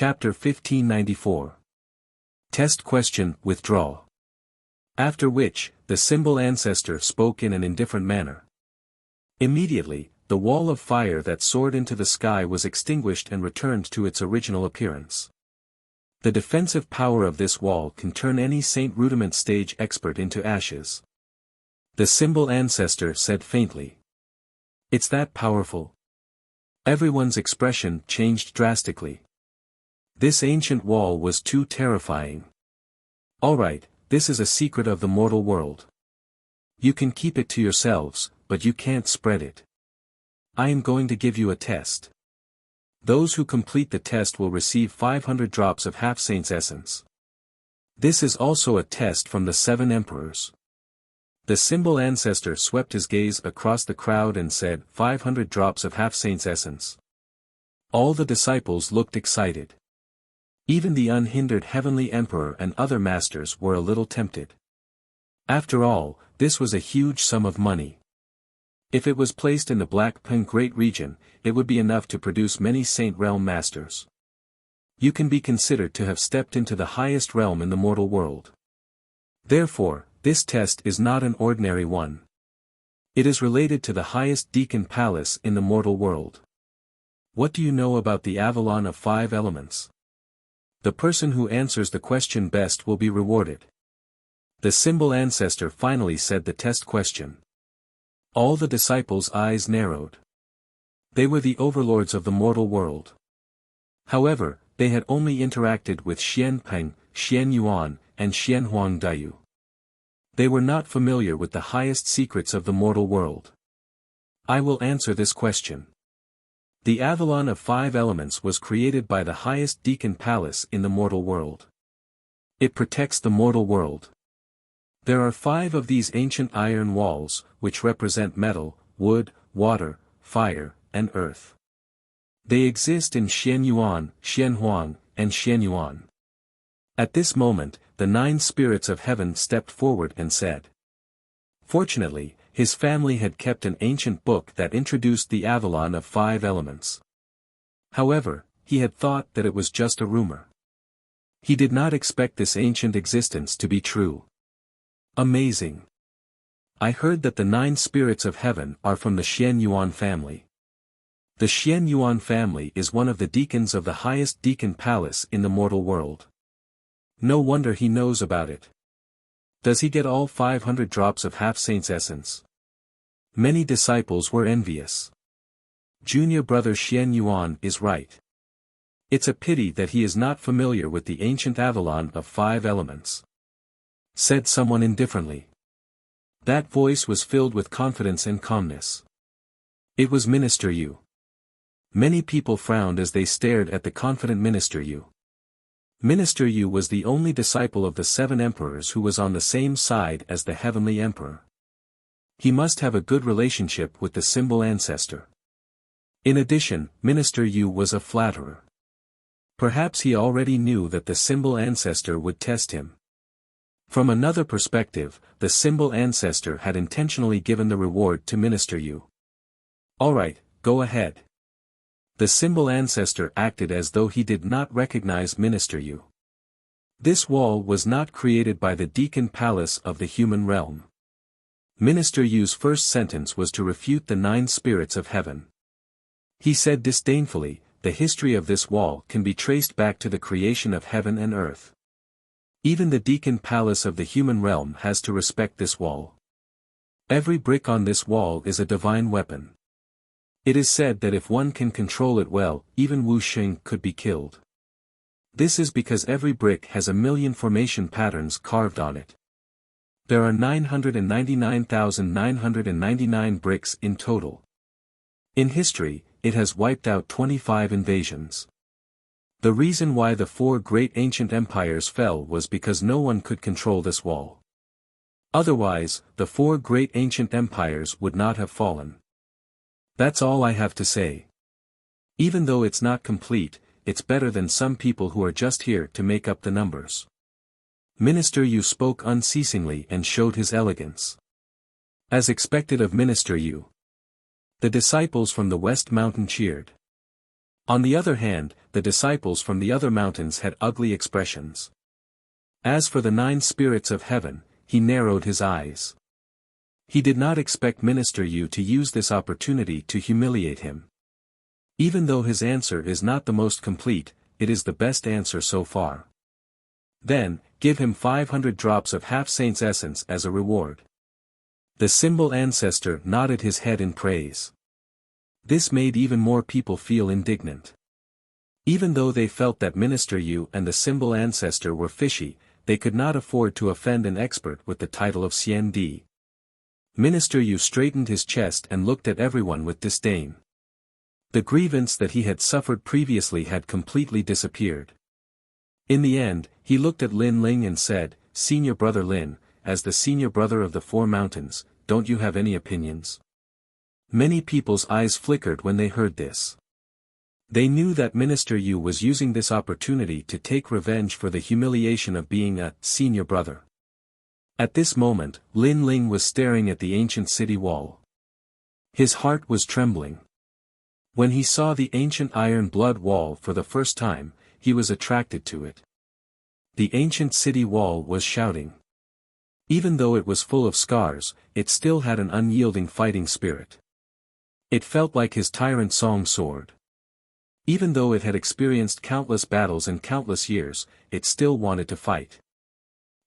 Chapter 1594. Test question, withdraw. After which, the symbol ancestor spoke in an indifferent manner. Immediately, the wall of fire that soared into the sky was extinguished and returned to its original appearance. The defensive power of this wall can turn any Saint Rudiment stage expert into ashes. The symbol ancestor said faintly. It's that powerful. Everyone's expression changed drastically. This ancient wall was too terrifying. Alright, this is a secret of the mortal world. You can keep it to yourselves, but you can't spread it. I am going to give you a test. Those who complete the test will receive 500 drops of half-saint's essence. This is also a test from the 7 emperors. The symbol ancestor swept his gaze across the crowd and said, 500 drops of half-saint's essence. All the disciples looked excited. Even the unhindered heavenly emperor and other masters were a little tempted. After all, this was a huge sum of money. If it was placed in the Black Peng Great Region, it would be enough to produce many Saint Realm Masters. You can be considered to have stepped into the highest realm in the mortal world. Therefore, this test is not an ordinary one. It is related to the highest Deacon Palace in the mortal world. What do you know about the Avalon of 5 elements? The person who answers the question best will be rewarded. The symbol ancestor finally said the test question. All the disciples' eyes narrowed. They were the overlords of the mortal world. However, they had only interacted with Xian Peng, Xian Yuan, and Xian Huang Dayu. They were not familiar with the highest secrets of the mortal world. I will answer this question. The Avalon of 5 elements was created by the highest Deacon Palace in the mortal world. It protects the mortal world. There are 5 of these ancient iron walls, which represent metal, wood, water, fire, and earth. They exist in Xian Yuan, Xian Huang, and Xian Yuan. At this moment, the 9 spirits of heaven stepped forward and said. Fortunately, his family had kept an ancient book that introduced the Avalon of 5 elements. However, he had thought that it was just a rumor. He did not expect this ancient existence to be true. Amazing. I heard that the 9 spirits of heaven are from the Xian Yuan family. The Xian Yuan family is one of the deacons of the highest Deacon Palace in the mortal world. No wonder he knows about it. Does he get all 500 drops of half-saint's essence? Many disciples were envious. Junior brother Xian Yuan is right. It's a pity that he is not familiar with the ancient Avalon of 5 elements. Said someone indifferently. That voice was filled with confidence and calmness. It was Minister Yu. Many people frowned as they stared at the confident Minister Yu. Minister Yu was the only disciple of the 7 emperors who was on the same side as the heavenly emperor. He must have a good relationship with the symbol ancestor. In addition, Minister Yu was a flatterer. Perhaps he already knew that the symbol ancestor would test him. From another perspective, the symbol ancestor had intentionally given the reward to Minister Yu. Alright, go ahead. The symbol ancestor acted as though he did not recognize Minister Yu. This wall was not created by the Deacon Palace of the human realm. Minister Yu's first sentence was to refute the 9 spirits of heaven. He said disdainfully, the history of this wall can be traced back to the creation of heaven and earth. Even the Deacon Palace of the human realm has to respect this wall. Every brick on this wall is a divine weapon. It is said that if one can control it well, even Wu Xing could be killed. This is because every brick has a million formation patterns carved on it. There are 999,999 bricks in total. In history, it has wiped out 25 invasions. The reason why the 4 great ancient empires fell was because no one could control this wall. Otherwise, the 4 great ancient empires would not have fallen. That's all I have to say. Even though it's not complete, it's better than some people who are just here to make up the numbers. Minister Yu spoke unceasingly and showed his elegance. As expected of Minister Yu. The disciples from the West Mountain cheered. On the other hand, the disciples from the other mountains had ugly expressions. As for the 9 spirits of heaven, he narrowed his eyes. He did not expect Minister Yu to use this opportunity to humiliate him. Even though his answer is not the most complete, it is the best answer so far. Then, give him 500 drops of half-saint's essence as a reward. The symbol ancestor nodded his head in praise. This made even more people feel indignant. Even though they felt that Minister Yu and the symbol ancestor were fishy, they could not afford to offend an expert with the title of Xian Di. Minister Yu straightened his chest and looked at everyone with disdain. The grievance that he had suffered previously had completely disappeared. In the end, he looked at Lin Ling and said, "Senior brother Lin, as the senior brother of the 4 mountains, don't you have any opinions?" Many people's eyes flickered when they heard this. They knew that Minister Yu was using this opportunity to take revenge for the humiliation of being a senior brother. At this moment, Lin Ling was staring at the ancient city wall. His heart was trembling. When he saw the ancient iron blood wall for the first time, he was attracted to it. The ancient city wall was shouting. Even though it was full of scars, it still had an unyielding fighting spirit. It felt like his tyrant song sword. Even though it had experienced countless battles and countless years, it still wanted to fight.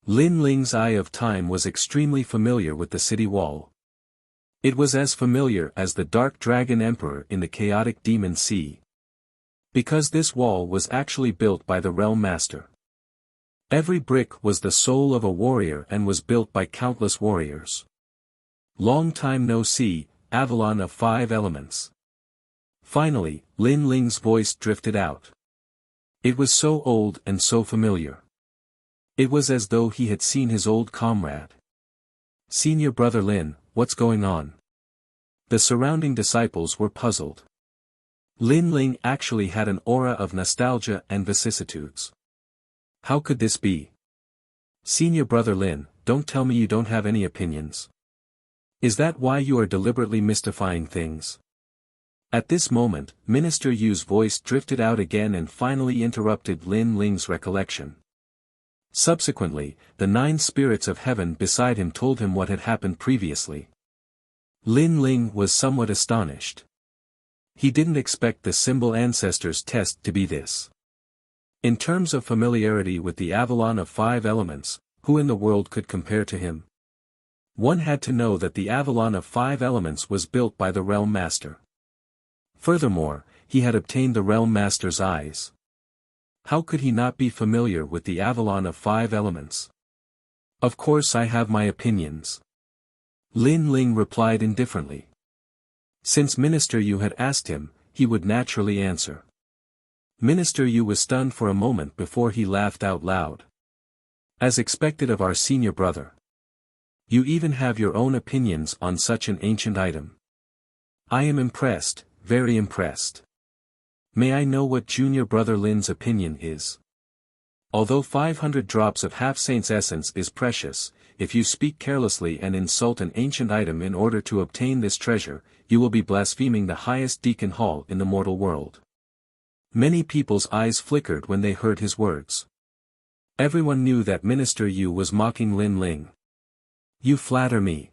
Lin Ling's Eye of Time was extremely familiar with the city wall. It was as familiar as the Dark Dragon Emperor in the chaotic Demon Sea. Because this wall was actually built by the Realm Master. Every brick was the soul of a warrior and was built by countless warriors. Long time no see, Avalon of 5 elements. Finally, Lin Ling's voice drifted out. It was so old and so familiar. It was as though he had seen his old comrade. "Senior brother Lin, what's going on?" The surrounding disciples were puzzled. Lin Ling actually had an aura of nostalgia and vicissitudes. How could this be? "Senior brother Lin, don't tell me you don't have any opinions. Is that why you are deliberately mystifying things?" At this moment, Minister Yu's voice drifted out again and finally interrupted Lin Ling's recollection. Subsequently, the 9 spirits of heaven beside him told him what had happened previously. Lin Ling was somewhat astonished. He didn't expect the symbol ancestor's test to be this. In terms of familiarity with the Avalon of 5 elements, who in the world could compare to him? One had to know that the Avalon of 5 elements was built by the Realm Master. Furthermore, he had obtained the Realm Master's eyes. How could he not be familiar with the Avalon of 5 elements? "Of course I have my opinions." Lin Ling replied indifferently. Since Minister Yu had asked him, he would naturally answer. Minister Yu was stunned for a moment before he laughed out loud. "As expected of our senior brother. You even have your own opinions on such an ancient item. I am impressed, very impressed. May I know what junior brother Lin's opinion is?" Although 500 drops of half-saint's essence is precious, if you speak carelessly and insult an ancient item in order to obtain this treasure, you will be blaspheming the highest deacon hall in the mortal world. Many people's eyes flickered when they heard his words. Everyone knew that Minister Yu was mocking Lin Ling. "You flatter me.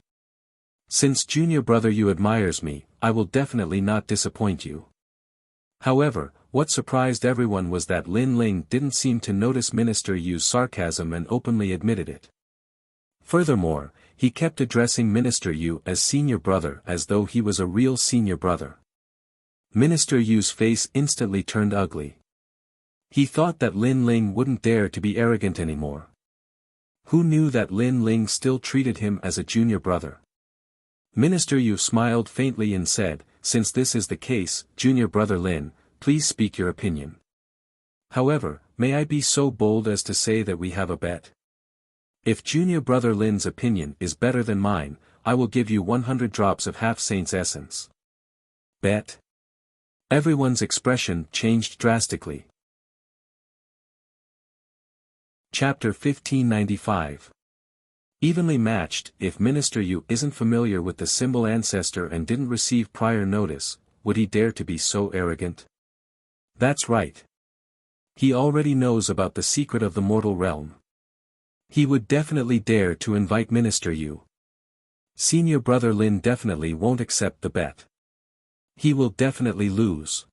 Since junior brother Yu admires me, I will definitely not disappoint you." However, what surprised everyone was that Lin Ling didn't seem to notice Minister Yu's sarcasm and openly admitted it. Furthermore, he kept addressing Minister Yu as senior brother as though he was a real senior brother. Minister Yu's face instantly turned ugly. He thought that Lin Ling wouldn't dare to be arrogant anymore. Who knew that Lin Ling still treated him as a junior brother? Minister Yu smiled faintly and said, "Since this is the case, junior brother Lin, please speak your opinion. However, may I be so bold as to say that we have a bet? If junior brother Lin's opinion is better than mine, I will give you 100 drops of half-saint's essence." Bet? Everyone's expression changed drastically. Chapter 1595. Evenly matched. If Minister Yu isn't familiar with the symbol ancestor and didn't receive prior notice, would he dare to be so arrogant? That's right. He already knows about the secret of the mortal realm. He would definitely dare to invite Minister Yu. Senior brother Lin definitely won't accept the bet. He will definitely lose.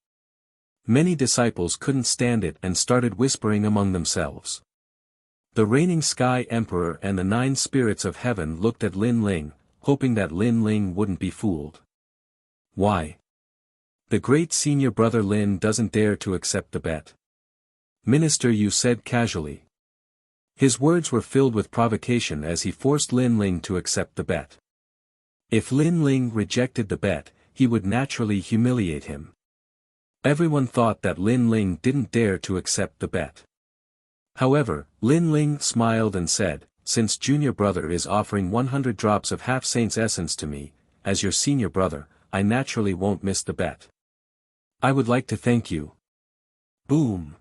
Many disciples couldn't stand it and started whispering among themselves. The reigning Sky Emperor and the 9 spirits of heaven looked at Lin Ling, hoping that Lin Ling wouldn't be fooled. Why? The great senior brother Lin doesn't dare to accept the bet. Minister Yu said casually. His words were filled with provocation as he forced Lin Ling to accept the bet. If Lin Ling rejected the bet, he would naturally humiliate him. Everyone thought that Lin Ling didn't dare to accept the bet. However, Lin Ling smiled and said, since junior brother is offering 100 drops of half-saint's essence to me, as your senior brother, I naturally won't miss the bet. I would like to thank you. Boom.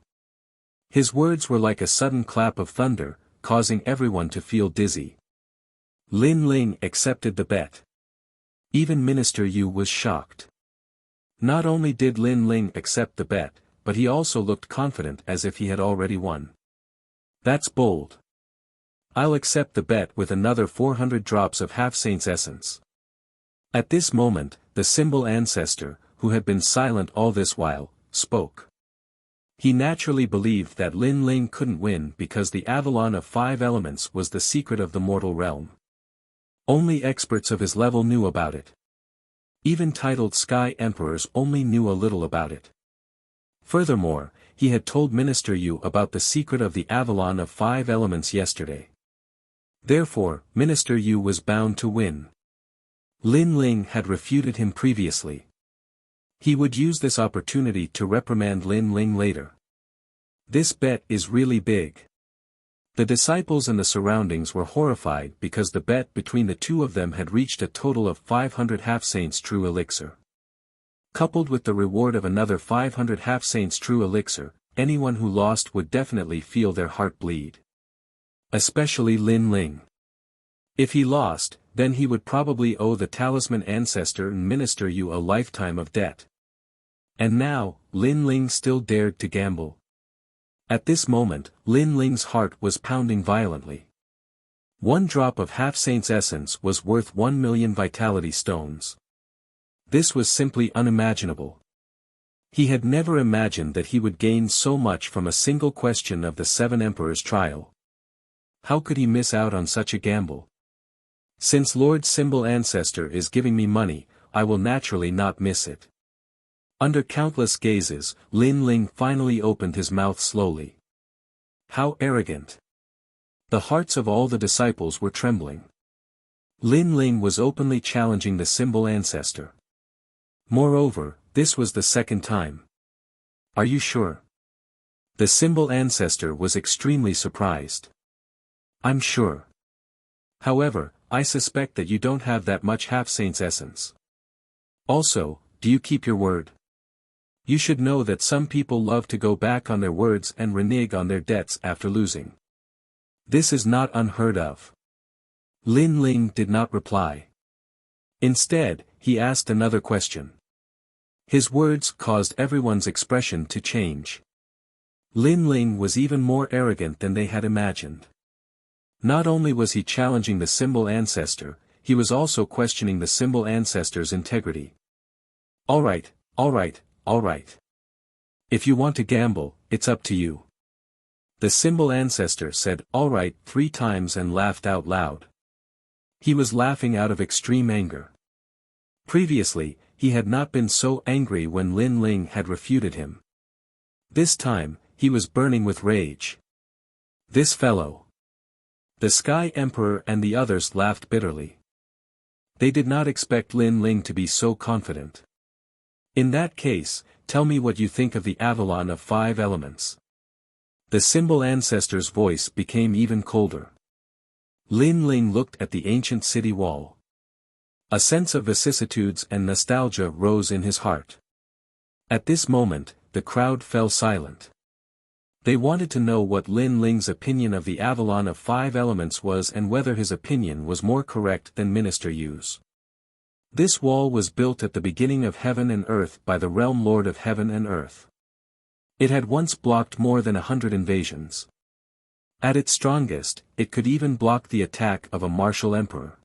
His words were like a sudden clap of thunder, causing everyone to feel dizzy. Lin Ling accepted the bet. Even Minister Yu was shocked. Not only did Lin Ling accept the bet, but he also looked confident as if he had already won. That's bold. I'll accept the bet with another 400 drops of half-saint's essence. At this moment, the symbol ancestor, who had been silent all this while, spoke. He naturally believed that Lin Ling couldn't win because the Avalon of 5 elements was the secret of the mortal realm. Only experts of his level knew about it. Even titled Sky Emperors only knew a little about it. Furthermore, he had told Minister Yu about the secret of the Avalon of 5 elements yesterday. Therefore, Minister Yu was bound to win. Lin Ling had refuted him previously. He would use this opportunity to reprimand Lin Ling later. This bet is really big. The disciples and the surroundings were horrified because the bet between the two of them had reached a total of 500 half-saints true elixir. Coupled with the reward of another 500 half-saints true elixir, anyone who lost would definitely feel their heart bleed. Especially Lin Ling. If he lost, then he would probably owe the talisman ancestor and Minister Yu a lifetime of debt. And now, Lin Ling still dared to gamble. At this moment, Lin Ling's heart was pounding violently. 1 drop of half-saint's essence was worth 1 million vitality stones. This was simply unimaginable. He had never imagined that he would gain so much from a single question of the 7 Emperors' trial. How could he miss out on such a gamble? Since Lord Symbol Ancestor is giving me money, I will naturally not miss it. Under countless gazes, Lin Ling finally opened his mouth slowly. How arrogant! The hearts of all the disciples were trembling. Lin Ling was openly challenging the Symbol Ancestor. Moreover, this was the second time. Are you sure? The Symbol Ancestor was extremely surprised. I'm sure. However, I suspect that you don't have that much half-saint's essence. Also, do you keep your word? You should know that some people love to go back on their words and renege on their debts after losing. This is not unheard of. Lin Ling did not reply. Instead, he asked another question. His words caused everyone's expression to change. Lin Ling was even more arrogant than they had imagined. Not only was he challenging the Symbol Ancestor, he was also questioning the Symbol Ancestor's integrity. Alright. If you want to gamble, it's up to you. The Symbol Ancestor said alright 3 times and laughed out loud. He was laughing out of extreme anger. Previously, he had not been so angry when Lin Ling had refuted him. This time, he was burning with rage. This fellow. The Sky Emperor and the others laughed bitterly. They did not expect Lin Ling to be so confident. In that case, tell me what you think of the Avalon of 5 elements. The Symbol Ancestor's voice became even colder. Lin Ling looked at the ancient city wall. A sense of vicissitudes and nostalgia rose in his heart. At this moment, the crowd fell silent. They wanted to know what Lin Ling's opinion of the Avalon of 5 elements was and whether his opinion was more correct than Minister Yu's. This wall was built at the beginning of heaven and earth by the realm lord of heaven and earth. It had once blocked more than 100 invasions. At its strongest, it could even block the attack of a martial emperor.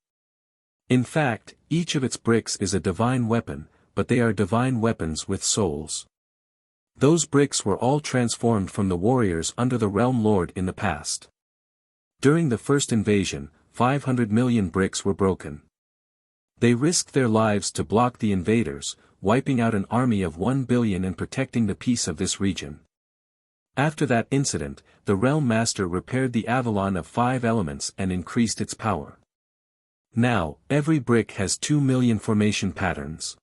In fact, each of its bricks is a divine weapon, but they are divine weapons with souls. Those bricks were all transformed from the warriors under the Realm Lord in the past. During the first invasion, 500 million bricks were broken. They risked their lives to block the invaders, wiping out an army of 1 billion and protecting the peace of this region. After that incident, the Realm Master repaired the Avalon of 5 elements and increased its power. Now, every brick has 2 million formation patterns.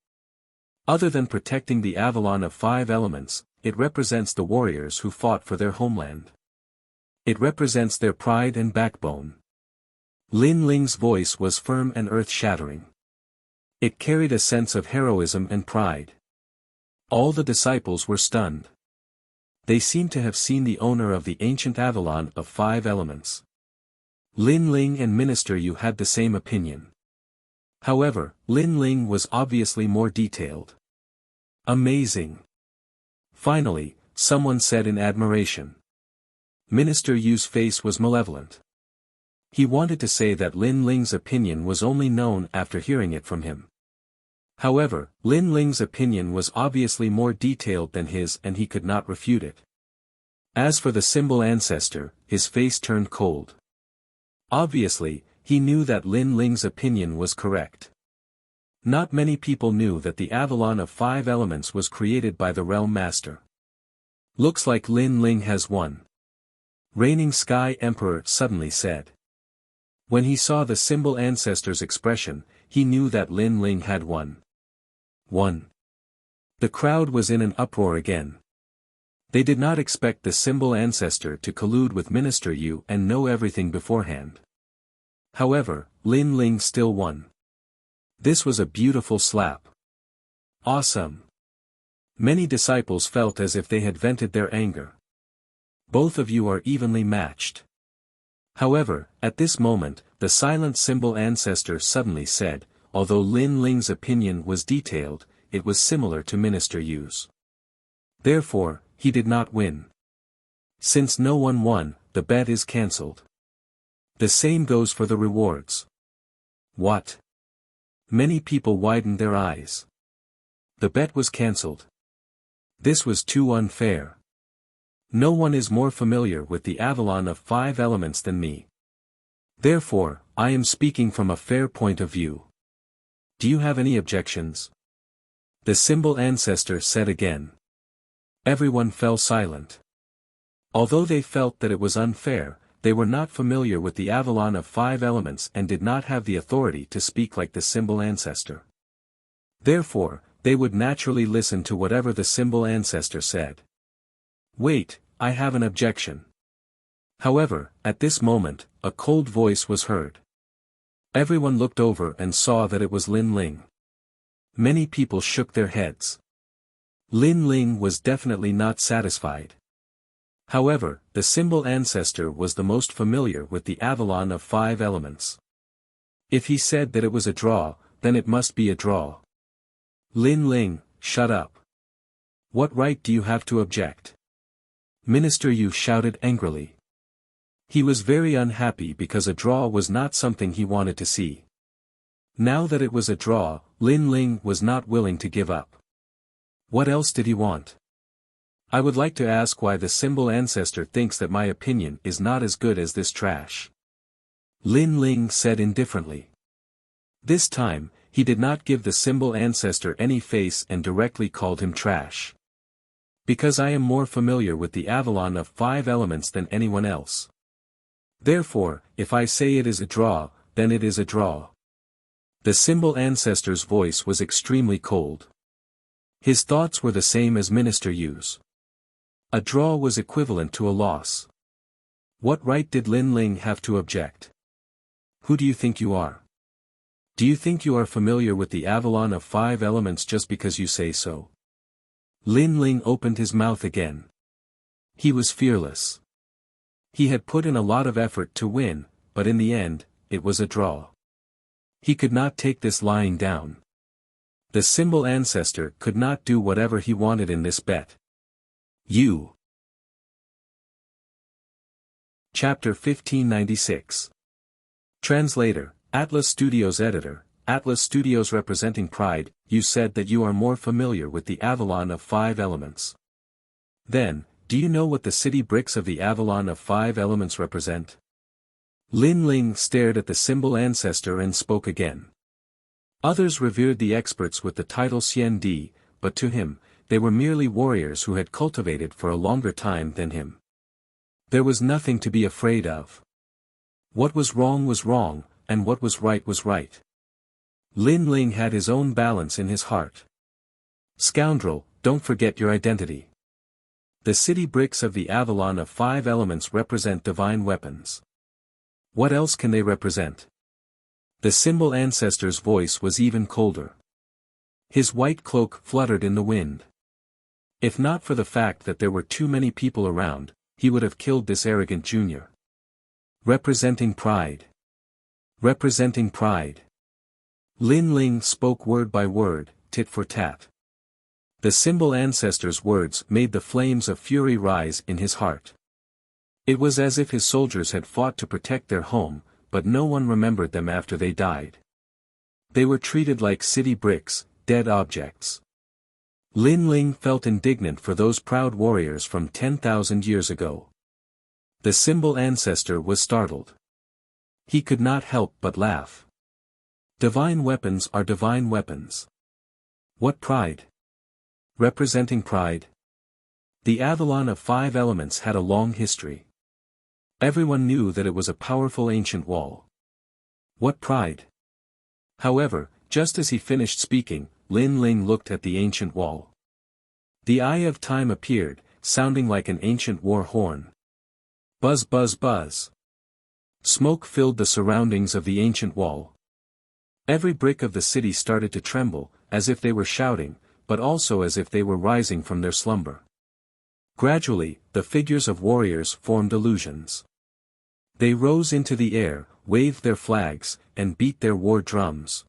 Other than protecting the Avalon of 5 elements, it represents the warriors who fought for their homeland. It represents their pride and backbone. Lin Ling's voice was firm and earth-shattering. It carried a sense of heroism and pride. All the disciples were stunned. They seemed to have seen the owner of the ancient Avalon of 5 elements. Lin Ling and Minister Yu had the same opinion. However, Lin Ling was obviously more detailed. Amazing! Finally, someone said in admiration. Minister Yu's face was malevolent. He wanted to say that Lin Ling's opinion was only known after hearing it from him. However, Lin Ling's opinion was obviously more detailed than his and he could not refute it. As for the symbol ancestor, his face turned cold. Obviously, he knew that Lin Ling's opinion was correct. Not many people knew that the Avalon of 5 elements was created by the Realm Master. Looks like Lin Ling has won. Reigning Sky Emperor suddenly said. When he saw the symbol ancestor's expression, he knew that Lin Ling had won. The crowd was in an uproar again. They did not expect the symbol ancestor to collude with Minister Yu and know everything beforehand. However, Lin Ling still won. This was a beautiful slap. Awesome. Many disciples felt as if they had vented their anger. Both of you are evenly matched. However, at this moment, the silent symbol ancestor suddenly said, although Lin Ling's opinion was detailed, it was similar to Minister Yu's. Therefore, he did not win. Since no one won, the bet is cancelled. The same goes for the rewards. What? Many people widened their eyes. The bet was cancelled. This was too unfair. No one is more familiar with the Avalon of 5 elements than me. Therefore, I am speaking from a fair point of view. Do you have any objections? The symbol ancestor said again. Everyone fell silent. Although they felt that it was unfair, they were not familiar with the Avalon of 5 elements and did not have the authority to speak like the symbol ancestor. Therefore, they would naturally listen to whatever the symbol ancestor said. Wait, I have an objection. However, at this moment, a cold voice was heard. Everyone looked over and saw that it was Lin Ling. Many people shook their heads. Lin Ling was definitely not satisfied. However, the symbol ancestor was the most familiar with the Avalon of 5 elements. If he said that it was a draw, then it must be a draw. Lin Ling, shut up. What right do you have to object? Minister Yu shouted angrily. He was very unhappy because a draw was not something he wanted to see. Now that it was a draw, Lin Ling was not willing to give up. What else did he want? I would like to ask why the symbol ancestor thinks that my opinion is not as good as this trash. Lin Ling said indifferently. This time, he did not give the symbol ancestor any face and directly called him trash. Because I am more familiar with the Avalon of 5 elements than anyone else. Therefore, if I say it is a draw, then it is a draw. The symbol ancestor's voice was extremely cold. His thoughts were the same as Minister Yu's. A draw was equivalent to a loss. What right did Lin Ling have to object? Who do you think you are? Do you think you are familiar with the Avalon of 5 elements just because you say so? Lin Ling opened his mouth again. He was fearless. He had put in a lot of effort to win, but in the end, it was a draw. He could not take this lying down. The symbol ancestor could not do whatever he wanted in this bet. You. Chapter 1596. Translator, Atlas Studios Editor, Atlas Studios representing Pride, you said that you are more familiar with the Avalon of 5 elements. Then, do you know what the city bricks of the Avalon of 5 elements represent? Lin Ling stared at the symbol ancestor and spoke again. Others revered the experts with the title Xian Di, but to him, they were merely warriors who had cultivated for a longer time than him. There was nothing to be afraid of. What was wrong, and what was right. Lin Ling had his own balance in his heart. Scoundrel, don't forget your identity. The city bricks of the Avalon of 5 elements represent divine weapons. What else can they represent? The symbol ancestor's voice was even colder. His white cloak fluttered in the wind. If not for the fact that there were too many people around, he would have killed this arrogant junior. Representing pride. Representing pride. Lin Ling spoke word by word, tit for tat. The symbol ancestor's words made the flames of fury rise in his heart. It was as if his soldiers had fought to protect their home, but no one remembered them after they died. They were treated like city bricks, dead objects. Lin Ling felt indignant for those proud warriors from 10,000 years ago. The symbol ancestor was startled. He could not help but laugh. Divine weapons are divine weapons. What pride? Representing pride? The Avalon of 5 elements had a long history. Everyone knew that it was a powerful ancient wall. What pride? However, just as he finished speaking, Lin Ling looked at the ancient wall. The eye of time appeared, sounding like an ancient war horn. Buzz buzz buzz. Smoke filled the surroundings of the ancient wall. Every brick of the city started to tremble, as if they were shouting, but also as if they were rising from their slumber. Gradually, the figures of warriors formed illusions. They rose into the air, waved their flags, and beat their war drums.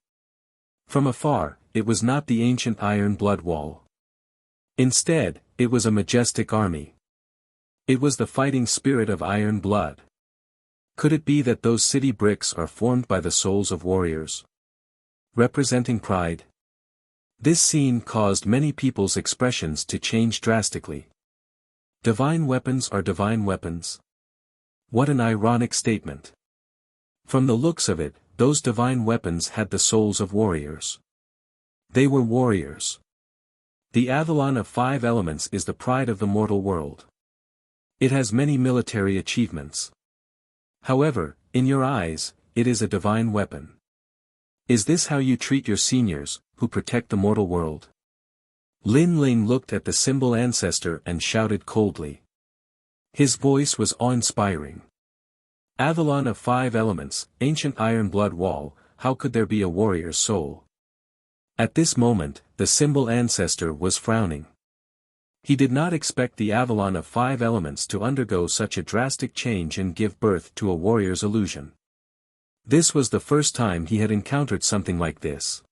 From afar, it was not the ancient iron blood wall. Instead, it was a majestic army. It was the fighting spirit of iron blood. Could it be that those city bricks are formed by the souls of warriors? Representing pride? This scene caused many people's expressions to change drastically. Divine weapons are divine weapons. What an ironic statement. From the looks of it, those divine weapons had the souls of warriors. They were warriors. The Avalon of 5 elements is the pride of the mortal world. It has many military achievements. However, in your eyes, it is a divine weapon. Is this how you treat your seniors, who protect the mortal world? Lin Ling looked at the symbol ancestor and shouted coldly. His voice was awe-inspiring. Avalon of 5 elements, ancient iron blood wall, how could there be a warrior's soul? At this moment, the symbol ancestor was frowning. He did not expect the Avalon of 5 elements to undergo such a drastic change and give birth to a warrior's illusion. This was the first time he had encountered something like this.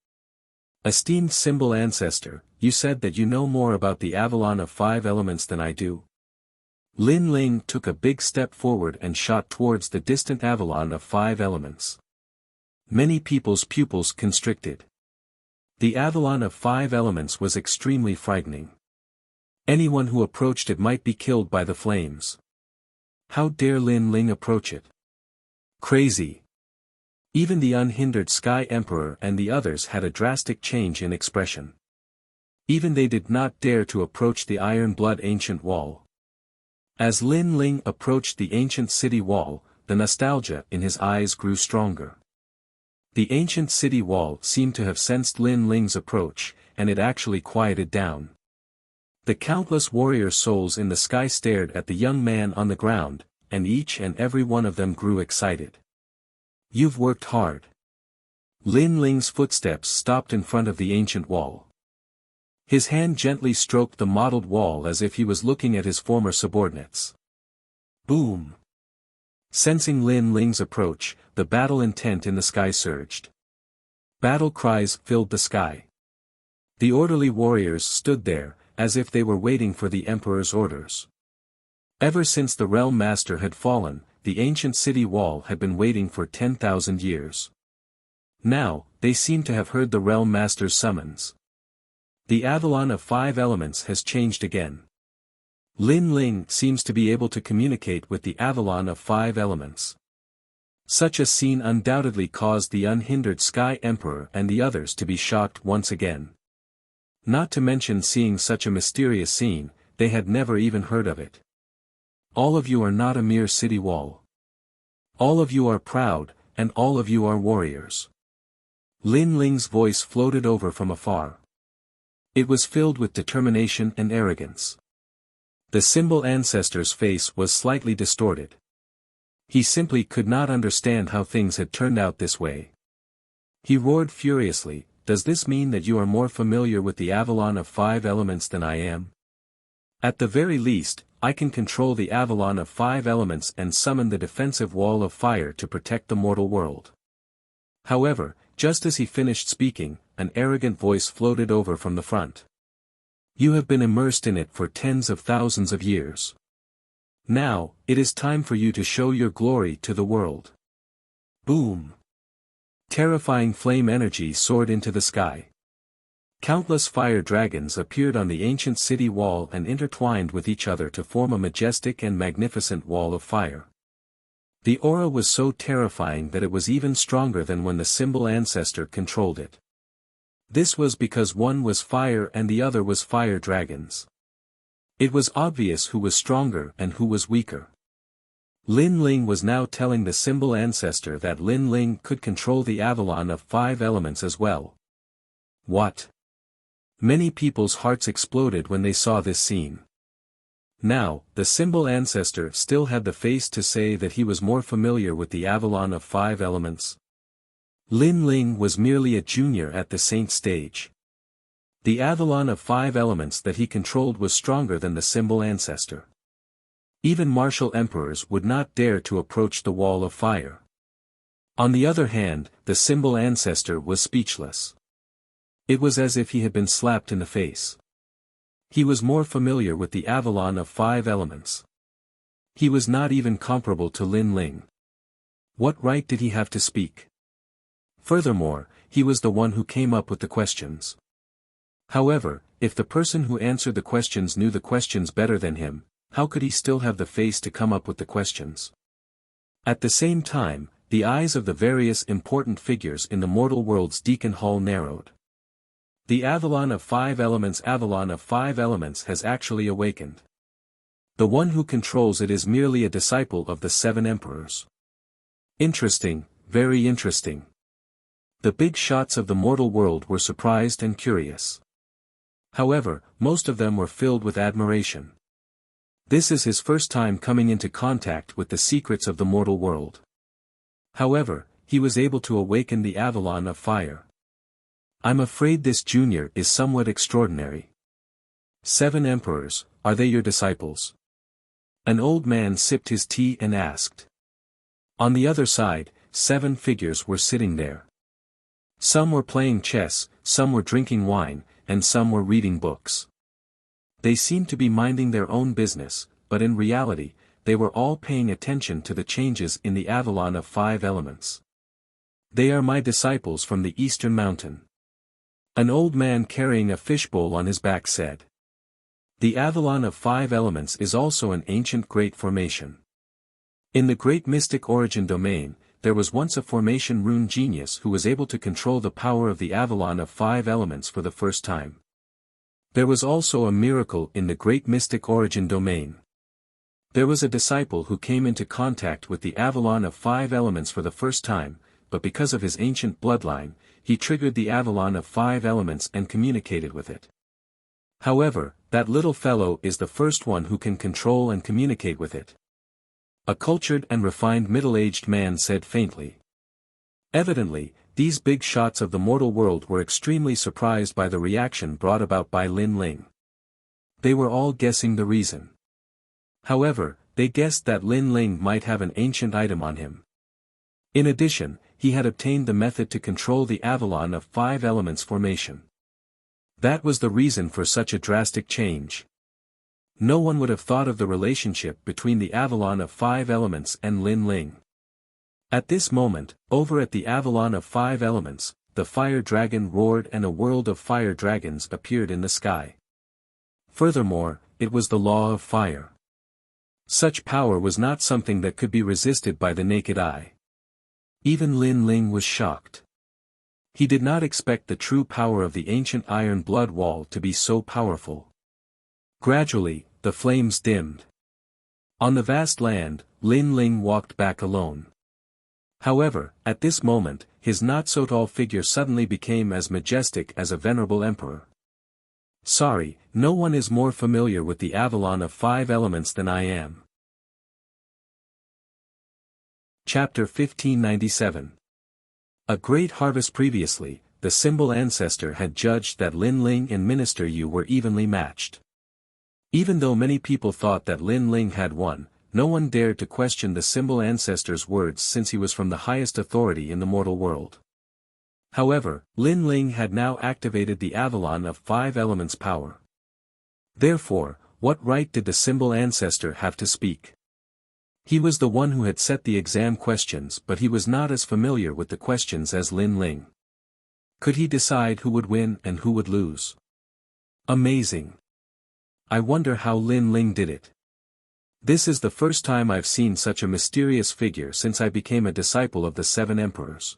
Esteemed symbol ancestor, you said that you know more about the Avalon of 5 elements than I do. Lin Ling took a big step forward and shot towards the distant Avalon of 5 elements. Many people's pupils constricted. The Avalon of 5 elements was extremely frightening. Anyone who approached it might be killed by the flames. How dare Lin Ling approach it? Crazy. Even the unhindered Sky Emperor and the others had a drastic change in expression. Even they did not dare to approach the iron blood ancient wall. As Lin Ling approached the ancient city wall, the nostalgia in his eyes grew stronger. The ancient city wall seemed to have sensed Lin Ling's approach, and it actually quieted down. The countless warrior souls in the sky stared at the young man on the ground, and each and every one of them grew excited. You've worked hard. Lin Ling's footsteps stopped in front of the ancient wall. His hand gently stroked the mottled wall as if he was looking at his former subordinates. Boom! Sensing Lin Ling's approach, the battle intent in the sky surged. Battle cries filled the sky. The orderly warriors stood there, as if they were waiting for the emperor's orders. Ever since the realm master had fallen, the ancient city wall had been waiting for 10,000 years. Now, they seem to have heard the realm master's summons. The Avalon of 5 elements has changed again. Lin Ling seems to be able to communicate with the Avalon of 5 elements. Such a scene undoubtedly caused the unhindered Sky Emperor and the others to be shocked once again. Not to mention seeing such a mysterious scene, they had never even heard of it. All of you are not a mere city wall. All of you are proud, and all of you are warriors. Lin Ling's voice floated over from afar. It was filled with determination and arrogance. The symbol ancestor's face was slightly distorted. He simply could not understand how things had turned out this way. He roared furiously, "Does this mean that you are more familiar with the Avalon of 5 elements than I am? At the very least, I can control the Avalon of 5 elements and summon the defensive wall of fire to protect the mortal world." However, just as he finished speaking, an arrogant voice floated over from the front. "You have been immersed in it for tens of thousands of years. Now, it is time for you to show your glory to the world." Boom! Terrifying flame energy soared into the sky. Countless fire dragons appeared on the ancient city wall and intertwined with each other to form a majestic and magnificent wall of fire. The aura was so terrifying that it was even stronger than when the symbol ancestor controlled it. This was because one was fire and the other was fire dragons. It was obvious who was stronger and who was weaker. Lin Ling was now telling the symbol ancestor that Lin Ling could control the Avalon of 5 elements as well. What? Many people's hearts exploded when they saw this scene. Now, the symbol ancestor still had the face to say that he was more familiar with the Avalon of 5 elements. Lin Ling was merely a junior at the saint stage. The Avalon of 5 elements that he controlled was stronger than the symbol ancestor. Even martial emperors would not dare to approach the wall of fire. On the other hand, the symbol ancestor was speechless. It was as if he had been slapped in the face. He was more familiar with the Avalon of 5 elements. He was not even comparable to Lin Ling. What right did he have to speak? Furthermore, he was the one who came up with the questions. However, if the person who answered the questions knew the questions better than him, how could he still have the face to come up with the questions? At the same time, the eyes of the various important figures in the mortal world's Deacon Hall narrowed. The Avalon of 5 elements has actually awakened. The one who controls it is merely a disciple of the 7 emperors. Interesting, very interesting. The big shots of the mortal world were surprised and curious. However, most of them were filled with admiration. This is his first time coming into contact with the secrets of the mortal world. However, he was able to awaken the Avalon of fire. I'm afraid this junior is somewhat extraordinary. 7 emperors, are they your disciples? An old man sipped his tea and asked. On the other side, 7 figures were sitting there. Some were playing chess, some were drinking wine, and some were reading books. They seemed to be minding their own business, but in reality, they were all paying attention to the changes in the Avalon of 5 elements. They are my disciples from the eastern mountain. An old man carrying a fishbowl on his back said. The Avalon of 5 elements is also an ancient great formation. In the great mystic origin domain, there was once a formation rune genius who was able to control the power of the Avalon of 5 elements for the first time. There was also a miracle in the great mystic origin domain. There was a disciple who came into contact with the Avalon of 5 elements for the first time, but because of his ancient bloodline, he triggered the Avalon of 5 elements and communicated with it. However, that little fellow is the first one who can control and communicate with it. A cultured and refined middle-aged man said faintly. Evidently, these big shots of the mortal world were extremely surprised by the reaction brought about by Lin Ling. They were all guessing the reason. However, they guessed that Lin Ling might have an ancient item on him. In addition, he had obtained the method to control the Avalon of 5 elements formation. That was the reason for such a drastic change. No one would have thought of the relationship between the Avalon of 5 Elements and Lin Ling. At this moment, over at the Avalon of 5 Elements, the fire dragon roared and a world of fire dragons appeared in the sky. Furthermore, it was the law of fire. Such power was not something that could be resisted by the naked eye. Even Lin Ling was shocked. He did not expect the true power of the ancient iron blood wall to be so powerful. Gradually, the flames dimmed. On the vast land, Lin Ling walked back alone. However, at this moment, his not-so-tall figure suddenly became as majestic as a venerable emperor. Sorry, no one is more familiar with the Avalon of 5 Elements than I am. Chapter 1597. A great harvest. Previously, the symbol ancestor had judged that Lin Ling and Minister Yu were evenly matched. Even though many people thought that Lin Ling had won, no one dared to question the symbol ancestor's words since he was from the highest authority in the mortal world. However, Lin Ling had now activated the Avalon of 5 Elements power. Therefore, what right did the symbol ancestor have to speak? He was the one who had set the exam questions, but he was not as familiar with the questions as Lin Ling. Could he decide who would win and who would lose? Amazing. I wonder how Lin Ling did it. This is the first time I've seen such a mysterious figure since I became a disciple of the 7 emperors.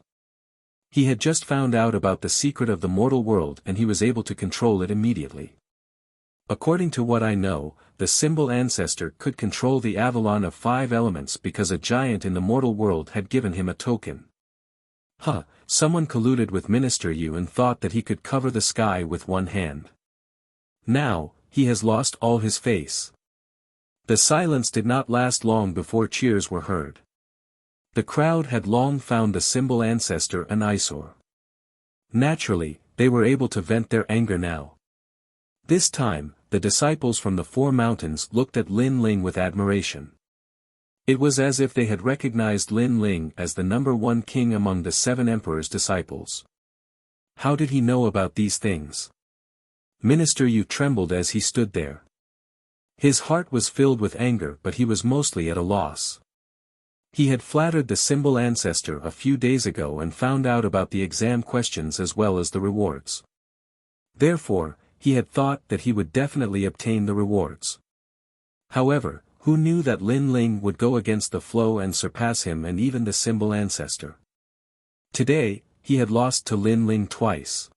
He had just found out about the secret of the mortal world and he was able to control it immediately. According to what I know, the symbol ancestor could control the Avalon of 5 Elements because a giant in the mortal world had given him a token. Someone colluded with Minister Yu and thought that he could cover the sky with one hand. Now, he has lost all his face. The silence did not last long before cheers were heard. The crowd had long found the symbol ancestor an eyesore. Naturally, they were able to vent their anger now. This time, the disciples from the 4 mountains looked at Lin Ling with admiration. It was as if they had recognized Lin Ling as the #1 king among the 7 emperors' disciples. How did he know about these things? Minister Yu trembled as he stood there. His heart was filled with anger, but he was mostly at a loss. He had flattered the symbol ancestor a few days ago and found out about the exam questions as well as the rewards. Therefore, he had thought that he would definitely obtain the rewards. However, who knew that Lin Ling would go against the flow and surpass him and even the symbol ancestor? Today, he had lost to Lin Ling twice.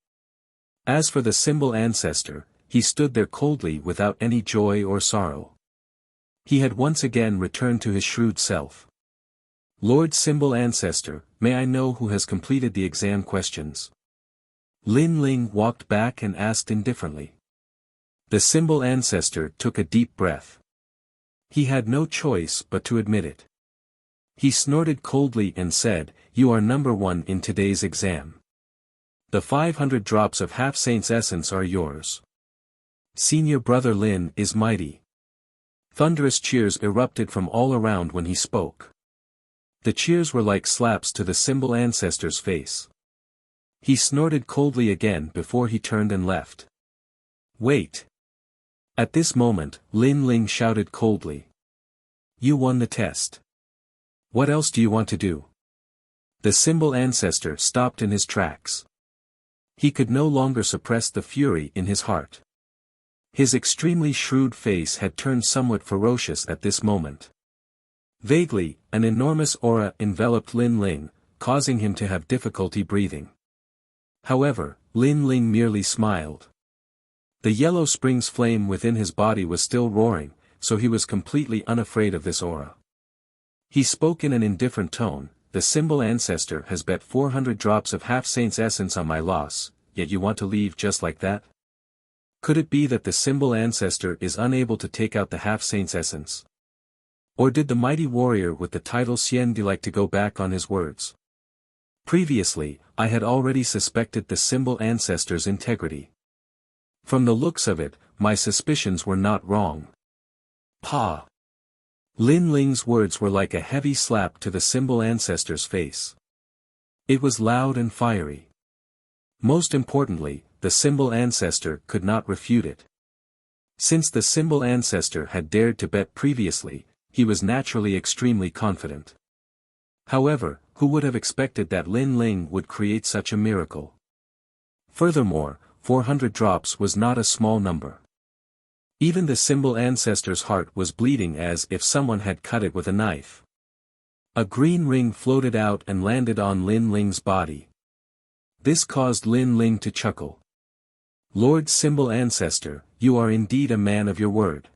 As for the symbol ancestor, he stood there coldly without any joy or sorrow. He had once again returned to his shrewd self. Lord Symbol Ancestor, may I know who has completed the exam questions? Lin Ling walked back and asked indifferently. The symbol ancestor took a deep breath. He had no choice but to admit it. He snorted coldly and said, "You are #1 in today's exam. The 500 drops of half-saint's essence are yours. Senior brother Lin is mighty." Thunderous cheers erupted from all around when he spoke. The cheers were like slaps to the symbol ancestor's face. He snorted coldly again before he turned and left. Wait. At this moment, Lin Ling shouted coldly. You won the test. What else do you want to do? The symbol ancestor stopped in his tracks. He could no longer suppress the fury in his heart. His extremely shrewd face had turned somewhat ferocious at this moment. Vaguely, an enormous aura enveloped Lin Ling, causing him to have difficulty breathing. However, Lin Ling merely smiled. The yellow spring's flame within his body was still roaring, so he was completely unafraid of this aura. He spoke in an indifferent tone, "The symbol ancestor has bet 400 drops of half-saint's essence on my loss, yet you want to leave just like that? Could it be that the symbol ancestor is unable to take out the half-saint's essence? Or did the mighty warrior with the title Xian like to go back on his words? Previously, I had already suspected the symbol ancestor's integrity. From the looks of it, my suspicions were not wrong." Pa! Lin Ling's words were like a heavy slap to the symbol ancestor's face. It was loud and fiery. Most importantly, the symbol ancestor could not refute it. Since the symbol ancestor had dared to bet previously, he was naturally extremely confident. However, who would have expected that Lin Ling would create such a miracle? Furthermore, 400 drops was not a small number. Even the symbol ancestor's heart was bleeding as if someone had cut it with a knife. A green ring floated out and landed on Lin Ling's body. This caused Lin Ling to chuckle. "Lord Symbol Ancestor, you are indeed a man of your word."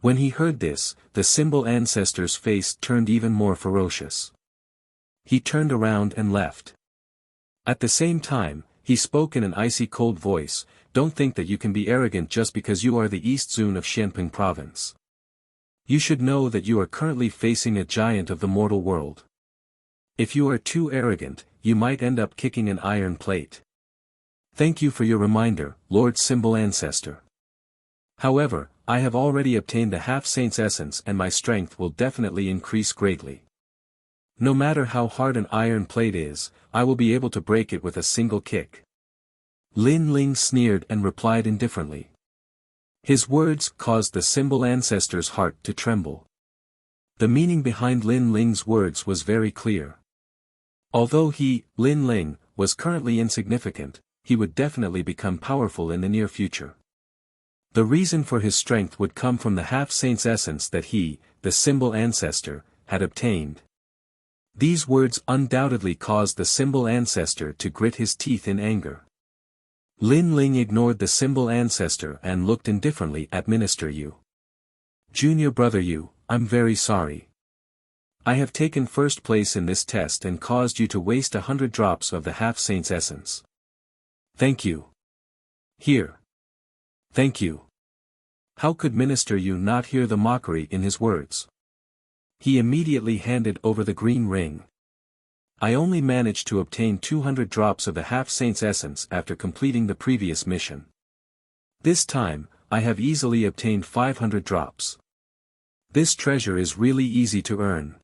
When he heard this, the symbol ancestor's face turned even more ferocious. He turned around and left. At the same time, he spoke in an icy cold voice, "Don't think that you can be arrogant just because you are the East Zone of Xianping province. You should know that you are currently facing a giant of the mortal world. If you are too arrogant, you might end up kicking an iron plate. Thank you for your reminder, Lord Symbol Ancestor. However, I have already obtained the half-saint's essence and my strength will definitely increase greatly. No matter how hard an iron plate is, I will be able to break it with a single kick." Lin Ling sneered and replied indifferently. His words caused the symbol ancestor's heart to tremble. The meaning behind Lin Ling's words was very clear. Although he, Lin Ling, was currently insignificant, he would definitely become powerful in the near future. The reason for his strength would come from the half-saint's essence that he, the symbol ancestor, had obtained. These words undoubtedly caused the symbol ancestor to grit his teeth in anger. Lin Ling ignored the symbol ancestor and looked indifferently at Minister Yu. "Junior brother Yu, I'm very sorry. I have taken first place in this test and caused you to waste 100 drops of the half-saint's essence. Thank you. Here. Thank you." How could Minister Yu not hear the mockery in his words? He immediately handed over the green ring. "I only managed to obtain 200 drops of the half-saint's essence after completing the previous mission. This time, I have easily obtained 500 drops. This treasure is really easy to earn."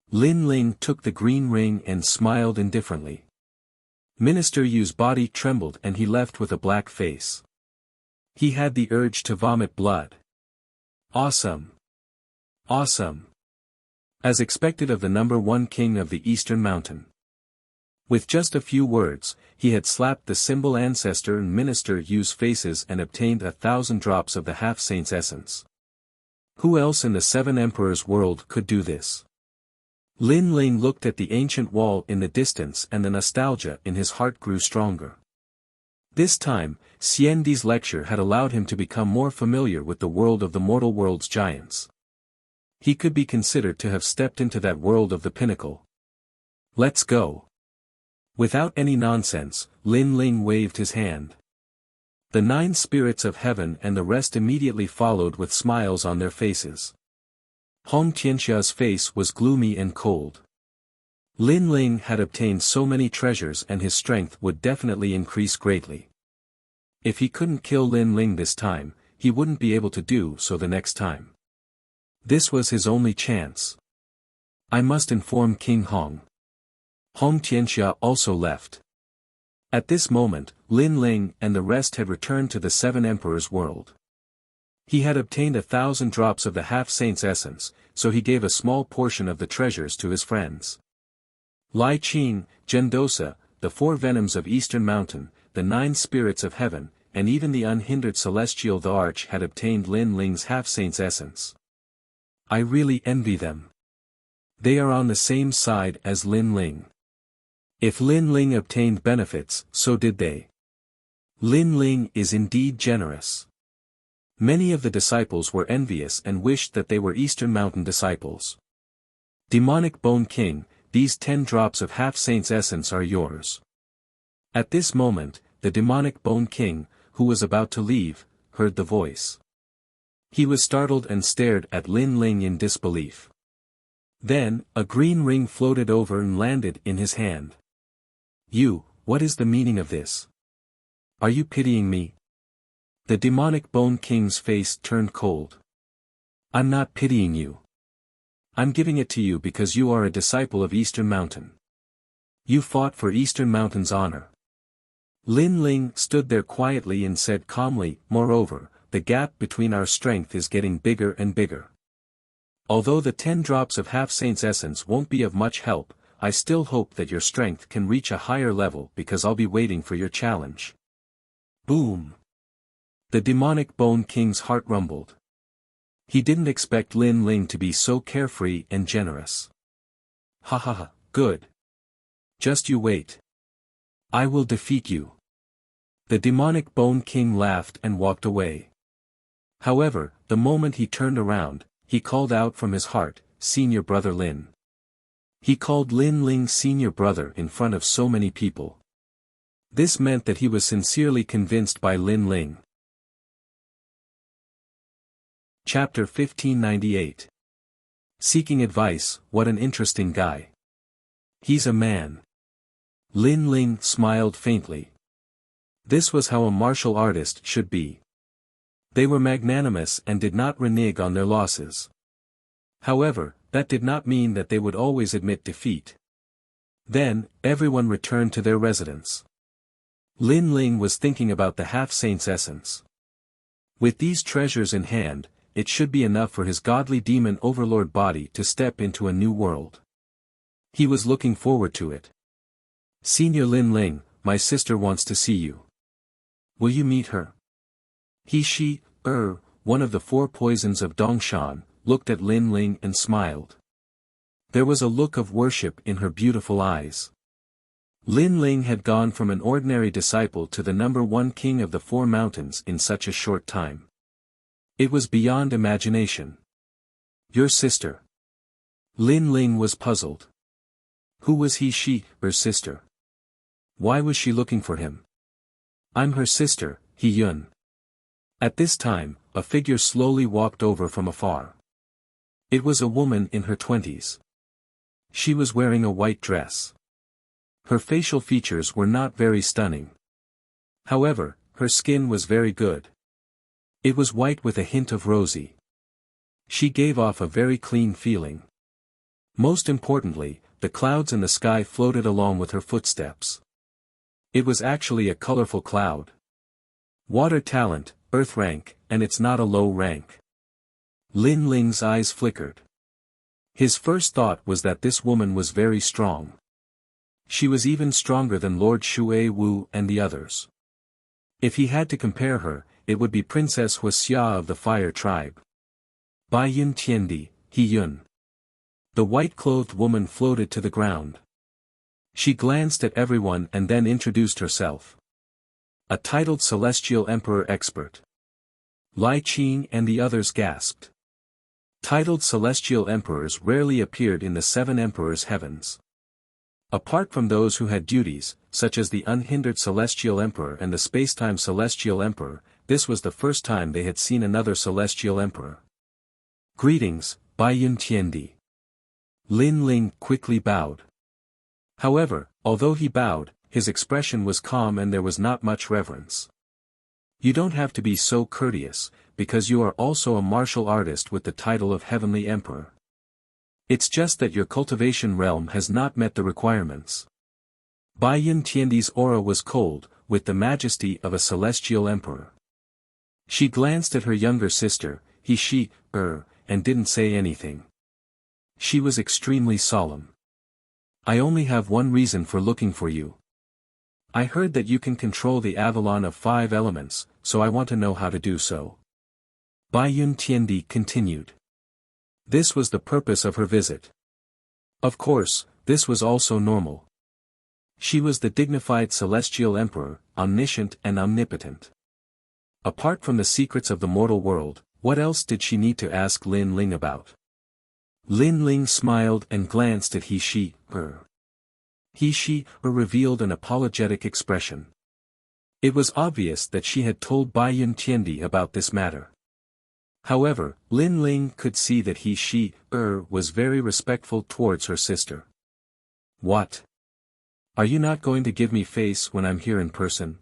Lin Ling took the green ring and smiled indifferently. Minister Yu's body trembled and he left with a black face. He had the urge to vomit blood. Awesome! Awesome! As expected of the number one king of the Eastern Mountain. With just a few words, he had slapped the symbol ancestor and Minister Yu's faces and obtained 1,000 drops of the half-saint's essence. Who else in the Seven Emperors world could do this? Lin Ling looked at the ancient wall in the distance and the nostalgia in his heart grew stronger. This time, Xian Di's lecture had allowed him to become more familiar with the world of the mortal world's giants. He could be considered to have stepped into that world of the pinnacle. "Let's go." Without any nonsense, Lin Ling waved his hand. The 9 spirits of heaven and the rest immediately followed with smiles on their faces. Hong Tianxia's face was gloomy and cold. Lin Ling had obtained so many treasures and his strength would definitely increase greatly. If he couldn't kill Lin Ling this time, he wouldn't be able to do so the next time. This was his only chance. "I must inform King Hong." Hong Tianxia also left. At this moment, Lin Ling and the rest had returned to the Seven Emperors world. He had obtained 1,000 drops of the half-saint's essence, so he gave a small portion of the treasures to his friends. Lai Qing, Gendosa, the 4 venoms of Eastern Mountain, the 9 spirits of heaven, and even the unhindered celestial the Arch had obtained Lin Ling's half-saint's essence. I really envy them. They are on the same side as Lin Ling. If Lin Ling obtained benefits, so did they. Lin Ling is indeed generous. Many of the disciples were envious and wished that they were Eastern Mountain disciples. Demonic Bone King, these 10 drops of half-saint's essence are yours. At this moment, the demonic Bone King, who was about to leave, heard the voice. He was startled and stared at Lin Ling in disbelief. Then, a green ring floated over and landed in his hand. "You, what is the meaning of this? Are you pitying me?" The demonic Bone King's face turned cold. "I'm not pitying you. I'm giving it to you because you are a disciple of Eastern Mountain. You fought for Eastern Mountain's honor. Lin Ling stood there quietly and said calmly, "Moreover, the gap between our strength is getting bigger and bigger. Although the 10 drops of half-saint's essence won't be of much help, I still hope that your strength can reach a higher level because I'll be waiting for your challenge." Boom! The demonic Bone King's heart rumbled. He didn't expect Lin Ling to be so carefree and generous. "Ha ha ha, good. Just you wait. I will defeat you." The demonic Bone King laughed and walked away. However, the moment he turned around, he called out from his heart, "Senior brother Lin." He called Lin Ling senior brother in front of so many people. This meant that he was sincerely convinced by Lin Ling. Chapter 1598. Seeking advice, what an interesting guy. He's a man. Lin Ling smiled faintly. This was how a martial artist should be. They were magnanimous and did not renege on their losses. However, that did not mean that they would always admit defeat. Then, everyone returned to their residence. Lin Ling was thinking about the half-saint's essence. With these treasures in hand, it should be enough for his godly demon overlord body to step into a new world. He was looking forward to it. "Senior Lin Ling, my sister wants to see you. Will you meet her?" One of the 4 poisons of Dongshan, looked at Lin Ling and smiled. There was a look of worship in her beautiful eyes. Lin Ling had gone from an ordinary disciple to the #1 king of the 4 mountains in such a short time. It was beyond imagination. "Your sister?" Lin Ling was puzzled. Who was her sister? Why was she looking for him? "I'm her sister, Yun." At this time, a figure slowly walked over from afar. It was a woman in her 20s. She was wearing a white dress. Her facial features were not very stunning. However, her skin was very good. It was white with a hint of rosy. She gave off a very clean feeling. Most importantly, the clouds in the sky floated along with her footsteps. It was actually a colorful cloud. Water talent, earth rank, and it's not a low rank. Lin Ling's eyes flickered. His first thought was that this woman was very strong. She was even stronger than Lord Shui Wu and the others. If he had to compare her, it would be Princess Wuxia of the Fire Tribe. Bai Yun Tiandi, Yun. The white-clothed woman floated to the ground. She glanced at everyone and then introduced herself. A titled Celestial Emperor expert. Lai Qing and the others gasped. Titled Celestial Emperors rarely appeared in the 7 Emperors' heavens. Apart from those who had duties, such as the Unhindered Celestial Emperor and the Spacetime Celestial Emperor, this was the first time they had seen another Celestial Emperor. "Greetings, Bai Yun Tiandi." Lin Ling quickly bowed. However, although he bowed, his expression was calm and there was not much reverence. "You don't have to be so courteous, because you are also a martial artist with the title of Heavenly Emperor. It's just that your cultivation realm has not met the requirements." Bai Yun Tiandi's aura was cold, with the majesty of a celestial emperor. She glanced at her younger sister, and didn't say anything. She was extremely solemn. "I only have one reason for looking for you. I heard that you can control the Avalon of 5 elements, so I want to know how to do so." Bai Yun Tiandi continued. This was the purpose of her visit. Of course, this was also normal. She was the dignified celestial emperor, omniscient and omnipotent. Apart from the secrets of the mortal world, what else did she need to ask Lin Ling about? Lin Ling smiled and glanced at He-She-Er. He-She-Er revealed an apologetic expression. It was obvious that she had told Bai Yun Tiandi about this matter. However, Lin Ling could see that He-She-Er was very respectful towards her sister. "What? Are you not going to give me face when I'm here in person?"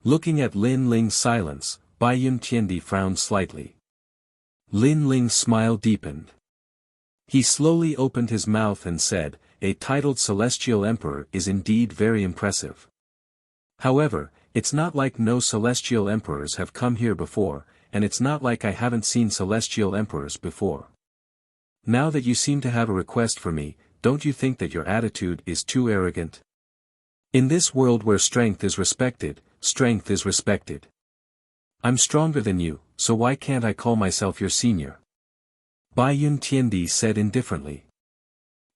Looking at Lin Ling's silence, Bai Yun Tiandi frowned slightly. Lin Ling's smile deepened. He slowly opened his mouth and said, "A titled celestial emperor is indeed very impressive. However, it's not like no celestial emperors have come here before, and it's not like I haven't seen celestial emperors before. Now that you seem to have a request for me, don't you think that your attitude is too arrogant? In this world where strength is respected, strength is respected. I'm stronger than you, so why can't I call myself your senior? Bai Yun Tiandi said indifferently.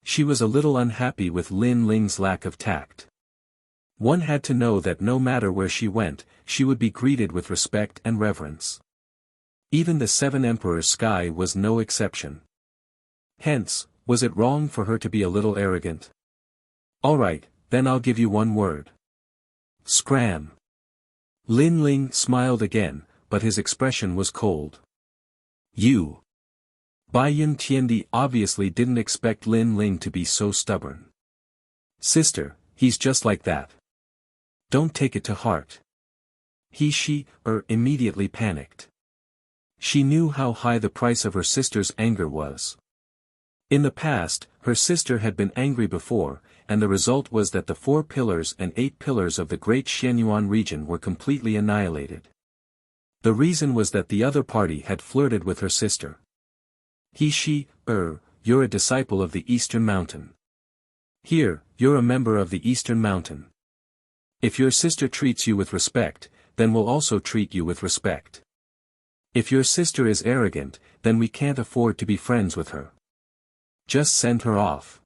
She was a little unhappy with Lin Ling's lack of tact. One had to know that no matter where she went, she would be greeted with respect and reverence. Even the Seven Emperors' sky was no exception. Hence, was it wrong for her to be a little arrogant? All right, then I'll give you one word. Scram. Lin Ling smiled again, but his expression was cold. You. Bai Yun Tiandi obviously didn't expect Lin Ling to be so stubborn. Sister, he's just like that. Don't take it to heart. She immediately panicked. She knew how high the price of her sister's anger was. In the past, her sister had been angry before, and the result was that the 4 pillars and 8 pillars of the Great Xianyuan region were completely annihilated. The reason was that the other party had flirted with her sister. You're a disciple of the Eastern Mountain. Here, you're a member of the Eastern Mountain. If your sister treats you with respect, then we'll also treat you with respect. If your sister is arrogant, then we can't afford to be friends with her. Just send her off.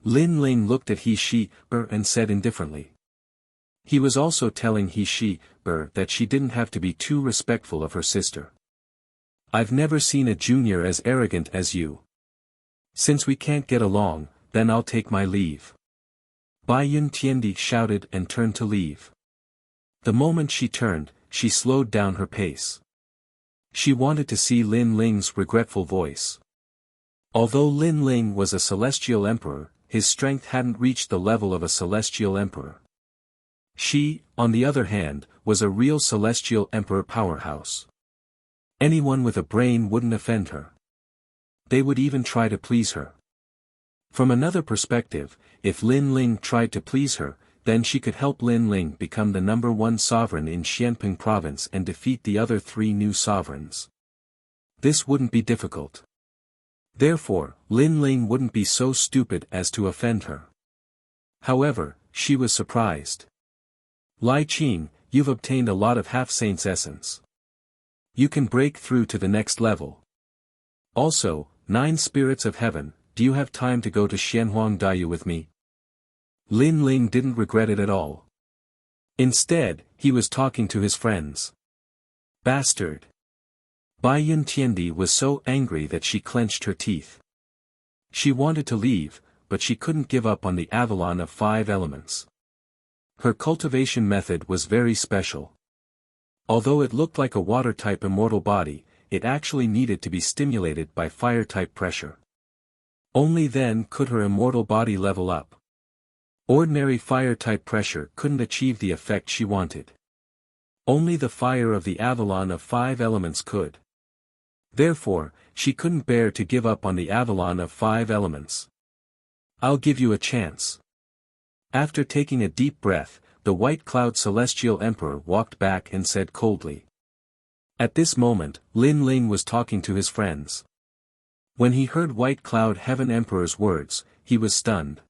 Lin Ling looked at and said indifferently. He was also telling that she didn't have to be too respectful of her sister. I've never seen a junior as arrogant as you. Since we can't get along, then I'll take my leave. Bai Yun Tiandi shouted and turned to leave. The moment she turned, she slowed down her pace. She wanted to see Lin Ling's regretful voice. Although Lin Ling was a celestial emperor, his strength hadn't reached the level of a celestial emperor. She, on the other hand, was a real celestial emperor powerhouse. Anyone with a brain wouldn't offend her. They would even try to please her. From another perspective, if Lin Ling tried to please her, then she could help Lin Ling become the #1 sovereign in Xianping province and defeat the other 3 new sovereigns. This wouldn't be difficult. Therefore, Lin Ling wouldn't be so stupid as to offend her. However, she was surprised. Lai Qing, you've obtained a lot of half-saint's essence. You can break through to the next level. Also, 9 spirits of heaven, do you have time to go to Xianhuang Daiyu with me? Lin Ling didn't regret it at all. Instead, he was talking to his friends. Bastard. Bai Yun Tiandi was so angry that she clenched her teeth. She wanted to leave, but she couldn't give up on the Avalon of 5 elements. Her cultivation method was very special. Although it looked like a water-type immortal body, it actually needed to be stimulated by fire-type pressure. Only then could her immortal body level up. Ordinary fire-type pressure couldn't achieve the effect she wanted. Only the fire of the Avalon of 5 elements could. Therefore, she couldn't bear to give up on the Avalon of 5 elements. I'll give you a chance. After taking a deep breath, the White Cloud Celestial Emperor walked back and said coldly. At this moment, Lin Ling was talking to his friends. When he heard White Cloud Heaven Emperor's words, he was stunned.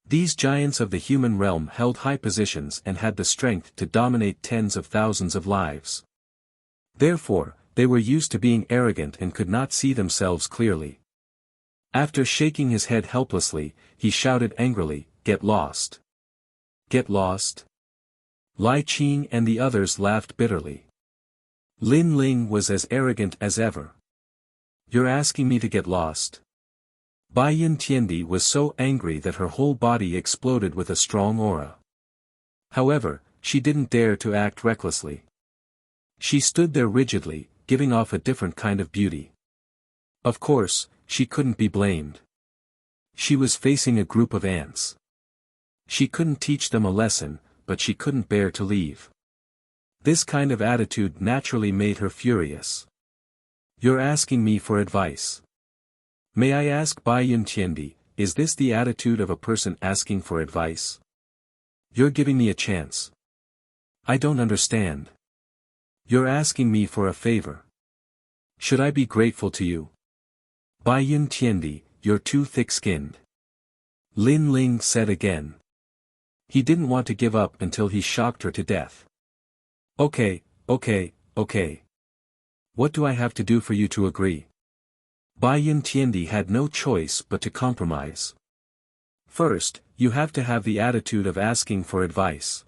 These giants of the human realm held high positions and had the strength to dominate tens of thousands of lives. Therefore, they were used to being arrogant and could not see themselves clearly. After shaking his head helplessly, he shouted angrily, "Get lost! Get lost!" Lai Qing and the others laughed bitterly. Lin Ling was as arrogant as ever. You're asking me to get lost? Bai Yun Tiandi was so angry that her whole body exploded with a strong aura. However, she didn't dare to act recklessly. She stood there rigidly, giving off a different kind of beauty. Of course, she couldn't be blamed. She was facing a group of ants. She couldn't teach them a lesson, but she couldn't bear to leave. This kind of attitude naturally made her furious. You're asking me for advice. May I ask Bai Yun Tiandi, is this the attitude of a person asking for advice? You're giving me a chance. I don't understand. You're asking me for a favor. Should I be grateful to you? Bai Yun Tiandi, you're too thick-skinned. Lin Ling said again. He didn't want to give up until he shocked her to death. Okay. What do I have to do for you to agree? Bai Yun Tiandi had no choice but to compromise. First, you have to have the attitude of asking for advice.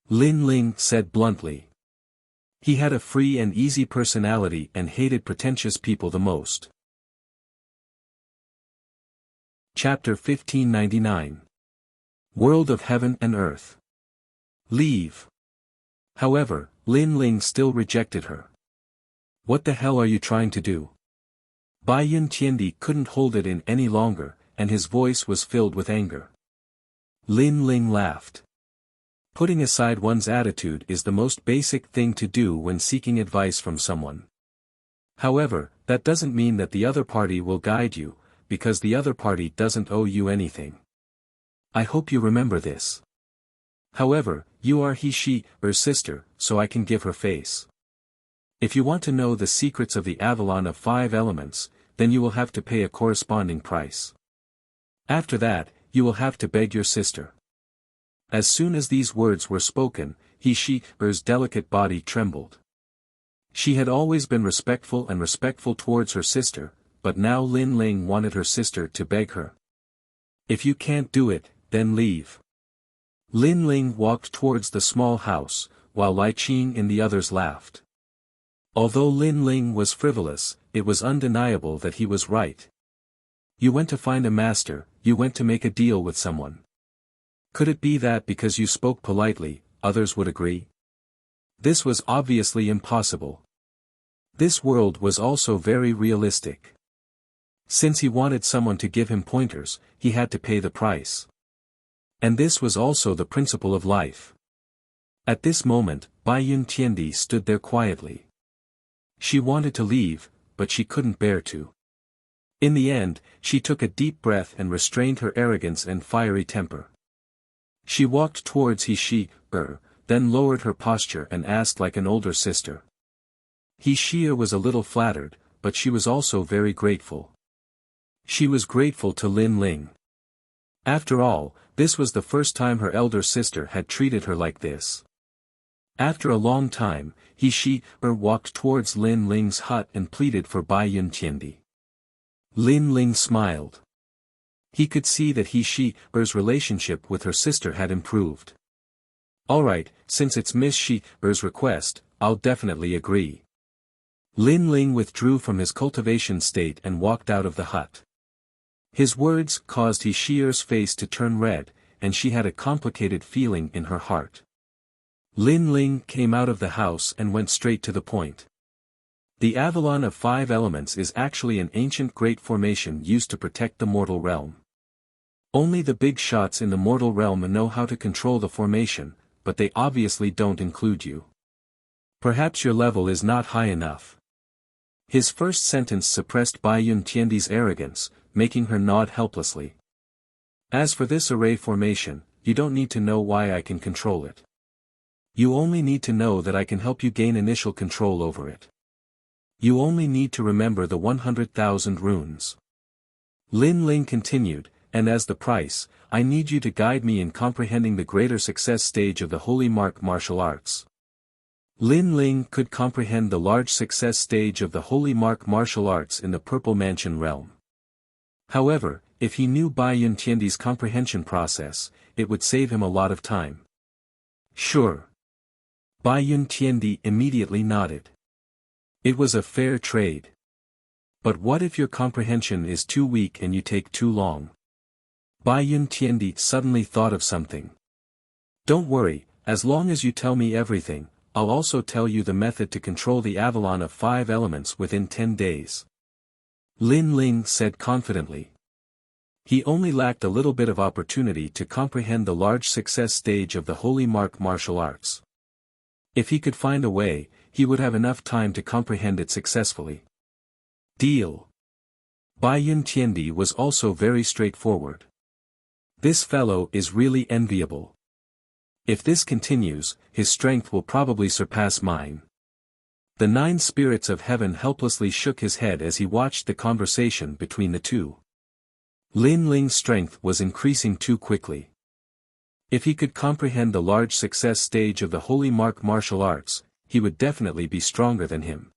Lin Ling said bluntly. He had a free and easy personality and hated pretentious people the most. Chapter 1599. World of Heaven and Earth. Leave. However, Lin Ling still rejected her. What the hell are you trying to do? Bai Yun Tiandi couldn't hold it in any longer, and his voice was filled with anger. Lin Ling laughed. Putting aside one's attitude is the most basic thing to do when seeking advice from someone. However, that doesn't mean that the other party will guide you, because the other party doesn't owe you anything. I hope you remember this. However, you are her sister, so I can give her face. If you want to know the secrets of the Avalon of 5 elements, then you will have to pay a corresponding price. After that, you will have to beg your sister. As soon as these words were spoken, her's delicate body trembled. She had always been respectful towards her sister, but now Lin Ling wanted her sister to beg her. If you can't do it, then leave. Lin Ling walked towards the small house, while Lai Qing and the others laughed. Although Lin Ling was frivolous, it was undeniable that he was right. You went to find a master, you went to make a deal with someone. Could it be that because you spoke politely, others would agree? This was obviously impossible. This world was also very realistic. Since he wanted someone to give him pointers, he had to pay the price. And this was also the principle of life. At this moment, Bai Yun Tiandi stood there quietly. She wanted to leave, but she couldn't bear to. In the end, she took a deep breath and restrained her arrogance and fiery temper. She walked towards then lowered her posture and asked like an older sister. Was a little flattered, but she was also very grateful. She was grateful to Lin Ling. After all, this was the first time her elder sister had treated her like this. After a long time, walked towards Lin Ling's hut and pleaded for Bai Yun Tiandi. Lin Ling smiled. He could see that her's relationship with her sister had improved. Alright, since it's Miss her's request, I'll definitely agree. Lin Ling withdrew from his cultivation state and walked out of the hut. His words caused her's face to turn red, and she had a complicated feeling in her heart. Lin Ling came out of the house and went straight to the point. The Avalon of 5 elements is actually an ancient great formation used to protect the mortal realm. Only the big shots in the mortal realm know how to control the formation, but they obviously don't include you. Perhaps your level is not high enough. His first sentence suppressed Bai Yun Tiandi's arrogance, making her nod helplessly. As for this array formation, you don't need to know why I can control it. You only need to know that I can help you gain initial control over it. You only need to remember the 100,000 runes. Lin Ling continued, and as the price, I need you to guide me in comprehending the greater success stage of the Holy Mark martial arts. Lin Ling could comprehend the large success stage of the Holy Mark martial arts in the Purple Mansion realm. However, if he knew Bai Yun Tiandi's comprehension process, it would save him a lot of time. Sure. Bai Yun Tiandi immediately nodded. It was a fair trade. But what if your comprehension is too weak and you take too long? Bai Yun Tiandi suddenly thought of something. Don't worry, as long as you tell me everything, I'll also tell you the method to control the Avalon of 5 elements within 10 days. Lin Ling said confidently. He only lacked a little bit of opportunity to comprehend the large success stage of the Holy Mark martial arts. If he could find a way, he would have enough time to comprehend it successfully. Deal. Bai Yun Tiandi was also very straightforward. This fellow is really enviable. If this continues, his strength will probably surpass mine. The 9 spirits of heaven helplessly shook his head as he watched the conversation between the two. Lin Ling's strength was increasing too quickly. If he could comprehend the large success stage of the holy mark martial arts, he would definitely be stronger than him.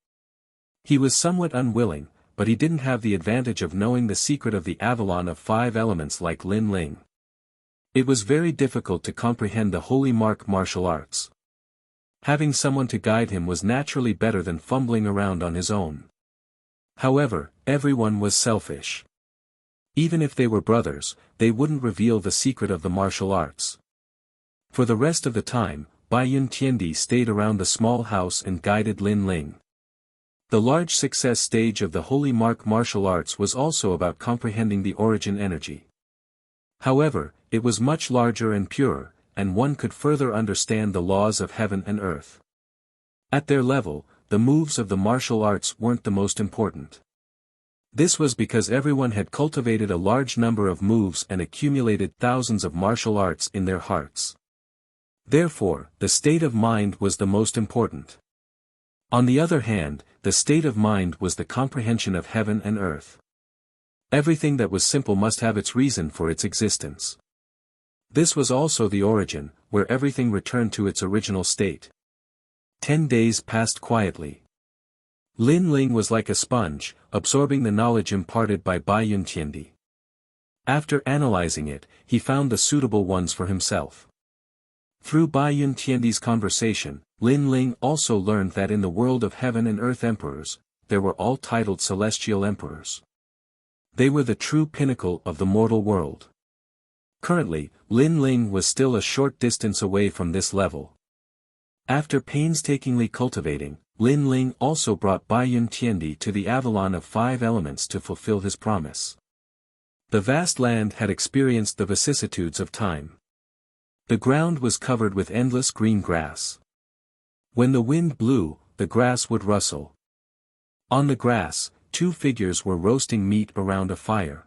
He was somewhat unwilling, but he didn't have the advantage of knowing the secret of the Avalon of 5 elements like Lin Ling. It was very difficult to comprehend the holy mark martial arts. Having someone to guide him was naturally better than fumbling around on his own. However, everyone was selfish. Even if they were brothers, they wouldn't reveal the secret of the martial arts. For the rest of the time, Bai Yun Tiandi stayed around the small house and guided Lin Ling. The large success stage of the holy mark martial arts was also about comprehending the origin energy. However, it was much larger and purer, and one could further understand the laws of heaven and earth. At their level, the moves of the martial arts weren't the most important. This was because everyone had cultivated a large number of moves and accumulated thousands of martial arts in their hearts. Therefore, the state of mind was the most important. On the other hand, the state of mind was the comprehension of heaven and earth. Everything that was simple must have its reason for its existence. This was also the origin, where everything returned to its original state. 10 days passed quietly. Lin Ling was like a sponge, absorbing the knowledge imparted by Bai Yun Tiandi. After analyzing it, he found the suitable ones for himself. Through Bai Yun Tiandi's conversation, Lin Ling also learned that in the world of heaven and earth emperors, there were all titled celestial emperors. They were the true pinnacle of the mortal world. Currently, Lin Ling was still a short distance away from this level. After painstakingly cultivating, Lin Ling also brought Bai Yun Tiandi to the Avalon of 5 elements to fulfill his promise. The vast land had experienced the vicissitudes of time. The ground was covered with endless green grass. When the wind blew, the grass would rustle. On the grass, 2 figures were roasting meat around a fire.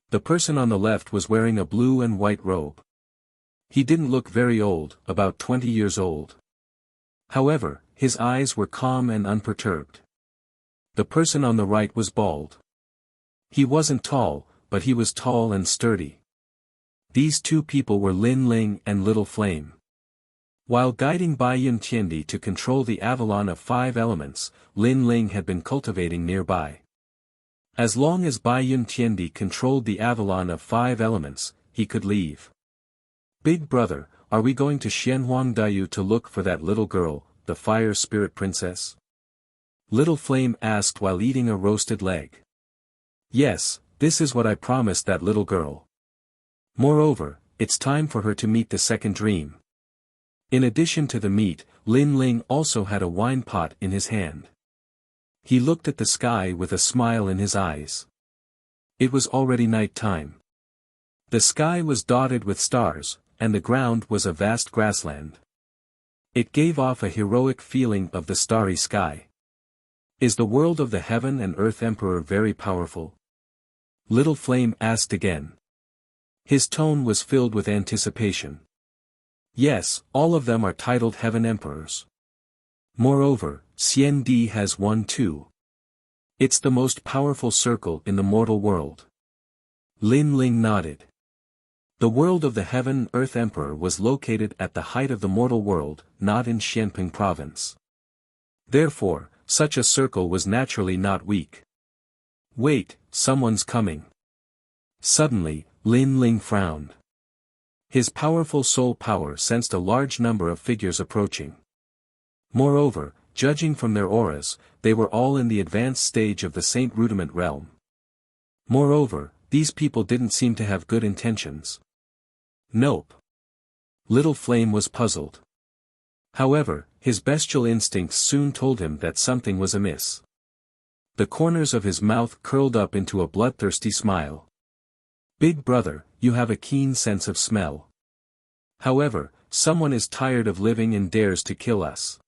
The person on the left was wearing a blue and white robe. He didn't look very old, about 20 years old. However, his eyes were calm and unperturbed. The person on the right was bald. He wasn't tall, but he was tall and sturdy. These 2 people were Lin Ling and Little Flame. While guiding Bai Yun Tiandi to control the Avalon of 5 elements, Lin Ling had been cultivating nearby. As long as Bai Yun Tiandi controlled the Avalon of 5 elements, he could leave. "Big brother, are we going to Xianhuangdayu to look for that little girl, the fire spirit princess?" Little Flame asked while eating a roasted leg. "Yes, this is what I promised that little girl. Moreover, it's time for her to meet the second dream." In addition to the meat, Lin Ling also had a wine pot in his hand. He looked at the sky with a smile in his eyes. It was already night time. The sky was dotted with stars, and the ground was a vast grassland. It gave off a heroic feeling of the starry sky. "Is the world of the heaven and earth emperor very powerful?" Little Flame asked again. His tone was filled with anticipation. "Yes, all of them are titled heaven emperors. Moreover, Xian Di has one too. It's the most powerful circle in the mortal world." Lin Ling nodded. The world of the Heaven Earth Emperor was located at the height of the mortal world, not in Xianping province. Therefore, such a circle was naturally not weak. "Wait, someone's coming." Suddenly, Lin Ling frowned. His powerful soul power sensed a large number of figures approaching. Moreover, judging from their auras, they were all in the advanced stage of the Saint Rudiment realm. Moreover, these people didn't seem to have good intentions. Nope. Little Flame was puzzled. However, his bestial instincts soon told him that something was amiss. The corners of his mouth curled up into a bloodthirsty smile. "Big brother, you have a keen sense of smell. However, someone is tired of living and dares to kill us."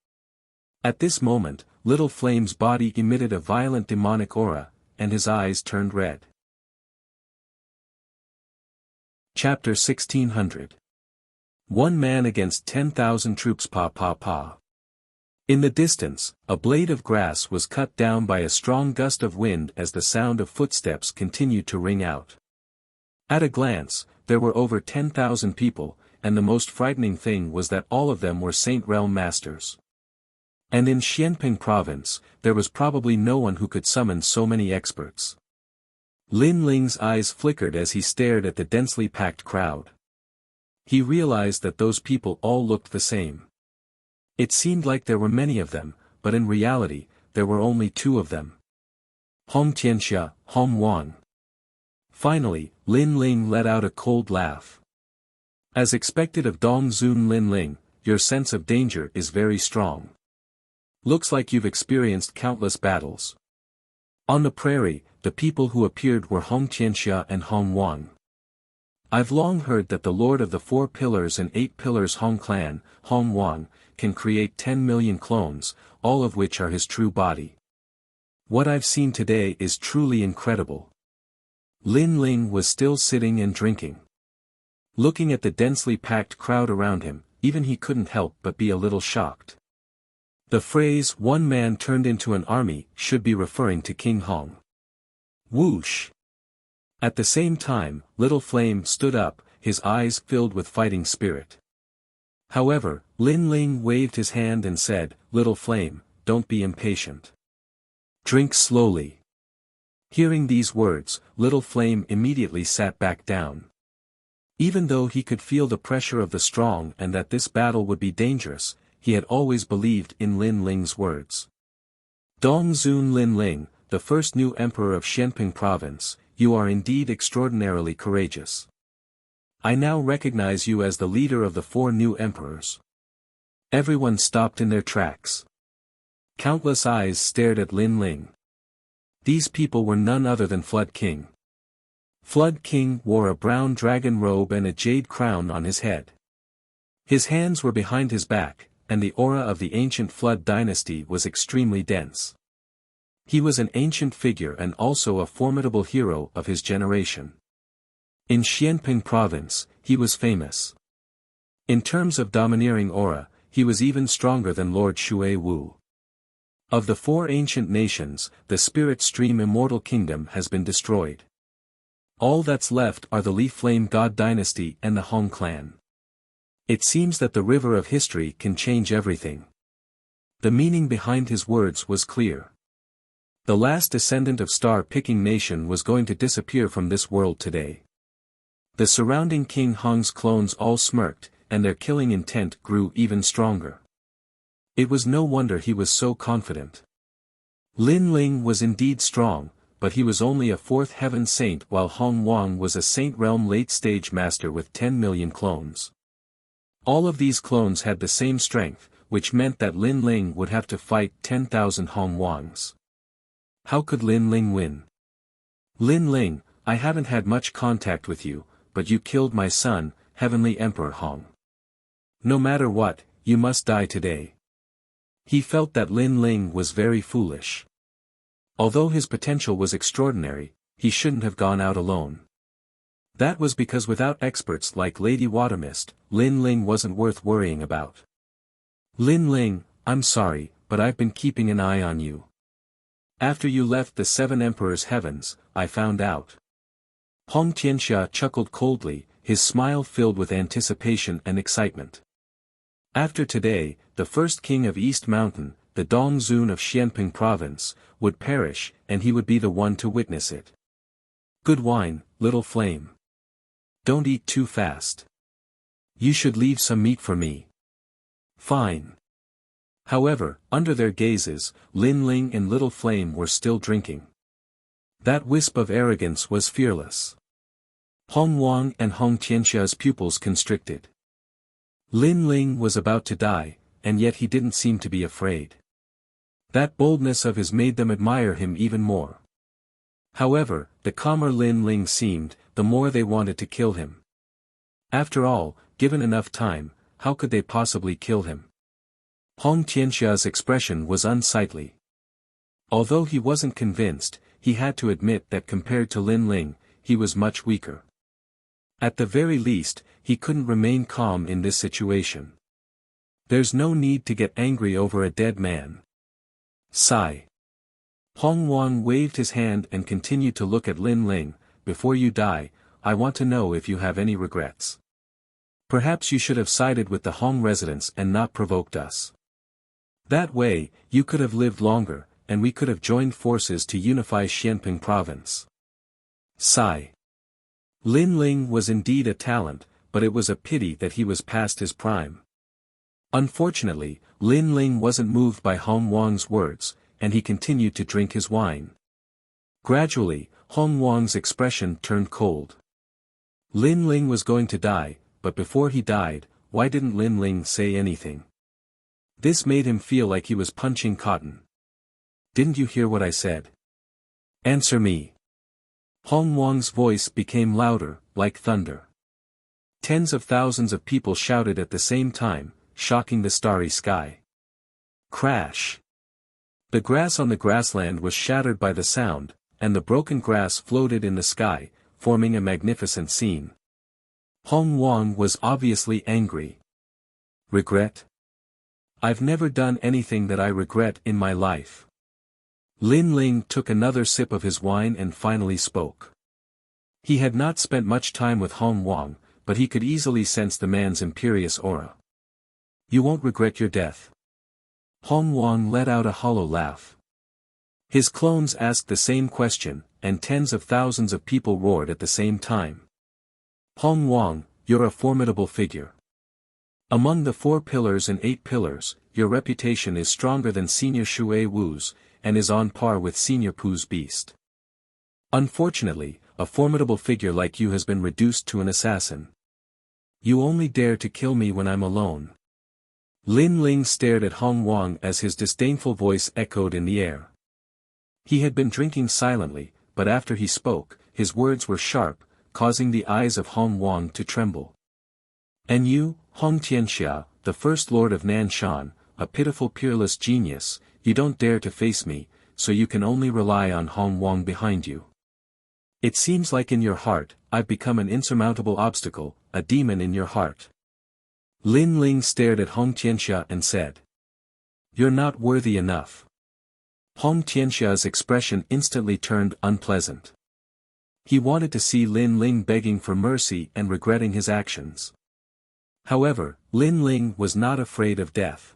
At this moment, Little Flame's body emitted a violent demonic aura, and his eyes turned red. Chapter 1600. One man against 10,000 troops. Pa pa pa. In the distance, a blade of grass was cut down by a strong gust of wind as the sound of footsteps continued to ring out. At a glance, there were over 10,000 people, and the most frightening thing was that all of them were Saint Realm Masters. And in Xianping Province, there was probably no one who could summon so many experts. Lin Ling's eyes flickered as he stared at the densely packed crowd. He realized that those people all looked the same. It seemed like there were many of them, but in reality, there were only two of them. Hong Tianxia, Hong Wan. Finally, Lin Ling let out a cold laugh. As expected of Dong Zun Lin Ling, your sense of danger is very strong. Looks like you've experienced countless battles. On the prairie, the people who appeared were Hong Tianxia and Hong Wan. I've long heard that the Lord of the 4 Pillars and 8 Pillars Hong Clan, Hong Wan, can create 10 million clones, all of which are his true body. What I've seen today is truly incredible. Lin Ling was still sitting and drinking. Looking at the densely packed crowd around him, even he couldn't help but be a little shocked. The phrase "one man turned into an army" should be referring to King Hong. Whoosh! At the same time, Little Flame stood up, his eyes filled with fighting spirit. However, Lin Ling waved his hand and said, "Little Flame, don't be impatient. Drink slowly." Hearing these words, Little Flame immediately sat back down. Even though he could feel the pressure of the strong and that this battle would be dangerous, he had always believed in Lin Ling's words. Dong Zun Lin Ling, the first new emperor of Xianping Province, you are indeed extraordinarily courageous. I now recognize you as the leader of the 4 new emperors. Everyone stopped in their tracks. Countless eyes stared at Lin Ling. These people were none other than Flood King. Flood King wore a brown dragon robe and a jade crown on his head. His hands were behind his back, and the aura of the ancient Flood dynasty was extremely dense. He was an ancient figure and also a formidable hero of his generation. In Xianping Province, he was famous. In terms of domineering aura, he was even stronger than Lord Shui Wu. Of the 4 ancient nations, the Spirit Stream Immortal Kingdom has been destroyed. All that's left are the Li Flame God Dynasty and the Hong Clan. It seems that the river of history can change everything. The meaning behind his words was clear. The last descendant of star-picking nation was going to disappear from this world today. The surrounding King Hong's clones all smirked, and their killing intent grew even stronger. It was no wonder he was so confident. Lin Ling was indeed strong, but he was only a 4th heaven saint while Hong Wang was a Saint Realm late-stage master with 10 million clones. All of these clones had the same strength, which meant that Lin Ling would have to fight 10,000 Hong Wangs. How could Lin Ling win? Lin Ling, I haven't had much contact with you, but you killed my son, Heavenly Emperor Hong. No matter what, you must die today. He felt that Lin Ling was very foolish. Although his potential was extraordinary, he shouldn't have gone out alone. That was because without experts like Lady Watermist, Lin Ling wasn't worth worrying about. Lin Ling, I'm sorry, but I've been keeping an eye on you. After you left the 7 Emperors' heavens, I found out. Hong Tianxia chuckled coldly, his smile filled with anticipation and excitement. After today, the first king of East Mountain, the Dong Zun of Xianping Province, would perish, and he would be the one to witness it. Good wine, Little Flame. Don't eat too fast. You should leave some meat for me. Fine. However, under their gazes, Lin Ling and Little Flame were still drinking. That wisp of arrogance was fearless. Hong Wang and Hong Tianxia's pupils constricted. Lin Ling was about to die, and yet he didn't seem to be afraid. That boldness of his made them admire him even more. However, the calmer Lin Ling seemed, the more they wanted to kill him. After all, given enough time, how could they possibly kill him? Hong Tianxia's expression was unsightly. Although he wasn't convinced, he had to admit that compared to Lin Ling, he was much weaker. At the very least, he couldn't remain calm in this situation. There's no need to get angry over a dead man. Sigh. Hong Wang waved his hand and continued to look at Lin Ling. Before you die, I want to know if you have any regrets. Perhaps you should have sided with the Hong residents and not provoked us. That way, you could have lived longer, and we could have joined forces to unify Xianping province. Sigh. Lin Ling was indeed a talent, but it was a pity that he was past his prime. Unfortunately, Lin Ling wasn't moved by Hong Wang's words, and he continued to drink his wine. Gradually, Hong Wang's expression turned cold. Lin Ling was going to die, but before he died, why didn't Lin Ling say anything? This made him feel like he was punching cotton. Didn't you hear what I said? Answer me. Hong Wang's voice became louder, like thunder. Tens of thousands of people shouted at the same time, shocking the starry sky. Crash! The grass on the grassland was shattered by the sound, and the broken grass floated in the sky, forming a magnificent scene. Hong Wang was obviously angry. Regret? I've never done anything that I regret in my life. Lin Ling took another sip of his wine and finally spoke. He had not spent much time with Hong Wang, but he could easily sense the man's imperious aura. You won't regret your death. Hong Wang let out a hollow laugh. His clones asked the same question, and tens of thousands of people roared at the same time. Hong Wang, you're a formidable figure. Among the 4 pillars and 8 pillars, your reputation is stronger than Senior Shui Wu's, and is on par with Senior Pu's beast. Unfortunately, a formidable figure like you has been reduced to an assassin. You only dare to kill me when I'm alone. Lin Ling stared at Hong Wang as his disdainful voice echoed in the air. He had been drinking silently, but after he spoke, his words were sharp, causing the eyes of Hong Wang to tremble. And you, Hong Tianxia, the first lord of Nanshan, a pitiful peerless genius, you don't dare to face me, so you can only rely on Hong Wang behind you. It seems like in your heart, I've become an insurmountable obstacle, a demon in your heart. Lin Ling stared at Hong Tianxia and said. You're not worthy enough. Hong Tianxia's expression instantly turned unpleasant. He wanted to see Lin Ling begging for mercy and regretting his actions. However, Lin Ling was not afraid of death.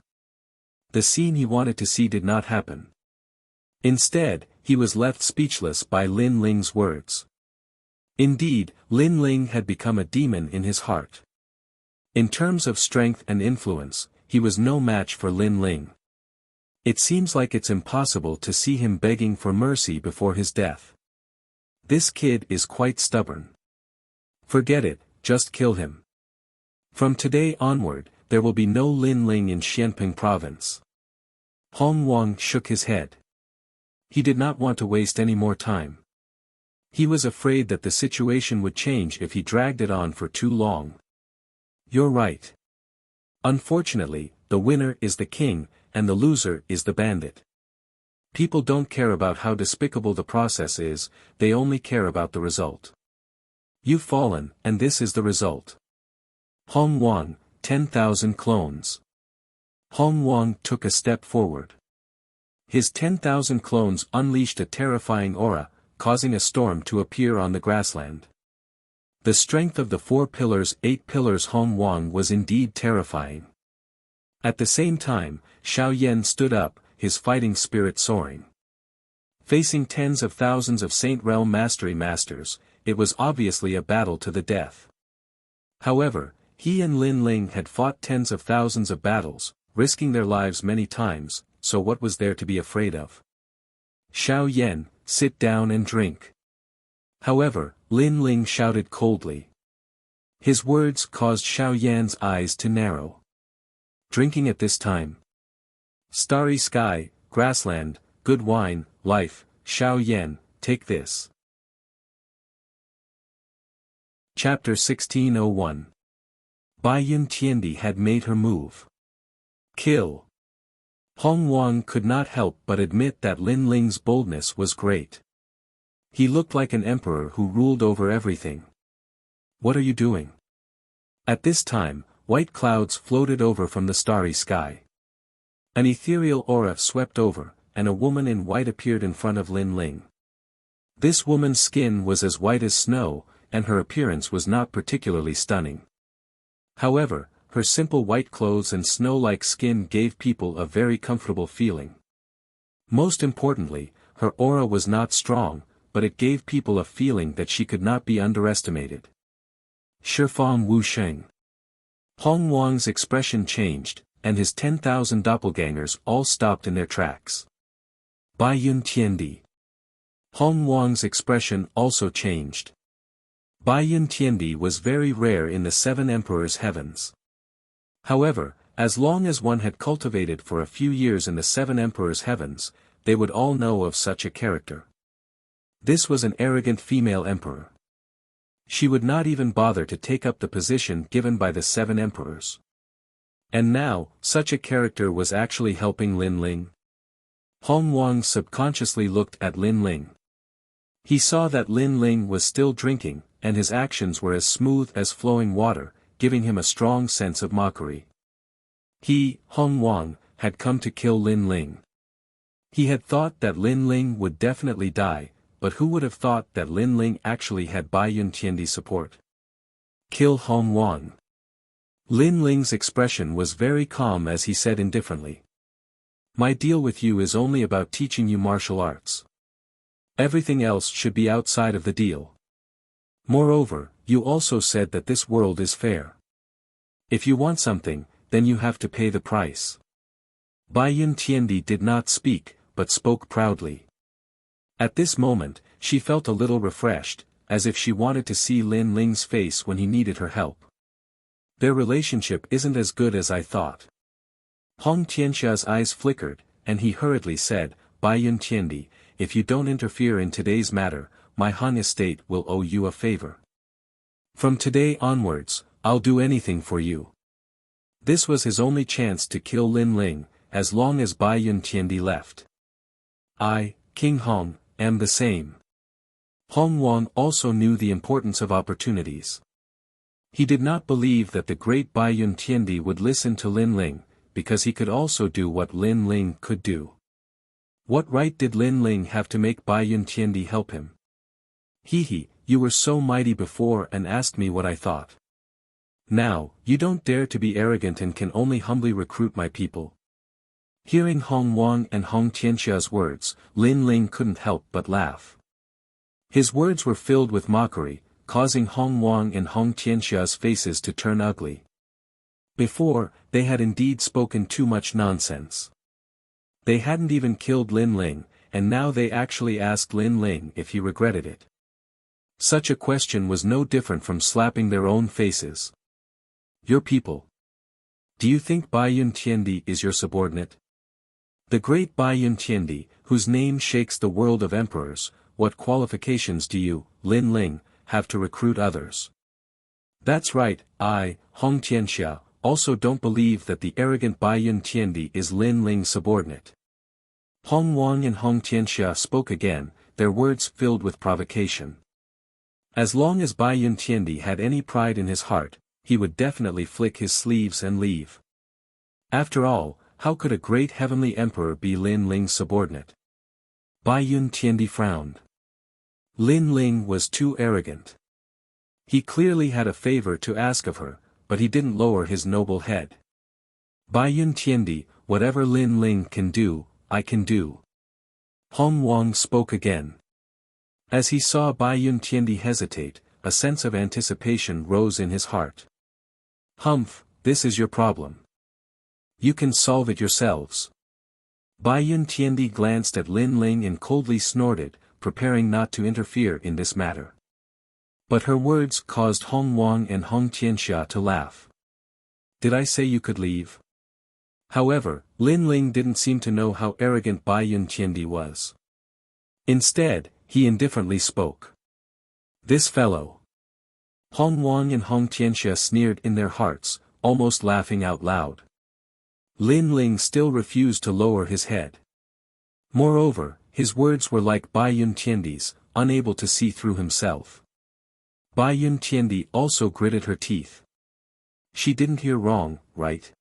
The scene he wanted to see did not happen. Instead, he was left speechless by Lin Ling's words. Indeed, Lin Ling had become a demon in his heart. In terms of strength and influence, he was no match for Lin Ling. It seems like it's impossible to see him begging for mercy before his death. This kid is quite stubborn. Forget it, just kill him. From today onward, there will be no Lin Ling in Xianping province. Hong Wang shook his head. He did not want to waste any more time. He was afraid that the situation would change if he dragged it on for too long. You're right. Unfortunately, the winner is the king, and the loser is the bandit. People don't care about how despicable the process is, they only care about the result. You've fallen, and this is the result. Hong Wang, 10,000 clones. Hong Wang took a step forward. His 10,000 clones unleashed a terrifying aura, causing a storm to appear on the grassland. The strength of the 4 pillars, 8 pillars Hong Wang was indeed terrifying. At the same time, Xiao Yan stood up, his fighting spirit soaring. Facing tens of thousands of Saint Realm Mastery Masters, it was obviously a battle to the death. However, he and Lin Ling had fought tens of thousands of battles, risking their lives many times, so what was there to be afraid of? Xiao Yan, sit down and drink. However, Lin Ling shouted coldly. His words caused Xiao Yan's eyes to narrow. Drinking at this time. Starry sky, grassland, good wine, life, Xiao Yan, take this. Chapter 1601. Bai Yun Tiandi had made her move. Kill. Hong Wang could not help but admit that Lin Ling's boldness was great. He looked like an emperor who ruled over everything. What are you doing? At this time, white clouds floated over from the starry sky. An ethereal aura swept over, and a woman in white appeared in front of Lin Ling. This woman's skin was as white as snow, and her appearance was not particularly stunning. However, her simple white clothes and snow-like skin gave people a very comfortable feeling. Most importantly, her aura was not strong, but it gave people a feeling that she could not be underestimated. Shifang Wu Sheng. Hong Wang's expression changed, and his 10,000 doppelgangers all stopped in their tracks. Bai Yun Tiandi. Hong Wang's expression also changed. Bai Yun Tiandi was very rare in the Seven Emperors' heavens. However, as long as one had cultivated for a few years in the Seven Emperors' heavens, they would all know of such a character. This was an arrogant female emperor. She would not even bother to take up the position given by the Seven Emperors. And now, such a character was actually helping Lin Ling. Hong Wang subconsciously looked at Lin Ling. He saw that Lin Ling was still drinking, and his actions were as smooth as flowing water, giving him a strong sense of mockery. He, Hong Wang, had come to kill Lin Ling. He had thought that Lin Ling would definitely die, but who would have thought that Lin Ling actually had Bai Yun Tiandi's support? Kill Hong Wang. Lin Ling's expression was very calm as he said indifferently. My deal with you is only about teaching you martial arts. Everything else should be outside of the deal. Moreover, you also said that this world is fair. If you want something, then you have to pay the price. Bai Yun Tiandi did not speak, but spoke proudly. At this moment, she felt a little refreshed, as if she wanted to see Lin Ling's face when he needed her help. Their relationship isn't as good as I thought. Hong Tianxia's eyes flickered, and he hurriedly said, Bai Yun Tiandi, if you don't interfere in today's matter, my Han estate will owe you a favor. From today onwards, I'll do anything for you. This was his only chance to kill Lin Ling, as long as Bai Yun Tiandi left. I, King Hong, am the same. Hong Wang also knew the importance of opportunities. He did not believe that the great Bai Yun Tiandi would listen to Lin Ling, because he could also do what Lin Ling could do. What right did Lin Ling have to make Bai Yun Tiandi help him? He, you were so mighty before and asked me what I thought. Now, you don't dare to be arrogant and can only humbly recruit my people. Hearing Hong Wang and Hong Tianxia's words, Lin Ling couldn't help but laugh. His words were filled with mockery, causing Hong Wang and Hong Tianxia's faces to turn ugly. Before, they had indeed spoken too much nonsense. They hadn't even killed Lin Ling, and now they actually asked Lin Ling if he regretted it. Such a question was no different from slapping their own faces. Your people. Do you think Bai Yun Tiandi is your subordinate? The great Bai Yun Tiandi, whose name shakes the world of emperors, what qualifications do you, Lin Ling, have to recruit others? That's right, I, Hong Tianxia, also don't believe that the arrogant Bai Yun Tiandi is Lin Ling's subordinate. Hong Wang and Hong Tianxia spoke again, their words filled with provocation. As long as Bai Yun Tiandi had any pride in his heart, he would definitely flick his sleeves and leave. After all, how could a great heavenly emperor be Lin Ling's subordinate? Bai Yun Tiandi frowned. Lin Ling was too arrogant. He clearly had a favor to ask of her, but he didn't lower his noble head. Bai Yun Tiandi, whatever Lin Ling can do, I can do. Hong Wang spoke again. As he saw Bai Yun Tiandi hesitate, a sense of anticipation rose in his heart. Humph, this is your problem. You can solve it yourselves. Bai Yun Tiandi glanced at Lin Ling and coldly snorted, preparing not to interfere in this matter. But her words caused Hong Wang and Hong Tianxia to laugh. Did I say you could leave? However, Lin Ling didn't seem to know how arrogant Bai Yun Tiandi was. Instead, he indifferently spoke. This fellow. Hong Wang and Hong Tianxia sneered in their hearts, almost laughing out loud. Lin Ling still refused to lower his head. Moreover, his words were like Bai Yun Tiandi's, unable to see through himself. Bai Yun Tiandi also gritted her teeth. She didn't hear wrong, right?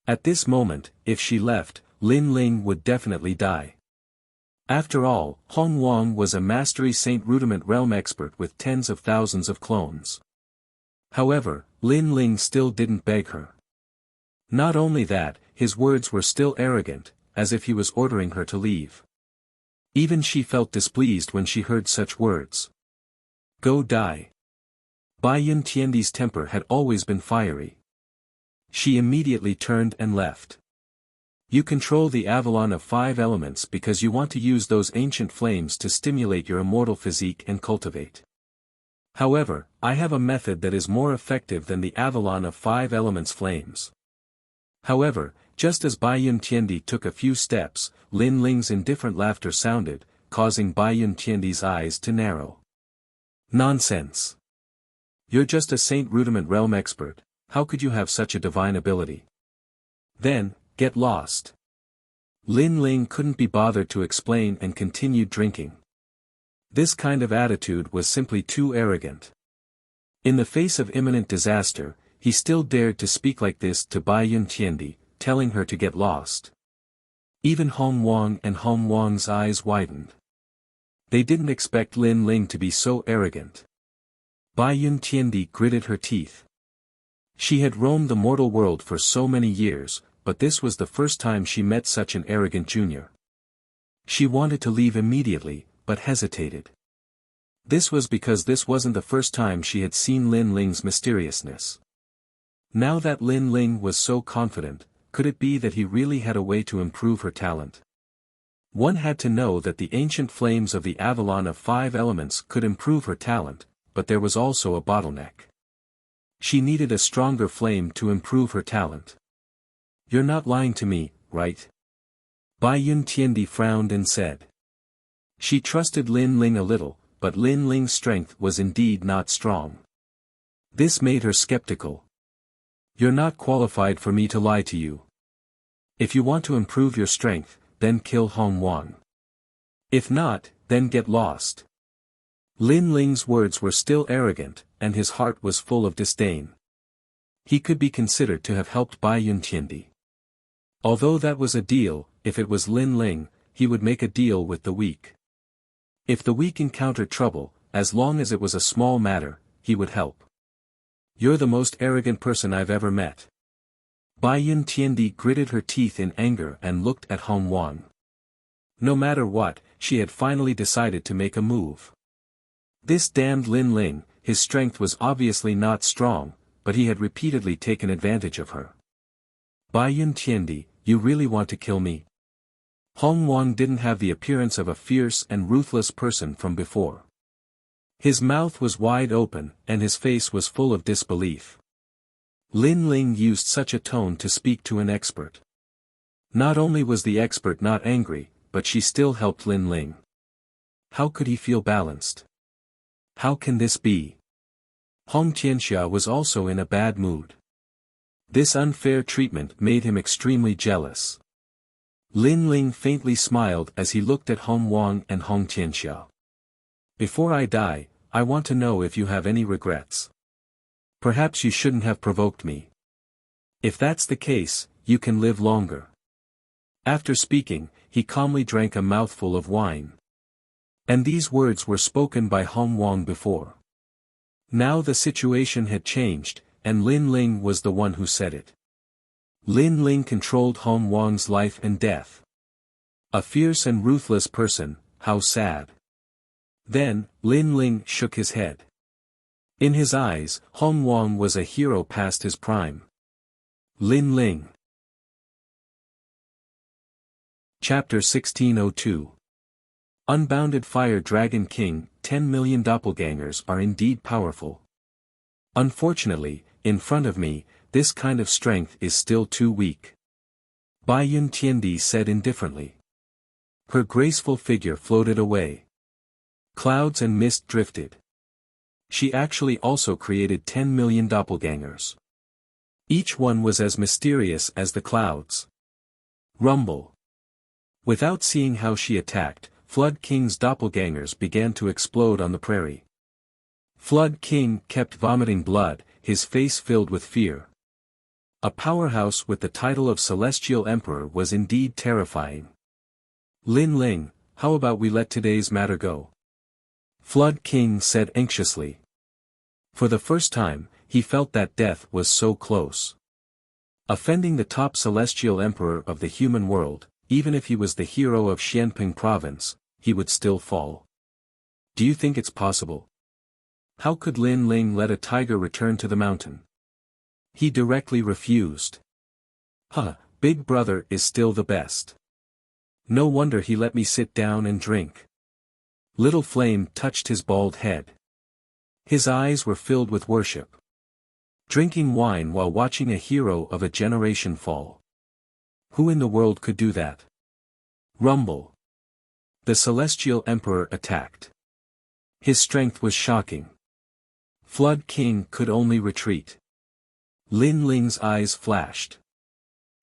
At this moment, if she left, Lin Ling would definitely die. After all, Hong Wang was a Mastery Saint Rudiment Realm expert with tens of thousands of clones. However, Lin Ling still didn't beg her. Not only that, his words were still arrogant, as if he was ordering her to leave. Even she felt displeased when she heard such words. Go die. Bai Yun Tiandi's temper had always been fiery. She immediately turned and left. You control the Avalon of 5 elements because you want to use those ancient flames to stimulate your immortal physique and cultivate. However, I have a method that is more effective than the Avalon of 5 elements flames. However, just as Bai Yun Tiandi took a few steps, Lin Ling's indifferent laughter sounded, causing Bai Yun Tiandi's eyes to narrow. Nonsense. You're just a Saint Rudiment Realm expert, how could you have such a divine ability? Then, get lost. Lin Ling couldn't be bothered to explain and continued drinking. This kind of attitude was simply too arrogant. In the face of imminent disaster, he still dared to speak like this to Bai Yun Tiandi, telling her to get lost. Even Hong Wang and Hong Wang's eyes widened. They didn't expect Lin Ling to be so arrogant. Bai Yun Tiandi gritted her teeth. She had roamed the mortal world for so many years, but this was the first time she met such an arrogant junior. She wanted to leave immediately, but hesitated. This was because this wasn't the first time she had seen Lin Ling's mysteriousness. Now that Lin Ling was so confident, could it be that he really had a way to improve her talent? One had to know that the ancient flames of the Avalon of 5 elements could improve her talent, but there was also a bottleneck. She needed a stronger flame to improve her talent. You're not lying to me, right? Bai Yun Tiandi frowned and said. She trusted Lin Ling a little, but Lin Ling's strength was indeed not strong. This made her skeptical. You're not qualified for me to lie to you. If you want to improve your strength, then kill Hong Wang. If not, then get lost. Lin Ling's words were still arrogant, and his heart was full of disdain. He could be considered to have helped Bai Yun Tiandi. Although that was a deal, if it was Lin Ling, he would make a deal with the weak. If the weak encountered trouble, as long as it was a small matter, he would help. You're the most arrogant person I've ever met. Bai Yun Tiandi gritted her teeth in anger and looked at Hong Wang. No matter what, she had finally decided to make a move. This damned Lin Ling, his strength was obviously not strong, but he had repeatedly taken advantage of her. Bai Yun Tiandi, you really want to kill me? Hong Wang didn't have the appearance of a fierce and ruthless person from before. His mouth was wide open, and his face was full of disbelief. Lin Ling used such a tone to speak to an expert. Not only was the expert not angry, but she still helped Lin Ling. How could he feel balanced? How can this be? Hong Tianxia was also in a bad mood. This unfair treatment made him extremely jealous. Lin Ling faintly smiled as he looked at Hong Wang and Hong Tianxia. Before I die, I want to know if you have any regrets. Perhaps you shouldn't have provoked me. If that's the case, you can live longer. After speaking, he calmly drank a mouthful of wine. And these words were spoken by Hong Wang before. Now the situation had changed, and Lin Ling was the one who said it. Lin Ling controlled Hong Wang's life and death. A fierce and ruthless person, how sad. Then, Lin Ling shook his head. In his eyes, Hong Wang was a hero past his prime. Lin Ling. Chapter 1602. Unbounded Fire Dragon King, 10 million doppelgangers are indeed powerful. Unfortunately, in front of me, this kind of strength is still too weak. Bai Yun Tiandi said indifferently. Her graceful figure floated away. Clouds and mist drifted. She actually also created 10 million doppelgangers. Each one was as mysterious as the clouds. Rumble. Without seeing how she attacked, Flood King's doppelgangers began to explode on the prairie. Flood King kept vomiting blood, his face filled with fear. A powerhouse with the title of Celestial Emperor was indeed terrifying. Lin Ling, how about we let today's matter go? Flood King said anxiously. For the first time, he felt that death was so close. Offending the top Celestial Emperor of the human world, even if he was the hero of Xianping province, he would still fall. Do you think it's possible? How could Lin Ling let a tiger return to the mountain? He directly refused. Big brother is still the best. No wonder he let me sit down and drink. Little Flame touched his bald head. His eyes were filled with worship. Drinking wine while watching a hero of a generation fall. Who in the world could do that? Rumble. The Celestial Emperor attacked. His strength was shocking. Flood King could only retreat. Lin Ling's eyes flashed.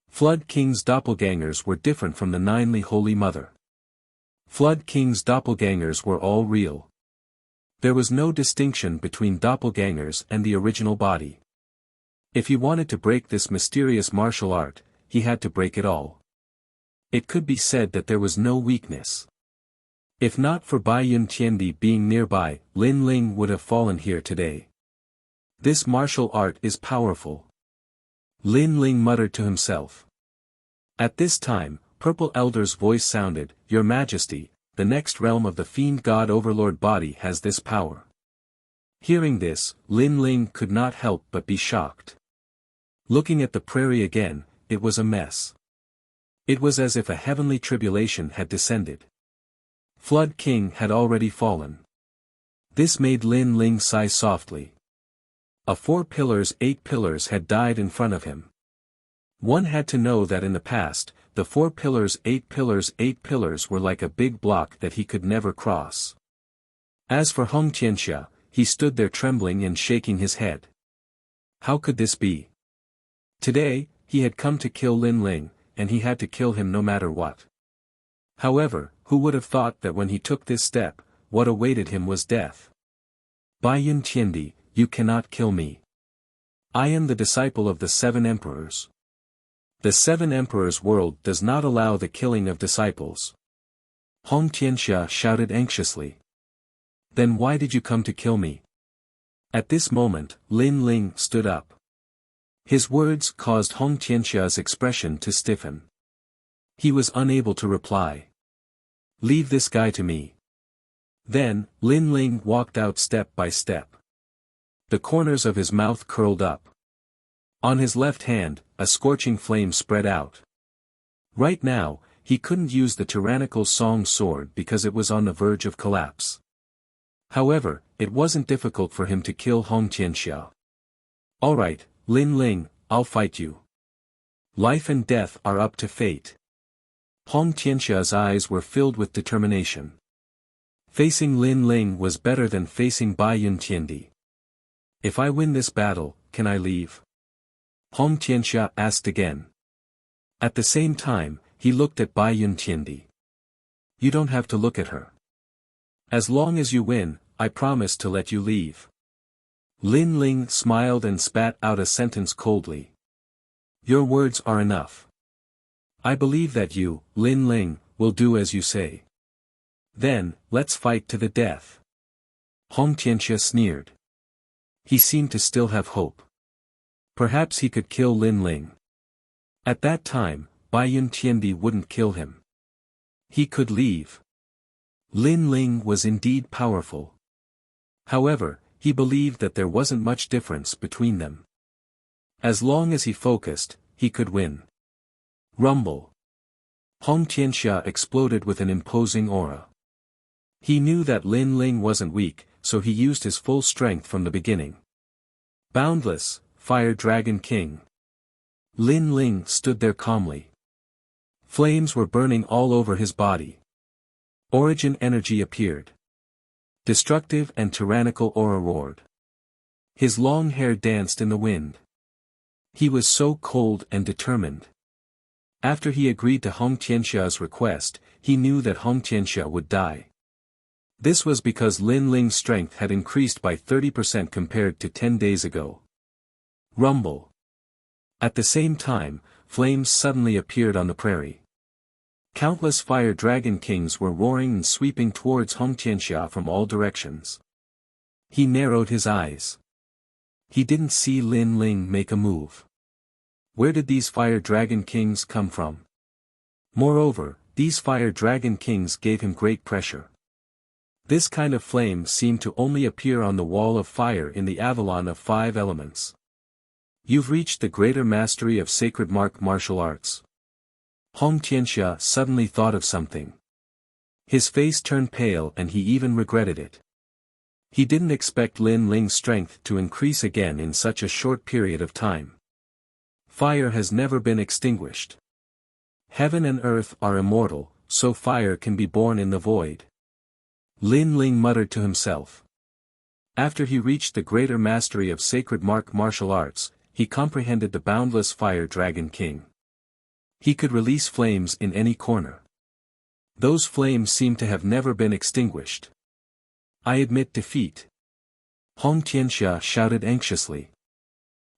Flood King's doppelgangers were different from the Ninely Holy Mother. Flood King's doppelgangers were all real. There was no distinction between doppelgangers and the original body. If he wanted to break this mysterious martial art, he had to break it all. It could be said that there was no weakness. If not for Bai Yun Tiandi being nearby, Lin Ling would have fallen here today. This martial art is powerful. Lin Ling muttered to himself. At this time, Purple Elder's voice sounded, Your Majesty, the next realm of the Fiend God Overlord body has this power. Hearing this, Lin Ling could not help but be shocked. Looking at the prairie again, it was a mess. It was as if a heavenly tribulation had descended. Flood King had already fallen. This made Lin Ling sigh softly. 8 pillars had died in front of him. One had to know that in the past, the 8 pillars were like a big block that he could never cross. As for Hong Tianxia, he stood there trembling and shaking his head. How could this be? Today, he had come to kill Lin Ling, and he had to kill him no matter what. However, who would have thought that when he took this step, what awaited him was death? Bai Yun Tiandi, you cannot kill me. I am the disciple of the 7 emperors. The 7 emperors' world does not allow the killing of disciples. Hong Tianxia shouted anxiously. Then why did you come to kill me? At this moment, Lin Ling stood up. His words caused Hong Tianxia's expression to stiffen. He was unable to reply. Leave this guy to me. Then, Lin Ling walked out step by step. The corners of his mouth curled up. On his left hand, a scorching flame spread out. Right now, he couldn't use the tyrannical Song sword because it was on the verge of collapse. However, it wasn't difficult for him to kill Hong Tianxia. Alright, Lin Ling, I'll fight you. Life and death are up to fate. Hong Tianxia's eyes were filled with determination. Facing Lin Ling was better than facing Bai Yun Tiandi. If I win this battle, can I leave? Hong Tianxia asked again. At the same time, he looked at Bai Yun Tiandi. You don't have to look at her. As long as you win, I promise to let you leave. Lin Ling smiled and spat out a sentence coldly. Your words are enough. I believe that you, Lin Ling, will do as you say. Then, let's fight to the death. Hong Tianxia sneered. He seemed to still have hope. Perhaps he could kill Lin Ling. At that time, Bai Yun Tiandi wouldn't kill him. He could leave. Lin Ling was indeed powerful. However, he believed that there wasn't much difference between them. As long as he focused, he could win. Rumble. Hong Tianxia exploded with an imposing aura. He knew that Lin Ling wasn't weak, so he used his full strength from the beginning. Boundless, Fire Dragon King. Lin Ling stood there calmly. Flames were burning all over his body. Origin energy appeared. Destructive and tyrannical aura roared. His long hair danced in the wind. He was so cold and determined. After he agreed to Hong Tianxia's request, he knew that Hong Tianxia would die. This was because Lin Ling's strength had increased by 30% compared to 10 days ago. Rumble. At the same time, flames suddenly appeared on the prairie. Countless fire dragon kings were roaring and sweeping towards Hong Tianxia from all directions. He narrowed his eyes. He didn't see Lin Ling make a move. Where did these fire dragon kings come from? Moreover, these fire dragon kings gave him great pressure. This kind of flame seemed to only appear on the wall of fire in the Avalon of 5 elements. You've reached the greater mastery of sacred martial arts. Hong Tianxia suddenly thought of something. His face turned pale and he even regretted it. He didn't expect Lin Ling's strength to increase again in such a short period of time. Fire has never been extinguished. Heaven and earth are immortal, so fire can be born in the void. Lin Ling muttered to himself. After he reached the greater mastery of sacred martial arts, he comprehended the boundless fire dragon king. He could release flames in any corner. Those flames seemed to have never been extinguished. I admit defeat. Hong Tianxia shouted anxiously.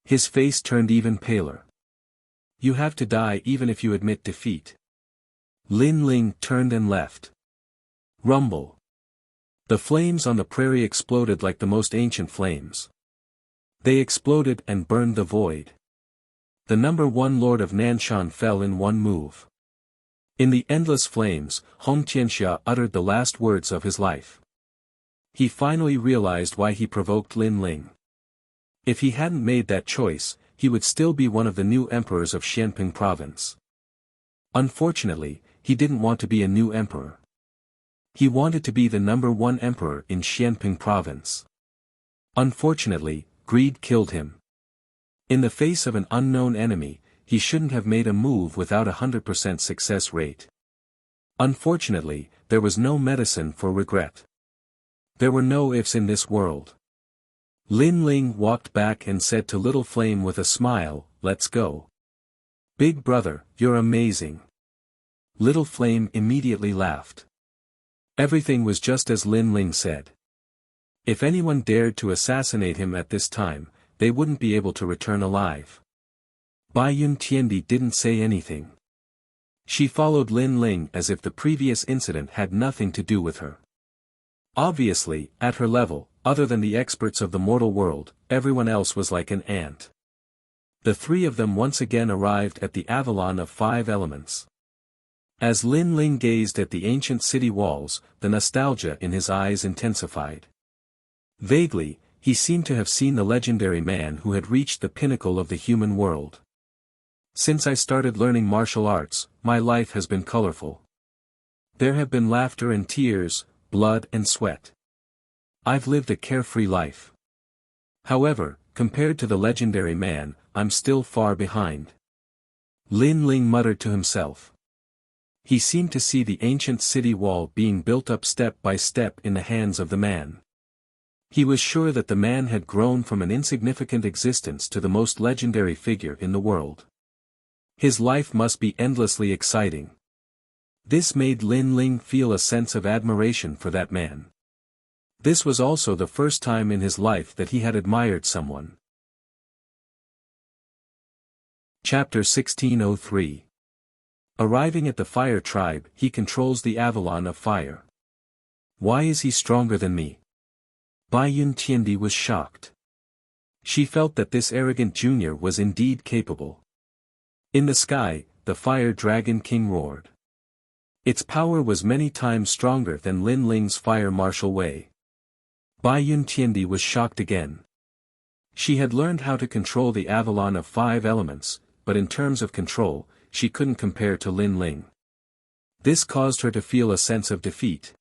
His face turned even paler. You have to die even if you admit defeat. Lin Ling turned and left. Rumble. The flames on the prairie exploded like the most ancient flames. They exploded and burned the void. The number 1 Lord of Nanshan fell in one move. In the endless flames, Hong Tianxia uttered the last words of his life. He finally realized why he provoked Lin Ling. If he hadn't made that choice, he would still be one of the new emperors of Xianping province. Unfortunately, he didn't want to be a new emperor. He wanted to be the number 1 emperor in Xianping province. Unfortunately, greed killed him. In the face of an unknown enemy, he shouldn't have made a move without a 100% success rate. Unfortunately, there was no medicine for regret. There were no ifs in this world. Lin Ling walked back and said to Little Flame with a smile, "Let's go. Big brother, you're amazing." Little Flame immediately laughed. Everything was just as Lin Ling said. If anyone dared to assassinate him at this time, they wouldn't be able to return alive. Bai Yun Tiandi didn't say anything. She followed Lin Ling as if the previous incident had nothing to do with her. Obviously, at her level, other than the experts of the mortal world, everyone else was like an ant. The 3 of them once again arrived at the Avalon of 5 elements. As Lin Ling gazed at the ancient city walls, the nostalgia in his eyes intensified. Vaguely, he seemed to have seen the legendary man who had reached the pinnacle of the human world. Since I started learning martial arts, my life has been colorful. There have been laughter and tears, blood and sweat. I've lived a carefree life. However, compared to the legendary man, I'm still far behind. Lin Ling muttered to himself. He seemed to see the ancient city wall being built up step by step in the hands of the man. He was sure that the man had grown from an insignificant existence to the most legendary figure in the world. His life must be endlessly exciting. This made Lin Ling feel a sense of admiration for that man. This was also the first time in his life that he had admired someone. Chapter 1603. Arriving at the fire tribe, he controls the Avalon of fire. Why is he stronger than me? Bai Yun Tiandi was shocked. She felt that this arrogant junior was indeed capable. In the sky, the fire dragon king roared. Its power was many times stronger than Lin Ling's fire martial way. Bai Yun Tiandi was shocked again. She had learned how to control the Avalon of 5 elements, but in terms of control, she couldn't compare to Lin Ling. This caused her to feel a sense of defeat.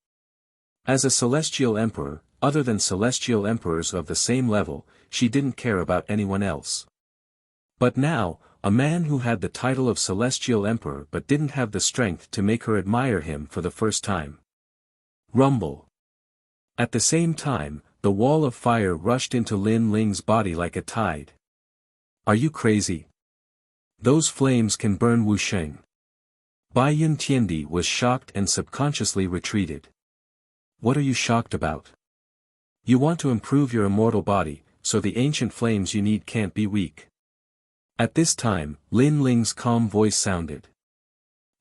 As a celestial emperor, other than celestial emperors of the same level, she didn't care about anyone else. But now, a man who had the title of celestial emperor but didn't have the strength to make her admire him for the first time. Rumble. At the same time, the wall of fire rushed into Lin Ling's body like a tide. Are you crazy? Those flames can burn Wusheng. Bai Yun Tiandi was shocked and subconsciously retreated. What are you shocked about? You want to improve your immortal body, so the ancient flames you need can't be weak. At this time, Lin Ling's calm voice sounded.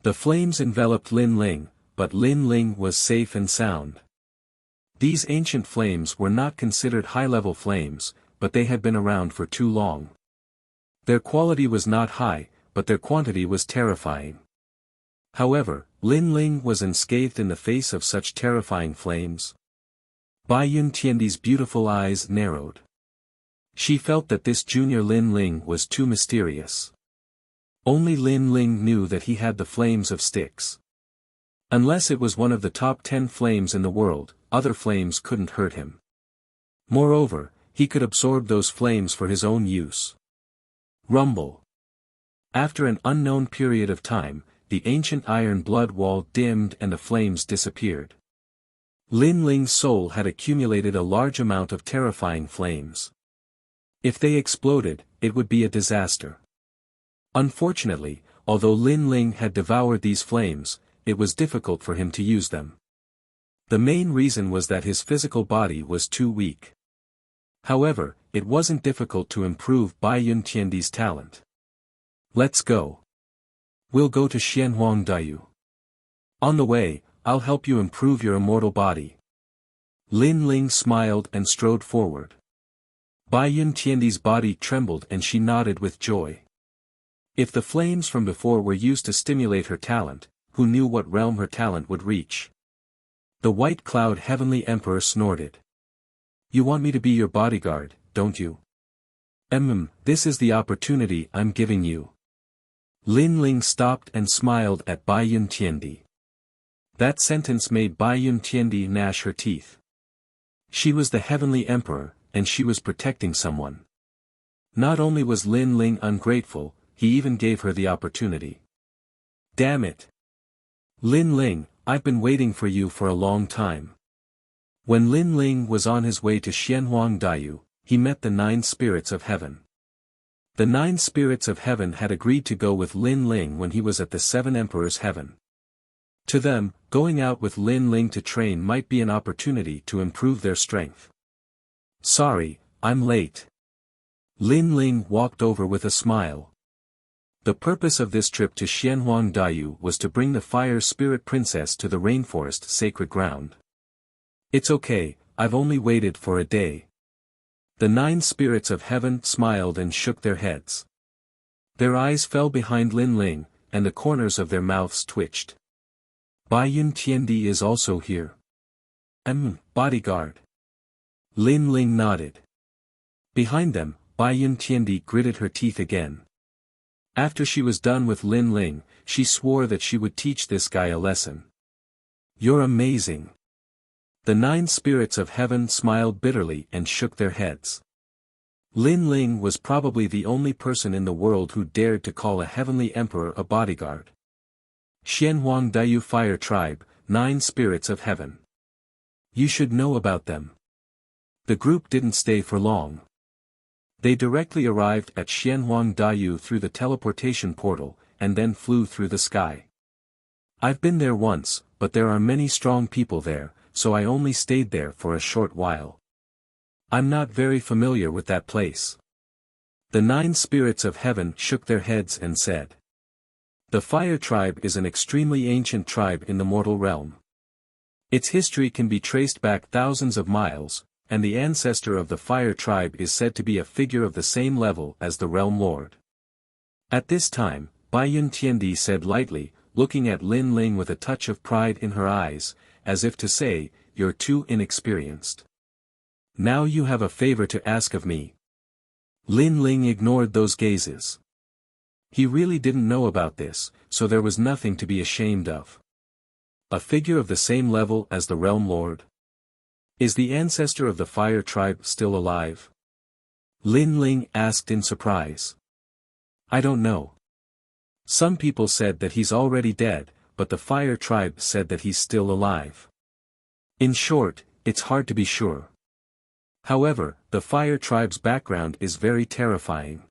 The flames enveloped Lin Ling, but Lin Ling was safe and sound. These ancient flames were not considered high-level flames, but they had been around for too long. Their quality was not high, but their quantity was terrifying. However, Lin Ling was unscathed in the face of such terrifying flames. Bai Yun Tiandi's beautiful eyes narrowed. She felt that this junior Lin Ling was too mysterious. Only Lin Ling knew that he had the flames of Styx. Unless it was one of the top 10 flames in the world, other flames couldn't hurt him. Moreover, he could absorb those flames for his own use. Rumble. After an unknown period of time, the ancient iron blood wall dimmed and the flames disappeared. Lin Ling's soul had accumulated a large amount of terrifying flames. If they exploded, it would be a disaster. Unfortunately, although Lin Ling had devoured these flames, it was difficult for him to use them. The main reason was that his physical body was too weak. However, it wasn't difficult to improve Bai Yun Tiandi's talent. Let's go. We'll go to Xianhuang Daiyu. On the way, I'll help you improve your immortal body. Lin Ling smiled and strode forward. Bai Yun Tiandi's body trembled and she nodded with joy. If the flames from before were used to stimulate her talent, who knew what realm her talent would reach? The white cloud heavenly emperor snorted. You want me to be your bodyguard, don't you? This is the opportunity I'm giving you. Lin Ling stopped and smiled at Bai Yun Tiandi. That sentence made Bai Yun Tiandi gnash her teeth. She was the heavenly emperor, and she was protecting someone. Not only was Lin Ling ungrateful, he even gave her the opportunity. Damn it! Lin Ling, I've been waiting for you for a long time. When Lin Ling was on his way to Xianhuang Daiyu, he met the 9 spirits of heaven. The 9 spirits of heaven had agreed to go with Lin Ling when he was at the 7 emperors' heaven. To them, going out with Lin Ling to train might be an opportunity to improve their strength. Sorry, I'm late. Lin Ling walked over with a smile. The purpose of this trip to Xianhuang Daiyu was to bring the Fire Spirit Princess to the rainforest sacred ground. It's okay, I've only waited for a day. The 9 spirits of heaven smiled and shook their heads. Their eyes fell behind Lin Ling, and the corners of their mouths twitched. Bai Yun Tiandi is also here. Bodyguard. Lin Ling nodded. Behind them, Bai Yun Tiandi gritted her teeth again. After she was done with Lin Ling, she swore that she would teach this guy a lesson. You're amazing. The 9 spirits of heaven smiled bitterly and shook their heads. Lin Ling was probably the only person in the world who dared to call a heavenly emperor a bodyguard. Xianhuang Daiyu Fire Tribe, 9 spirits of heaven. You should know about them. The group didn't stay for long. They directly arrived at Xianhuang Daiyu through the teleportation portal, and then flew through the sky. I've been there once, but there are many strong people there, so I only stayed there for a short while. I'm not very familiar with that place. The 9 spirits of heaven shook their heads and said. The Fire Tribe is an extremely ancient tribe in the mortal realm. Its history can be traced back thousands of miles, and the ancestor of the Fire Tribe is said to be a figure of the same level as the Realm Lord. At this time, Bai Yun Tiandi said lightly, looking at Lin Ling with a touch of pride in her eyes, as if to say, you're too inexperienced. Now you have a favor to ask of me. Lin Ling ignored those gazes. He really didn't know about this, so there was nothing to be ashamed of. A figure of the same level as the Realm Lord? Is the ancestor of the Fire Tribe still alive? Lin Ling asked in surprise. I don't know. Some people said that he's already dead, but the Fire Tribe said that he's still alive. In short, it's hard to be sure. However, the Fire Tribe's background is very terrifying.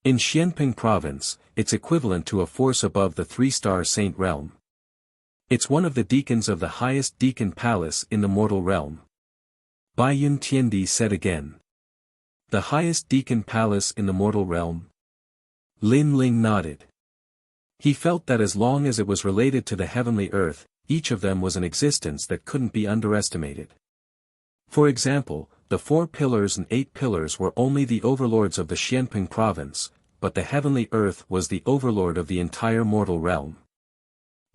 In Xianping Province, it's equivalent to a force above the 3-star Saint Realm. It's one of the deacons of the highest deacon palace in the mortal realm. Bai Yun Tiandi said again. The highest deacon palace in the mortal realm? Lin Ling nodded. He felt that as long as it was related to the heavenly earth, each of them was an existence that couldn't be underestimated. For example, the 4 pillars and 8 pillars were only the overlords of the Xianping province, but the heavenly earth was the overlord of the entire mortal realm.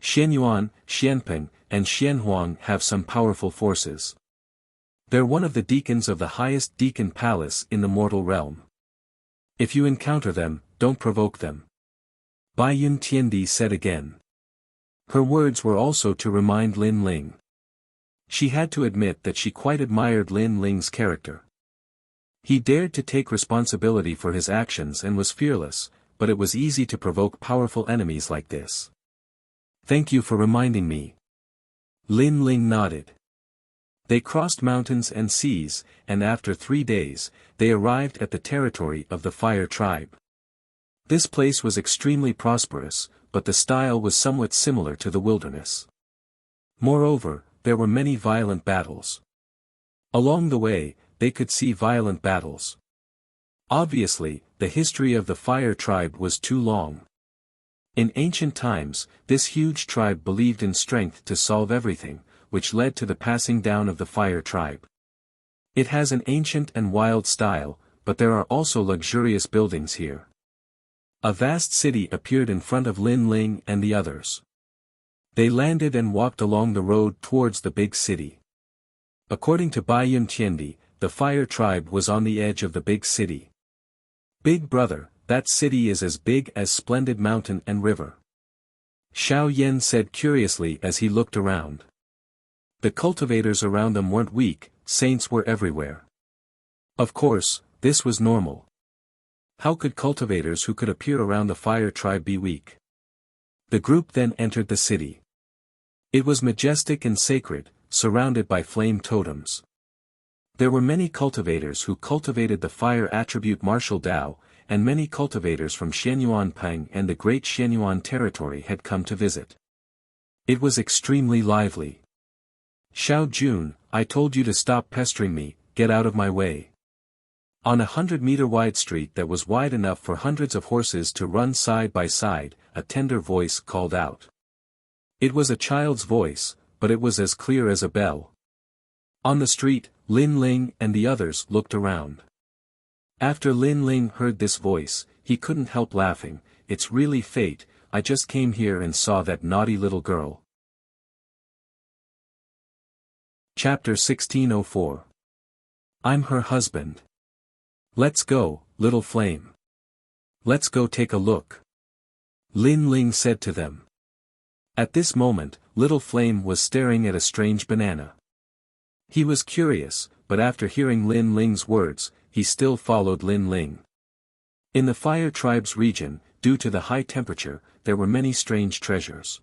Xianyuan, Xianping, and Xianhuang have some powerful forces. They're one of the deacons of the highest deacon palace in the mortal realm. If you encounter them, don't provoke them. Bai Yun Tiandi said again. Her words were also to remind Lin Ling. She had to admit that she quite admired Lin Ling's character. He dared to take responsibility for his actions and was fearless, but it was easy to provoke powerful enemies like this. Thank you for reminding me. Lin Ling nodded. They crossed mountains and seas, and after 3 days, they arrived at the territory of the Fire Tribe. This place was extremely prosperous, but the style was somewhat similar to the wilderness. Moreover, there were many violent battles. Along the way, they could see violent battles. Obviously, the history of the Fire Tribe was too long. In ancient times, this huge tribe believed in strength to solve everything, which led to the passing down of the Fire Tribe. It has an ancient and wild style, but there are also luxurious buildings here. A vast city appeared in front of Lin Ling and the others. They landed and walked along the road towards the big city. According to Bai Yun Tiandi, the Fire Tribe was on the edge of the big city. Big brother, that city is as big as splendid mountain and river. Xiao Yan said curiously as he looked around. The cultivators around them weren't weak, saints were everywhere. Of course, this was normal. How could cultivators who could appear around the Fire Tribe be weak? The group then entered the city. It was majestic and sacred, surrounded by flame totems. There were many cultivators who cultivated the fire attribute martial Dao, and many cultivators from Xianyuan Peng and the great Xianyuan territory had come to visit. It was extremely lively. Xiao Jun, I told you to stop pestering me, get out of my way. On a 100-meter wide street that was wide enough for hundreds of horses to run side by side, a tender voice called out. It was a child's voice, but it was as clear as a bell. On the street, Lin Ling and the others looked around. After Lin Ling heard this voice, he couldn't help laughing. It's really fate, I just came here and saw that naughty little girl. Chapter 1604. I'm her husband. Let's go, little flame. Let's go take a look. Lin Ling said to them. At this moment, little flame was staring at a strange banana. He was curious, but after hearing Lin Ling's words, he still followed Lin Ling. In the Fire Tribe's region, due to the high temperature, there were many strange treasures.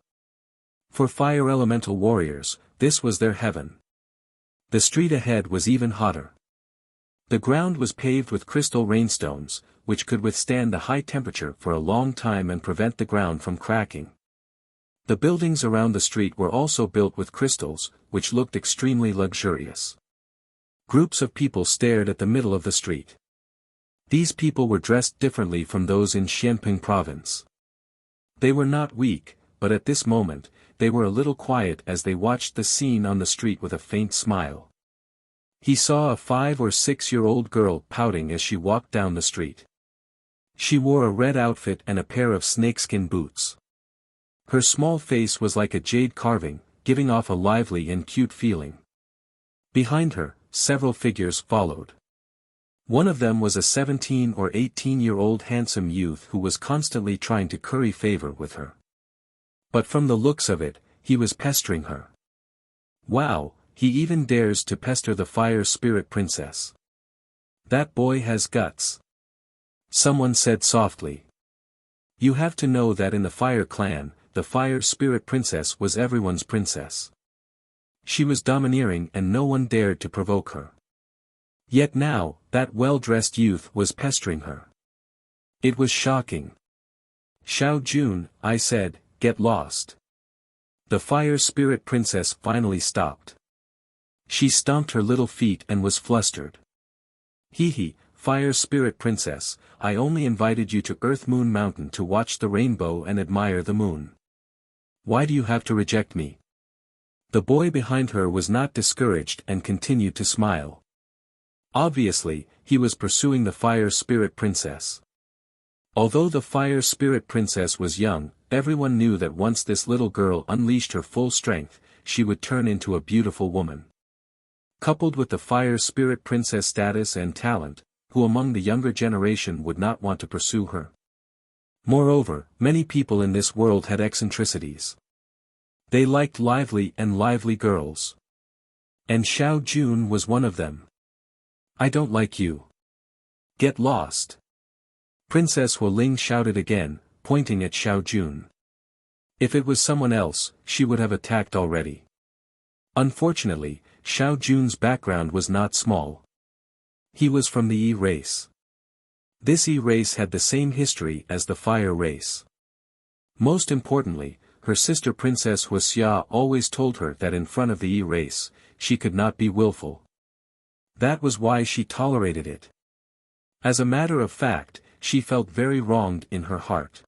For fire elemental warriors, this was their heaven. The street ahead was even hotter. The ground was paved with crystal rainstones, which could withstand the high temperature for a long time and prevent the ground from cracking. The buildings around the street were also built with crystals, which looked extremely luxurious. Groups of people stared at the middle of the street. These people were dressed differently from those in Xianping province. They were not weak, but at this moment, they were a little quiet as they watched the scene on the street with a faint smile. He saw a 5 or 6-year-old girl pouting as she walked down the street. She wore a red outfit and a pair of snakeskin boots. Her small face was like a jade carving, giving off a lively and cute feeling. Behind her, several figures followed. One of them was a 17 or 18-year-old handsome youth who was constantly trying to curry favor with her. But from the looks of it, he was pestering her. Wow, he even dares to pester the Fire Spirit Princess. That boy has guts. Someone said softly. You have to know that in the Fire Clan, the Fire Spirit Princess was everyone's princess. She was domineering and no one dared to provoke her. Yet now, that well-dressed youth was pestering her. It was shocking. Xiao Jun, I said, get lost. The fire spirit princess finally stopped. She stomped her little feet and was flustered. Hee hee, fire spirit princess, I only invited you to Earth Moon Mountain to watch the rainbow and admire the moon. Why do you have to reject me? The boy behind her was not discouraged and continued to smile. Obviously, he was pursuing the fire spirit princess. Although the fire spirit princess was young, everyone knew that once this little girl unleashed her full strength, she would turn into a beautiful woman. Coupled with the fire spirit princess status and talent, who among the younger generation would not want to pursue her? Moreover, many people in this world had eccentricities. They liked lively girls. And Xiao Jun was one of them. I don't like you. Get lost. Princess Hualing shouted again, pointing at Xiao Jun. If it was someone else, she would have attacked already. Unfortunately, Xiao Jun's background was not small. He was from the Yi race. This Yi race had the same history as the fire race. Most importantly, her sister Princess Wuxia always told her that in front of the Yi race, she could not be willful. That was why she tolerated it. As a matter of fact, she felt very wronged in her heart.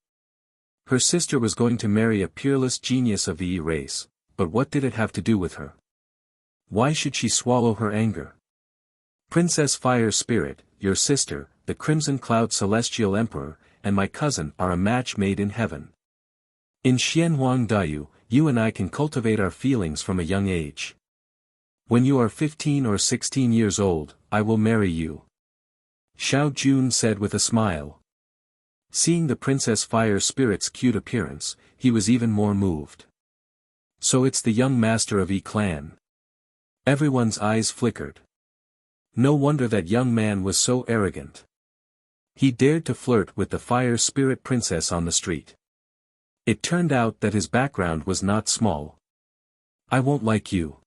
Her sister was going to marry a peerless genius of the Yi race, but what did it have to do with her? Why should she swallow her anger? Princess Fire Spirit, your sister, the Crimson Cloud Celestial Emperor, and my cousin are a match made in heaven. In Xianhuang Dayu, you and I can cultivate our feelings from a young age. When you are 15 or 16 years old, I will marry you. Xiao Jun said with a smile. Seeing the Princess Fire Spirit's cute appearance, he was even more moved. So it's the young master of Yi clan. Everyone's eyes flickered. No wonder that young man was so arrogant. He dared to flirt with the Fire Spirit Princess on the street. It turned out that his background was not small. I won't like you.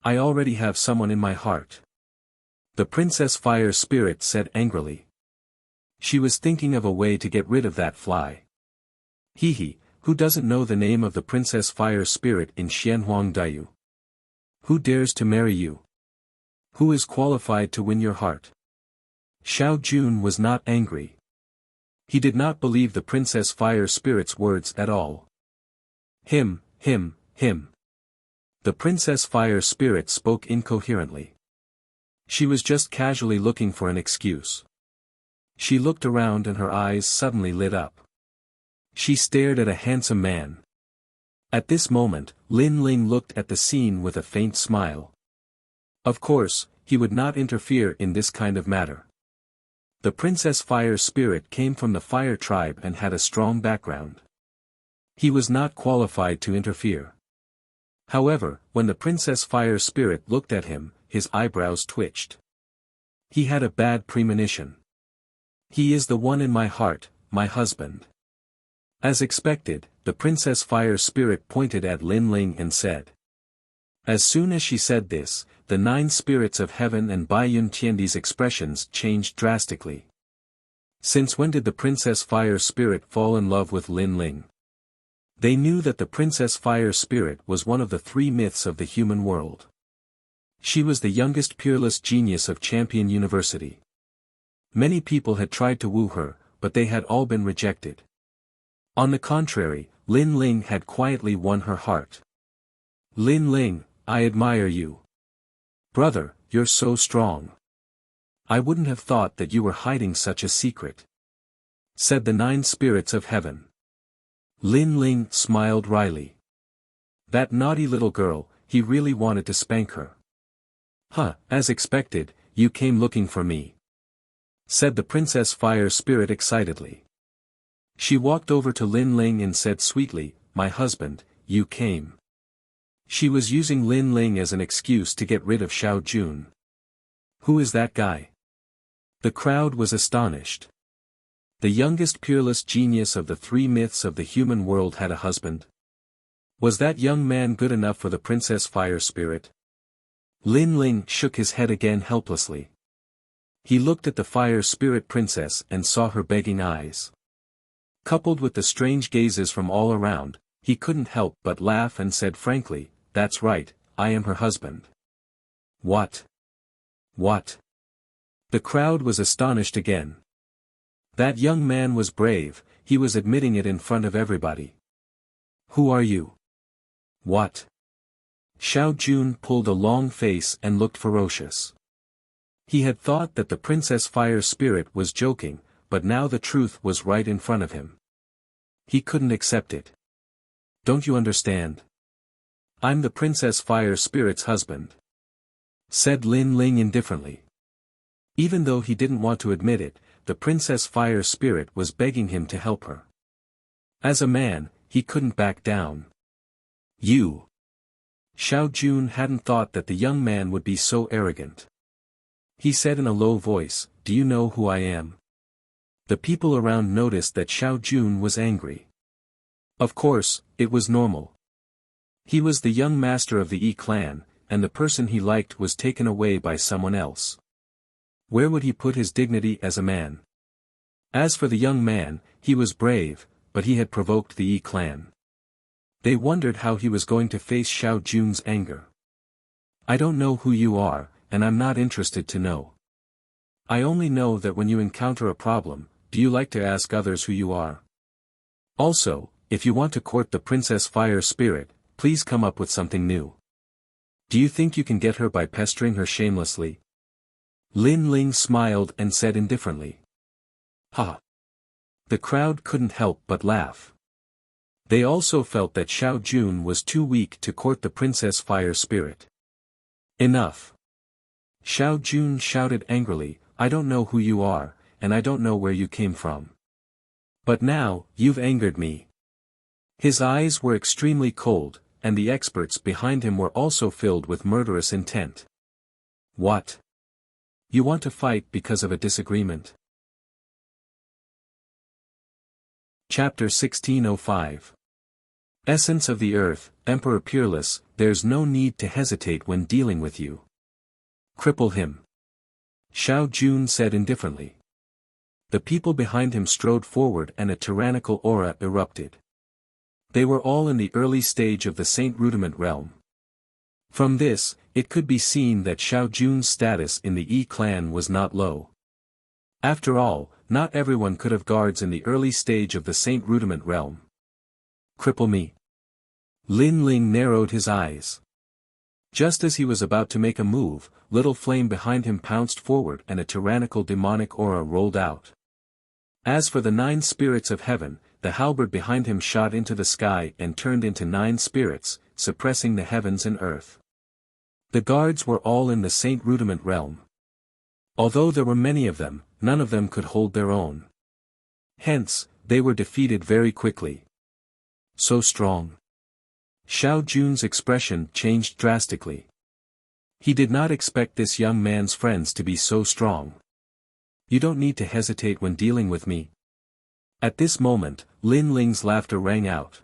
I already have someone in my heart. The Princess Fire Spirit said angrily. She was thinking of a way to get rid of that fly. Hee hee, who doesn't know the name of the Princess Fire Spirit in Xianhuang Dayu? Who dares to marry you? Who is qualified to win your heart? Xiao Jun was not angry. He did not believe the Princess Fire Spirit's words at all. Him. The Princess Fire Spirit spoke incoherently. She was just casually looking for an excuse. She looked around and her eyes suddenly lit up. She stared at a handsome man. At this moment, Lin Ling looked at the scene with a faint smile. Of course, he would not interfere in this kind of matter. The Princess Fire Spirit came from the Fire Tribe and had a strong background. He was not qualified to interfere. However, when the Princess Fire Spirit looked at him, his eyebrows twitched. He had a bad premonition. He is the one in my heart, my husband. As expected, the Princess Fire Spirit pointed at Lin Ling and said. As soon as she said this, the 9 spirits of heaven and Baiyun Tiandi's expressions changed drastically. Since when did the Princess Fire Spirit fall in love with Lin Ling? They knew that the Princess Fire Spirit was one of the 3 myths of the human world. She was the youngest peerless genius of Champion University. Many people had tried to woo her, but they had all been rejected. On the contrary, Lin Ling had quietly won her heart. Lin Ling, I admire you. Brother, you're so strong. I wouldn't have thought that you were hiding such a secret. Said the 9 spirits of heaven. Lin Ling smiled wryly. That naughty little girl, he really wanted to spank her. Huh, as expected, you came looking for me. Said the Princess Fire Spirit excitedly. She walked over to Lin Ling and said sweetly, my husband, you came. She was using Lin Ling as an excuse to get rid of Xiao Jun. Who is that guy? The crowd was astonished. The youngest peerless genius of the 3 myths of the human world had a husband. Was that young man good enough for the Princess Fire Spirit? Lin Ling shook his head again helplessly. He looked at the Fire Spirit Princess and saw her begging eyes. Coupled with the strange gazes from all around, He couldn't help but laugh and said frankly, "That's right, I am her husband." "What? What?" The crowd was astonished again. That young man was brave, he was admitting it in front of everybody. "Who are you?" "What?" Xiao Jun pulled a long face and looked ferocious. He had thought that the Princess Fire Spirit was joking, but now the truth was right in front of him. He couldn't accept it. "Don't you understand? I'm the Princess Fire Spirit's husband," said Lin Ling indifferently. Even though he didn't want to admit it, the Princess Fire Spirit was begging him to help her. As a man, he couldn't back down. "You." Xiao Jun hadn't thought that the young man would be so arrogant. He said in a low voice, "Do you know who I am?" The people around noticed that Xiao Jun was angry. Of course, it was normal. He was the young master of the Yi clan, and the person he liked was taken away by someone else. Where would he put his dignity as a man? As for the young man, he was brave, but he had provoked the Yi clan. They wondered how he was going to face Xiao Jun's anger. "I don't know who you are, and I'm not interested to know. I only know that when you encounter a problem, do you like to ask others who you are? Also, if you want to court the Princess Fire Spirit, please come up with something new. Do you think you can get her by pestering her shamelessly?" Lin Ling smiled and said indifferently. "Ha!" The crowd couldn't help but laugh. They also felt that Xiao Jun was too weak to court the Princess Fire Spirit. "Enough!" Xiao Jun shouted angrily, "I don't know who you are, and I don't know where you came from. But now, you've angered me." His eyes were extremely cold, and the experts behind him were also filled with murderous intent. "What? You want to fight because of a disagreement?" Chapter 1605. Essence of the Earth, Emperor Peerless, there's no need to hesitate when dealing with you. Cripple him. Xiao Jun said indifferently. The people behind him strode forward and a tyrannical aura erupted. They were all in the early stage of the Saint Rudiment realm. From this, it could be seen that Xiao Jun's status in the Yi clan was not low. After all, not everyone could have guards in the early stage of the Saint Rudiment realm. "Cripple me." Lin Ling narrowed his eyes. Just as he was about to make a move, Little Flame behind him pounced forward and a tyrannical demonic aura rolled out. As for the 9 spirits of heaven, the halberd behind him shot into the sky and turned into 9 spirits, suppressing the heavens and earth. The guards were all in the Saint Rudiment realm. Although there were many of them, none of them could hold their own. Hence, they were defeated very quickly. So strong. Xiao Jun's expression changed drastically. He did not expect this young man's friends to be so strong. "You don't need to hesitate when dealing with me." At this moment, Lin Ling's laughter rang out.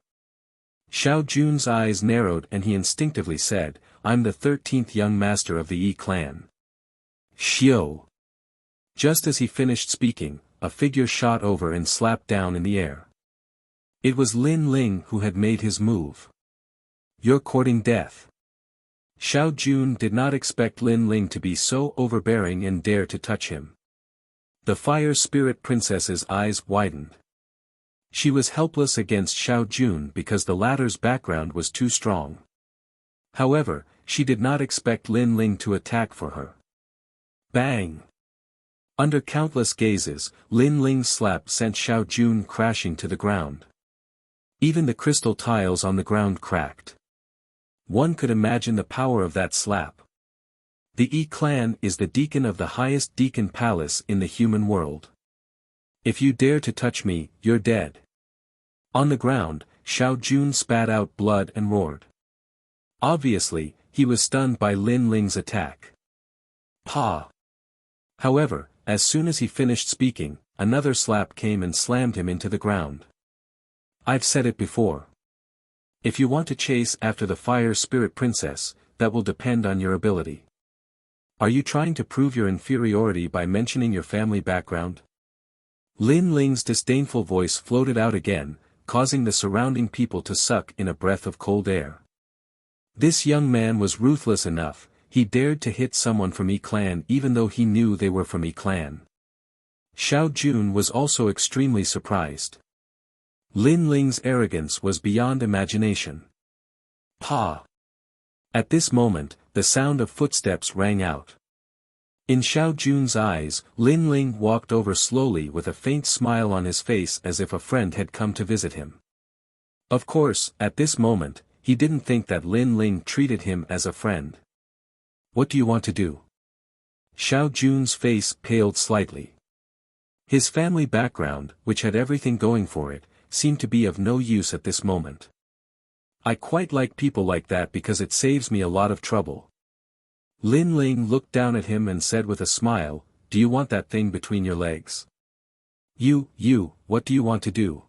Xiao Jun's eyes narrowed and he instinctively said, "I'm the 13th young master of the Yi clan." Xiao. Just as he finished speaking, a figure shot over and slapped down in the air. It was Lin Ling who had made his move. "You're courting death." Xiao Jun did not expect Lin Ling to be so overbearing and dare to touch him. The Fire Spirit Princess's eyes widened. She was helpless against Xiao Jun because the latter's background was too strong. However, she did not expect Lin Ling to attack for her. Bang! Under countless gazes, Lin Ling's slap sent Xiao Jun crashing to the ground. Even the crystal tiles on the ground cracked. One could imagine the power of that slap. The Yi clan is the deacon of the highest deacon palace in the human world. "If you dare to touch me, you're dead." On the ground, Xiao Jun spat out blood and roared. Obviously, he was stunned by Lin Ling's attack. Pa! However, as soon as he finished speaking, another slap came and slammed him into the ground. "I've said it before. If you want to chase after the Fire Spirit Princess, that will depend on your ability. Are you trying to prove your inferiority by mentioning your family background?" Lin Ling's disdainful voice floated out again, causing the surrounding people to suck in a breath of cold air. This young man was ruthless enough, he dared to hit someone from E-clan even though he knew they were from E-clan. Xiao Jun was also extremely surprised. Lin Ling's arrogance was beyond imagination. Pa! At this moment, the sound of footsteps rang out. In Xiao Jun's eyes, Lin Ling walked over slowly with a faint smile on his face as if a friend had come to visit him. Of course, at this moment, he didn't think that Lin Ling treated him as a friend. What do you want to do? Xiao Jun's face paled slightly. His family background, which had everything going for it, seemed to be of no use at this moment. I quite like people like that because it saves me a lot of trouble. Lin Ling looked down at him and said with a smile, do you want that thing between your legs? What do you want to do?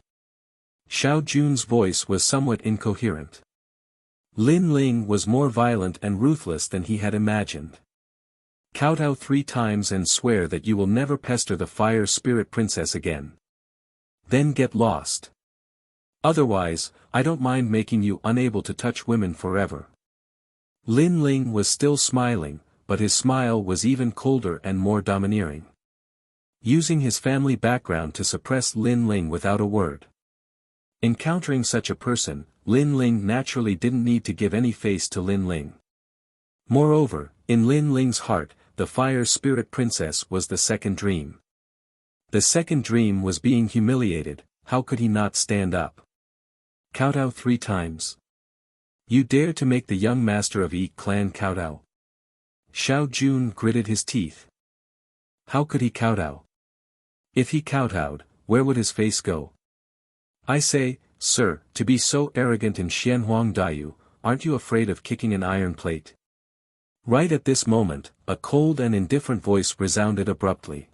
Xiao Jun's voice was somewhat incoherent. Lin Ling was more violent and ruthless than he had imagined. Kowtow 3 times and swear that you will never pester the fire spirit princess again. Then get lost. Otherwise, I don't mind making you unable to touch women forever. Lin Ling was still smiling, but his smile was even colder and more domineering. Using his family background to suppress Lin Ling without a word. Encountering such a person, Lin Ling naturally didn't need to give any face to Lin Ling. Moreover, in Lin Ling's heart, the fire spirit princess was the second dream. The second dream was being humiliated, how could he not stand up? Kowtow 3 times. You dare to make the young master of E-clan kowtow? Xiao Jun gritted his teeth. How could he kowtow? If he kowtowed, where would his face go? I say, sir, to be so arrogant in Xianhuang Dayu, aren't you afraid of kicking an iron plate? Right at this moment, a cold and indifferent voice resounded abruptly.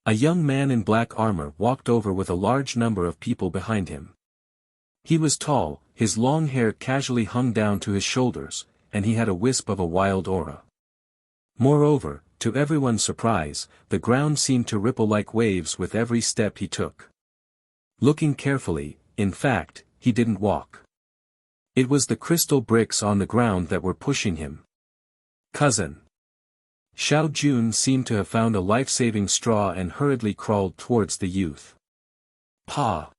A young man in black armor walked over with a large number of people behind him. He was tall, his long hair casually hung down to his shoulders, and he had a wisp of a wild aura. Moreover, to everyone's surprise, the ground seemed to ripple like waves with every step he took. Looking carefully, in fact, he didn't walk. It was the crystal bricks on the ground that were pushing him. Cousin. Xiao Jun seemed to have found a life-saving straw and hurriedly crawled towards the youth. Pa!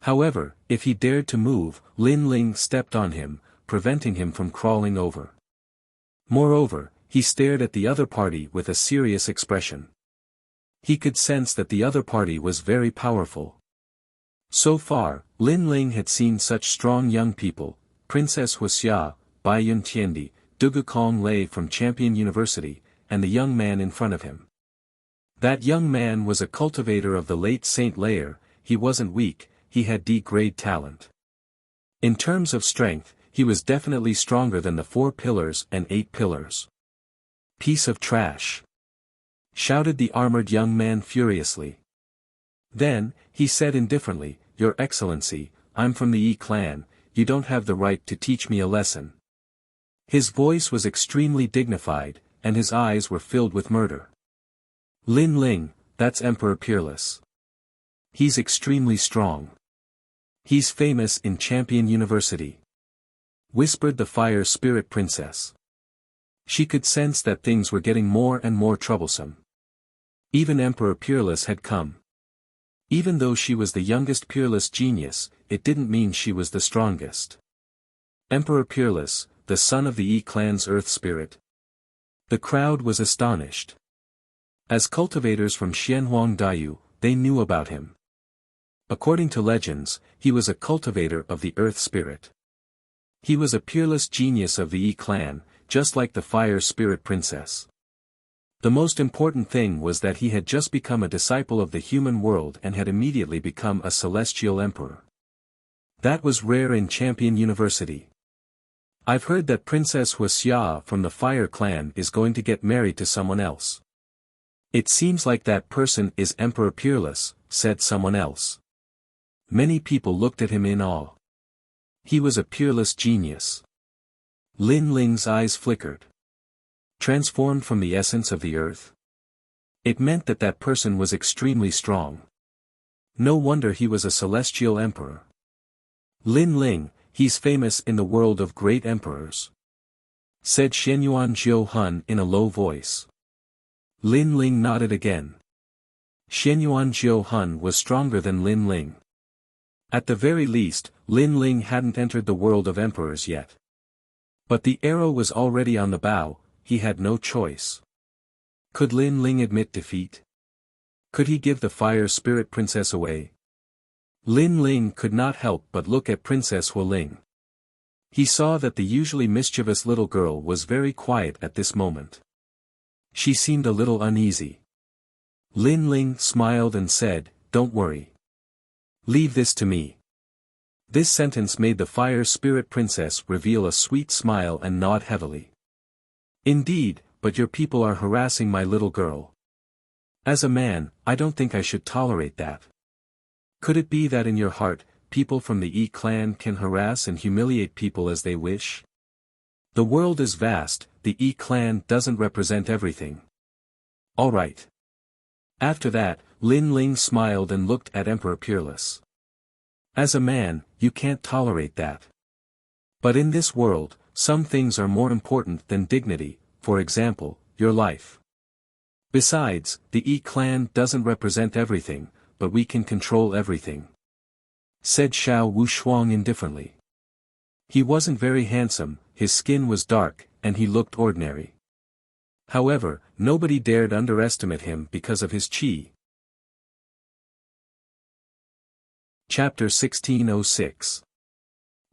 However, if he dared to move, Lin Ling stepped on him, preventing him from crawling over. Moreover, he stared at the other party with a serious expression. He could sense that the other party was very powerful. So far, Lin Ling had seen such strong young people, Princess Wuxia, Bai Yun Tiandi, Dugu Kong Lei from Champion University, and the young man in front of him. That young man was a cultivator of the late Saint Layer, he wasn't weak, he had D-grade talent. In terms of strength, he was definitely stronger than the 4 pillars and 8 pillars. Piece of trash! Shouted the armored young man furiously. Then, he said indifferently, Your Excellency, I'm from the E-clan, you don't have the right to teach me a lesson. His voice was extremely dignified, and his eyes were filled with murder. Lin Ling, that's Emperor Peerless. He's extremely strong. He's famous in Champion University. Whispered the fire spirit princess. She could sense that things were getting more and more troublesome. Even Emperor Peerless had come. Even though she was the youngest Peerless genius, it didn't mean she was the strongest. Emperor Peerless, the son of the E-clan's earth spirit. The crowd was astonished. As cultivators from Xianhuang Dayu, they knew about him. According to legends, he was a cultivator of the earth spirit. He was a peerless genius of the E-clan, just like the fire spirit princess. The most important thing was that he had just become a disciple of the human world and had immediately become a celestial emperor. That was rare in Champion University. I've heard that Princess Wuxia from the Fire Clan is going to get married to someone else. It seems like that person is Emperor Peerless, said someone else. Many people looked at him in awe. He was a peerless genius. Lin Ling's eyes flickered. Transformed from the essence of the earth? It meant that that person was extremely strong. No wonder he was a celestial emperor. Lin Ling, he's famous in the world of great emperors, said Shenyuan Jiu Hun in a low voice. Lin Ling nodded again. Shenyuan Jiu Hun was stronger than Lin Ling. At the very least, Lin Ling hadn't entered the world of emperors yet. But the arrow was already on the bow, he had no choice. Could Lin Ling admit defeat? Could he give the fire spirit princess away? Lin Ling could not help but look at Princess Hu Ling. He saw that the usually mischievous little girl was very quiet at this moment. She seemed a little uneasy. Lin Ling smiled and said, "Don't worry. Leave this to me." This sentence made the fire spirit princess reveal a sweet smile and nod heavily. "Indeed, but your people are harassing my little girl. As a man, I don't think I should tolerate that. Could it be that in your heart, people from the Yi clan can harass and humiliate people as they wish? The world is vast, the Yi clan doesn't represent everything. All right." After that, Lin Ling smiled and looked at Emperor Peerless. "As a man, you can't tolerate that. But in this world, some things are more important than dignity, for example, your life. Besides, the Yi clan doesn't represent everything, but we can control everything," said Xiao Wushuang indifferently. He wasn't very handsome, his skin was dark, and he looked ordinary. However, nobody dared underestimate him because of his qi. Chapter 1606.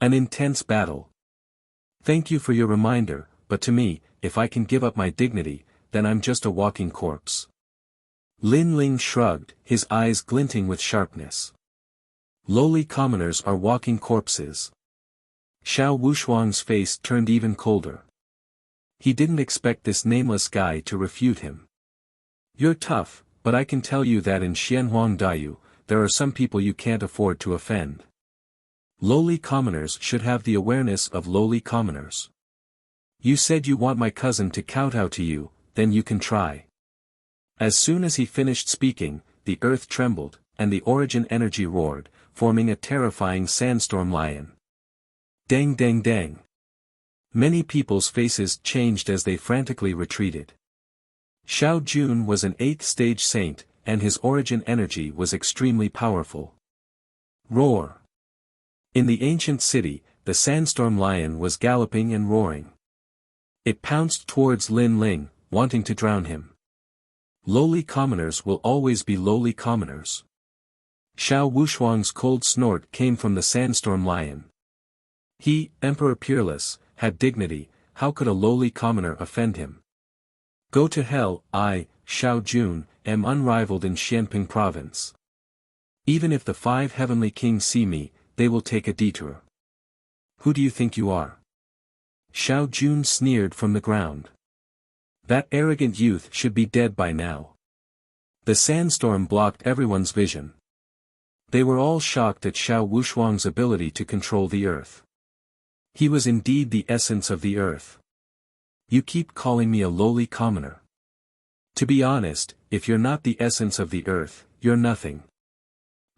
An intense battle. "Thank you for your reminder, but to me, if I can give up my dignity, then I'm just a walking corpse." Lin Ling shrugged, his eyes glinting with sharpness. "Lowly commoners are walking corpses." Xiao Wushuang's face turned even colder. He didn't expect this nameless guy to refute him. "You're tough, but I can tell you that in Xianhuang Daiyu, there are some people you can't afford to offend. Lowly commoners should have the awareness of lowly commoners. You said you want my cousin to kowtow to you, then you can try." As soon as he finished speaking, the earth trembled, and the origin energy roared, forming a terrifying sandstorm lion. Dang dang dang. Many people's faces changed as they frantically retreated. Xiao Jun was an 8th stage saint, and his origin energy was extremely powerful. Roar. In the ancient city, the sandstorm lion was galloping and roaring. It pounced towards Lin Ling, wanting to drown him. Lowly commoners will always be lowly commoners. Xiao Wushuang's cold snort came from the sandstorm lion. He, Emperor Peerless, had dignity, how could a lowly commoner offend him? Go to hell, I, Xiao Jun, am unrivaled in Xianping province. Even if the 5 heavenly kings see me, they will take a detour. Who do you think you are? Xiao Jun sneered from the ground. That arrogant youth should be dead by now. The sandstorm blocked everyone's vision. They were all shocked at Xiao Wushuang's ability to control the earth. He was indeed the essence of the earth. You keep calling me a lowly commoner. To be honest, if you're not the essence of the earth, you're nothing.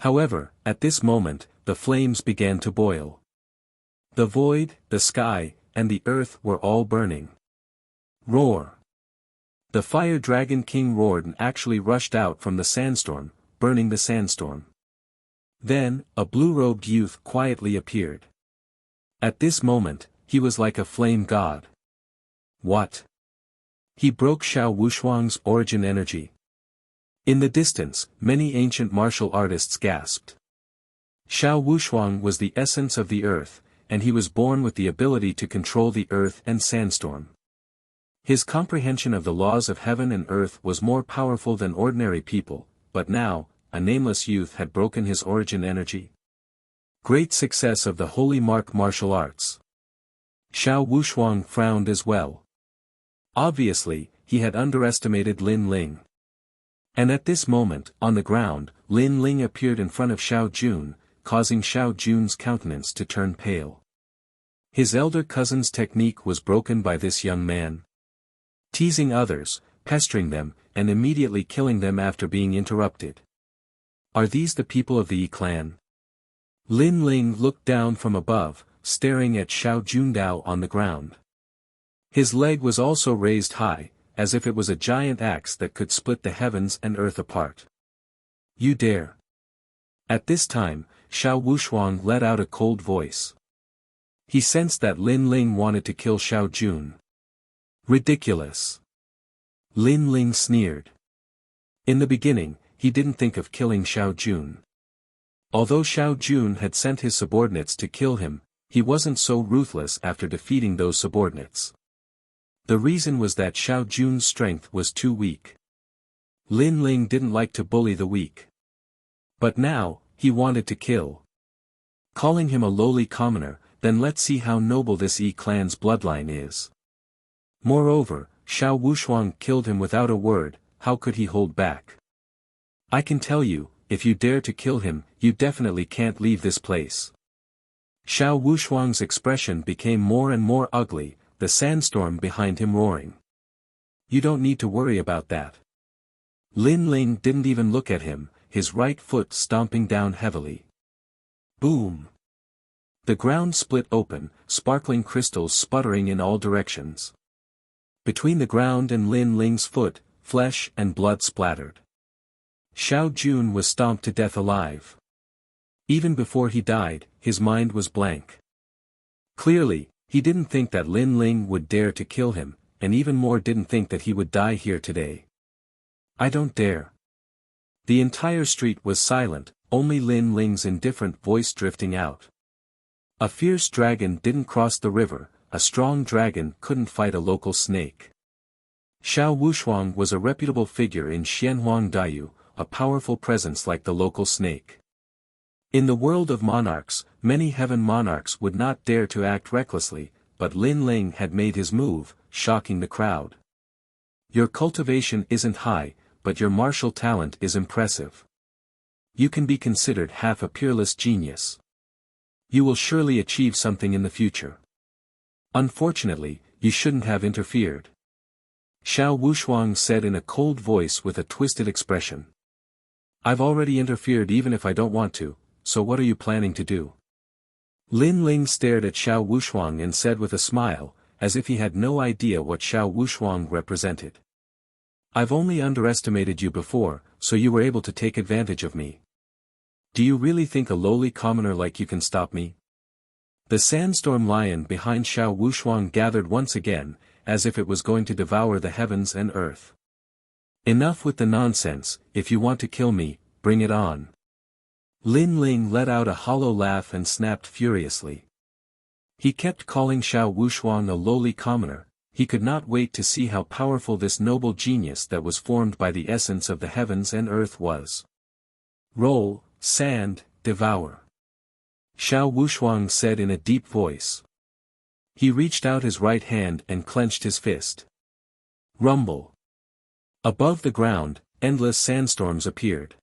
However, at this moment, the flames began to boil. The void, the sky, and the earth were all burning. Roar. The fire dragon king roared and actually rushed out from the sandstorm, burning the sandstorm. Then, a blue-robed youth quietly appeared. At this moment, he was like a flame god. What? He broke Xiao Wushuang's origin energy. In the distance, many ancient martial artists gasped. Xiao Wushuang was the essence of the earth, and he was born with the ability to control the earth and sandstorm. His comprehension of the laws of heaven and earth was more powerful than ordinary people, but now, a nameless youth had broken his origin energy. Great success of the holy mark martial arts. Xiao Wushuang frowned as well. Obviously, he had underestimated Lin Ling. And at this moment, on the ground, Lin Ling appeared in front of Xiao Jun, causing Xiao Jun's countenance to turn pale. His elder cousin's technique was broken by this young man. Teasing others, pestering them, and immediately killing them after being interrupted. Are these the people of the Yi clan? Lin Ling looked down from above, staring at Xiao Jundao on the ground. His leg was also raised high, as if it was a giant axe that could split the heavens and earth apart. You dare. At this time, Xiao Wushuang let out a cold voice. He sensed that Lin Ling wanted to kill Xiao Jun. Ridiculous. Lin Ling sneered. In the beginning, he didn't think of killing Xiao Jun. Although Xiao Jun had sent his subordinates to kill him, he wasn't so ruthless after defeating those subordinates. The reason was that Xiao Jun's strength was too weak. Lin Ling didn't like to bully the weak. But now, he wanted to kill. Calling him a lowly commoner, then let's see how noble this Yi clan's bloodline is. Moreover, Xiao Wushuang killed him without a word, how could he hold back? I can tell you, if you dare to kill him, you definitely can't leave this place. Xiao Wushuang's expression became more and more ugly, the sandstorm behind him roaring. You don't need to worry about that. Lin Ling didn't even look at him, his right foot stomping down heavily. Boom! The ground split open, sparkling crystals sputtering in all directions. Between the ground and Lin Ling's foot, flesh and blood splattered. Xiao Jun was stomped to death alive. Even before he died, his mind was blank. Clearly, he didn't think that Lin Ling would dare to kill him, and even more didn't think that he would die here today. I don't dare. The entire street was silent, only Lin Ling's indifferent voice drifting out. A fierce dragon didn't cross the river, a strong dragon couldn't fight a local snake. Xiao Wushuang was a reputable figure in Xianhuang Daiyu, a powerful presence like the local snake. In the world of monarchs, many heaven monarchs would not dare to act recklessly, but Lin Ling had made his move, shocking the crowd. Your cultivation isn't high, but your martial talent is impressive. You can be considered half a peerless genius. You will surely achieve something in the future. Unfortunately, you shouldn't have interfered. Xiao Wushuang said in a cold voice with a twisted expression. I've already interfered even if I don't want to, so what are you planning to do? Lin Ling stared at Xiao Wushuang and said with a smile, as if he had no idea what Xiao Wushuang represented. I've only underestimated you before, so you were able to take advantage of me. Do you really think a lowly commoner like you can stop me? The sandstorm lion behind Xiao Wushuang gathered once again, as if it was going to devour the heavens and earth. Enough with the nonsense, if you want to kill me, bring it on. Lin Ling let out a hollow laugh and snapped furiously. He kept calling Xiao Wushuang a lowly commoner, he could not wait to see how powerful this noble genius that was formed by the essence of the heavens and earth was. Roll, sand, devour. Xiao Wushuang said in a deep voice. He reached out his right hand and clenched his fist. Rumble. Above the ground, endless sandstorms appeared.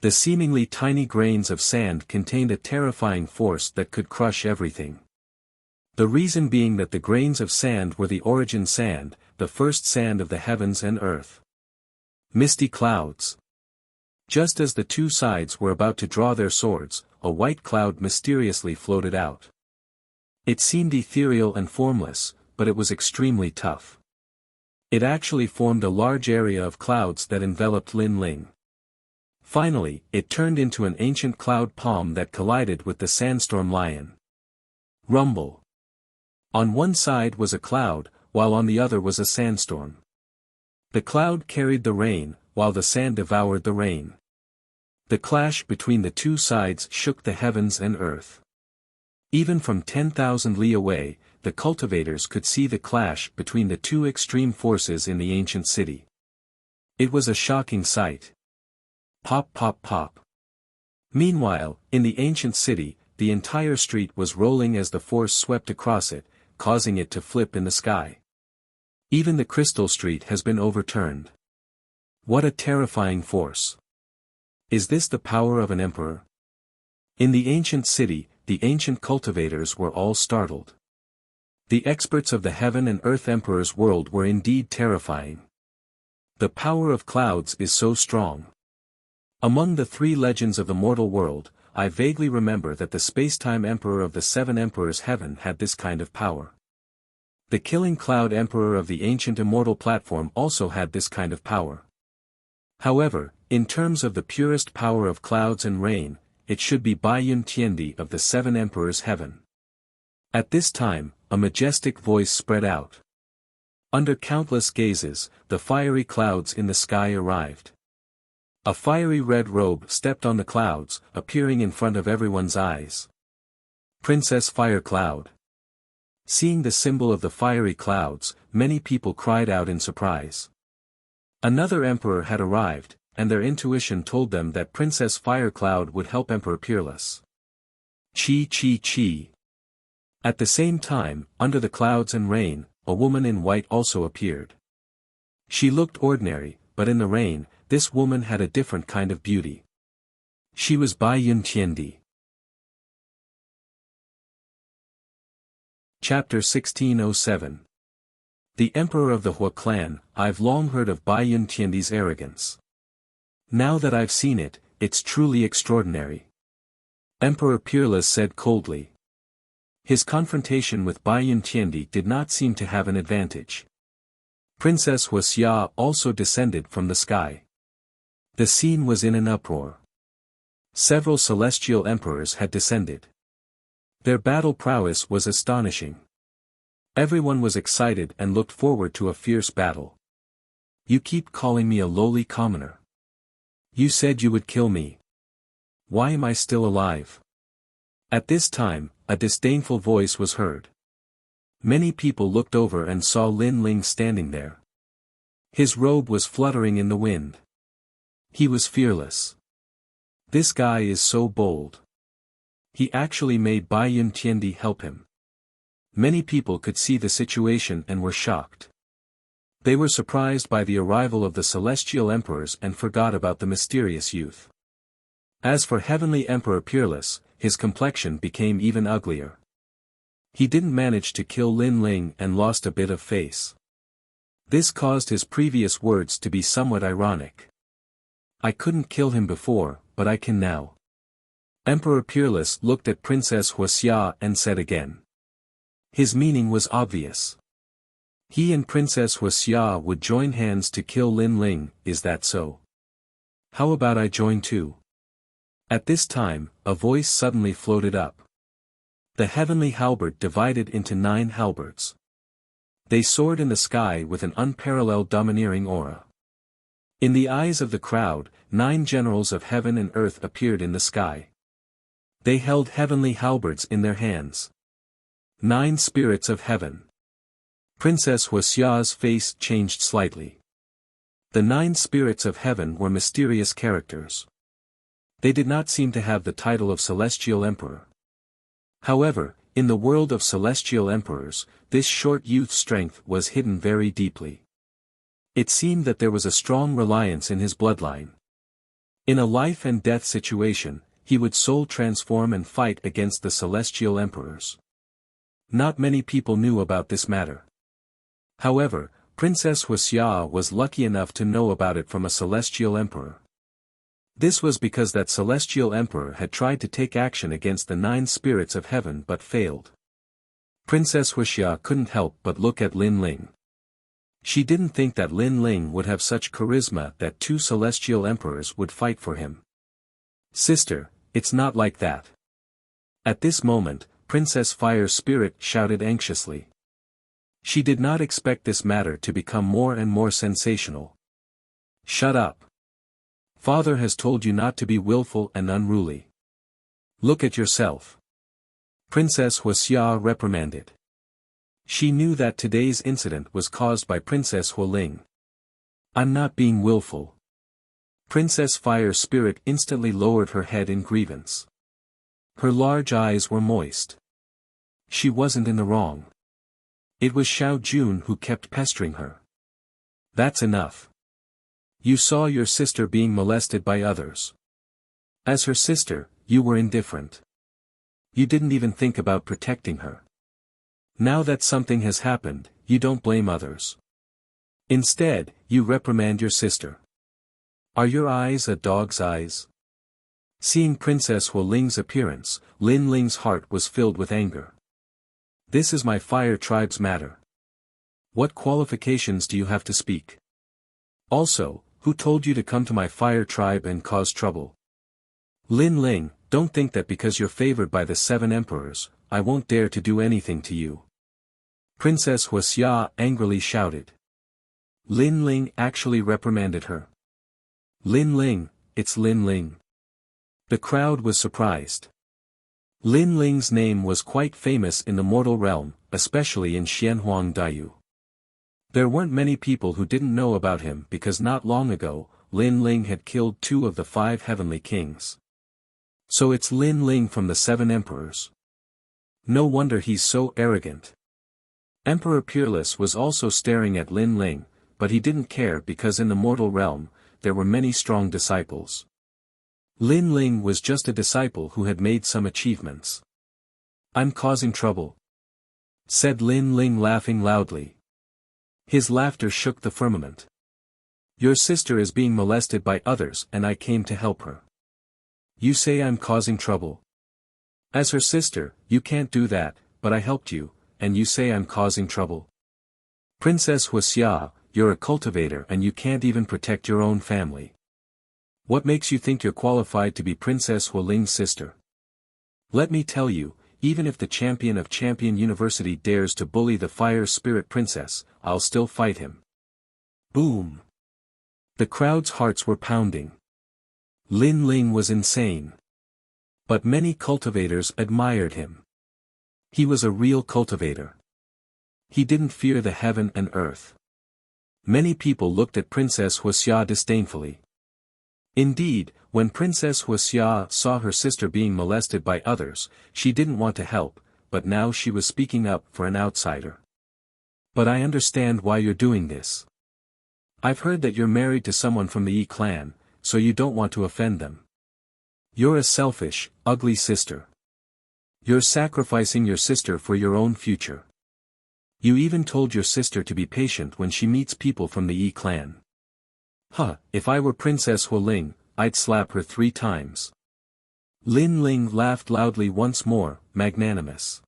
The seemingly tiny grains of sand contained a terrifying force that could crush everything. The reason being that the grains of sand were the origin sand, the first sand of the heavens and earth. Misty clouds. Just as the two sides were about to draw their swords, a white cloud mysteriously floated out. It seemed ethereal and formless, but it was extremely tough. It actually formed a large area of clouds that enveloped Lin Ling. Finally, it turned into an ancient cloud palm that collided with the sandstorm lion. Rumble. On one side was a cloud, while on the other was a sandstorm. The cloud carried the rain, while the sand devoured the rain. The clash between the two sides shook the heavens and earth. Even from 10,000 li away, the cultivators could see the clash between the two extreme forces in the ancient city. It was a shocking sight. Pop pop pop. Meanwhile, in the ancient city, the entire street was rolling as the force swept across it, causing it to flip in the sky. Even the crystal street has been overturned. What a terrifying force. Is this the power of an emperor? In the ancient city, the ancient cultivators were all startled. The experts of the heaven and earth emperor's world were indeed terrifying. The power of clouds is so strong. Among the three legends of the mortal world, I vaguely remember that the space-time emperor of the seven emperors heaven had this kind of power. The killing cloud emperor of the ancient immortal platform also had this kind of power. However, in terms of the purest power of clouds and rain, it should be Bai Yun Tiandi of the seven emperors heaven. At this time, a majestic voice spread out. Under countless gazes, the fiery clouds in the sky arrived. A fiery red robe stepped on the clouds, appearing in front of everyone's eyes. Princess Fire Cloud. Seeing the symbol of the fiery clouds, many people cried out in surprise. Another emperor had arrived, and their intuition told them that Princess Fire Cloud would help Emperor Peerless. Chi chi chi. At the same time, under the clouds and rain, a woman in white also appeared. She looked ordinary, but in the rain, this woman had a different kind of beauty. She was Bai Yun Tiandi. Chapter 1607. The Emperor of the Hua clan. I've long heard of Bai Yun Tiandi's arrogance. Now that I've seen it, it's truly extraordinary. Emperor Peerless said coldly. His confrontation with Bai Yun Tiandi did not seem to have an advantage. Princess Wuxia also descended from the sky. The scene was in an uproar. Several celestial emperors had descended. Their battle prowess was astonishing. Everyone was excited and looked forward to a fierce battle. You keep calling me a lowly commoner. You said you would kill me. Why am I still alive? At this time, a disdainful voice was heard. Many people looked over and saw Lin Ling standing there. His robe was fluttering in the wind. He was fearless. This guy is so bold. He actually made Bai Yun Tiandi help him. Many people could see the situation and were shocked. They were surprised by the arrival of the celestial emperors and forgot about the mysterious youth. As for Heavenly Emperor Peerless, his complexion became even uglier. He didn't manage to kill Lin Ling and lost a bit of face. This caused his previous words to be somewhat ironic. I couldn't kill him before, but I can now. Emperor Peerless looked at Princess Wuxia and said again. His meaning was obvious. He and Princess Wuxia would join hands to kill Lin Ling, is that so? How about I join too? At this time, a voice suddenly floated up. The heavenly halberd divided into 9 halberds. They soared in the sky with an unparalleled domineering aura. In the eyes of the crowd, 9 generals of heaven and earth appeared in the sky. They held heavenly halberds in their hands. 9 spirits of heaven. Princess Wuxia's face changed slightly. The 9 spirits of heaven were mysterious characters. They did not seem to have the title of Celestial Emperor. However, in the world of Celestial Emperors, this short youth's strength was hidden very deeply. It seemed that there was a strong reliance in his bloodline. In a life and death situation, he would soul transform and fight against the Celestial Emperors. Not many people knew about this matter. However, Princess Wuxia was lucky enough to know about it from a Celestial Emperor. This was because that Celestial Emperor had tried to take action against the 9 spirits of heaven but failed. Princess Wuxia couldn't help but look at Lin Ling. She didn't think that Lin Ling would have such charisma that 2 celestial emperors would fight for him. Sister, it's not like that. At this moment, Princess Fire Spirit shouted anxiously. She did not expect this matter to become more and more sensational. Shut up. Father has told you not to be willful and unruly. Look at yourself. Princess Wuxia reprimanded. She knew that today's incident was caused by Princess Hualing. I'm not being willful. Princess Fire Spirit instantly lowered her head in grievance. Her large eyes were moist. She wasn't in the wrong. It was Xiao Jun who kept pestering her. That's enough. You saw your sister being molested by others. As her sister, you were indifferent. You didn't even think about protecting her. Now that something has happened, you don't blame others. Instead, you reprimand your sister. Are your eyes a dog's eyes? Seeing Princess Hu Ling's appearance, Lin Ling's heart was filled with anger. This is my fire tribe's matter. What qualifications do you have to speak? Also, who told you to come to my fire tribe and cause trouble? Lin Ling, don't think that because you're favored by the 7 emperors, I won't dare to do anything to you. Princess Wuxia angrily shouted. Lin Ling actually reprimanded her. Lin Ling, it's Lin Ling. The crowd was surprised. Lin Ling's name was quite famous in the mortal realm, especially in Xianhuang Daiyu. There weren't many people who didn't know about him because not long ago, Lin Ling had killed 2 of the 5 heavenly kings. So it's Lin Ling from the 7 emperors. No wonder he's so arrogant. Emperor Peerless was also staring at Lin Ling, but he didn't care because in the mortal realm, there were many strong disciples. Lin Ling was just a disciple who had made some achievements. I'm causing trouble, said Lin Ling laughing loudly. His laughter shook the firmament. Your sister is being molested by others and I came to help her. You say I'm causing trouble. As her sister, you can't do that, but I helped you, and you say I'm causing trouble. Princess Wuxia, you're a cultivator and you can't even protect your own family. What makes you think you're qualified to be Princess Hu Ling's sister? Let me tell you, even if the champion of Champion University dares to bully the Fire Spirit Princess, I'll still fight him. Boom! The crowd's hearts were pounding. Lin Ling was insane. But many cultivators admired him. He was a real cultivator. He didn't fear the heaven and earth. Many people looked at Princess Wuxia disdainfully. Indeed, when Princess Wuxia saw her sister being molested by others, she didn't want to help, but now she was speaking up for an outsider. But I understand why you're doing this. I've heard that you're married to someone from the Yi clan, so you don't want to offend them. You're a selfish, ugly sister. You're sacrificing your sister for your own future. You even told your sister to be patient when she meets people from the Yi clan. If I were Princess Hu Ling, I'd slap her 3 times. Lin Ling laughed loudly once more, magnanimous.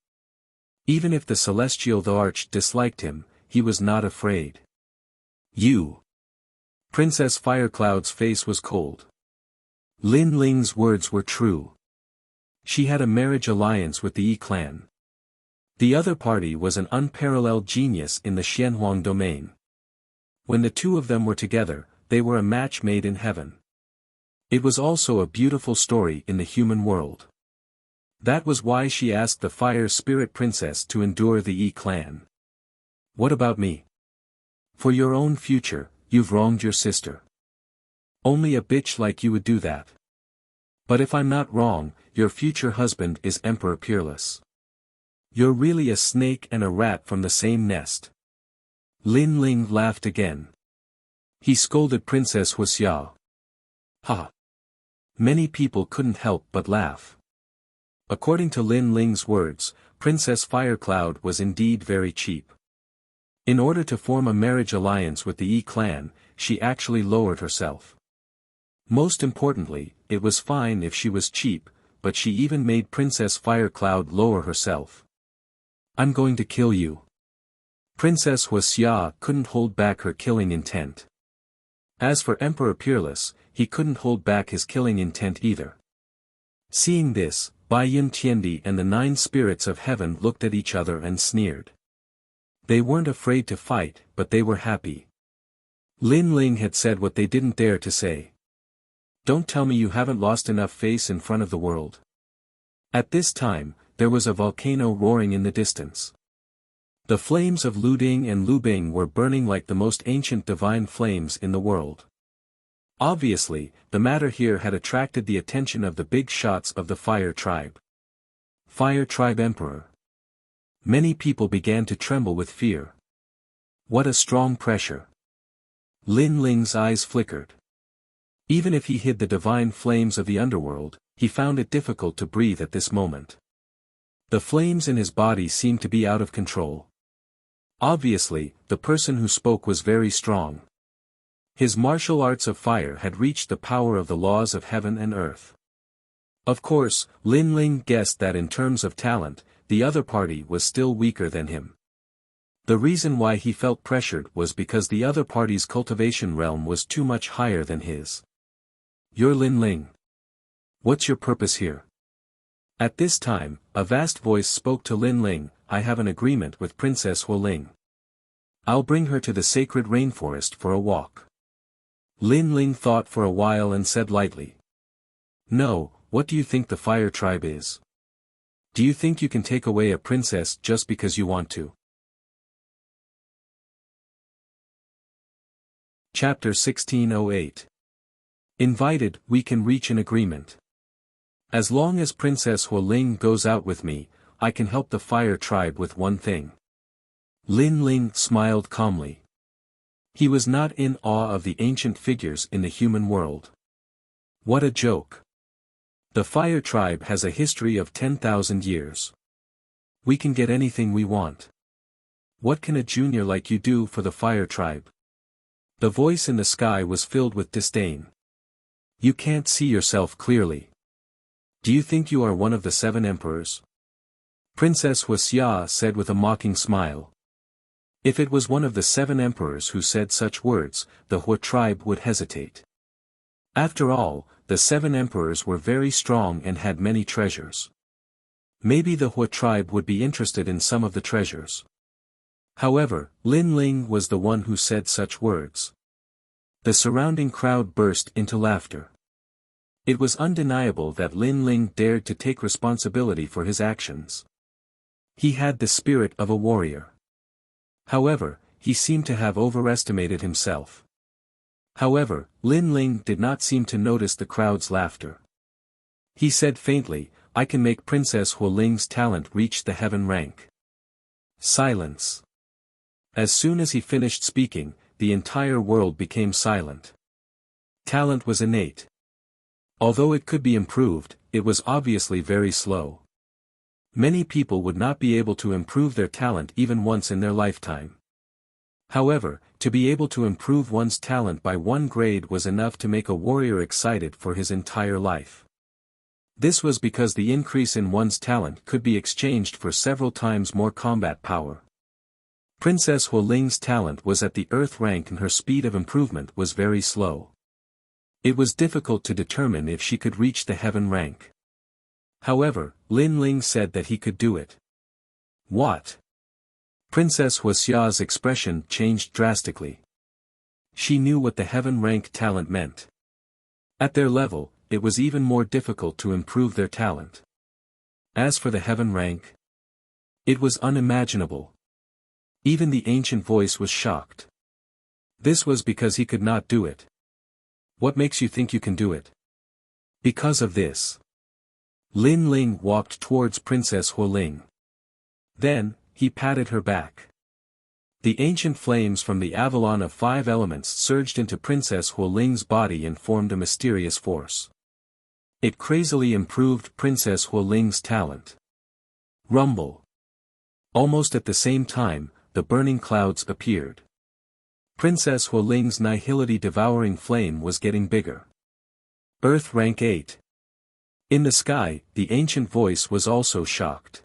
Even if the celestial Arch disliked him, he was not afraid. You! Princess Firecloud's face was cold. Lin Ling's words were true. She had a marriage alliance with the Yi clan. The other party was an unparalleled genius in the Xianhuang domain. When the 2 of them were together, they were a match made in heaven. It was also a beautiful story in the human world. That was why she asked the Fire Spirit Princess to endure the Yi clan. What about me? For your own future, you've wronged your sister. Only a bitch like you would do that. But if I'm not wrong, your future husband is Emperor Peerless. You're really a snake and a rat from the same nest. Lin Ling laughed again. He scolded Princess Wuxia. Many people couldn't help but laugh. According to Lin Ling's words, Princess Firecloud was indeed very cheap. In order to form a marriage alliance with the Yi clan, she actually lowered herself. Most importantly, it was fine if she was cheap, but she even made Princess Firecloud lower herself. I'm going to kill you. Princess Wuxia couldn't hold back her killing intent. As for Emperor Peerless, he couldn't hold back his killing intent either. Seeing this, Bai Yin Tiandi and the 9 spirits of heaven looked at each other and sneered. They weren't afraid to fight, but they were happy. Lin Ling had said what they didn't dare to say. Don't tell me you haven't lost enough face in front of the world. At this time, there was a volcano roaring in the distance. The flames of Luding and Lubing were burning like the most ancient divine flames in the world. Obviously, the matter here had attracted the attention of the big shots of the Fire Tribe. Fire Tribe Emperor. Many people began to tremble with fear. What a strong pressure. Lin Ling's eyes flickered. Even if he hid the divine flames of the underworld, he found it difficult to breathe at this moment. The flames in his body seemed to be out of control. Obviously, the person who spoke was very strong. His martial arts of fire had reached the power of the laws of heaven and earth. Of course, Lin Ling guessed that in terms of talent, the other party was still weaker than him. The reason why he felt pressured was because the other party's cultivation realm was too much higher than his. "You're Lin Ling. What's your purpose here?" At this time, a vast voice spoke to Lin Ling. "I have an agreement with Princess Hualing. I'll bring her to the sacred rainforest for a walk." Lin Ling thought for a while and said lightly. "No, what do you think the fire tribe is? Do you think you can take away a princess just because you want to?" Chapter 1608. Invited, we can reach an agreement. As long as Princess Hualing goes out with me, I can help the fire tribe with one thing. Lin Ling smiled calmly. He was not in awe of the ancient figures in the human world. What a joke. The fire tribe has a history of 10,000 years. We can get anything we want. What can a junior like you do for the fire tribe? The voice in the sky was filled with disdain. You can't see yourself clearly. Do you think you are one of the 7 emperors? Princess Wuxia said with a mocking smile. If it was one of the 7 emperors who said such words, the Hua tribe would hesitate. After all, the 7 emperors were very strong and had many treasures. Maybe the Hua tribe would be interested in some of the treasures. However, Lin Ling was the one who said such words. The surrounding crowd burst into laughter. It was undeniable that Lin Ling dared to take responsibility for his actions. He had the spirit of a warrior. However, he seemed to have overestimated himself. However, Lin Ling did not seem to notice the crowd's laughter. He said faintly, "I can make Princess Hualing's talent reach the heaven rank." Silence. As soon as he finished speaking, the entire world became silent. Talent was innate. Although it could be improved, it was obviously very slow. Many people would not be able to improve their talent even once in their lifetime. However, to be able to improve one's talent by 1 grade was enough to make a warrior excited for his entire life. This was because the increase in one's talent could be exchanged for several times more combat power. Princess Hualing's talent was at the earth rank and her speed of improvement was very slow. It was difficult to determine if she could reach the heaven rank. However, Lin Ling said that he could do it. What? Princess Wuxia's expression changed drastically. She knew what the heaven rank talent meant. At their level, it was even more difficult to improve their talent. As for the heaven rank, it was unimaginable. Even the ancient voice was shocked. This was because he could not do it. What makes you think you can do it? Because of this. Lin Ling walked towards Princess Hualing. Then, he patted her back. The ancient flames from the Avalon of 5 elements surged into Princess Hualing's body and formed a mysterious force. It crazily improved Princess Hualing's talent. Rumble. Almost at the same time, the burning clouds appeared. Princess Hualing's nihility-devouring flame was getting bigger. Earth rank 8. In the sky, the ancient voice was also shocked.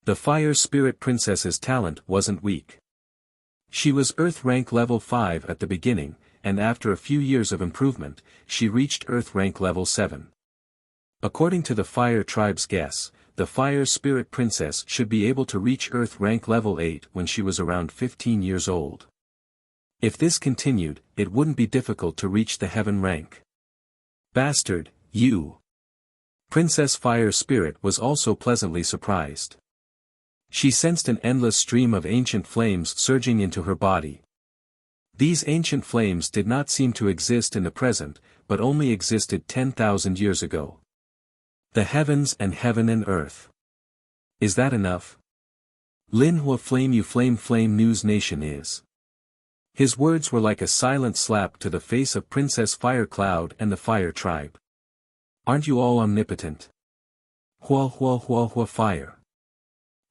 The fire spirit princess's talent wasn't weak. She was Earth rank level 5 at the beginning, and after a few years of improvement, she reached Earth rank level 7. According to the fire tribe's guess, the fire spirit princess should be able to reach Earth rank level 8 when she was around 15 years old. If this continued, it wouldn't be difficult to reach the heaven rank. Bastard, you! Princess Fire Spirit was also pleasantly surprised. She sensed an endless stream of ancient flames surging into her body. These ancient flames did not seem to exist in the present, but only existed 10,000 years ago. The heavens and heaven and earth. Is that enough? Lin Hua Flame You Flame Flame News Nation is. His words were like a silent slap to the face of Princess Fire Cloud and the Fire Tribe. Aren't you all omnipotent? Hua Hua Hua Hua Fire.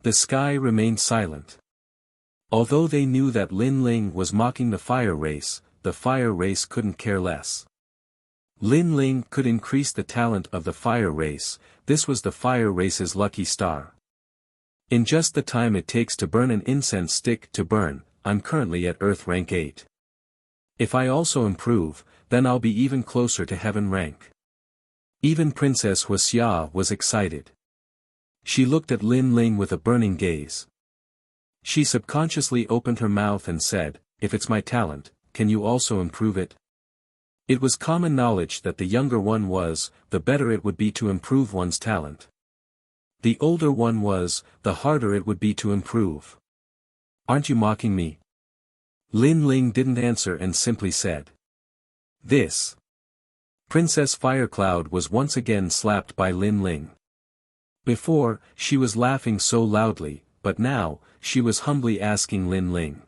The sky remained silent. Although they knew that Lin Ling was mocking the fire race, the fire race couldn't care less. Lin Ling could increase the talent of the fire race, this was the fire race's lucky star. In just the time it takes to burn an incense stick to burn, I'm currently at Earth rank 8. If I also improve, then I'll be even closer to heaven rank. Even Princess Wuxia was excited. She looked at Lin Ling with a burning gaze. She subconsciously opened her mouth and said, "If it's my talent, can you also improve it?" It was common knowledge that the younger one was, the better it would be to improve one's talent. The older one was, the harder it would be to improve. "Aren't you mocking me?" Lin Ling didn't answer and simply said. "This." Princess Firecloud was once again slapped by Lin Ling. Before, she was laughing so loudly, but now, she was humbly asking Lin Ling.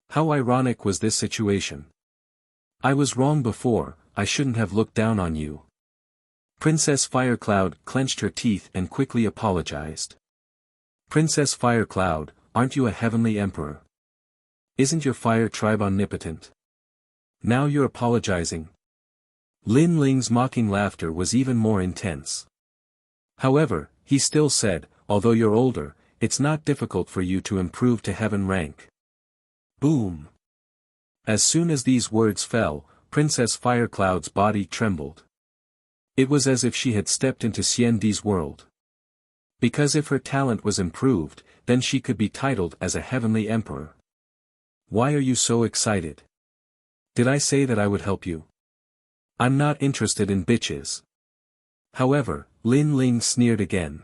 How ironic was this situation? "I was wrong before, I shouldn't have looked down on you." Princess Firecloud clenched her teeth and quickly apologized. "Princess Firecloud, aren't you a heavenly emperor? Isn't your fire tribe omnipotent? Now you're apologizing?" Lin Ling's mocking laughter was even more intense. However, he still said, "Although you're older, it's not difficult for you to improve to heaven rank." Boom! As soon as these words fell, Princess Firecloud's body trembled. It was as if she had stepped into Xiandi's world. Because if her talent was improved, then she could be titled as a heavenly emperor. "Why are you so excited? Did I say that I would help you? I'm not interested in bitches." However, Lin Ling sneered again.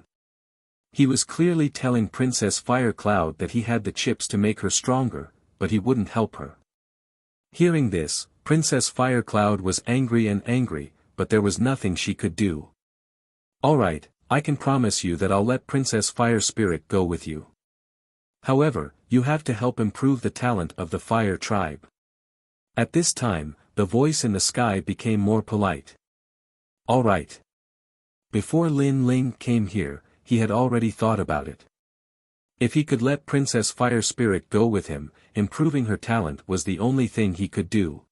He was clearly telling Princess Firecloud that he had the chips to make her stronger, but he wouldn't help her. Hearing this, Princess Firecloud was angry, but there was nothing she could do. "Alright, I can promise you that I'll let Princess Fire Spirit go with you. However, you have to help improve the talent of the Fire Tribe." At this time, the voice in the sky became more polite. "Alright." Before Lin Ling came here, he had already thought about it. If he could let Princess Fire Spirit go with him, improving her talent was the only thing he could do.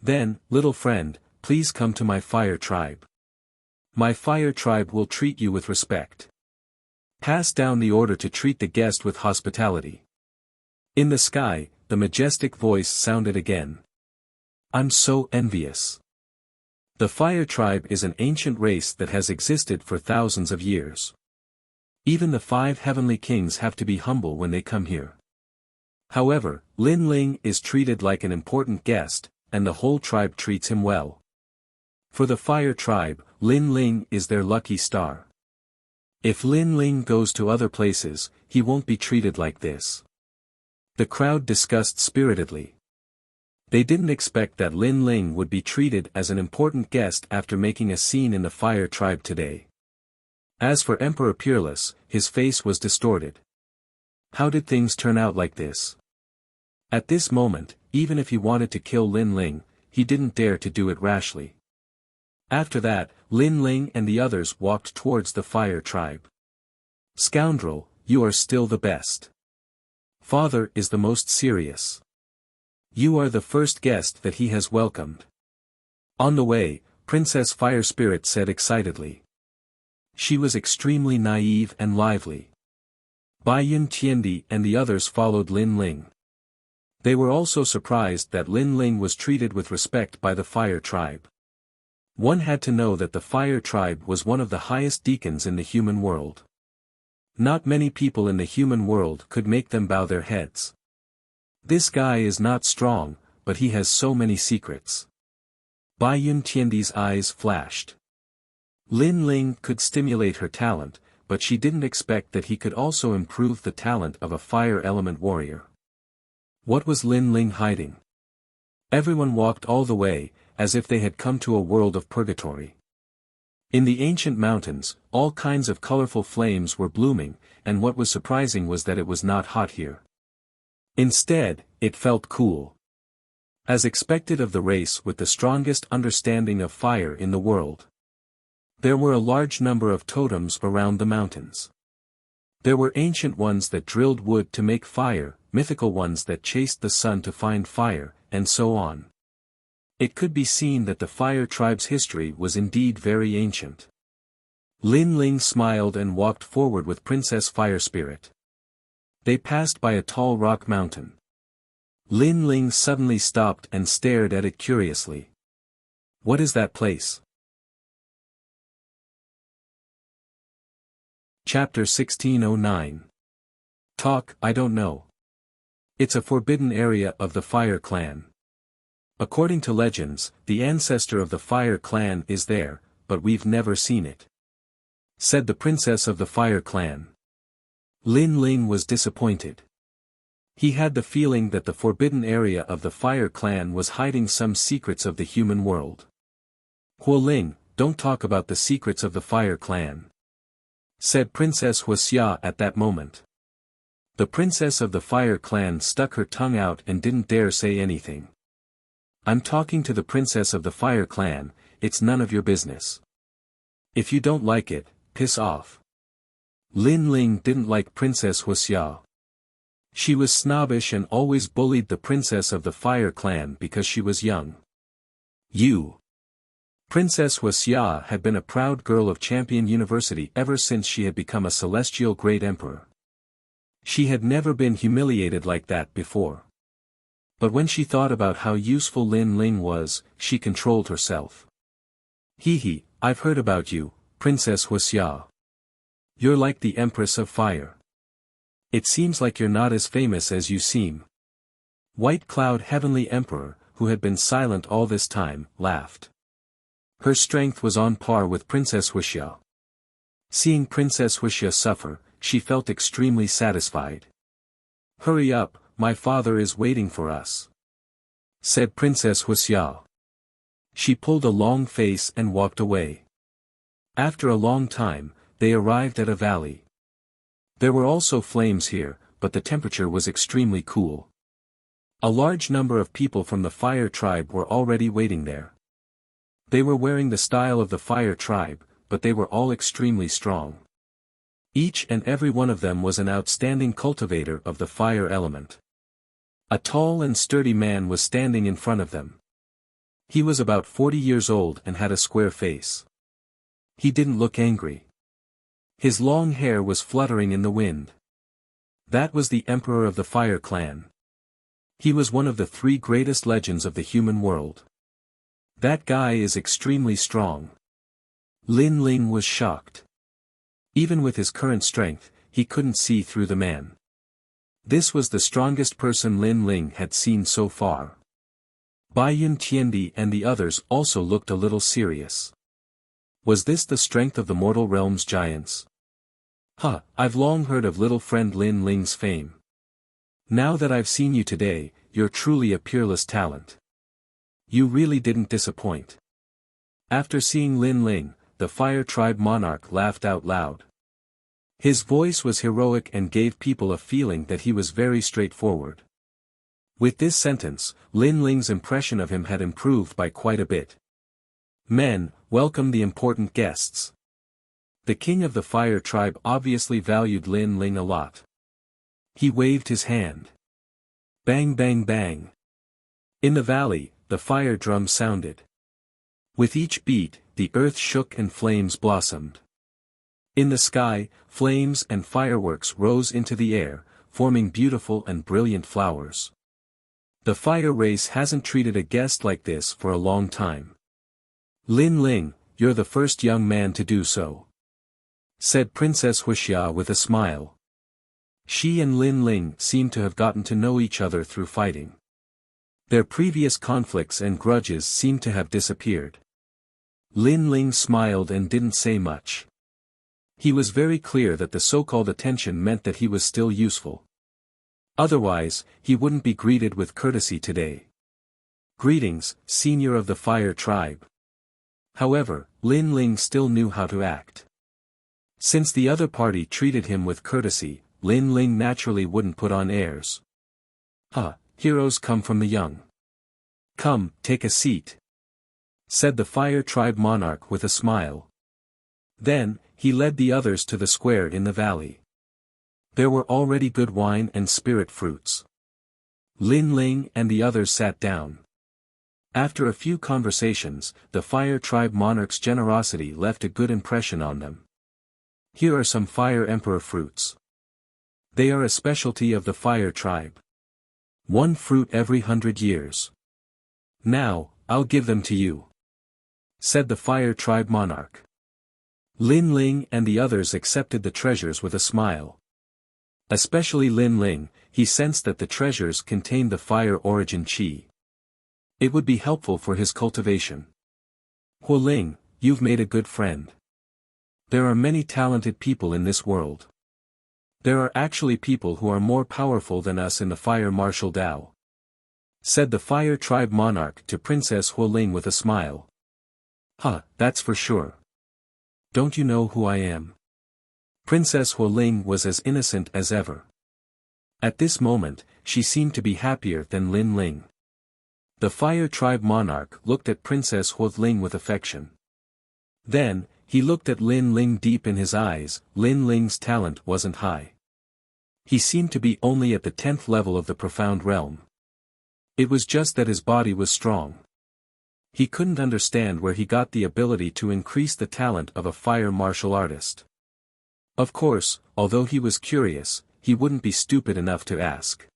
"Then, little friend, please come to my Fire Tribe. My Fire Tribe will treat you with respect. Pass down the order to treat the guest with hospitality." In the sky, the majestic voice sounded again. "I'm so envious. The Fire Tribe is an ancient race that has existed for thousands of years. Even the 5 heavenly kings have to be humble when they come here. However, Lin Ling is treated like an important guest, and the whole tribe treats him well. For the Fire Tribe, Lin Ling is their lucky star. If Lin Ling goes to other places, he won't be treated like this." The crowd discussed spiritedly. They didn't expect that Lin Ling would be treated as an important guest after making a scene in the Fire Tribe today. As for Emperor Peerless, his face was distorted. How did things turn out like this? At this moment, even if he wanted to kill Lin Ling, he didn't dare to do it rashly. After that, Lin Ling and the others walked towards the Fire Tribe. "Scoundrel, you are still the best. Father is the most serious. You are the first guest that he has welcomed." On the way, Princess Fire Spirit said excitedly. She was extremely naive and lively. Bai Yun Tiandi and the others followed Lin Ling. They were also surprised that Lin Ling was treated with respect by the Fire Tribe. One had to know that the Fire Tribe was one of the highest deacons in the human world. Not many people in the human world could make them bow their heads. This guy is not strong, but he has so many secrets. Bai Yun Tiandi's eyes flashed. Lin Ling could stimulate her talent, but she didn't expect that he could also improve the talent of a fire element warrior. What was Lin Ling hiding? Everyone walked all the way, as if they had come to a world of purgatory. In the ancient mountains, all kinds of colorful flames were blooming, and what was surprising was that it was not hot here. Instead, it felt cool. As expected of the race with the strongest understanding of fire in the world. There were a large number of totems around the mountains. There were ancient ones that drilled wood to make fire, mythical ones that chased the sun to find fire, and so on. It could be seen that the fire tribe's history was indeed very ancient. Lin Ling smiled and walked forward with Princess Fire Spirit. They passed by a tall rock mountain. Lin Ling suddenly stopped and stared at it curiously. What is that place? Chapter 1609. Talk, I don't know. It's a forbidden area of the Fire Clan. According to legends, the ancestor of the Fire Clan is there, but we've never seen it. Said the princess of the Fire Clan. Lin Ling was disappointed. He had the feeling that the forbidden area of the Fire Clan was hiding some secrets of the human world. Huo Ling, don't talk about the secrets of the Fire Clan. Said Princess Wuxia at that moment. The princess of the Fire Clan stuck her tongue out and didn't dare say anything. I'm talking to the princess of the Fire Clan, it's none of your business. If you don't like it, piss off. Lin Ling didn't like Princess Wuxia. She was snobbish and always bullied the princess of the Fire Clan because she was young. You. Princess Wuxia had been a proud girl of Champion University ever since she had become a celestial great emperor. She had never been humiliated like that before. But when she thought about how useful Lin Ling was, she controlled herself. Hee, I've heard about you, Princess Wuxia. You're like the Empress of Fire. It seems like you're not as famous as you seem. White Cloud Heavenly Emperor, who had been silent all this time, laughed. Her strength was on par with Princess Wuxia. Seeing Princess Wuxia suffer, she felt extremely satisfied. Hurry up, my father is waiting for us. Said Princess Wuxia. She pulled a long face and walked away. After a long time, they arrived at a valley. There were also flames here, but the temperature was extremely cool. A large number of people from the Fire Tribe were already waiting there. They were wearing the style of the Fire Tribe, but they were all extremely strong. Each and every one of them was an outstanding cultivator of the fire element. A tall and sturdy man was standing in front of them. He was about 40 years old and had a square face. He didn't look angry. His long hair was fluttering in the wind. That was the Emperor of the Fire Clan. He was one of the 3 greatest legends of the human world. That guy is extremely strong. Lin Ling was shocked. Even with his current strength, he couldn't see through the man. This was the strongest person Lin Ling had seen so far. Bai Yun Tiandi and the others also looked a little serious. Was this the strength of the mortal realm's giants? I've long heard of little friend Lin Ling's fame. Now that I've seen you today, you're truly a peerless talent. You really didn't disappoint. After seeing Lin Ling, the Fire Tribe monarch laughed out loud. His voice was heroic and gave people a feeling that he was very straightforward. With this sentence, Lin Ling's impression of him had improved by quite a bit. Men, welcome the important guests. The king of the Fire Tribe obviously valued Lin Ling a lot. He waved his hand. Bang bang bang. In the valley, the fire drum sounded. With each beat, the earth shook and flames blossomed. In the sky, flames and fireworks rose into the air, forming beautiful and brilliant flowers. The fire race hasn't treated a guest like this for a long time. Lin Ling, you're the first young man to do so. Said Princess Wuxia with a smile. She and Lin Ling seemed to have gotten to know each other through fighting. Their previous conflicts and grudges seemed to have disappeared. Lin Ling smiled and didn't say much. He was very clear that the so-called attention meant that he was still useful. Otherwise, he wouldn't be greeted with courtesy today. Greetings, senior of the Fire Tribe. However, Lin Ling still knew how to act. Since the other party treated him with courtesy, Lin Ling naturally wouldn't put on airs. Heroes come from the young. Come, take a seat. Said the Fire Tribe monarch with a smile. Then, he led the others to the square in the valley. There were already good wine and spirit fruits. Lin Ling and the others sat down. After a few conversations, the Fire Tribe monarch's generosity left a good impression on them. Here are some Fire Emperor fruits. They are a specialty of the Fire Tribe. One fruit every 100 years. Now, I'll give them to you, said the Fire Tribe monarch. Lin Ling and the others accepted the treasures with a smile. Especially Lin Ling, he sensed that the treasures contained the fire origin qi. It would be helpful for his cultivation. Hu Ling, you've made a good friend. There are many talented people in this world. There are actually people who are more powerful than us in the Fire Martial Dao, said the Fire Tribe monarch to Princess Hu Ling with a smile. Huh, that's for sure. Don't you know who I am? Princess Hu Ling was as innocent as ever. At this moment, she seemed to be happier than Lin Ling. The Fire Tribe monarch looked at Princess Hu Ling with affection. Then, he looked at Lin Ling deep in his eyes. Lin Ling's talent wasn't high. He seemed to be only at the 10th level of the profound realm. It was just that his body was strong. He couldn't understand where he got the ability to increase the talent of a fire martial artist. Of course, although he was curious, he wouldn't be stupid enough to ask.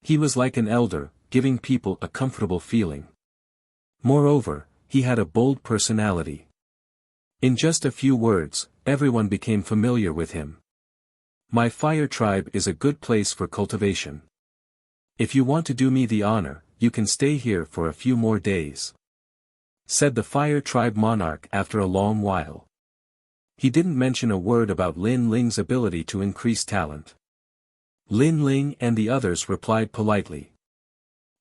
He was like an elder, giving people a comfortable feeling. Moreover, he had a bold personality. In just a few words, everyone became familiar with him. My Fire Tribe is a good place for cultivation. If you want to do me the honor, you can stay here for a few more days, said the Fire Tribe monarch after a long while. He didn't mention a word about Lin Ling's ability to increase talent. Lin Ling and the others replied politely.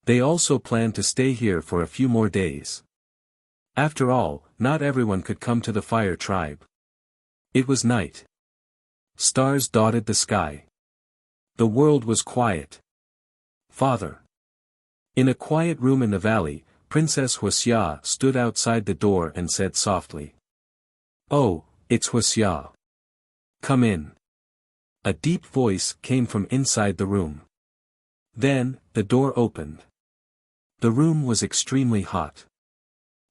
They also planned to stay here for a few more days. After all, not everyone could come to the Fire Tribe. It was night. Stars dotted the sky. The world was quiet. Father. In a quiet room in the valley, Princess Wuxia stood outside the door and said softly. Oh, it's Wuxia. Come in. A deep voice came from inside the room. Then, the door opened. The room was extremely hot.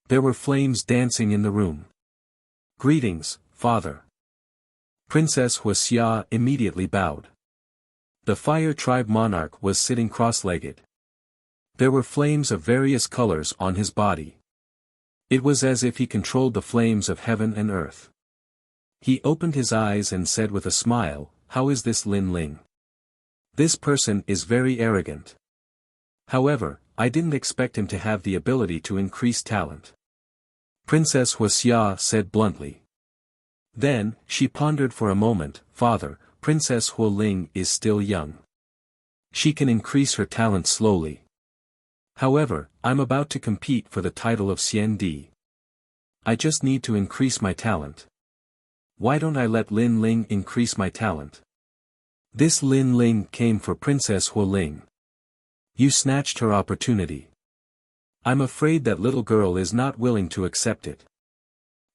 There were flames dancing in the room. Greetings, Father. Princess Wuxia immediately bowed. The Fire Tribe monarch was sitting cross-legged. There were flames of various colors on his body. It was as if he controlled the flames of heaven and earth. He opened his eyes and said with a smile, How is this Lin Ling? This person is very arrogant. However, I didn't expect him to have the ability to increase talent. Princess Wuxia said bluntly. Then, she pondered for a moment. Father, Princess Hu Ling is still young. She can increase her talent slowly. However, I'm about to compete for the title of Xian Di. I just need to increase my talent. Why don't I let Lin Ling increase my talent? This Lin Ling came for Princess Hu Ling. You snatched her opportunity. I'm afraid that little girl is not willing to accept it,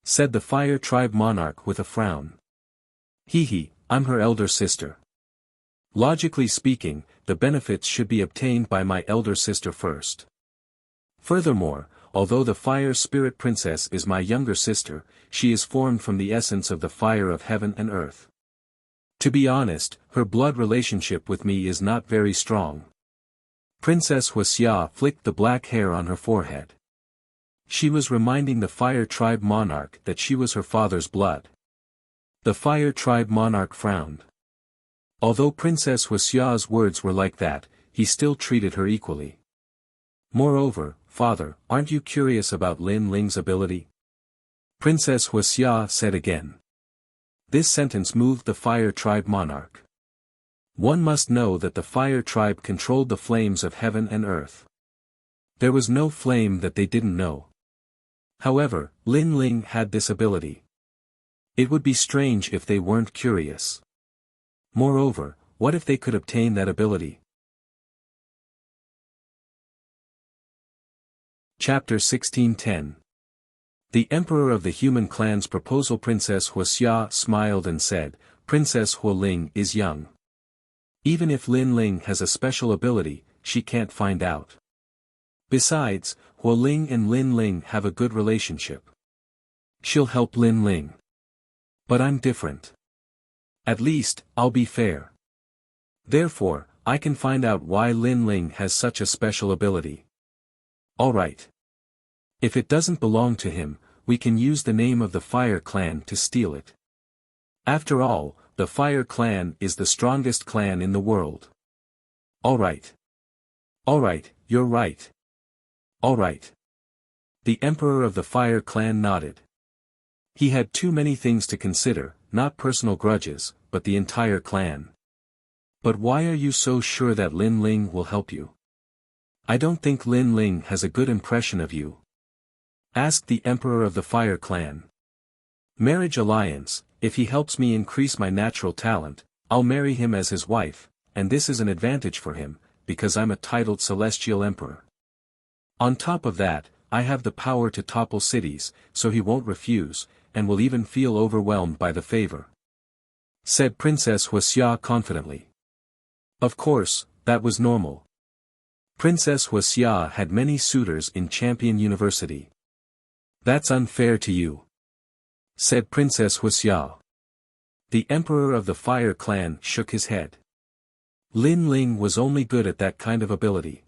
said the Fire Tribe monarch with a frown. Hee, I'm her elder sister. Logically speaking, the benefits should be obtained by my elder sister first. Furthermore, although the Fire Spirit Princess is my younger sister, she is formed from the essence of the fire of heaven and earth. To be honest, her blood relationship with me is not very strong. Princess Wuxia flicked the black hair on her forehead. She was reminding the Fire Tribe monarch that she was her father's blood. The Fire Tribe monarch frowned. Although Princess Wuxia's words were like that, he still treated her equally. Moreover, Father, aren't you curious about Lin Ling's ability? Princess Wuxia said again. This sentence moved the Fire Tribe monarch. One must know that the Fire Tribe controlled the flames of heaven and earth. There was no flame that they didn't know. However, Lin Ling had this ability. It would be strange if they weren't curious. Moreover, what if they could obtain that ability? Chapter 16:10. The Emperor of the Human Clan's proposal. Princess Wuxia smiled and said, Princess Hu Ling is young. Even if Lin Ling has a special ability, she can't find out. Besides, Huo Ling and Lin Ling have a good relationship. She'll help Lin Ling. But I'm different. At least, I'll be fair. Therefore, I can find out why Lin Ling has such a special ability. Alright. If it doesn't belong to him, we can use the name of the Fire Clan to steal it. After all, the Fire Clan is the strongest clan in the world. Alright. Alright, you're right. Alright. The Emperor of the Fire Clan nodded. He had too many things to consider, not personal grudges, but the entire clan. But why are you so sure that Lin Ling will help you? I don't think Lin Ling has a good impression of you. Asked the Emperor of the Fire Clan. Marriage alliance, if he helps me increase my natural talent, I'll marry him as his wife, and this is an advantage for him, because I'm a titled Celestial Emperor. On top of that, I have the power to topple cities, so he won't refuse, and will even feel overwhelmed by the favor. Said Princess Wuxia confidently. Of course, that was normal. Princess Wuxia had many suitors in Champion University. That's unfair to you. Said Princess Wuxia. The Emperor of the Fire Clan shook his head. Lin Ling was only good at that kind of ability.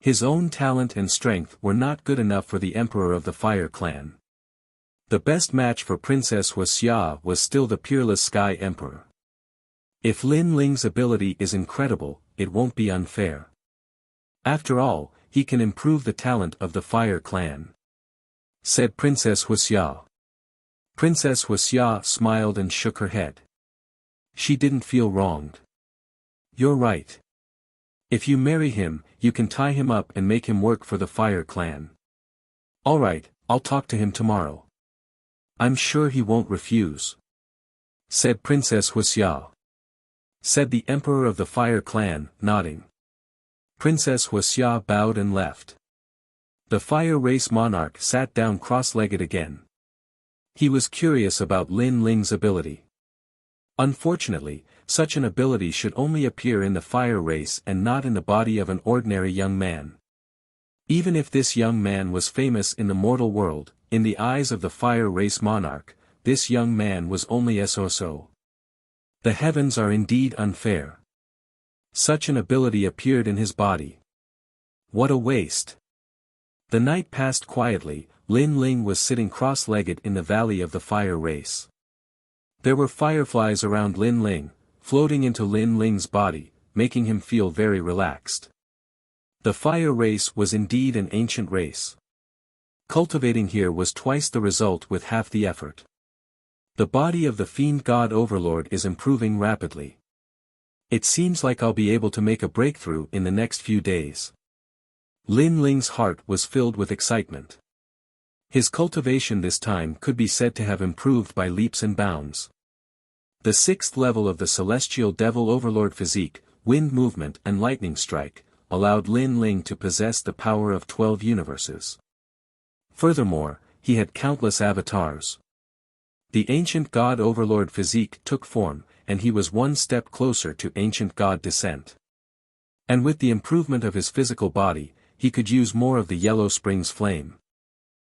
His own talent and strength were not good enough for the Emperor of the Fire Clan. The best match for Princess Wuxia was still the Peerless Sky Emperor. If Lin Ling's ability is incredible, it won't be unfair. After all, he can improve the talent of the Fire Clan. Said Princess Wuxia. Princess Wuxia smiled and shook her head. She didn't feel wronged. You're right. If you marry him, you can tie him up and make him work for the Fire Clan. Alright, I'll talk to him tomorrow. I'm sure he won't refuse. Said Princess Wuxia. Said the Emperor of the Fire Clan, nodding. Princess Wuxia bowed and left. The Fire Race Monarch sat down cross-legged again. He was curious about Lin Ling's ability. Unfortunately, such an ability should only appear in the Fire Race and not in the body of an ordinary young man. Even if this young man was famous in the mortal world, in the eyes of the Fire Race Monarch, this young man was only so-so. The heavens are indeed unfair. Such an ability appeared in his body. What a waste. The night passed quietly. Lin Ling was sitting cross-legged in the valley of the Fire Race. There were fireflies around Lin Ling, floating into Lin Ling's body, making him feel very relaxed. The Fire Race was indeed an ancient race. Cultivating here was twice the result with half the effort. The body of the Fiend God Overlord is improving rapidly. It seems like I'll be able to make a breakthrough in the next few days. Lin Ling's heart was filled with excitement. His cultivation this time could be said to have improved by leaps and bounds. The 6th level of the Celestial Devil Overlord physique, Wind Movement and Lightning Strike, allowed Lin Ling to possess the power of 12 universes. Furthermore, he had countless avatars. The Ancient God Overlord physique took form, and he was one step closer to Ancient God descent. And with the improvement of his physical body, he could use more of the Yellow Springs flame.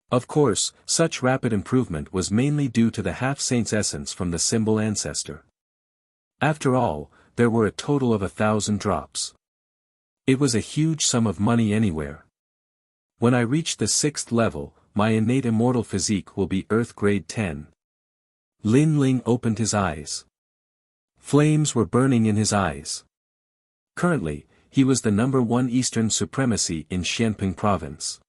Of course, such rapid improvement was mainly due to the half-saint's essence from the symbol ancestor. After all, there were a total of 1,000 drops. It was a huge sum of money anywhere. When I reach the 6th level, my innate immortal physique will be Earth Grade 10. Lin Ling opened his eyes. Flames were burning in his eyes. Currently, he was the #1 Eastern supremacy in Xianping Province.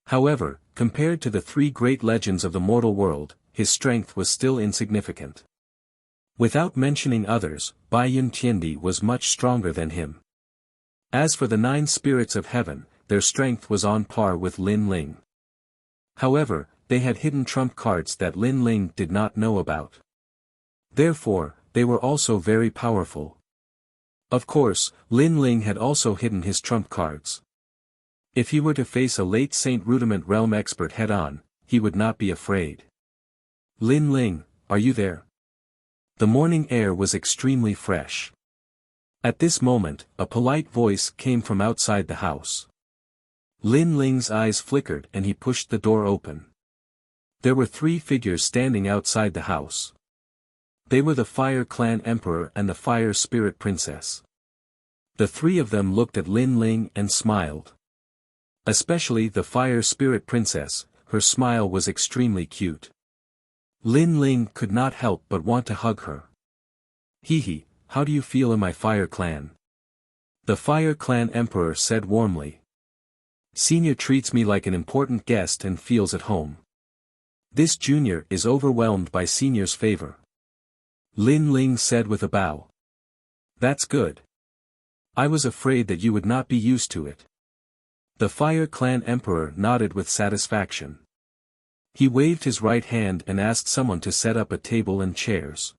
However, compared to the 3 great legends of the mortal world, his strength was still insignificant. Without mentioning others, Bai Yun Tiandi was much stronger than him. As for the 9 spirits of heaven, their strength was on par with Lin Ling. However, they had hidden trump cards that Lin Ling did not know about. Therefore, they were also very powerful. Of course, Lin Ling had also hidden his trump cards. If he were to face a late Saint Rudiment Realm expert head-on, he would not be afraid. Lin Ling, are you there? The morning air was extremely fresh. At this moment, a polite voice came from outside the house. Lin Ling's eyes flickered and he pushed the door open. There were 3 figures standing outside the house. They were the Fire Clan Emperor and the Fire Spirit Princess. The 3 of them looked at Lin Ling and smiled. Especially the Fire Spirit Princess, her smile was extremely cute. Lin Ling could not help but want to hug her. Hee, how do you feel in my Fire Clan? The Fire Clan Emperor said warmly. Senior treats me like an important guest and feels at home. This junior is overwhelmed by Senior's favor. Lin Ling said with a bow. That's good. I was afraid that you would not be used to it. The Fire Clan Emperor nodded with satisfaction. He waved his right hand and asked someone to set up a table and chairs.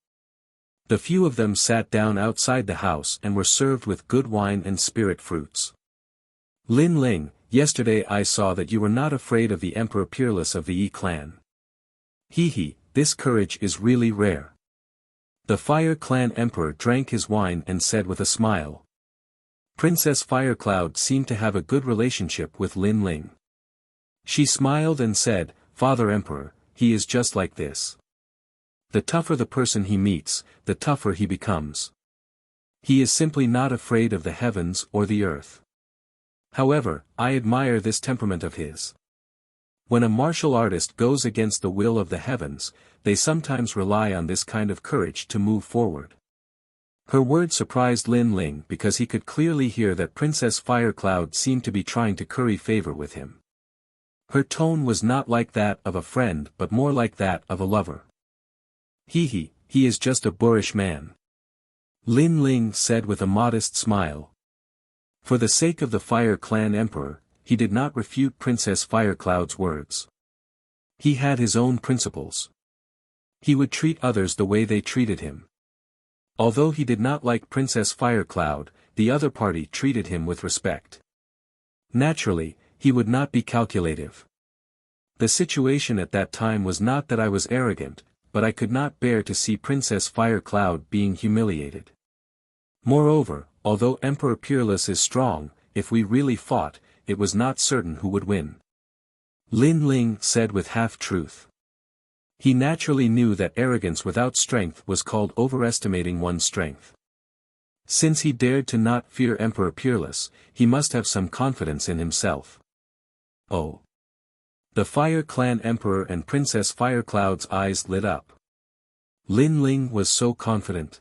The few of them sat down outside the house and were served with good wine and spirit fruits. Lin Ling, yesterday I saw that you were not afraid of the Emperor Peerless of the Yi clan. Hee, this courage is really rare. The Fire Clan Emperor drank his wine and said with a smile. Princess Firecloud seemed to have a good relationship with Lin Ling. She smiled and said, Father Emperor, he is just like this. The tougher the person he meets, the tougher he becomes. He is simply not afraid of the heavens or the earth. However, I admire this temperament of his. When a martial artist goes against the will of the heavens, they sometimes rely on this kind of courage to move forward. Her words surprised Lin Ling because he could clearly hear that Princess Firecloud seemed to be trying to curry favor with him. Her tone was not like that of a friend but more like that of a lover. He is just a boorish man. Lin Ling said with a modest smile. For the sake of the Fire Clan Emperor, he did not refute Princess Firecloud's words. He had his own principles. He would treat others the way they treated him. Although he did not like Princess Firecloud, the other party treated him with respect. Naturally, he would not be calculative. The situation at that time was not that I was arrogant, but I could not bear to see Princess Firecloud being humiliated. Moreover, although Emperor Peerless is strong, if we really fought, it was not certain who would win. Lin Ling said with half-truth. He naturally knew that arrogance without strength was called overestimating one's strength. Since he dared to not fear Emperor Peerless, he must have some confidence in himself. Oh! The Fire Clan Emperor and Princess Firecloud's eyes lit up. Lin Ling was so confident.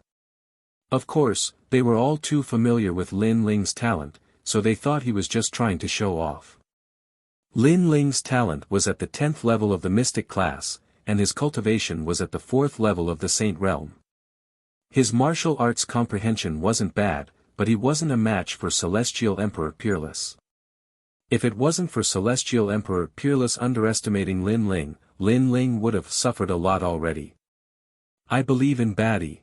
Of course, they were all too familiar with Lin Ling's talent, so they thought he was just trying to show off. Lin Ling's talent was at the 10th level of the Mystic class, and his cultivation was at the 4th level of the Saint realm. His martial arts comprehension wasn't bad, but he wasn't a match for Celestial Emperor Peerless. If it wasn't for Celestial Emperor Peerless underestimating Lin Ling would have suffered a lot already. I believe in baddie.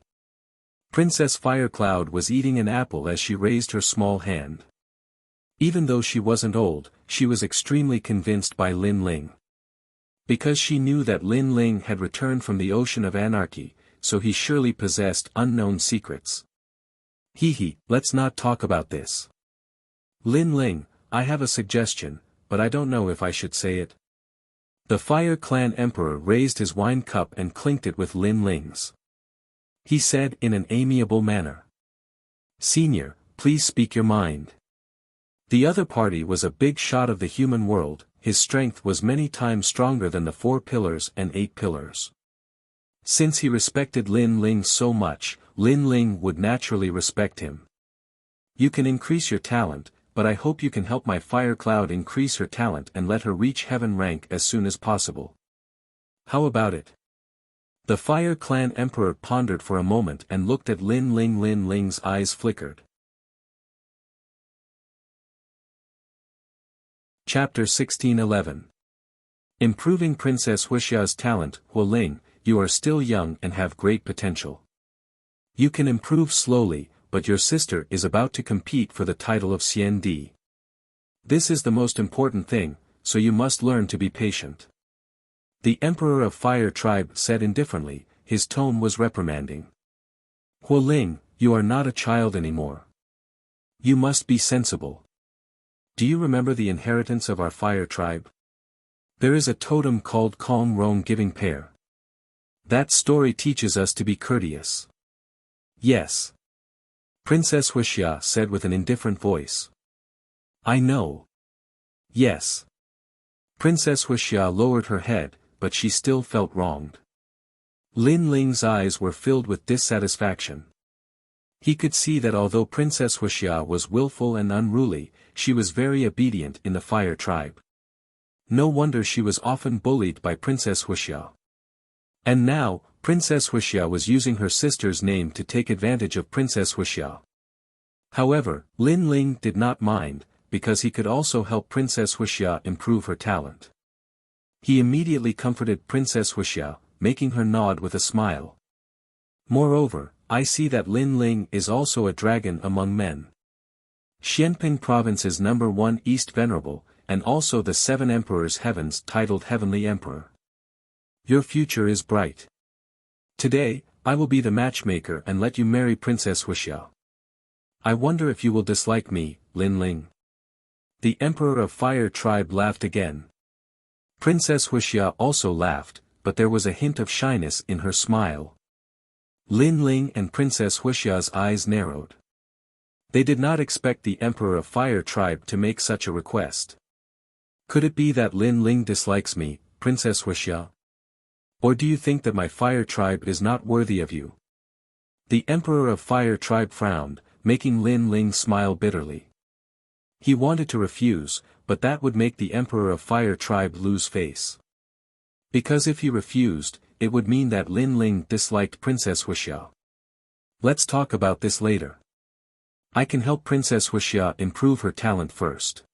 Princess Firecloud was eating an apple as she raised her small hand. Even though she wasn't old, she was extremely convinced by Lin Ling. Because she knew that Lin Ling had returned from the ocean of anarchy, so he surely possessed unknown secrets. Let's not talk about this. Lin Ling, I have a suggestion, but I don't know if I should say it. The Fire Clan Emperor raised his wine cup and clinked it with Lin Ling's. He said in an amiable manner. Senior, please speak your mind. The other party was a big shot of the human world, his strength was many times stronger than the 4 pillars and 8 pillars. Since he respected Lin Ling so much, Lin Ling would naturally respect him. You can increase your talent, but I hope you can help my Firecloud increase her talent and let her reach heaven rank as soon as possible. How about it? The Fire Clan Emperor pondered for a moment and looked at Lin Ling. Lin Ling's eyes flickered. Chapter 1611. Improving Princess Wuxia's talent. Hu Ling, you are still young and have great potential. You can improve slowly, but your sister is about to compete for the title of Xian Di. This is the most important thing, so you must learn to be patient. The Emperor of Fire Tribe said indifferently, his tone was reprimanding. Hu Ling, you are not a child anymore. You must be sensible. Do you remember the inheritance of our fire tribe? There is a totem called Kong Rong giving pair. That story teaches us to be courteous. Yes. Princess Wuxia said with an indifferent voice. I know. Yes. Princess Wuxia lowered her head, but she still felt wronged. Lin Ling's eyes were filled with dissatisfaction. He could see that although Princess Wuxia was willful and unruly, she was very obedient in the fire tribe. No wonder she was often bullied by Princess Wuxia. And now, Princess Wuxia was using her sister's name to take advantage of Princess Wuxia. However, Lin Ling did not mind, because he could also help Princess Wuxia improve her talent. He immediately comforted Princess Wuxia, making her nod with a smile. Moreover, I see that Lin Ling is also a dragon among men. Xianping Province's #1 East Venerable, and also the 7 Emperors Heavens titled Heavenly Emperor. Your future is bright. Today, I will be the matchmaker and let you marry Princess Wuxia. I wonder if you will dislike me, Lin Ling. The Emperor of Fire Tribe laughed again. Princess Wuxia also laughed, but there was a hint of shyness in her smile. Lin Ling and Princess Wuxia's eyes narrowed. They did not expect the Emperor of Fire Tribe to make such a request. Could it be that Lin Ling dislikes me, Princess Wuxia? Or do you think that my Fire Tribe is not worthy of you? The Emperor of Fire Tribe frowned, making Lin Ling smile bitterly. He wanted to refuse, but that would make the Emperor of Fire Tribe lose face. Because if he refused, it would mean that Lin Ling disliked Princess Wuxia. Let's talk about this later. I can help Princess Wuxia improve her talent first.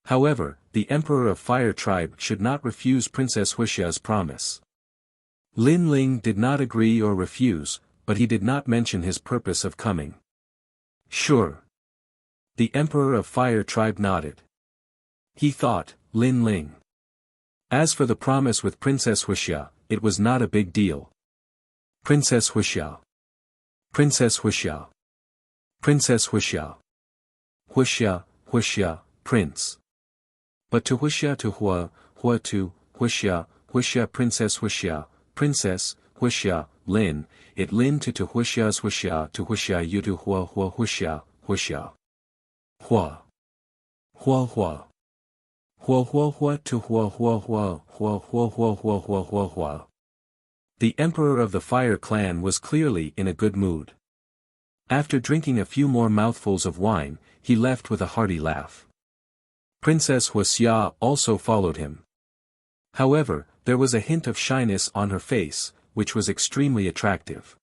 However, the Emperor of Fire Tribe should not refuse Princess Wuxia's promise. Lin Ling did not agree or refuse, but he did not mention his purpose of coming. Sure. The Emperor of Fire Tribe nodded. He thought, Lin Ling. As for the promise with Princess Wuxia, it was not a big deal. Princess Wuxia. Princess Wuxia. Princess Wuxia. Wuxia, Wuxia, Prince. But to Wuxia to Hua to Wuxia, Wuxia Princess Wuxia, Princess, Wuxia, Lin, it Lin to Wuxia's Wuxia to Wuxia you to Hua Wuxia, Wuxia. Hua. Hua Hua. Hua Hua Hua to Hua Hua Hua Hua Hua Hua Hua Hua Hua Hua. The Emperor of the Fire Clan was clearly in a good mood. After drinking a few more mouthfuls of wine, he left with a hearty laugh. Princess Wuxia also followed him. However, there was a hint of shyness on her face, which was extremely attractive.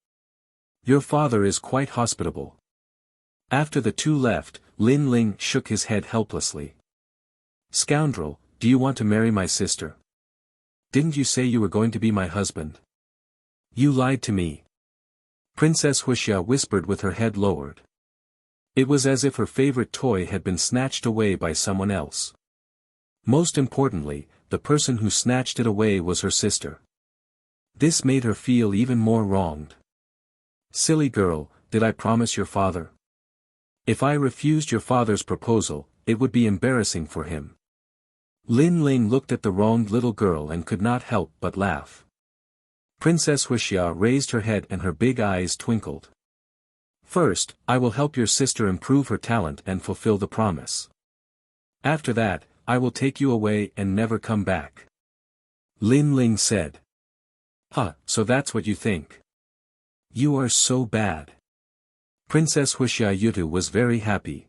Your father is quite hospitable. After the two left, Lin Ling shook his head helplessly. Scoundrel, do you want to marry my sister? Didn't you say you were going to be my husband? You lied to me. Princess Wuxia whispered with her head lowered. It was as if her favorite toy had been snatched away by someone else. Most importantly, the person who snatched it away was her sister. This made her feel even more wronged. Silly girl, did I promise your father? If I refused your father's proposal, it would be embarrassing for him. Lin Ling looked at the wronged little girl and could not help but laugh. Princess Wuxia raised her head and her big eyes twinkled. First, I will help your sister improve her talent and fulfill the promise. After that, I will take you away and never come back. Lin Ling said. Huh, so that's what you think. You are so bad. Princess Wuxia Yutu was very happy.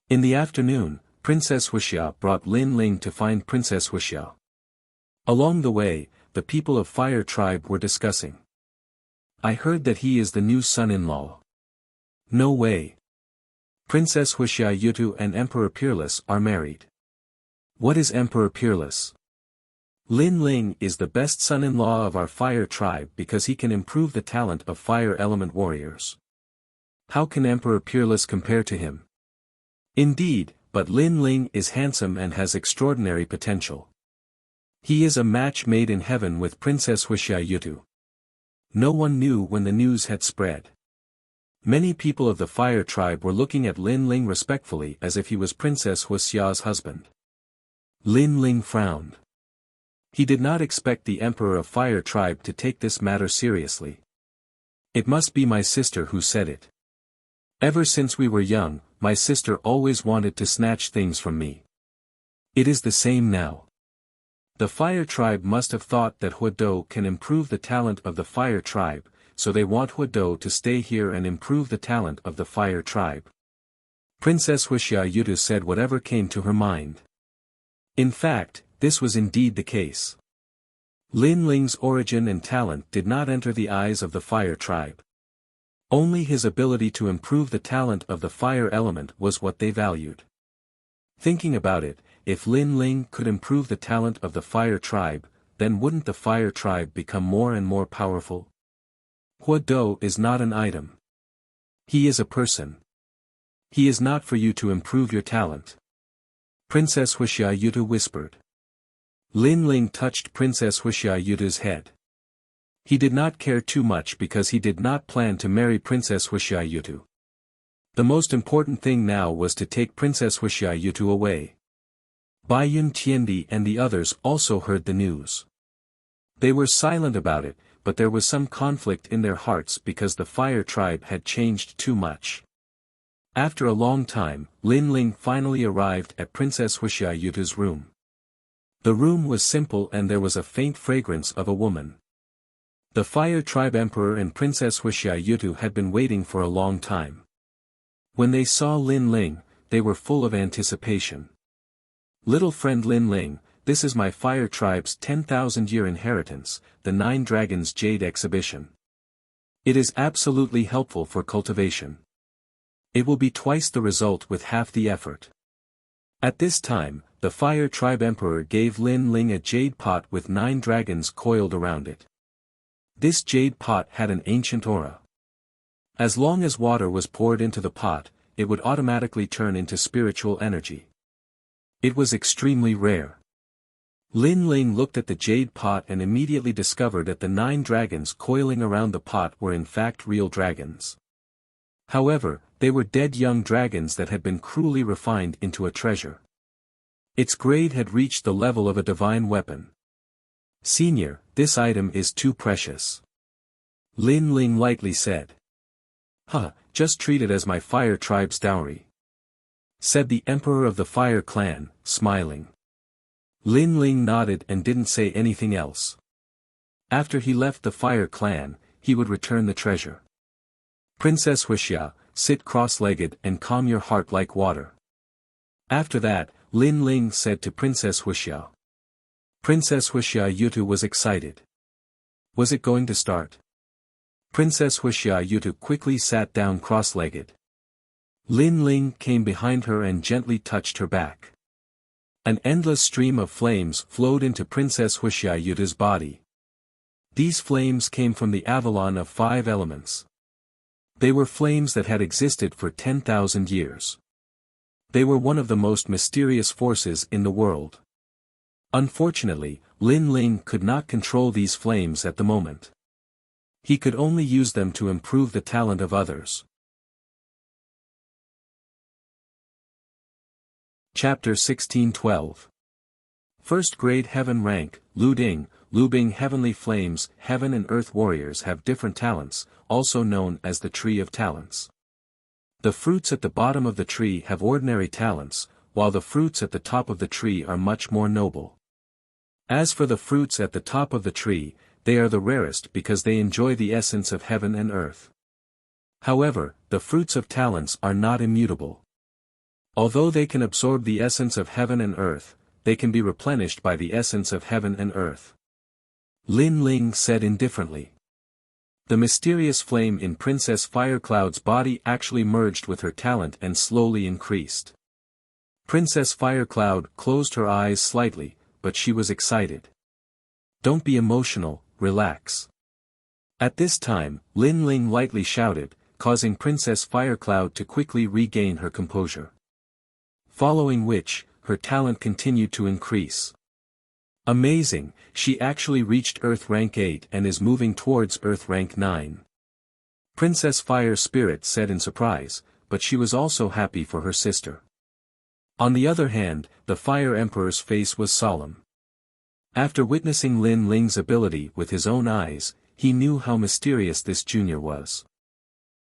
In the afternoon, Princess Wuxia brought Lin Ling to find Princess Wuxia. Along the way, the people of Fire Tribe were discussing. I heard that he is the new son-in-law. No way. Princess Wuxia Yutu and Emperor Peerless are married. What is Emperor Peerless? Lin Ling is the best son-in-law of our Fire Tribe because he can improve the talent of fire element warriors. How can Emperor Peerless compare to him? Indeed, but Lin Ling is handsome and has extraordinary potential. He is a match made in heaven with Princess Wuxia Yutu. No one knew when the news had spread. Many people of the fire tribe were looking at Lin Ling respectfully as if he was Princess Wuxia's husband. Lin Ling frowned. He did not expect the Emperor of Fire tribe to take this matter seriously. It must be my sister who said it. Ever since we were young, my sister always wanted to snatch things from me. It is the same now. The Fire tribe must have thought that Huado can improve the talent of the Fire tribe, so they want Huado to stay here and improve the talent of the Fire tribe. Princess Wuxia Yutu said whatever came to her mind. In fact, this was indeed the case. Lin Ling's origin and talent did not enter the eyes of the Fire tribe. Only his ability to improve the talent of the fire element was what they valued. Thinking about it, if Lin Ling could improve the talent of the Fire tribe, then wouldn't the Fire tribe become more and more powerful? Huado is not an item. He is a person. He is not for you to improve your talent. Princess Wuxia Yutu whispered. Lin Ling touched Princess Wuxia Yutu's head. He did not care too much because he did not plan to marry Princess Wuxia Yutu. The most important thing now was to take Princess Wuxia Yutu away. Bai Yun Tiandi and the others also heard the news. They were silent about it, but there was some conflict in their hearts because the Fire tribe had changed too much. After a long time, Lin Ling finally arrived at Princess Wuxia Yutu's room. The room was simple and there was a faint fragrance of a woman. The Fire tribe Emperor and Princess Wuxia Yutu had been waiting for a long time. When they saw Lin Ling, they were full of anticipation. Little friend Lin Ling, this is my Fire tribe's 10,000-year inheritance, the 9 Dragons Jade Exhibition. It is absolutely helpful for cultivation. It will be twice the result with half the effort. At this time, the Fire tribe Emperor gave Lin Ling a jade pot with 9 dragons coiled around it. This jade pot had an ancient aura. As long as water was poured into the pot, it would automatically turn into spiritual energy. It was extremely rare. Lin Ling looked at the jade pot and immediately discovered that the 9 dragons coiling around the pot were in fact real dragons. However, they were dead young dragons that had been cruelly refined into a treasure. Its grade had reached the level of a divine weapon. Senior, this item is too precious. Lin Ling lightly said. Just treat it as my Fire tribe's dowry. Said the Emperor of the Fire clan, smiling. Lin Ling nodded and didn't say anything else. After he left the Fire clan, he would return the treasure. Princess Wuxia, sit cross-legged and calm your heart like water. After that, Lin Ling said to Princess Wuxia. Princess Wuxia Yutu was excited. Was it going to start? Princess Wuxia Yutu quickly sat down cross-legged. Lin Ling came behind her and gently touched her back. An endless stream of flames flowed into Princess Wuxia Yutu's body. These flames came from the Avalon of 5 elements. They were flames that had existed for 10,000 years. They were one of the most mysterious forces in the world. Unfortunately, Lin Ling could not control these flames at the moment. He could only use them to improve the talent of others. Chapter 1612. First grade heaven rank, Lu Bing heavenly flames. Heaven and earth warriors have different talents, also known as the tree of talents. The fruits at the bottom of the tree have ordinary talents, while the fruits at the top of the tree are much more noble. As for the fruits at the top of the tree, they are the rarest because they enjoy the essence of heaven and earth. However, the fruits of talents are not immutable. Although they can absorb the essence of heaven and earth, they can be replenished by the essence of heaven and earth. Lin Ling said indifferently. The mysterious flame in Princess Firecloud's body actually merged with her talent and slowly increased. Princess Firecloud closed her eyes slightly, but she was excited. Don't be emotional, relax. At this time, Lin Ling lightly shouted, causing Princess Firecloud to quickly regain her composure. Following which, her talent continued to increase. Amazing, she actually reached Earth rank 8 and is moving towards Earth rank 9. Princess Fire Spirit said in surprise, but she was also happy for her sister. On the other hand, the Fire Emperor's face was solemn. After witnessing Lin Ling's ability with his own eyes, he knew how mysterious this junior was.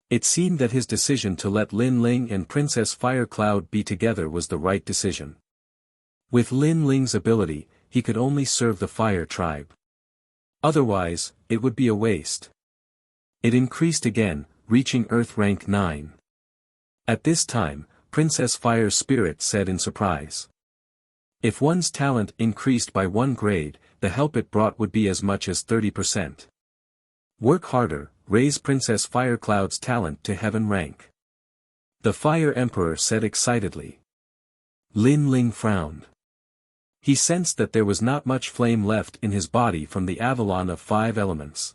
It seemed that his decision to let Lin Ling and Princess Fire Cloud be together was the right decision. With Lin Ling's ability, he could only serve the Fire Tribe. Otherwise, it would be a waste. It increased again, reaching Earth Rank 9. At this time, Princess Fire Spirit said in surprise. If one's talent increased by 1 grade, the help it brought would be as much as 30%. Work harder, raise Princess Fire Cloud's talent to Heaven rank. The Fire Emperor said excitedly. Lin Ling frowned. He sensed that there was not much flame left in his body from the Avalon of 5 elements.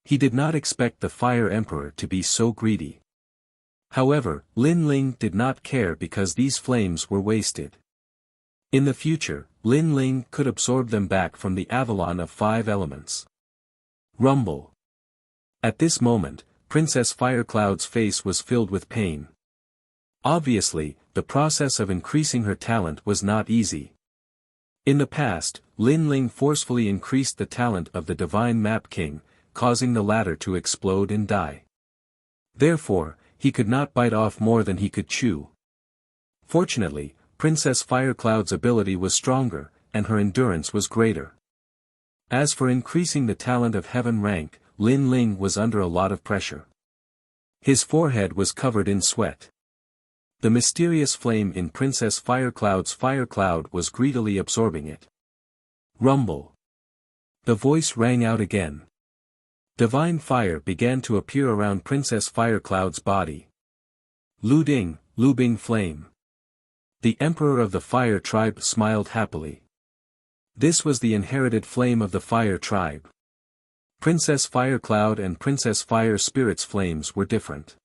He did not expect the Fire Emperor to be so greedy. However, Lin Ling did not care because these flames were wasted. In the future, Lin Ling could absorb them back from the Avalon of 5 elements. Rumble. At this moment, Princess Firecloud's face was filled with pain. Obviously, the process of increasing her talent was not easy. In the past, Lin Ling forcefully increased the talent of the Divine Map King, causing the latter to explode and die. Therefore, he could not bite off more than he could chew. Fortunately, Princess Firecloud's ability was stronger, and her endurance was greater. As for increasing the talent of Heaven rank, Lin Ling was under a lot of pressure. His forehead was covered in sweat. The mysterious flame in Princess Firecloud's fire cloud was greedily absorbing it. Rumble. The voice rang out again. Divine fire began to appear around Princess Firecloud's body. Lu Bing flame. The Emperor of the Fire Tribe smiled happily. This was the inherited flame of the Fire Tribe. Princess Firecloud and Princess Fire Spirit's flames were different.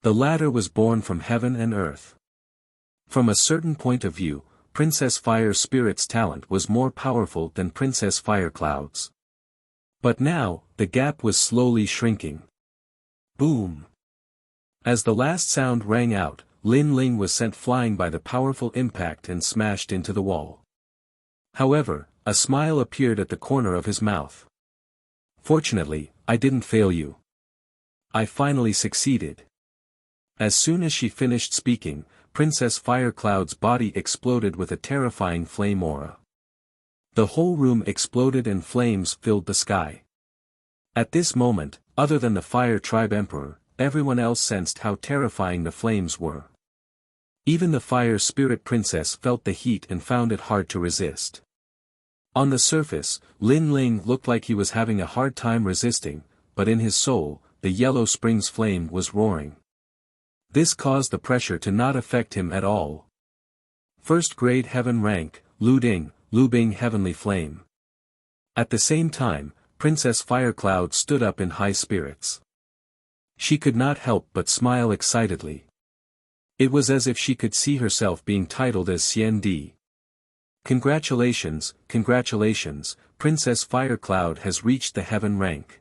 The latter was born from heaven and earth. From a certain point of view, Princess Fire Spirit's talent was more powerful than Princess Firecloud's. But now, the gap was slowly shrinking. Boom! As the last sound rang out, Lin Ling was sent flying by the powerful impact and smashed into the wall. However, a smile appeared at the corner of his mouth. Fortunately, I didn't fail you. I finally succeeded. As soon as she finished speaking, Princess Firecloud's body exploded with a terrifying flame aura. The whole room exploded and flames filled the sky. At this moment, other than the Fire Tribe Emperor, everyone else sensed how terrifying the flames were. Even the Fire Spirit Princess felt the heat and found it hard to resist. On the surface, Lin Ling looked like he was having a hard time resisting, but in his soul, the Yellow Springs flame was roaring. This caused the pressure to not affect him at all. First grade Heaven rank, Lu Bing Heavenly Flame. At the same time, Princess Firecloud stood up in high spirits. She could not help but smile excitedly. It was as if she could see herself being titled as Xian Di. Congratulations, Princess Firecloud has reached the Heaven rank.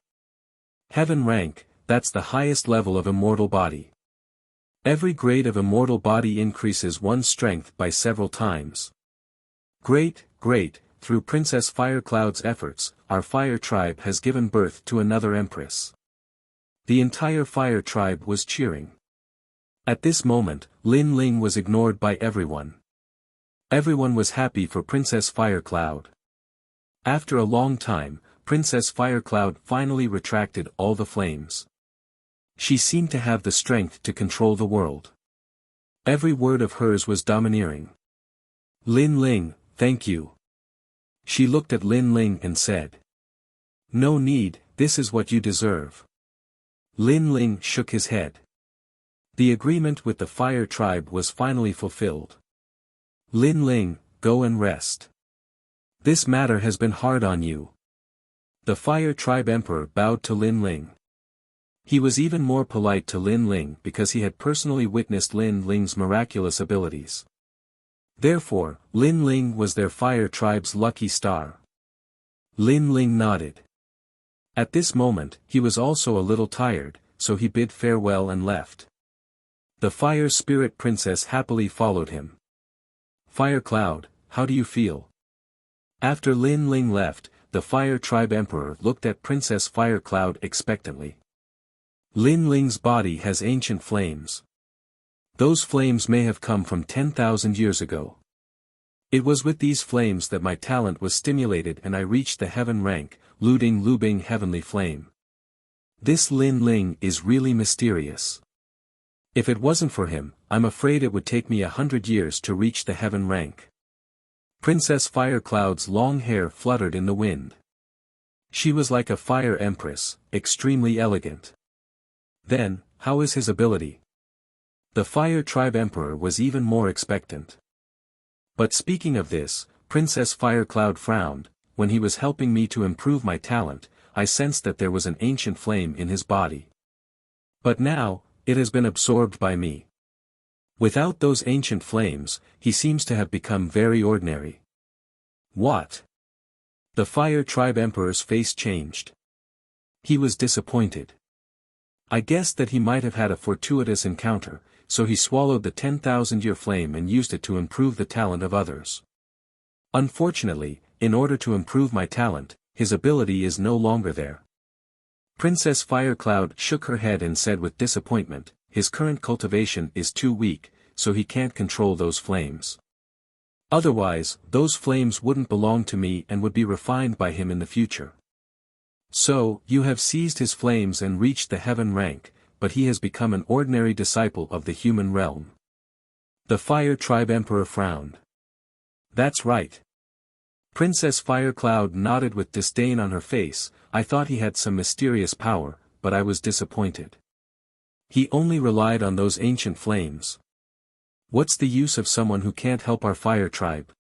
Heaven rank, that's the highest level of immortal body. Every grade of immortal body increases one's strength by several times. Great, through Princess Firecloud's efforts, our Fire Tribe has given birth to another Empress. The entire Fire Tribe was cheering. At this moment, Lin Ling was ignored by everyone. Everyone was happy for Princess Firecloud. After a long time, Princess Firecloud finally retracted all the flames. She seemed to have the strength to control the world. Every word of hers was domineering. Lin Ling, thank you. She looked at Lin Ling and said. No need, this is what you deserve. Lin Ling shook his head. The agreement with the Fire Tribe was finally fulfilled. Lin Ling, go and rest. This matter has been hard on you. The Fire Tribe Emperor bowed to Lin Ling. He was even more polite to Lin Ling because he had personally witnessed Lin Ling's miraculous abilities. Therefore, Lin Ling was their Fire Tribe's lucky star. Lin Ling nodded. At this moment, he was also a little tired, so he bid farewell and left. The Fire Spirit Princess happily followed him. Fire Cloud, how do you feel? After Lin Ling left, the Fire Tribe Emperor looked at Princess Fire Cloud expectantly. Lin Ling's body has ancient flames. Those flames may have come from 10,000 years ago. It was with these flames that my talent was stimulated and I reached the heaven rank, Luding Lubing Heavenly Flame. This Lin Ling is really mysterious. If it wasn't for him, I'm afraid it would take me 100 years to reach the heaven rank. Princess Fire Cloud's long hair fluttered in the wind. She was like a fire empress, extremely elegant. Then, how is his ability? The Fire Tribe Emperor was even more expectant. But speaking of this, Princess Fire Cloud frowned. When he was helping me to improve my talent, I sensed that there was an ancient flame in his body. But now, it has been absorbed by me. Without those ancient flames, he seems to have become very ordinary. What? The Fire Tribe Emperor's face changed. He was disappointed. I guessed that he might have had a fortuitous encounter, so he swallowed the 10,000-year flame and used it to improve the talent of others. Unfortunately, in order to improve my talent, his ability is no longer there. Princess Fire Cloud shook her head and said with disappointment, his current cultivation is too weak, so he can't control those flames. Otherwise, those flames wouldn't belong to me and would be refined by him in the future. So, you have seized his flames and reached the heaven rank, but he has become an ordinary disciple of the human realm. The Fire Tribe Emperor frowned. That's right. Princess Fire Cloud nodded with disdain on her face. I thought he had some mysterious power, but I was disappointed. He only relied on those ancient flames. What's the use of someone who can't help our Fire Tribe?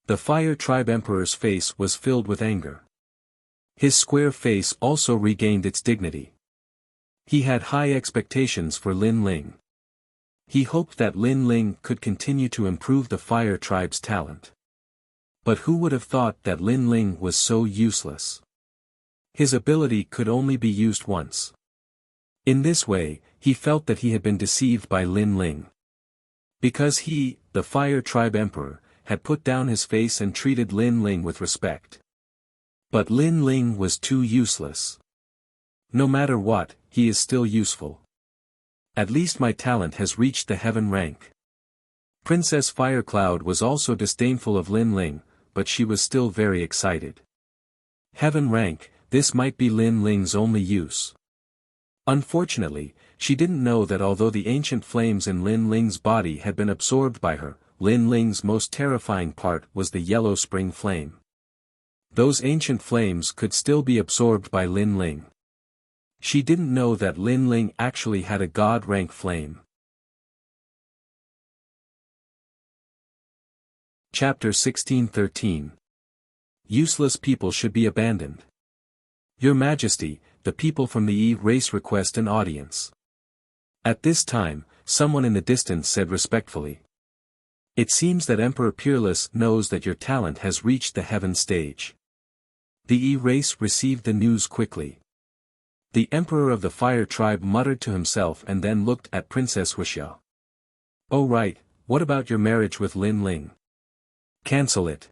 The Fire Tribe Emperor's face was filled with anger. His square face also regained its dignity. He had high expectations for Lin Ling. He hoped that Lin Ling could continue to improve the Fire Tribe's talent. But who would have thought that Lin Ling was so useless? His ability could only be used once. In this way, he felt that he had been deceived by Lin Ling. Because he, the Fire Tribe Emperor, had put down his face and treated Lin Ling with respect. But Lin Ling was too useless. No matter what, he is still useful. At least my talent has reached the heaven rank. Princess Fire Cloud was also disdainful of Lin Ling, but she was still very excited. Heaven rank, this might be Lin Ling's only use. Unfortunately, she didn't know that although the ancient flames in Lin Ling's body had been absorbed by her, Lin Ling's most terrifying part was the yellow spring flame. Those ancient flames could still be absorbed by Lin Ling. She didn't know that Lin Ling actually had a god-rank flame. Chapter 1613. Useless people should be abandoned. Your Majesty, the people from the E race request an audience. At this time, someone in the distance said respectfully. It seems that Emperor Peerless knows that your talent has reached the heaven stage. The E race received the news quickly. The Emperor of the Fire Tribe muttered to himself and then looked at Princess Wuxia. Oh right, what about your marriage with Lin Ling? Cancel it.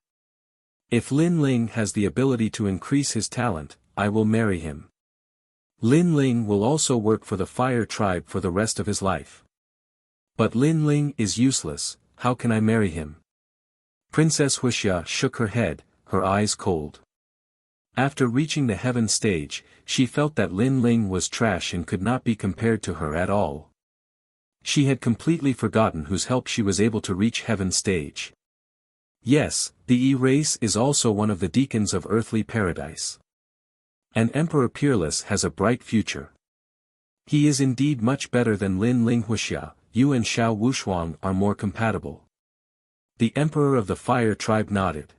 If Lin Ling has the ability to increase his talent, I will marry him. Lin Ling will also work for the Fire Tribe for the rest of his life. But Lin Ling is useless, how can I marry him? Princess Wuxia shook her head, her eyes cold. After reaching the heaven stage, she felt that Lin Ling was trash and could not be compared to her at all. She had completely forgotten whose help she was able to reach heaven stage. Yes, the E race is also one of the deacons of earthly paradise. And Emperor Peerless has a bright future. He is indeed much better than Lin Ling Wuxia. You and Xiao Wushuang are more compatible. The Emperor of the Fire Tribe nodded.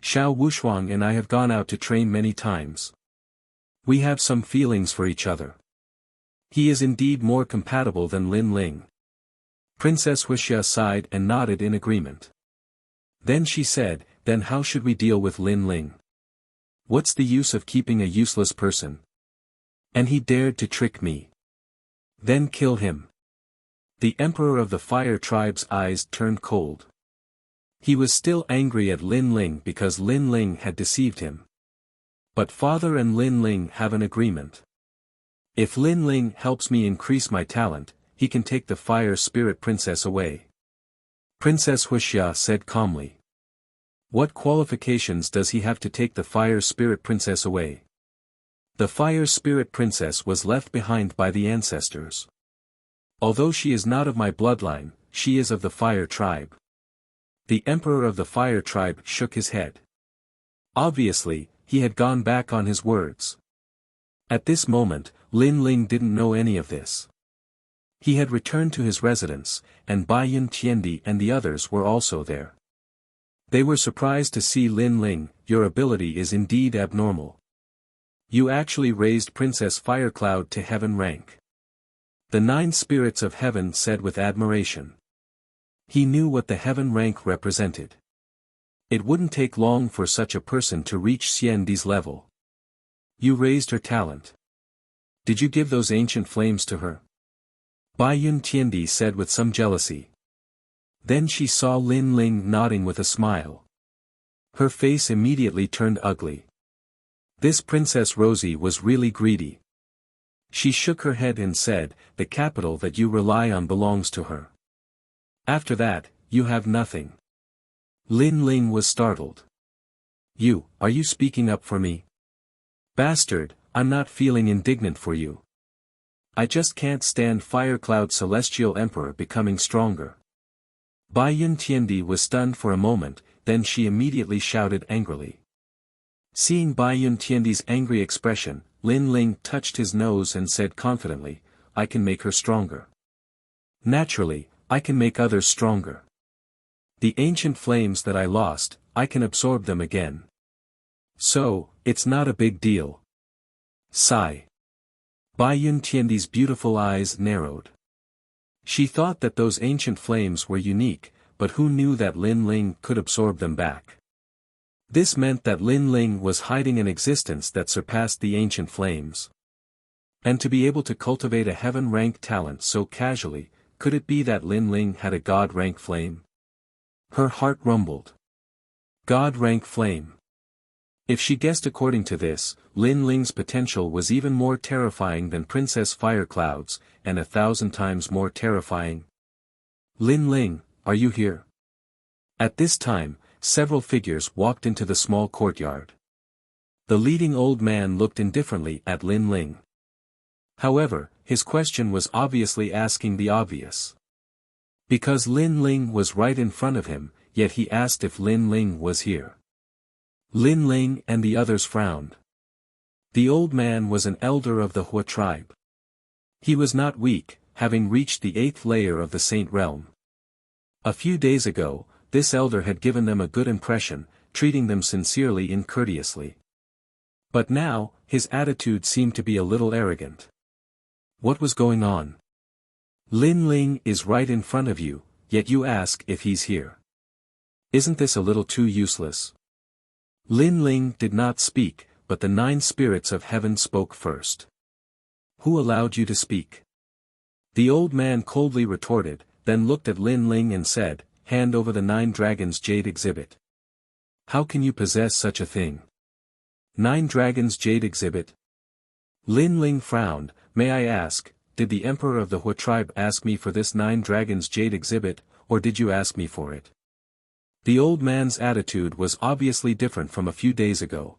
Xiao Wushuang and I have gone out to train many times. We have some feelings for each other. He is indeed more compatible than Lin Ling. Princess Wuxia sighed and nodded in agreement. Then she said, then how should we deal with Lin Ling? What's the use of keeping a useless person? And he dared to trick me. Then kill him. The emperor of the fire tribe's eyes turned cold. He was still angry at Lin Ling because Lin Ling had deceived him. But father and Lin Ling have an agreement. If Lin Ling helps me increase my talent, he can take the fire spirit princess away. Princess Wuxia said calmly. What qualifications does he have to take the fire spirit princess away? The fire spirit princess was left behind by the ancestors. Although she is not of my bloodline, she is of the fire tribe. The emperor of the fire tribe shook his head. Obviously, he had gone back on his words. At this moment, Lin Ling didn't know any of this. He had returned to his residence, and Bai Yun Tiandi and the others were also there. They were surprised to see Lin Ling. Your ability is indeed abnormal. You actually raised Princess Firecloud to heaven rank. The 9 spirits of heaven said with admiration. He knew what the heaven rank represented. It wouldn't take long for such a person to reach Xiandi's level. You raised her talent. Did you give those ancient flames to her? Bai Yun Tiandi said with some jealousy. Then she saw Lin Ling nodding with a smile. Her face immediately turned ugly. This Princess Rosie was really greedy. She shook her head and said, the capital that you rely on belongs to her. After that, you have nothing. Lin Ling was startled. Are you speaking up for me? Bastard, I'm not feeling indignant for you. I just can't stand Firecloud Celestial Emperor becoming stronger. Bai Yun Tiandi was stunned for a moment, then she immediately shouted angrily. Seeing Bai Yun Tiandi's angry expression, Lin Ling touched his nose and said confidently, I can make her stronger. Naturally, I can make others stronger. The ancient flames that I lost, I can absorb them again. So, it's not a big deal. Sigh. Bai Yun Tiandi's beautiful eyes narrowed. She thought that those ancient flames were unique, but who knew that Lin Ling could absorb them back? This meant that Lin Ling was hiding an existence that surpassed the ancient flames. And to be able to cultivate a heaven-rank talent so casually, could it be that Lin Ling had a god-rank flame? Her heart rumbled. God-rank flame. If she guessed according to this, Lin Ling's potential was even more terrifying than Princess Firecloud's, and 1,000 times more terrifying. Lin Ling, are you here? At this time, several figures walked into the small courtyard. The leading old man looked indifferently at Lin Ling. However, his question was obviously asking the obvious. Because Lin Ling was right in front of him, yet he asked if Lin Ling was here. Lin Ling and the others frowned. The old man was an elder of the Hua tribe. He was not weak, having reached the 8th layer of the Saint Realm. A few days ago, this elder had given them a good impression, treating them sincerely and courteously. But now, his attitude seemed to be a little arrogant. What was going on? Lin Ling is right in front of you, yet you ask if he's here. Isn't this a little too useless? Lin Ling did not speak, but the 9 spirits of heaven spoke first. Who allowed you to speak? The old man coldly retorted, then looked at Lin Ling and said, hand over the 9 dragons jade exhibit. How can you possess such a thing? 9 dragons jade exhibit? Lin Ling frowned. May I ask, did the emperor of the Hua tribe ask me for this 9 dragons jade exhibit, or did you ask me for it? The old man's attitude was obviously different from a few days ago.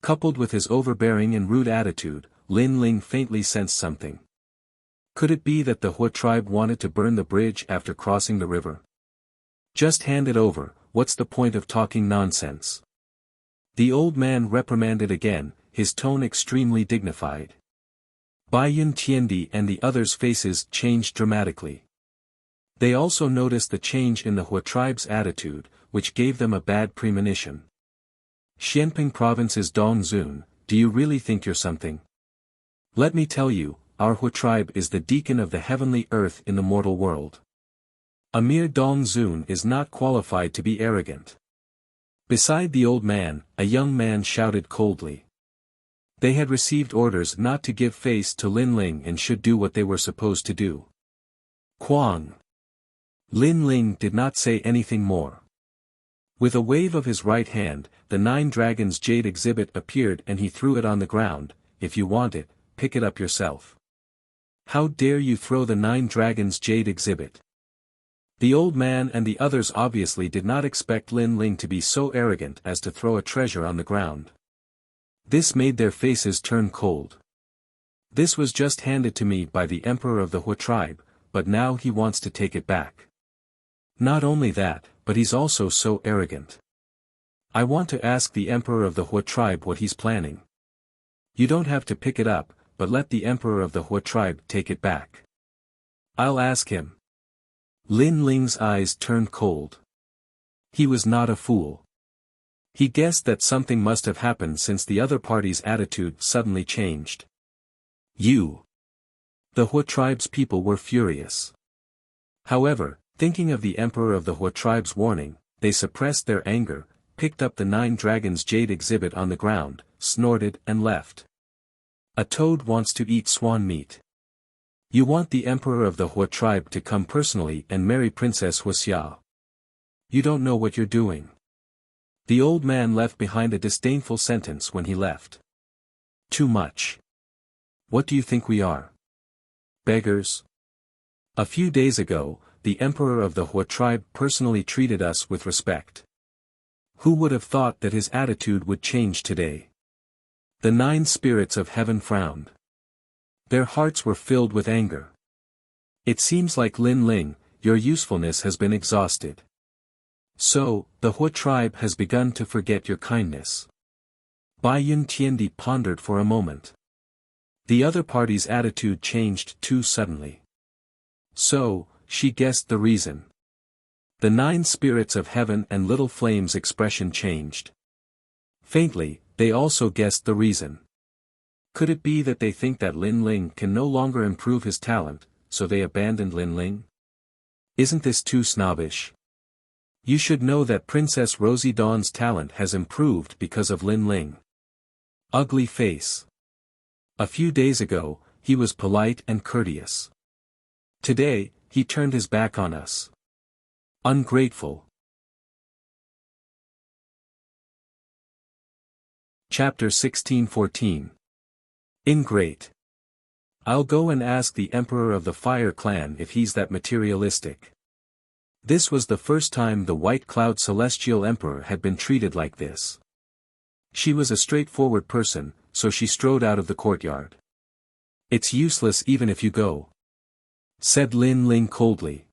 Coupled with his overbearing and rude attitude, Lin Ling faintly sensed something. Could it be that the Hua tribe wanted to burn the bridge after crossing the river? Just hand it over, what's the point of talking nonsense? The old man reprimanded again, his tone extremely dignified. Bai Yun Tiandi and the others' faces changed dramatically. They also noticed the change in the Hua tribe's attitude, which gave them a bad premonition. Xianping Province's Dong Zun, do you really think you're something? Let me tell you, our Hua tribe is the deacon of the heavenly earth in the mortal world. A mere Dong Zun is not qualified to be arrogant. Beside the old man, a young man shouted coldly. They had received orders not to give face to Lin Ling and should do what they were supposed to do. Quang. Lin Ling did not say anything more. With a wave of his right hand, the 9 dragons jade exhibit appeared and he threw it on the ground. If you want it, pick it up yourself. How dare you throw the 9 dragons jade exhibit? The old man and the others obviously did not expect Lin Ling to be so arrogant as to throw a treasure on the ground. This made their faces turn cold. This was just handed to me by the emperor of the Hua tribe, but now he wants to take it back. Not only that, but he's also so arrogant. I want to ask the emperor of the Hua tribe what he's planning. You don't have to pick it up, but let the emperor of the Hua tribe take it back. I'll ask him. Lin Ling's eyes turned cold. He was not a fool. He guessed that something must have happened since the other party's attitude suddenly changed. You. The Hua tribe's people were furious. However, thinking of the emperor of the Hua tribe's warning, they suppressed their anger, picked up the 9 dragons jade exhibit on the ground, snorted and left. A toad wants to eat swan meat. You want the emperor of the Hua tribe to come personally and marry Princess Wuxia. You don't know what you're doing. The old man left behind a disdainful sentence when he left. Too much. What do you think we are? Beggars? A few days ago, the emperor of the Hua tribe personally treated us with respect. Who would have thought that his attitude would change today? The 9 spirits of heaven frowned. Their hearts were filled with anger. It seems like Lin Ling, your usefulness has been exhausted. So, the Hua tribe has begun to forget your kindness. Bai Yun Tiandi pondered for a moment. The other party's attitude changed too suddenly. So, she guessed the reason. The 9 spirits of heaven and Little Flame's expression changed. Faintly, they also guessed the reason. Could it be that they think that Lin Ling can no longer improve his talent, so they abandoned Lin Ling? Isn't this too snobbish? You should know that Princess Rosie Dawn's talent has improved because of Lin Ling. Ugly face. A few days ago, he was polite and courteous. Today, he turned his back on us. Ungrateful. Chapter 16-14. Ingrate. I'll go and ask the Emperor of the Fire Clan if he's that materialistic. This was the first time the White Cloud Celestial Emperor had been treated like this. She was a straightforward person, so she strode out of the courtyard. It's useless even if you go, said Lin Ling coldly.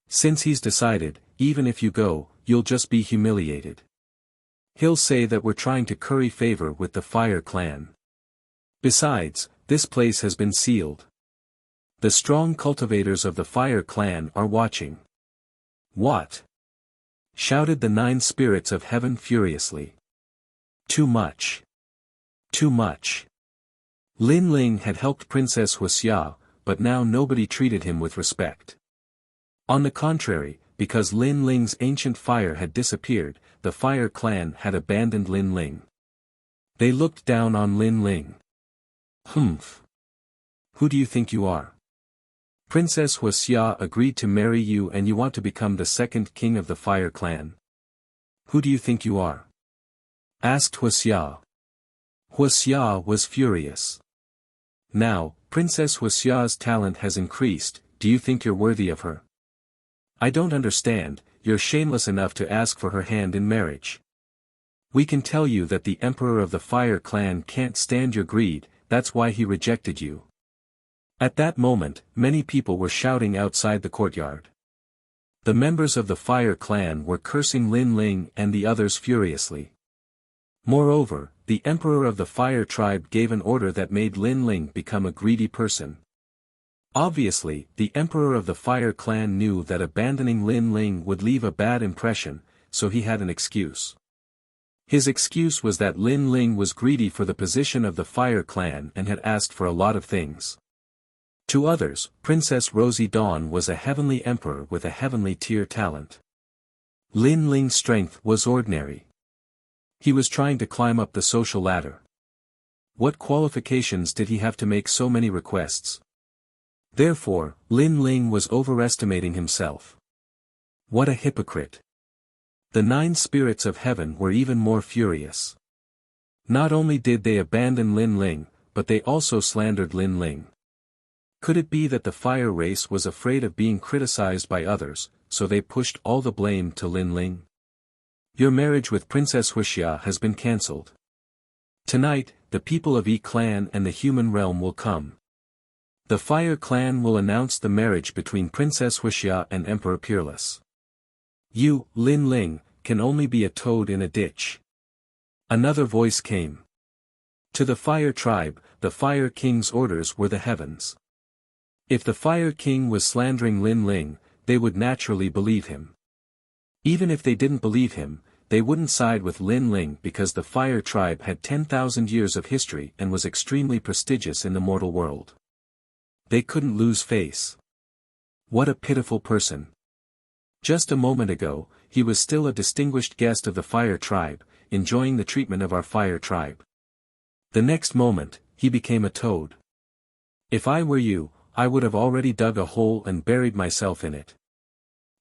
Since he's decided, even if you go, you'll just be humiliated. He'll say that we're trying to curry favor with the Fire Clan. Besides, this place has been sealed. The strong cultivators of the Fire Clan are watching. What? Shouted the 9 spirits of heaven furiously. Too much. Too much. Lin Ling had helped Princess Wuxia, but now nobody treated him with respect. On the contrary, because Lin Ling's ancient fire had disappeared, the Fire Clan had abandoned Lin Ling. They looked down on Lin Ling. Humph. Who do you think you are? Princess Wuxia agreed to marry you and you want to become the second king of the Fire Clan. Who do you think you are? Asked Wuxia. Wuxia was furious. Now, Princess Wuxia's talent has increased, do you think you're worthy of her? I don't understand, you're shameless enough to ask for her hand in marriage. We can tell you that the Emperor of the Fire Clan can't stand your greed, that's why he rejected you. At that moment, many people were shouting outside the courtyard. The members of the Fire Clan were cursing Lin Ling and the others furiously. Moreover, the Emperor of the Fire Tribe gave an order that made Lin Ling become a greedy person. Obviously, the Emperor of the Fire Clan knew that abandoning Lin Ling would leave a bad impression, so he had an excuse. His excuse was that Lin Ling was greedy for the position of the Fire Clan and had asked for a lot of things. To others, Princess Rosie Dawn was a heavenly emperor with a heavenly tier talent. Lin Ling's strength was ordinary. He was trying to climb up the social ladder. What qualifications did he have to make so many requests? Therefore, Lin Ling was overestimating himself. What a hypocrite. The 9 spirits of heaven were even more furious. Not only did they abandon Lin Ling, but they also slandered Lin Ling. Could it be that the fire race was afraid of being criticized by others, so they pushed all the blame to Lin Ling? Your marriage with Princess Wuxia has been cancelled. Tonight, the people of Yi Clan and the human realm will come. The Fire Clan will announce the marriage between Princess Wuxia and Emperor Peerless. You, Lin Ling, can only be a toad in a ditch. Another voice came. To the Fire Tribe, the Fire King's orders were the heavens. If the Fire King was slandering Lin Ling, they would naturally believe him. Even if they didn't believe him, they wouldn't side with Lin Ling because the Fire Tribe had 10,000 years of history and was extremely prestigious in the mortal world. They couldn't lose face. What a pitiful person. Just a moment ago, he was still a distinguished guest of the Fire Tribe, enjoying the treatment of our Fire Tribe. The next moment, he became a toad. If I were you, I would have already dug a hole and buried myself in it.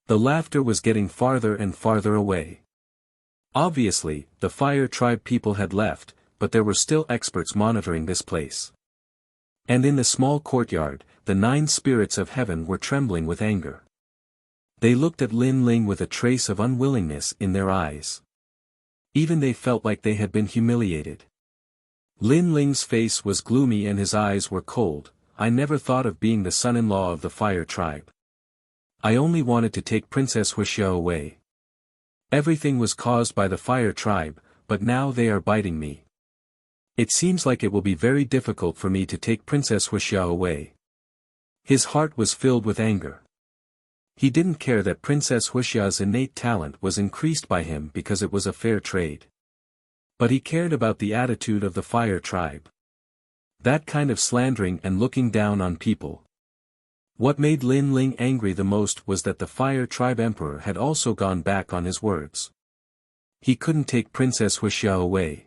The laughter was getting farther and farther away. Obviously, the Fire Tribe people had left, but there were still experts monitoring this place. And in the small courtyard, the 9 spirits of heaven were trembling with anger. They looked at Lin Ling with a trace of unwillingness in their eyes. Even they felt like they had been humiliated. Lin Ling's face was gloomy and his eyes were cold. I never thought of being the son-in-law of the Fire Tribe. I only wanted to take Princess Wuxia away. Everything was caused by the Fire Tribe, but now they are biting me. It seems like it will be very difficult for me to take Princess Wuxia away. His heart was filled with anger. He didn't care that Princess Wuxia's innate talent was increased by him because it was a fair trade. But he cared about the attitude of the Fire Tribe. That kind of slandering and looking down on people. What made Lin Ling angry the most was that the Fire Tribe Emperor had also gone back on his words. He couldn't take Princess Wuxia away.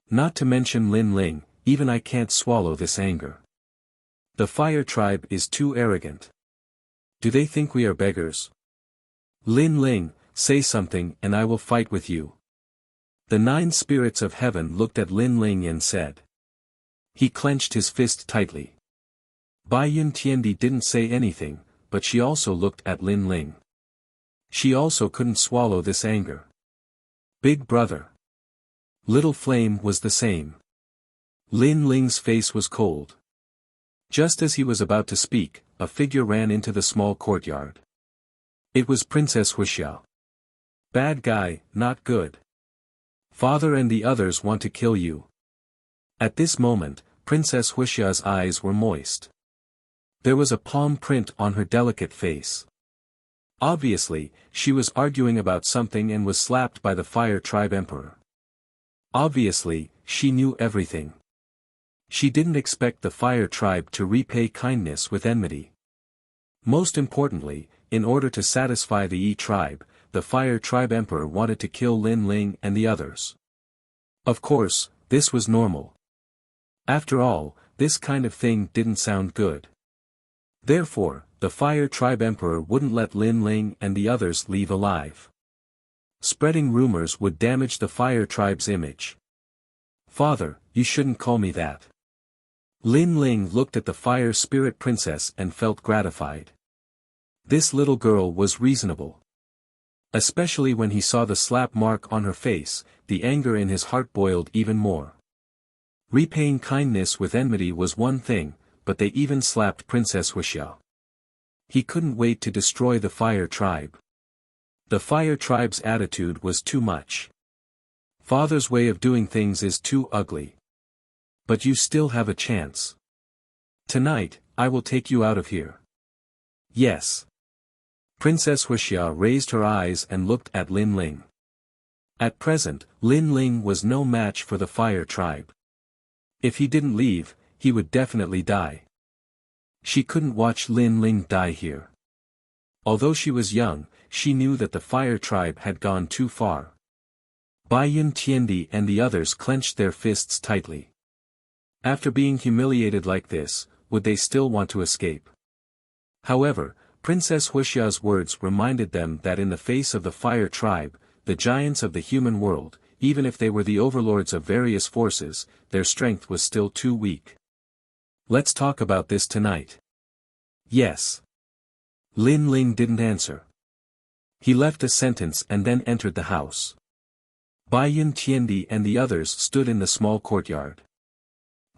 Not to mention Lin Ling, even I can't swallow this anger. The Fire Tribe is too arrogant. Do they think we are beggars? Lin Ling, say something and I will fight with you. The 9 spirits of heaven looked at Lin Ling and said. He clenched his fist tightly. Bai Yun Tiandi didn't say anything, but she also looked at Lin Ling. She also couldn't swallow this anger. Big brother. Little Flame was the same. Lin Ling's face was cold. Just as he was about to speak, a figure ran into the small courtyard. It was Princess Wuxia. Bad guy, not good. Father and the others want to kill you. At this moment, Princess Wuxia's eyes were moist. There was a palm print on her delicate face. Obviously, she was arguing about something and was slapped by the Fire Tribe Emperor. Obviously, she knew everything. She didn't expect the Fire Tribe to repay kindness with enmity. Most importantly, in order to satisfy the Yi tribe, the Fire Tribe Emperor wanted to kill Lin Ling and the others. Of course, this was normal. After all, this kind of thing didn't sound good. Therefore, the Fire Tribe Emperor wouldn't let Lin Ling and the others leave alive. Spreading rumors would damage the Fire Tribe's image. Father, you shouldn't call me that. Lin Ling looked at the Fire Spirit Princess and felt gratified. This little girl was reasonable. Especially when he saw the slap mark on her face, the anger in his heart boiled even more. Repaying kindness with enmity was one thing, but they even slapped Princess Wuxia. He couldn't wait to destroy the Fire Tribe. The Fire Tribe's attitude was too much. Father's way of doing things is too ugly. But you still have a chance. Tonight, I will take you out of here. Yes. Princess Wuxia raised her eyes and looked at Lin Ling. At present, Lin Ling was no match for the Fire Tribe. If he didn't leave, he would definitely die. She couldn't watch Lin Ling die here. Although she was young, she knew that the Fire Tribe had gone too far. Bai Yun Tiandi and the others clenched their fists tightly. After being humiliated like this, would they still want to escape? However, Princess Wuxia's words reminded them that in the face of the fire tribe, the giants of the human world, even if they were the overlords of various forces, their strength was still too weak. Let's talk about this tonight. Yes. Lin Ling didn't answer. He left a sentence and then entered the house. Bai Yin Tiandi and the others stood in the small courtyard.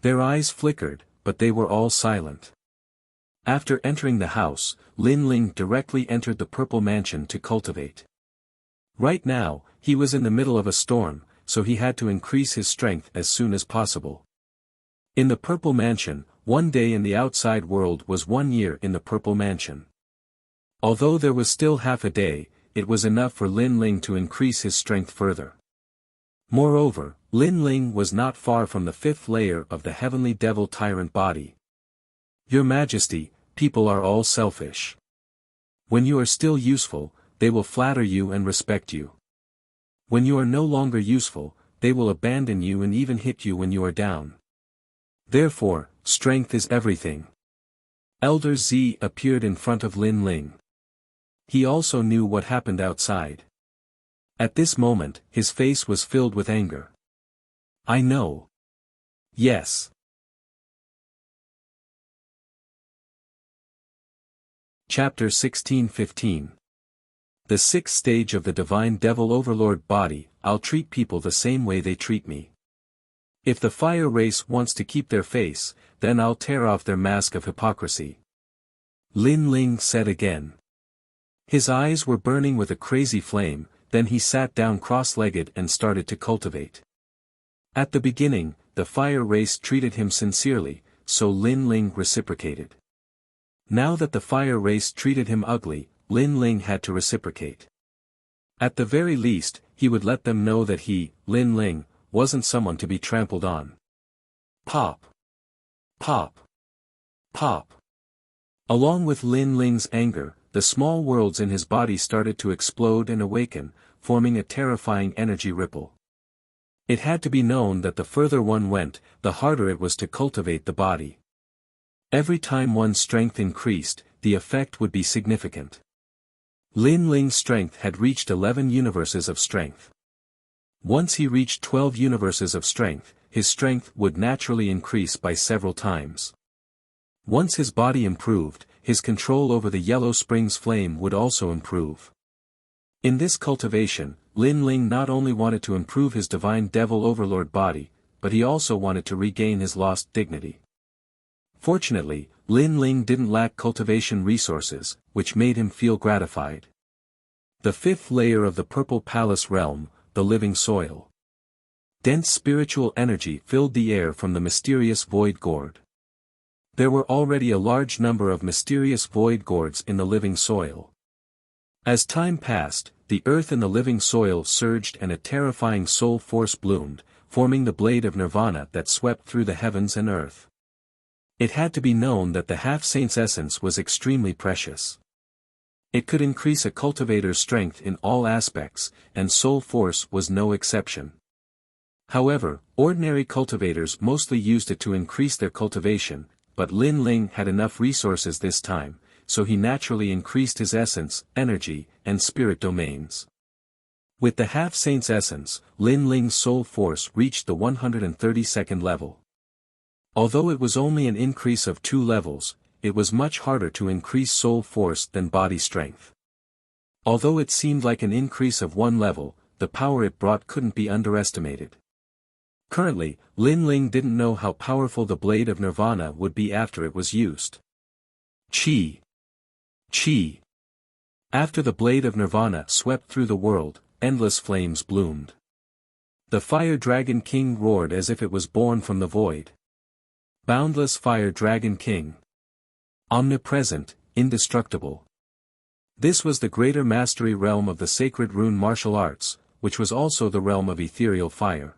Their eyes flickered, but they were all silent. After entering the house, Lin Ling directly entered the purple mansion to cultivate. Right now, he was in the middle of a storm, so he had to increase his strength as soon as possible. In the purple mansion, 1 day in the outside world was 1 year in the purple mansion. Although there was still half a day, it was enough for Lin Ling to increase his strength further. Moreover, Lin Ling was not far from the 5th layer of the heavenly devil tyrant body. Your Majesty, people are all selfish. When you are still useful, they will flatter you and respect you. When you are no longer useful, they will abandon you and even hit you when you are down. Therefore, strength is everything. Elder Z appeared in front of Lin Ling. He also knew what happened outside. At this moment, his face was filled with anger. I know. Yes. Chapter 16-15. The 6th stage of the Divine Devil Overlord body, I'll treat people the same way they treat me. If the fire race wants to keep their face, then I'll tear off their mask of hypocrisy. Lin Ling said again. His eyes were burning with a crazy flame, then he sat down cross-legged and started to cultivate. At the beginning, the fire race treated him sincerely, so Lin Ling reciprocated. Now that the fire race treated him ugly, Lin Ling had to reciprocate. At the very least, he would let them know that he, Lin Ling, wasn't someone to be trampled on. Pop. Pop. Pop. Along with Lin Ling's anger, the small worlds in his body started to explode and awaken, forming a terrifying energy ripple. It had to be known that the further one went, the harder it was to cultivate the body. Every time one's strength increased, the effect would be significant. Lin Ling's strength had reached 11 universes of strength. Once he reached 12 universes of strength, his strength would naturally increase by several times. Once his body improved, his control over the Yellow Springs flame would also improve. In this cultivation, Lin Ling not only wanted to improve his Divine Devil Overlord body, but he also wanted to regain his lost dignity. Fortunately, Lin Ling didn't lack cultivation resources, which made him feel gratified. The 5th layer of the Purple Palace realm, the living soil. Dense spiritual energy filled the air from the mysterious void gourd. There were already a large number of mysterious void gourds in the living soil. As time passed, the earth in the living soil surged and a terrifying soul force bloomed, forming the blade of nirvana that swept through the heavens and earth. It had to be known that the half-saint's essence was extremely precious. It could increase a cultivator's strength in all aspects, and soul force was no exception. However, ordinary cultivators mostly used it to increase their cultivation, but Lin Ling had enough resources this time, so he naturally increased his essence, energy, and spirit domains. With the half-saint's essence, Lin Ling's soul force reached the 132nd level. Although it was only an increase of 2 levels, it was much harder to increase soul force than body strength. Although it seemed like an increase of 1 level, the power it brought couldn't be underestimated. Currently, Lin Ling didn't know how powerful the blade of nirvana would be after it was used. Chi. Chi. After the blade of nirvana swept through the world, endless flames bloomed. The Fire Dragon King roared as if it was born from the void. Boundless Fire Dragon King. Omnipresent, indestructible. This was the greater mastery realm of the sacred rune martial arts, which was also the realm of ethereal fire.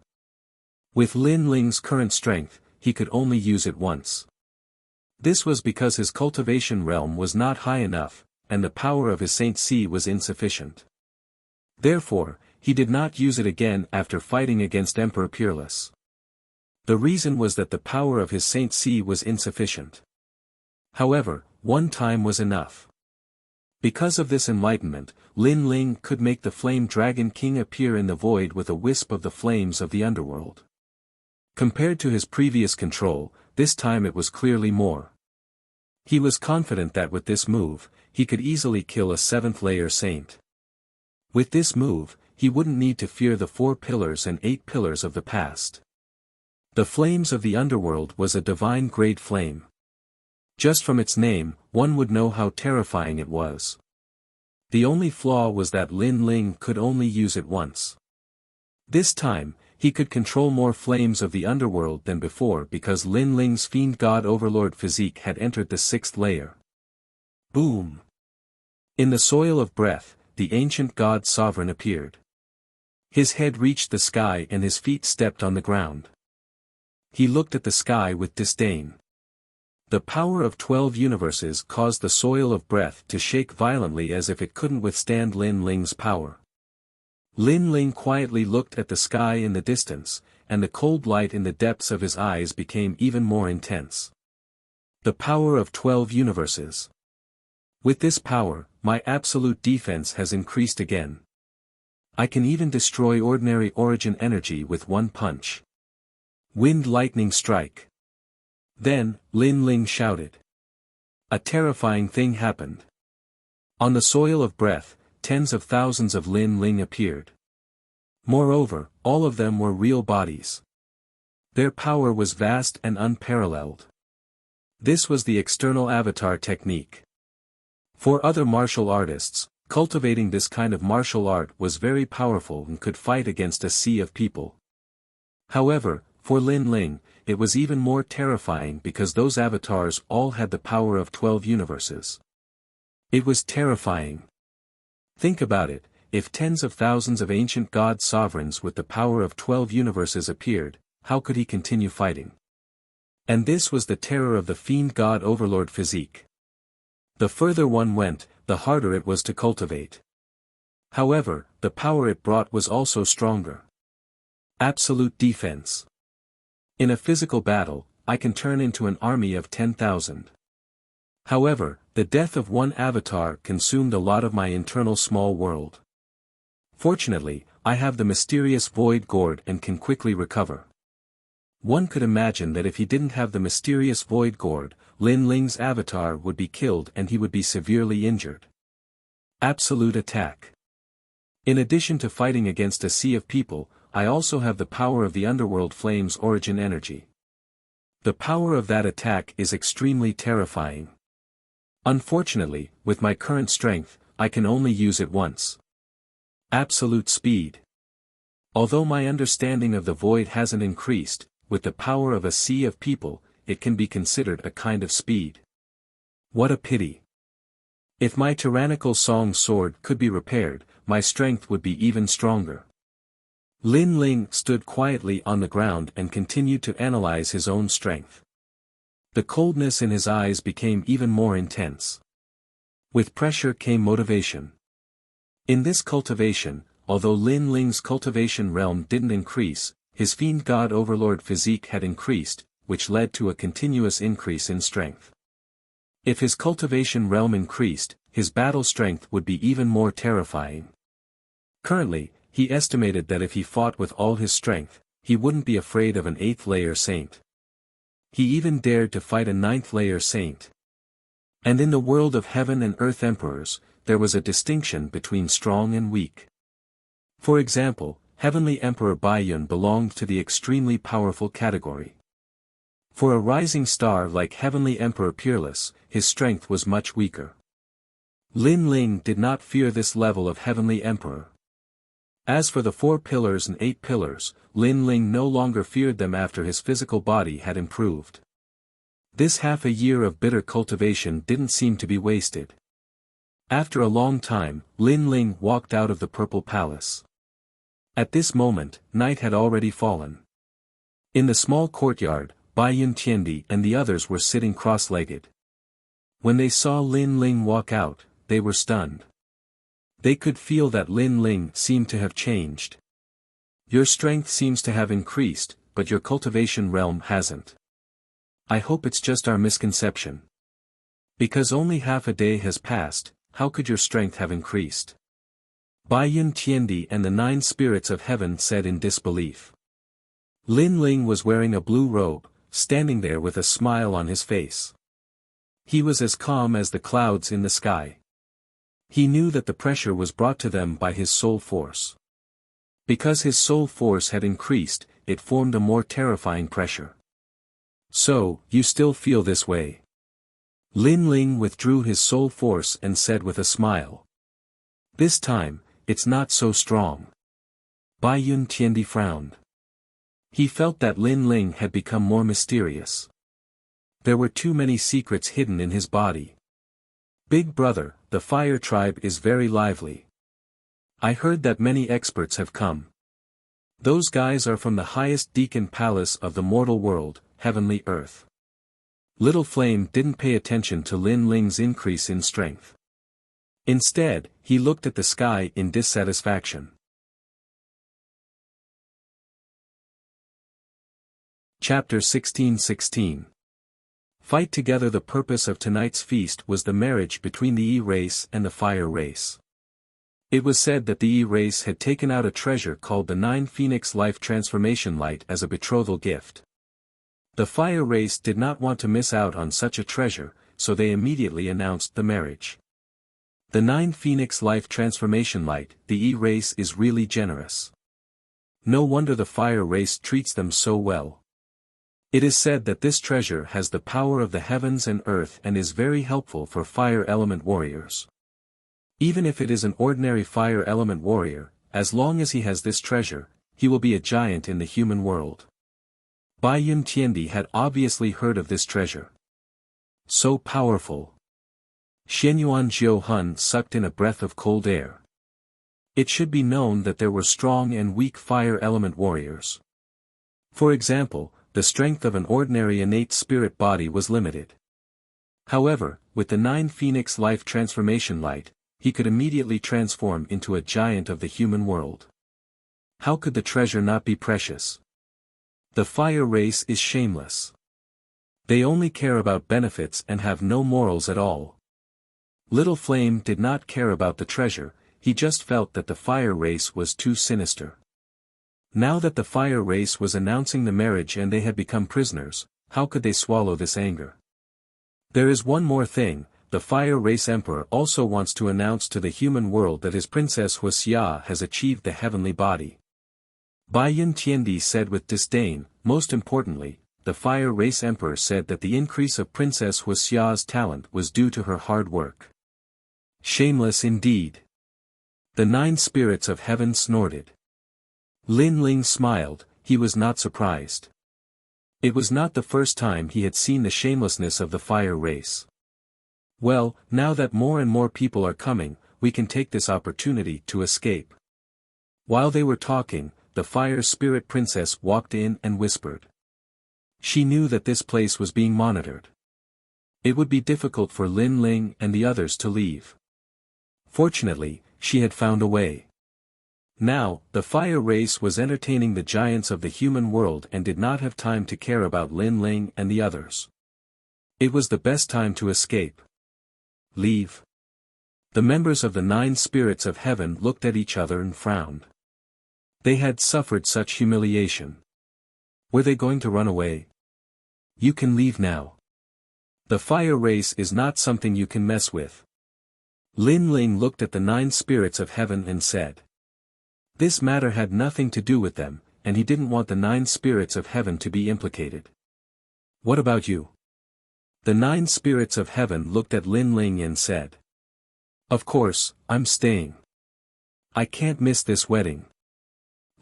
With Lin Ling's current strength, he could only use it once. This was because his cultivation realm was not high enough, and the power of his Saint C was insufficient. Therefore, he did not use it again after fighting against Emperor Peerless. The reason was that the power of his Saint C was insufficient. However, one time was enough. Because of this enlightenment, Lin Ling could make the Flame Dragon King appear in the void with a wisp of the flames of the underworld. Compared to his previous control, this time it was clearly more. He was confident that with this move, he could easily kill a 7th-layer saint. With this move, he wouldn't need to fear the 4 pillars and 8 pillars of the past. The flames of the underworld was a divine-grade flame. Just from its name, one would know how terrifying it was. The only flaw was that Lin Ling could only use it once. This time, he could control more flames of the underworld than before because Lin Ling's Fiend God Overlord physique had entered the 6th layer. Boom! In the soil of breath, the ancient God Sovereign appeared. His head reached the sky and his feet stepped on the ground. He looked at the sky with disdain. The power of 12 universes caused the soil of breath to shake violently as if it couldn't withstand Lin Ling's power. Lin Ling quietly looked at the sky in the distance, and the cold light in the depths of his eyes became even more intense. The power of 12 universes. With this power, my absolute defense has increased again. I can even destroy ordinary origin energy with one punch. Wind lightning strike. Then, Lin Ling shouted. A terrifying thing happened. On the soil of breath, tens of thousands of Lin Ling appeared. Moreover, all of them were real bodies. Their power was vast and unparalleled. This was the external avatar technique. For other martial artists, cultivating this kind of martial art was very powerful and could fight against a sea of people. However, for Lin Ling, it was even more terrifying because those avatars all had the power of 12 universes. It was terrifying. Think about it, if tens of thousands of ancient god sovereigns with the power of 12 universes appeared, how could he continue fighting? And this was the terror of the Fiend God Overlord physique. The further one went, the harder it was to cultivate. However, the power it brought was also stronger. Absolute defense. In a physical battle, I can turn into an army of 10,000. However, the death of one avatar consumed a lot of my internal small world. Fortunately, I have the mysterious void gourd and can quickly recover. One could imagine that if he didn't have the mysterious void gourd, Lin Ling's avatar would be killed and he would be severely injured. Absolute attack. In addition to fighting against a sea of people, I also have the power of the underworld flame's origin energy. The power of that attack is extremely terrifying. Unfortunately, with my current strength, I can only use it once. Absolute speed. Although my understanding of the void hasn't increased, with the power of a sea of people, it can be considered a kind of speed. What a pity. If my tyrannical song sword could be repaired, my strength would be even stronger. Lin Ling stood quietly on the ground and continued to analyze his own strength. The coldness in his eyes became even more intense. With pressure came motivation. In this cultivation, although Lin Ling's cultivation realm didn't increase, his Fiend God Overlord physique had increased, which led to a continuous increase in strength. If his cultivation realm increased, his battle strength would be even more terrifying. Currently, he estimated that if he fought with all his strength, he wouldn't be afraid of an 8th-layer saint. He even dared to fight a 9th-layer saint. And in the world of heaven and earth emperors, there was a distinction between strong and weak. For example, Heavenly Emperor Baiyun belonged to the extremely powerful category. For a rising star like Heavenly Emperor Peerless, his strength was much weaker. Lin Ling did not fear this level of Heavenly Emperor. As for the 4 pillars and 8 pillars, Lin Ling no longer feared them after his physical body had improved. This half a year of bitter cultivation didn't seem to be wasted. After a long time, Lin Ling walked out of the Purple Palace. At this moment, night had already fallen. In the small courtyard, Baiyun Tiandi and the others were sitting cross-legged. When they saw Lin Ling walk out, they were stunned. They could feel that Lin Ling seemed to have changed. Your strength seems to have increased, but your cultivation realm hasn't. I hope it's just our misconception. Because only half a day has passed, how could your strength have increased? Bai Yun Tiandi and the 9 spirits of heaven said in disbelief. Lin Ling was wearing a blue robe, standing there with a smile on his face. He was as calm as the clouds in the sky. He knew that the pressure was brought to them by his soul force. Because his soul force had increased, it formed a more terrifying pressure. So, you still feel this way? Lin Ling withdrew his soul force and said with a smile. This time, it's not so strong. Bai Yun Tiandi frowned. He felt that Lin Ling had become more mysterious. There were too many secrets hidden in his body. Big brother, the fire tribe is very lively. I heard that many experts have come. Those guys are from the highest Deacon Palace of the mortal world, heavenly earth. Little Flame didn't pay attention to Lin Ling's increase in strength. Instead, he looked at the sky in dissatisfaction. Chapter 16:16. Fight together. The purpose of tonight's feast was the marriage between the E-race and the fire race. It was said that the E-race had taken out a treasure called the 9 Phoenix Life Transformation Light as a betrothal gift. The fire race did not want to miss out on such a treasure, so they immediately announced the marriage. The 9 Phoenix Life Transformation Light, the E-race is really generous. No wonder the fire race treats them so well. It is said that this treasure has the power of the heavens and earth and is very helpful for fire element warriors. Even if it is an ordinary fire element warrior, as long as he has this treasure, he will be a giant in the human world. Bai Yun Tiandi had obviously heard of this treasure. So powerful. Xianyuan Jiu Hun sucked in a breath of cold air. It should be known that there were strong and weak fire element warriors. For example, the strength of an ordinary innate spirit body was limited. However, with the 9 Phoenix Life Transformation Light, he could immediately transform into a giant of the human world. How could the treasure not be precious? The fire race is shameless. They only care about benefits and have no morals at all. Little Flame did not care about the treasure, he just felt that the fire race was too sinister. Now that the fire race was announcing the marriage and they had become prisoners, how could they swallow this anger? There is one more thing. The fire race emperor also wants to announce to the human world that his princess Wuxia has achieved the heavenly body. Bai Yun Tiandi said with disdain. Most importantly, the fire race emperor said that the increase of Princess Wuxia's talent was due to her hard work. Shameless indeed. The 9 spirits of heaven snorted. Lin Ling smiled, he was not surprised. It was not the first time he had seen the shamelessness of the fire race. Well, now that more and more people are coming, we can take this opportunity to escape. While they were talking, the fire spirit princess walked in and whispered. She knew that this place was being monitored. It would be difficult for Lin Ling and the others to leave. Fortunately, she had found a way. Now, the fire race was entertaining the giants of the human world and did not have time to care about Lin Ling and the others. It was the best time to escape. Leave. The members of the 9 spirits of heaven looked at each other and frowned. They had suffered such humiliation. Were they going to run away? You can leave now. The fire race is not something you can mess with. Lin Ling looked at the 9 spirits of heaven and said. This matter had nothing to do with them, and he didn't want the 9 spirits of heaven to be implicated. What about you? The 9 spirits of heaven looked at Lin Ling and said. Of course, I'm staying. I can't miss this wedding.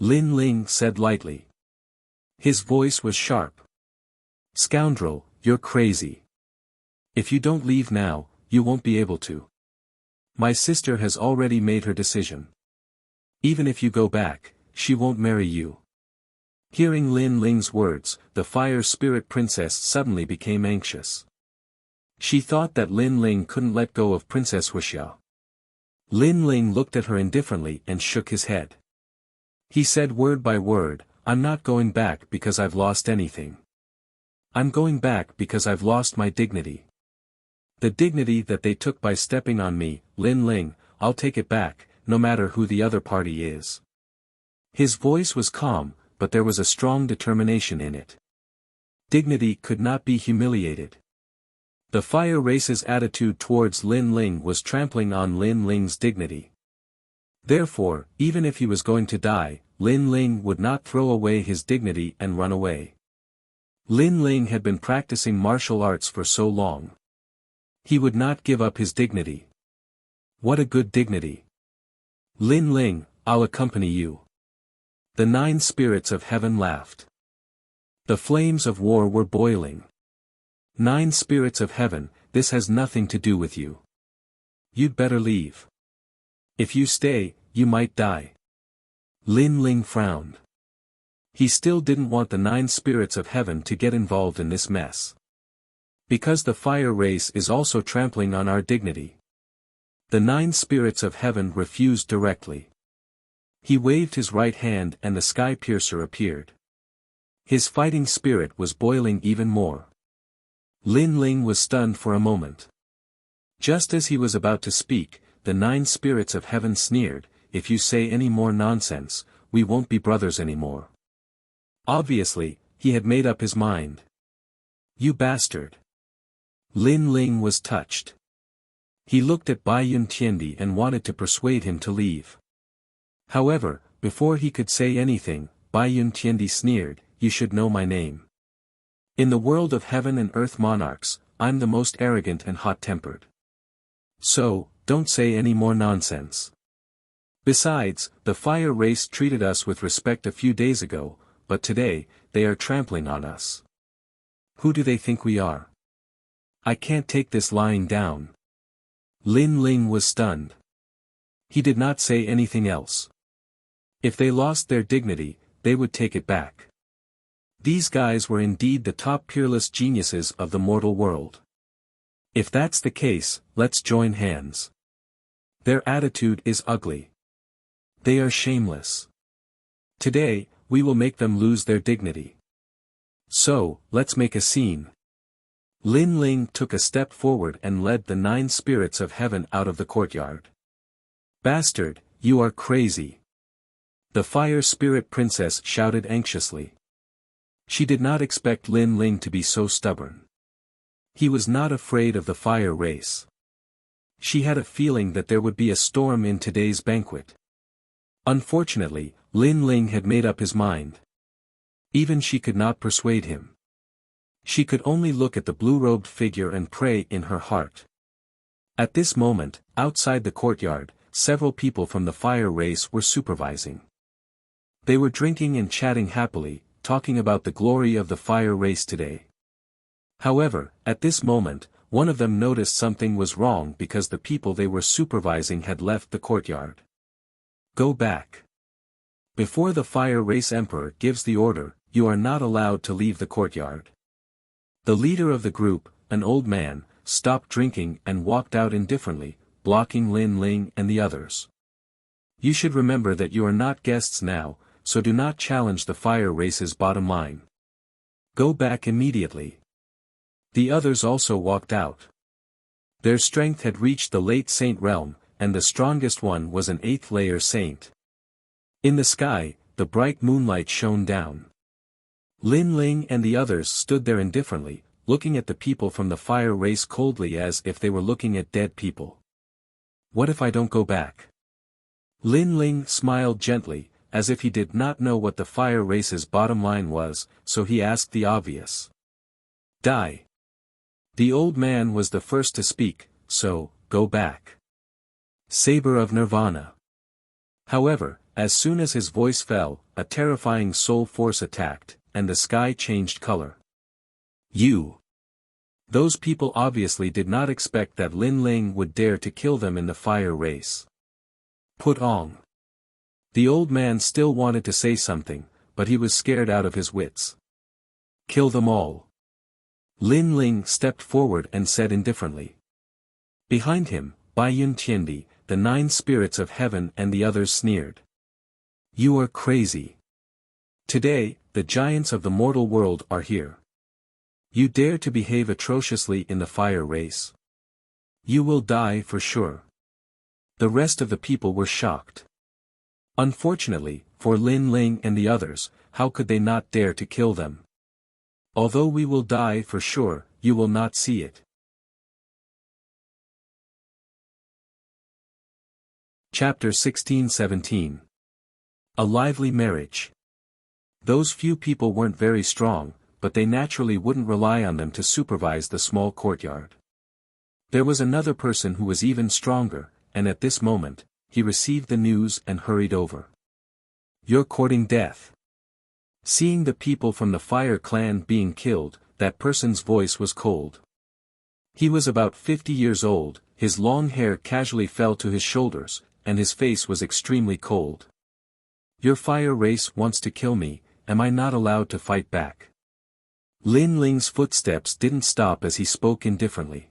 Lin Ling said lightly. His voice was sharp. Scoundrel, you're crazy. If you don't leave now, you won't be able to. My sister has already made her decision. Even if you go back, she won't marry you. Hearing Lin Ling's words, the fire spirit princess suddenly became anxious. She thought that Lin Ling couldn't let go of Princess Wuxia. Lin Ling looked at her indifferently and shook his head. He said word by word, I'm not going back because I've lost anything. I'm going back because I've lost my dignity. The dignity that they took by stepping on me, Lin Ling, I'll take it back, no matter who the other party is. His voice was calm, but there was a strong determination in it. Dignity could not be humiliated. The fire race's attitude towards Lin Ling was trampling on Lin Ling's dignity. Therefore, even if he was going to die, Lin Ling would not throw away his dignity and run away. Lin Ling had been practicing martial arts for so long. He would not give up his dignity. What a good dignity. Lin Ling, I'll accompany you. The 9 spirits of heaven laughed. The flames of war were boiling. 9 spirits of heaven, this has nothing to do with you. You'd better leave. If you stay, you might die. Lin Ling frowned. He still didn't want the 9 spirits of heaven to get involved in this mess. Because the fire race is also trampling on our dignity. The 9 spirits of heaven refused directly. He waved his right hand and the sky piercer appeared. His fighting spirit was boiling even more. Lin Ling was stunned for a moment. Just as he was about to speak, the 9 spirits of heaven sneered, if you say any more nonsense, we won't be brothers anymore. Obviously, he had made up his mind. You bastard. Lin Ling was touched. He looked at Bai Yun Tiandi and wanted to persuade him to leave. However, before he could say anything, Bai Yun Tiandi sneered, you should know my name. In the world of heaven and earth monarchs, I'm the most arrogant and hot-tempered. So, don't say any more nonsense. Besides, the fire race treated us with respect a few days ago, but today, they are trampling on us. Who do they think we are? I can't take this lying down. Lin Ling was stunned. He did not say anything else. If they lost their dignity, they would take it back. These guys were indeed the top peerless geniuses of the mortal world. If that's the case, let's join hands. Their attitude is ugly. They are shameless. Today, we will make them lose their dignity. So, let's make a scene. Lin Ling took a step forward and led the 9 spirits of heaven out of the courtyard. Bastard, you are crazy. The fire spirit princess shouted anxiously. She did not expect Lin Ling to be so stubborn. He was not afraid of the fire race. She had a feeling that there would be a storm in today's banquet. Unfortunately, Lin Ling had made up his mind. Even she could not persuade him. She could only look at the blue-robed figure and pray in her heart. At this moment, outside the courtyard, several people from the fire race were supervising. They were drinking and chatting happily, talking about the glory of the fire race today. However, at this moment, one of them noticed something was wrong because the people they were supervising had left the courtyard. Go back. Before the fire race emperor gives the order, you are not allowed to leave the courtyard. The leader of the group, an old man, stopped drinking and walked out indifferently, blocking Lin Ling and the others. You should remember that you are not guests now, so do not challenge the fire race's bottom line. Go back immediately. The others also walked out. Their strength had reached the late saint realm, and the strongest one was an 8th layer saint. In the sky, the bright moonlight shone down. Lin Ling and the others stood there indifferently, looking at the people from the fire race coldly as if they were looking at dead people. What if I don't go back? Lin Ling smiled gently, as if he did not know what the fire race's bottom line was, so he asked the obvious. Die. The old man was the first to speak, so, go back. Saber of Nirvana. However, as soon as his voice fell, a terrifying soul force attacked, and the sky changed color. You. Those people obviously did not expect that Lin Ling would dare to kill them in the fire race. Put on. The old man still wanted to say something, but he was scared out of his wits. Kill them all. Lin Ling stepped forward and said indifferently. Behind him, Bai Yun Tiandi, the 9 spirits of heaven and the others sneered. You are crazy. Today, the giants of the mortal world are here. You dare to behave atrociously in the fire race? You will die for sure. The rest of the people were shocked. Unfortunately, for Lin Ling and the others, how could they not dare to kill them? Although we will die for sure, you will not see it. Chapter 16-17. A lively marriage. Those few people weren't very strong, but they naturally wouldn't rely on them to supervise the small courtyard. There was another person who was even stronger, and at this moment, he received the news and hurried over. You're courting death. Seeing the people from the Fire clan being killed, that person's voice was cold. He was about 50 years old, his long hair casually fell to his shoulders, and his face was extremely cold. Your fire race wants to kill me, am I not allowed to fight back? Lin Ling's footsteps didn't stop as he spoke indifferently.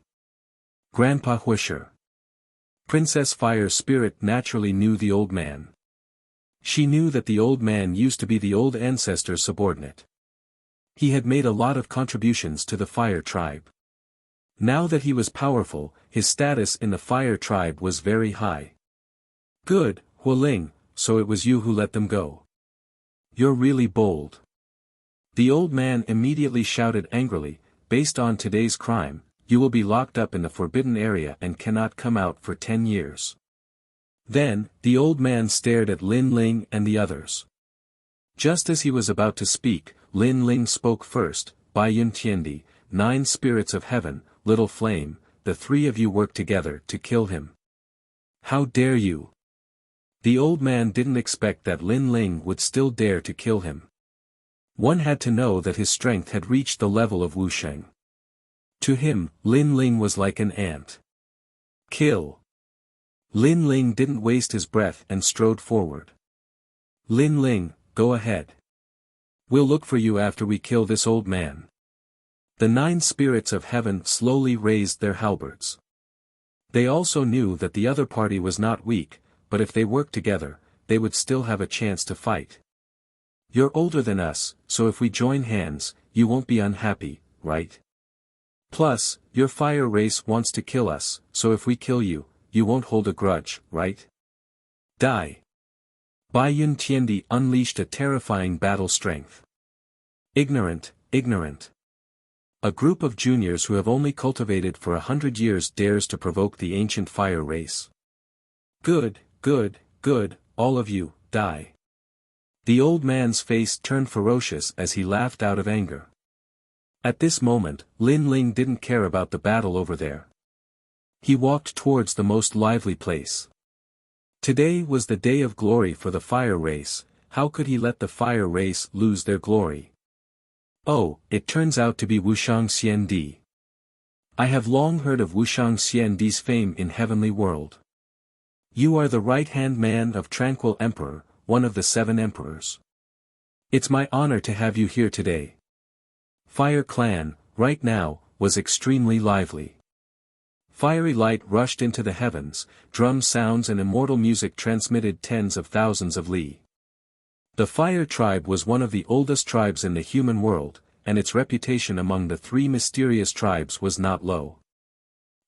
Grandpa Wuxia. Princess Fire Spirit naturally knew the old man. She knew that the old man used to be the old ancestor's subordinate. He had made a lot of contributions to the Fire tribe. Now that he was powerful, his status in the Fire tribe was very high. Good, Hualing, so it was you who let them go. You're really bold. The old man immediately shouted angrily, based on today's crime, you will be locked up in the forbidden area and cannot come out for 10 years. Then, the old man stared at Lin Ling and the others. Just as he was about to speak, Lin Ling spoke first, Bai Yun Tiendi, 9 spirits of heaven, little flame, the 3 of you work together to kill him. How dare you? The old man didn't expect that Lin Ling would still dare to kill him. One had to know that his strength had reached the level of Wusheng. To him, Lin Ling was like an ant. Kill. Lin Ling didn't waste his breath and strode forward. Lin Ling, go ahead. We'll look for you after we kill this old man. The 9 spirits of heaven slowly raised their halberds. They also knew that the other party was not weak, but if they worked together, they would still have a chance to fight. You're older than us, so if we join hands, you won't be unhappy, right? Plus, your fire race wants to kill us, so if we kill you, you won't hold a grudge, right? Die. Bai Yun Tiendi unleashed a terrifying battle strength. Ignorant, ignorant. A group of juniors who have only cultivated for 100 years dares to provoke the ancient fire race. Good, good, good, all of you, die. The old man's face turned ferocious as he laughed out of anger. At this moment, Lin Ling didn't care about the battle over there. He walked towards the most lively place. Today was the day of glory for the fire race, how could he let the fire race lose their glory? Oh, it turns out to be Wuxiang Xiandi. I have long heard of Wuxiang Xiandi's fame in heavenly world. You are the right-hand man of Tranquil Emperor, one of the 7 emperors. It's my honor to have you here today. Fire Clan, right now, was extremely lively. Fiery light rushed into the heavens, drum sounds and immortal music transmitted tens of thousands of li. The Fire tribe was one of the oldest tribes in the human world, and its reputation among the 3 mysterious tribes was not low.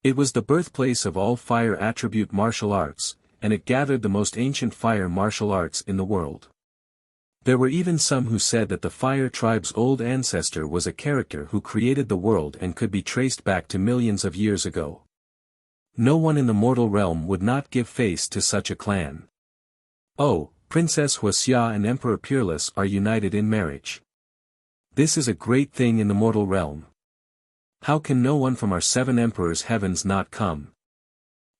It was the birthplace of all fire attribute martial arts, and it gathered the most ancient fire martial arts in the world. There were even some who said that the Fire tribe's old ancestor was a character who created the world and could be traced back to millions of years ago. No one in the mortal realm would not give face to such a clan. Oh, Princess Wuxia and Emperor Peerless are united in marriage. This is a great thing in the mortal realm. How can no one from our 7 emperors' heavens not come?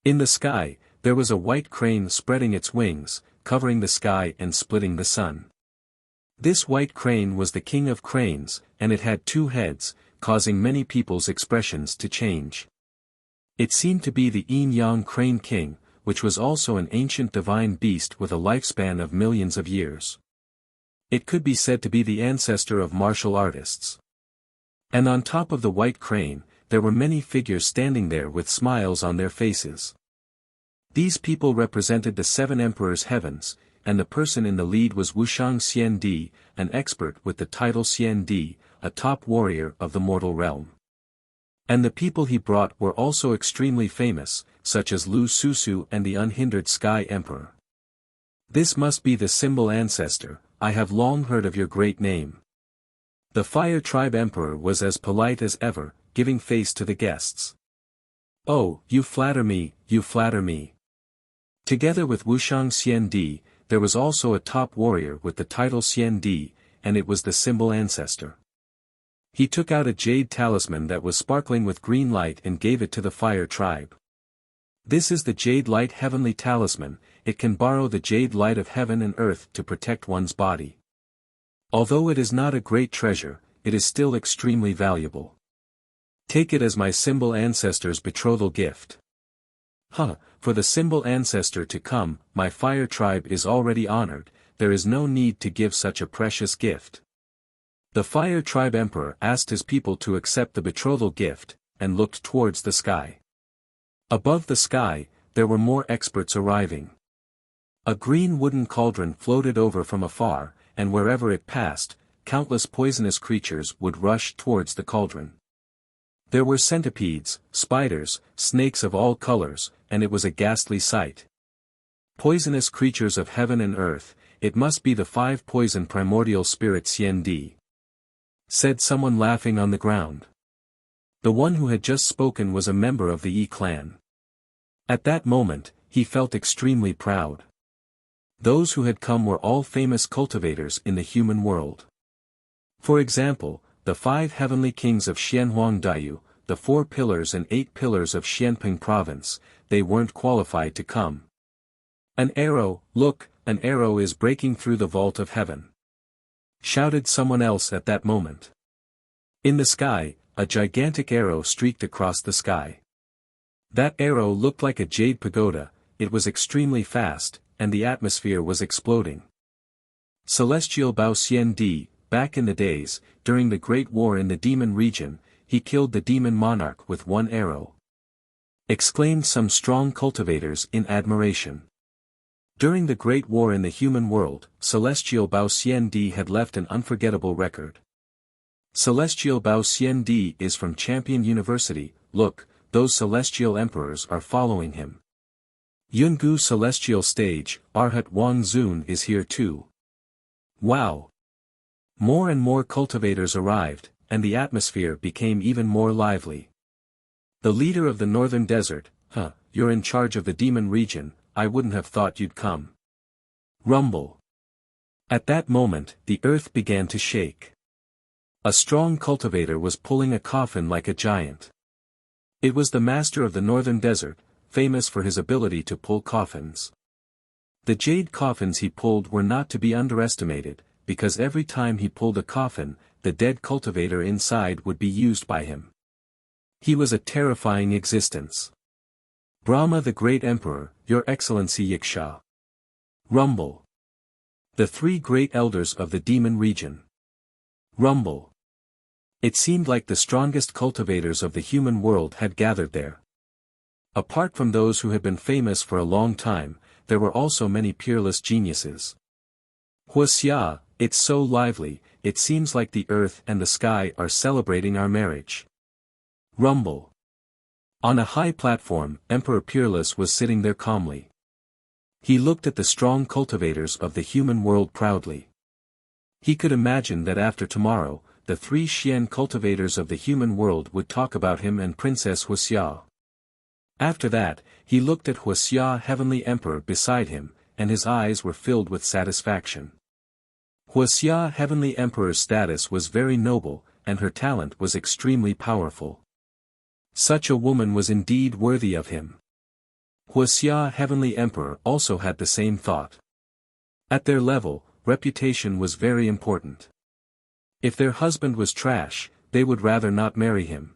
In the sky, there was a white crane spreading its wings, covering the sky and splitting the sun. This white crane was the king of cranes, and it had 2 heads, causing many people's expressions to change. It seemed to be the Yin-Yang Crane King, which was also an ancient divine beast with a lifespan of millions of years. It could be said to be the ancestor of martial artists. And on top of the white crane, there were many figures standing there with smiles on their faces. These people represented the 7 emperors' heavens, and the person in the lead was Wuxiang Xiandi, an expert with the title Xiandi, a top warrior of the mortal realm. And the people he brought were also extremely famous, such as Lu Susu and the unhindered Sky Emperor. This must be the symbol ancestor, I have long heard of your great name. The Fire Tribe Emperor was as polite as ever, giving face to the guests. Oh, you flatter me, you flatter me. Together with Wuxiang Xiandi, there was also a top warrior with the title Xiandi, and it was the symbol ancestor. He took out a jade talisman that was sparkling with green light and gave it to the Fire Tribe. This is the Jade Light Heavenly Talisman, it can borrow the jade light of heaven and earth to protect one's body. Although it is not a great treasure, it is still extremely valuable. Take it as my symbol ancestor's betrothal gift. For the symbol ancestor to come, my Fire Tribe is already honored, there is no need to give such a precious gift. The Fire Tribe Emperor asked his people to accept the betrothal gift, and looked towards the sky. Above the sky, there were more experts arriving. A green wooden cauldron floated over from afar, and wherever it passed, countless poisonous creatures would rush towards the cauldron. There were centipedes, spiders, snakes of all colors, and it was a ghastly sight. Poisonous creatures of heaven and earth, it must be the 5 poison primordial spirits Xiandi, said someone laughing on the ground. The one who had just spoken was a member of the Yi clan. At that moment, he felt extremely proud. Those who had come were all famous cultivators in the human world. For example, the 5 heavenly kings of Xianhuang Daiyu, the 4 pillars and 8 pillars of Xianping province, they weren't qualified to come. An arrow, look, an arrow is breaking through the vault of heaven, shouted someone else at that moment. In the sky, a gigantic arrow streaked across the sky. That arrow looked like a jade pagoda, it was extremely fast, and the atmosphere was exploding. Celestial Bao Xiandi, back in the days, during the Great War in the demon region, he killed the demon monarch with 1 arrow, exclaimed some strong cultivators in admiration. During the Great War in the human world, Celestial Bao Xiandi had left an unforgettable record. Celestial Bao Xiandi is from Champion University, look, those celestial emperors are following him. Yungu Celestial Stage, Arhat Wang Zun is here too. Wow! More and more cultivators arrived, and the atmosphere became even more lively. The leader of the northern desert, you're in charge of the demon region, I wouldn't have thought you'd come. Rumble. At that moment, the earth began to shake. A strong cultivator was pulling a coffin like a giant. It was the master of the northern desert, famous for his ability to pull coffins. The jade coffins he pulled were not to be underestimated, because every time he pulled a coffin, the dead cultivator inside would be used by him. He was a terrifying existence. Brahma the Great Emperor, Your Excellency Yiksha. Rumble. The 3 great elders of the demon region. Rumble. It seemed like the strongest cultivators of the human world had gathered there. Apart from those who had been famous for a long time, there were also many peerless geniuses. Wuxia, it's so lively, it seems like the earth and the sky are celebrating our marriage. Rumble. On a high platform, Emperor Peerless was sitting there calmly. He looked at the strong cultivators of the human world proudly. He could imagine that after tomorrow, the 3 Xian cultivators of the human world would talk about him and Princess Wuxia. After that, he looked at Wuxia Heavenly Emperor beside him, and his eyes were filled with satisfaction. Wuxia Heavenly Emperor's status was very noble, and her talent was extremely powerful. Such a woman was indeed worthy of him. Wuxia Heavenly Emperor also had the same thought. At their level, reputation was very important. If their husband was trash, they would rather not marry him.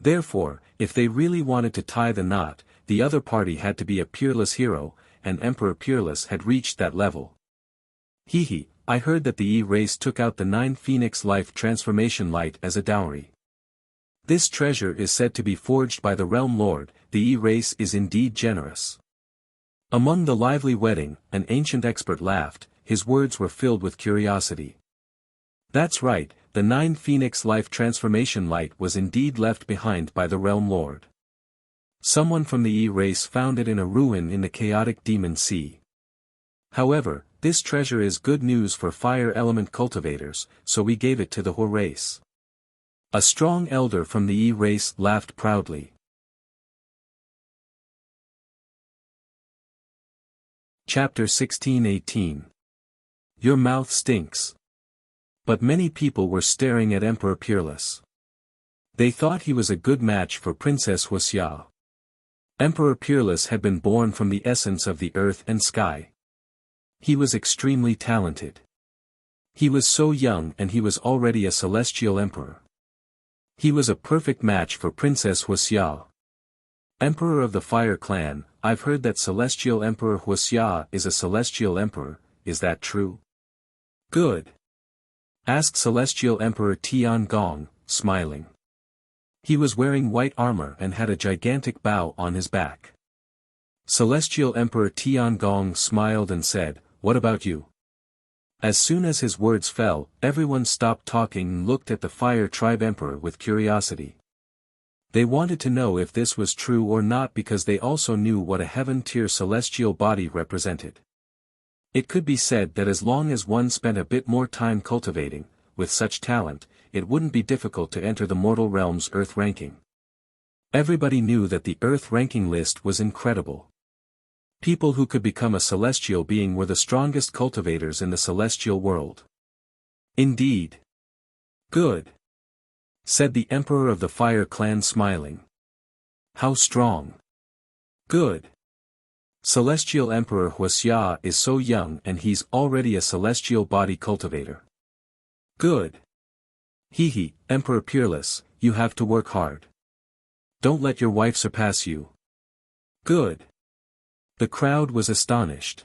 Therefore, if they really wanted to tie the knot, the other party had to be a peerless hero, and Emperor Peerless had reached that level. I heard that the Yi race took out the 9 Phoenix Life Transformation Light as a dowry. This treasure is said to be forged by the Realm Lord, the Yi race is indeed generous. Among the lively wedding, an ancient expert laughed, his words were filled with curiosity. That's right, the 9 Phoenix life transformation light was indeed left behind by the Realm Lord. Someone from the E race found it in a ruin in the chaotic demon sea. However, this treasure is good news for fire element cultivators, so we gave it to the Hua race. A strong elder from the E race laughed proudly. Chapter 16:18. Your mouth stinks. But many people were staring at Emperor Peerless. They thought he was a good match for Princess Wuxia. Emperor Peerless had been born from the essence of the earth and sky. He was extremely talented. He was so young and he was already a celestial emperor. He was a perfect match for Princess Wuxia. Emperor of the Fire Clan, I've heard that Celestial Emperor Wuxia is a celestial emperor, is that true? Good. Asked Celestial Emperor Tiangong, smiling. He was wearing white armor and had a gigantic bow on his back. Celestial Emperor Tiangong smiled and said, "What about you?" As soon as his words fell, everyone stopped talking and looked at the Fire Tribe Emperor with curiosity. They wanted to know if this was true or not because they also knew what a heaven-tier celestial body represented. It could be said that as long as one spent a bit more time cultivating, with such talent, it wouldn't be difficult to enter the mortal realm's Earth ranking. Everybody knew that the Earth ranking list was incredible. People who could become a celestial being were the strongest cultivators in the celestial world. Indeed. Good. Said the Emperor of the Fire Clan smiling. How strong. Good. Celestial Emperor Wuxia is so young and he's already a celestial body cultivator. Good. Hehe, Emperor Peerless, you have to work hard. Don't let your wife surpass you. Good. The crowd was astonished.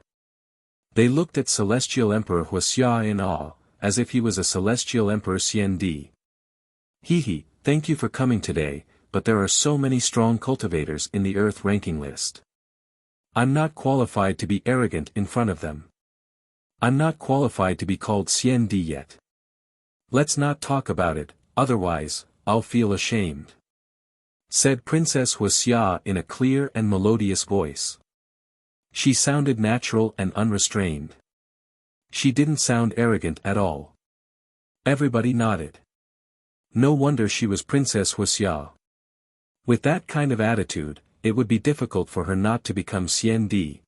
They looked at Celestial Emperor Wuxia in awe, as if he was a Celestial Emperor Xiandi. Hehe, thank you for coming today, but there are so many strong cultivators in the Earth ranking list. I'm not qualified to be arrogant in front of them. I'm not qualified to be called Xiandi yet. Let's not talk about it, otherwise, I'll feel ashamed. Said Princess Wuxia in a clear and melodious voice. She sounded natural and unrestrained. She didn't sound arrogant at all. Everybody nodded. No wonder she was Princess Wuxia. With that kind of attitude, it would be difficult for her not to become Xiandi.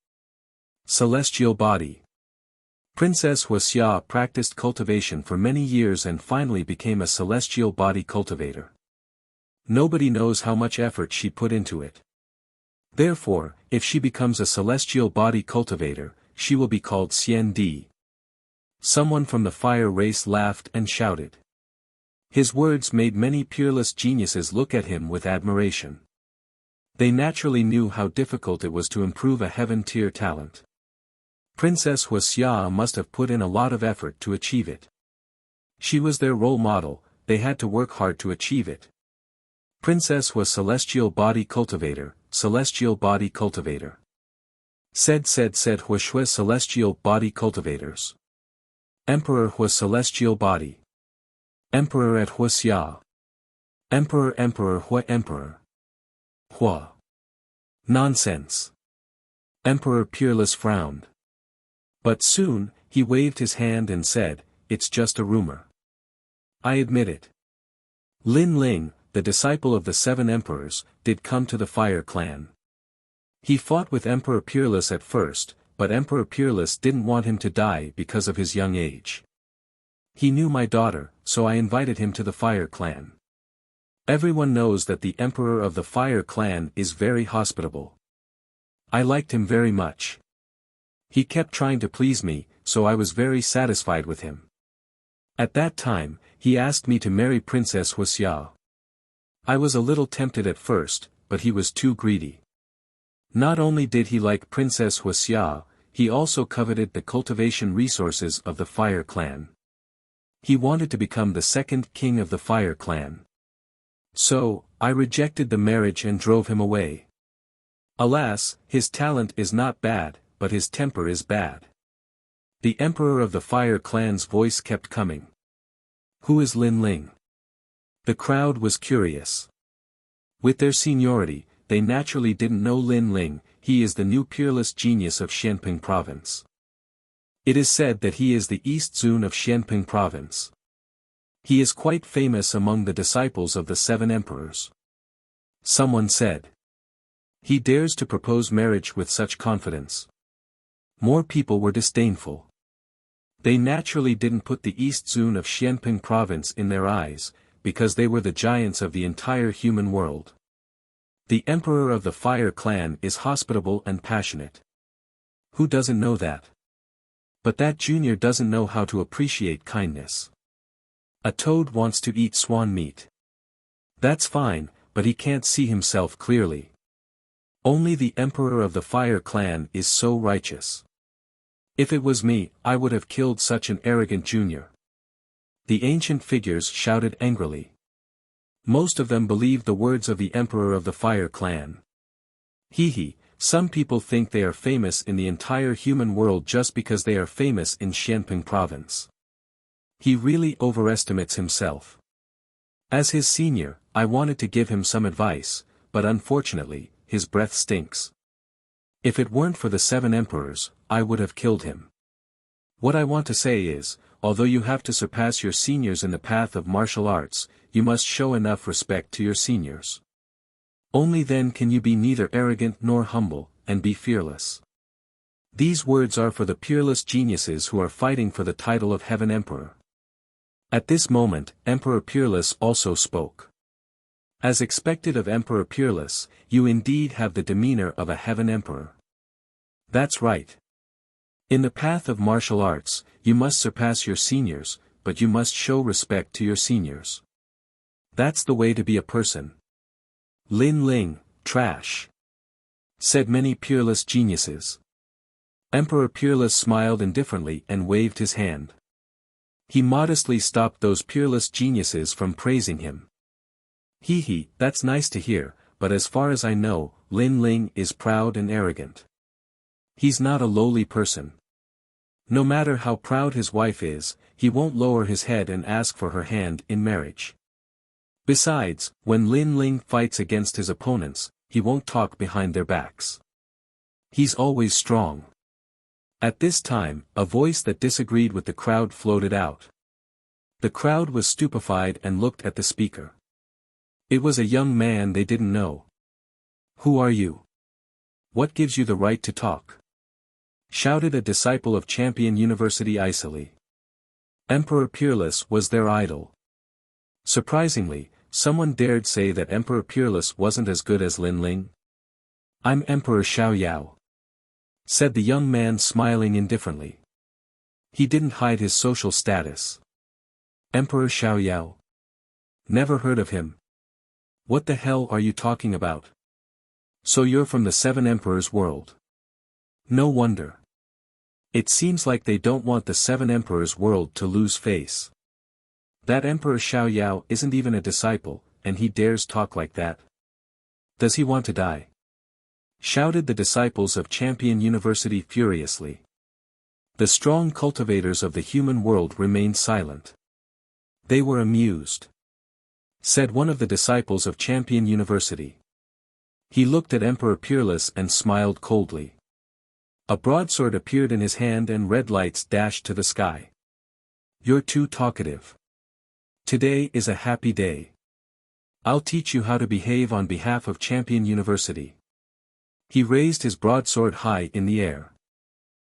Celestial body. Princess Wuxia practiced cultivation for many years and finally became a celestial body cultivator. Nobody knows how much effort she put into it. Therefore, if she becomes a celestial body cultivator, she will be called Xiandi. Someone from the fire race laughed and shouted. His words made many peerless geniuses look at him with admiration. They naturally knew how difficult it was to improve a heaven-tier talent. Princess Wuxia must have put in a lot of effort to achieve it. She was their role model, they had to work hard to achieve it. Princess was celestial body cultivator, celestial body cultivator. Said Wuxia celestial body cultivators. Emperor was celestial body. Emperor at Wuxia. Emperor Hua Emperor. Hua. Nonsense. Emperor Peerless frowned. But soon, he waved his hand and said, "It's just a rumor. I admit it." Lin Ling, the disciple of the 7 emperors, did come to the Fire Clan. He fought with Emperor Peerless at first, but Emperor Peerless didn't want him to die because of his young age. He knew my daughter, so I invited him to the Fire Clan. Everyone knows that the Emperor of the Fire Clan is very hospitable. I liked him very much. He kept trying to please me, so I was very satisfied with him. At that time, he asked me to marry Princess Wuxia. I was a little tempted at first, but he was too greedy. Not only did he like Princess Wuxia, he also coveted the cultivation resources of the Fire Clan. He wanted to become the second king of the Fire Clan. So, I rejected the marriage and drove him away. Alas, his talent is not bad, but his temper is bad. The Emperor of the Fire Clan's voice kept coming. Who is Lin Ling? The crowd was curious. With their seniority, they naturally didn't know Lin Ling. He is the new peerless genius of Xianping Province. It is said that he is the East Zun of Xianping Province. He is quite famous among the disciples of the Seven Emperors. Someone said. He dares to propose marriage with such confidence. More people were disdainful. They naturally didn't put the East Zun of Xianping Province in their eyes, because they were the giants of the entire human world. The Emperor of the Fire Clan is hospitable and passionate. Who doesn't know that? But that junior doesn't know how to appreciate kindness. A toad wants to eat swan meat. That's fine, but he can't see himself clearly. Only the Emperor of the Fire Clan is so righteous. If it was me, I would have killed such an arrogant junior. The ancient figures shouted angrily. Most of them believed the words of the Emperor of the Fire Clan. Hee, some people think they are famous in the entire human world just because they are famous in Xianping Province. He really overestimates himself. As his senior, I wanted to give him some advice, but unfortunately, his breath stinks. If it weren't for the Seven Emperors, I would have killed him. What I want to say is, although you have to surpass your seniors in the path of martial arts, you must show enough respect to your seniors. Only then can you be neither arrogant nor humble, and be fearless. These words are for the peerless geniuses who are fighting for the title of Heaven Emperor. At this moment, Emperor Peerless also spoke. As expected of Emperor Peerless, you indeed have the demeanor of a Heaven Emperor. That's right. In the path of martial arts, you must surpass your seniors, but you must show respect to your seniors. That's the way to be a person. Lin Ling, trash. Said many peerless geniuses. Emperor Peerless smiled indifferently and waved his hand. He modestly stopped those peerless geniuses from praising him. Hee, that's nice to hear, but as far as I know, Lin Ling is proud and arrogant. He's not a lowly person. No matter how proud his wife is, he won't lower his head and ask for her hand in marriage. Besides, when Lin Ling fights against his opponents, he won't talk behind their backs. He's always strong. At this time, a voice that disagreed with the crowd floated out. The crowd was stupefied and looked at the speaker. It was a young man they didn't know. Who are you? What gives you the right to talk? Shouted a disciple of Champion University icily. Emperor Peerless was their idol. Surprisingly, someone dared say that Emperor Peerless wasn't as good as Lin Ling. I'm Emperor Xiaoyao. Said the young man smiling indifferently. He didn't hide his social status. Emperor Xiaoyao. Never heard of him. What the hell are you talking about? So you're from the Seven Emperors world. No wonder. It seems like they don't want the Seven Emperors world to lose face. That Emperor Xiaoyao isn't even a disciple, and he dares talk like that. Does he want to die? Shouted the disciples of Champion University furiously. The strong cultivators of the human world remained silent. They were amused. Said one of the disciples of Champion University. He looked at Emperor Peerless and smiled coldly. A broadsword appeared in his hand and red lights dashed to the sky. You're too talkative. Today is a happy day. I'll teach you how to behave on behalf of Champion University. He raised his broadsword high in the air.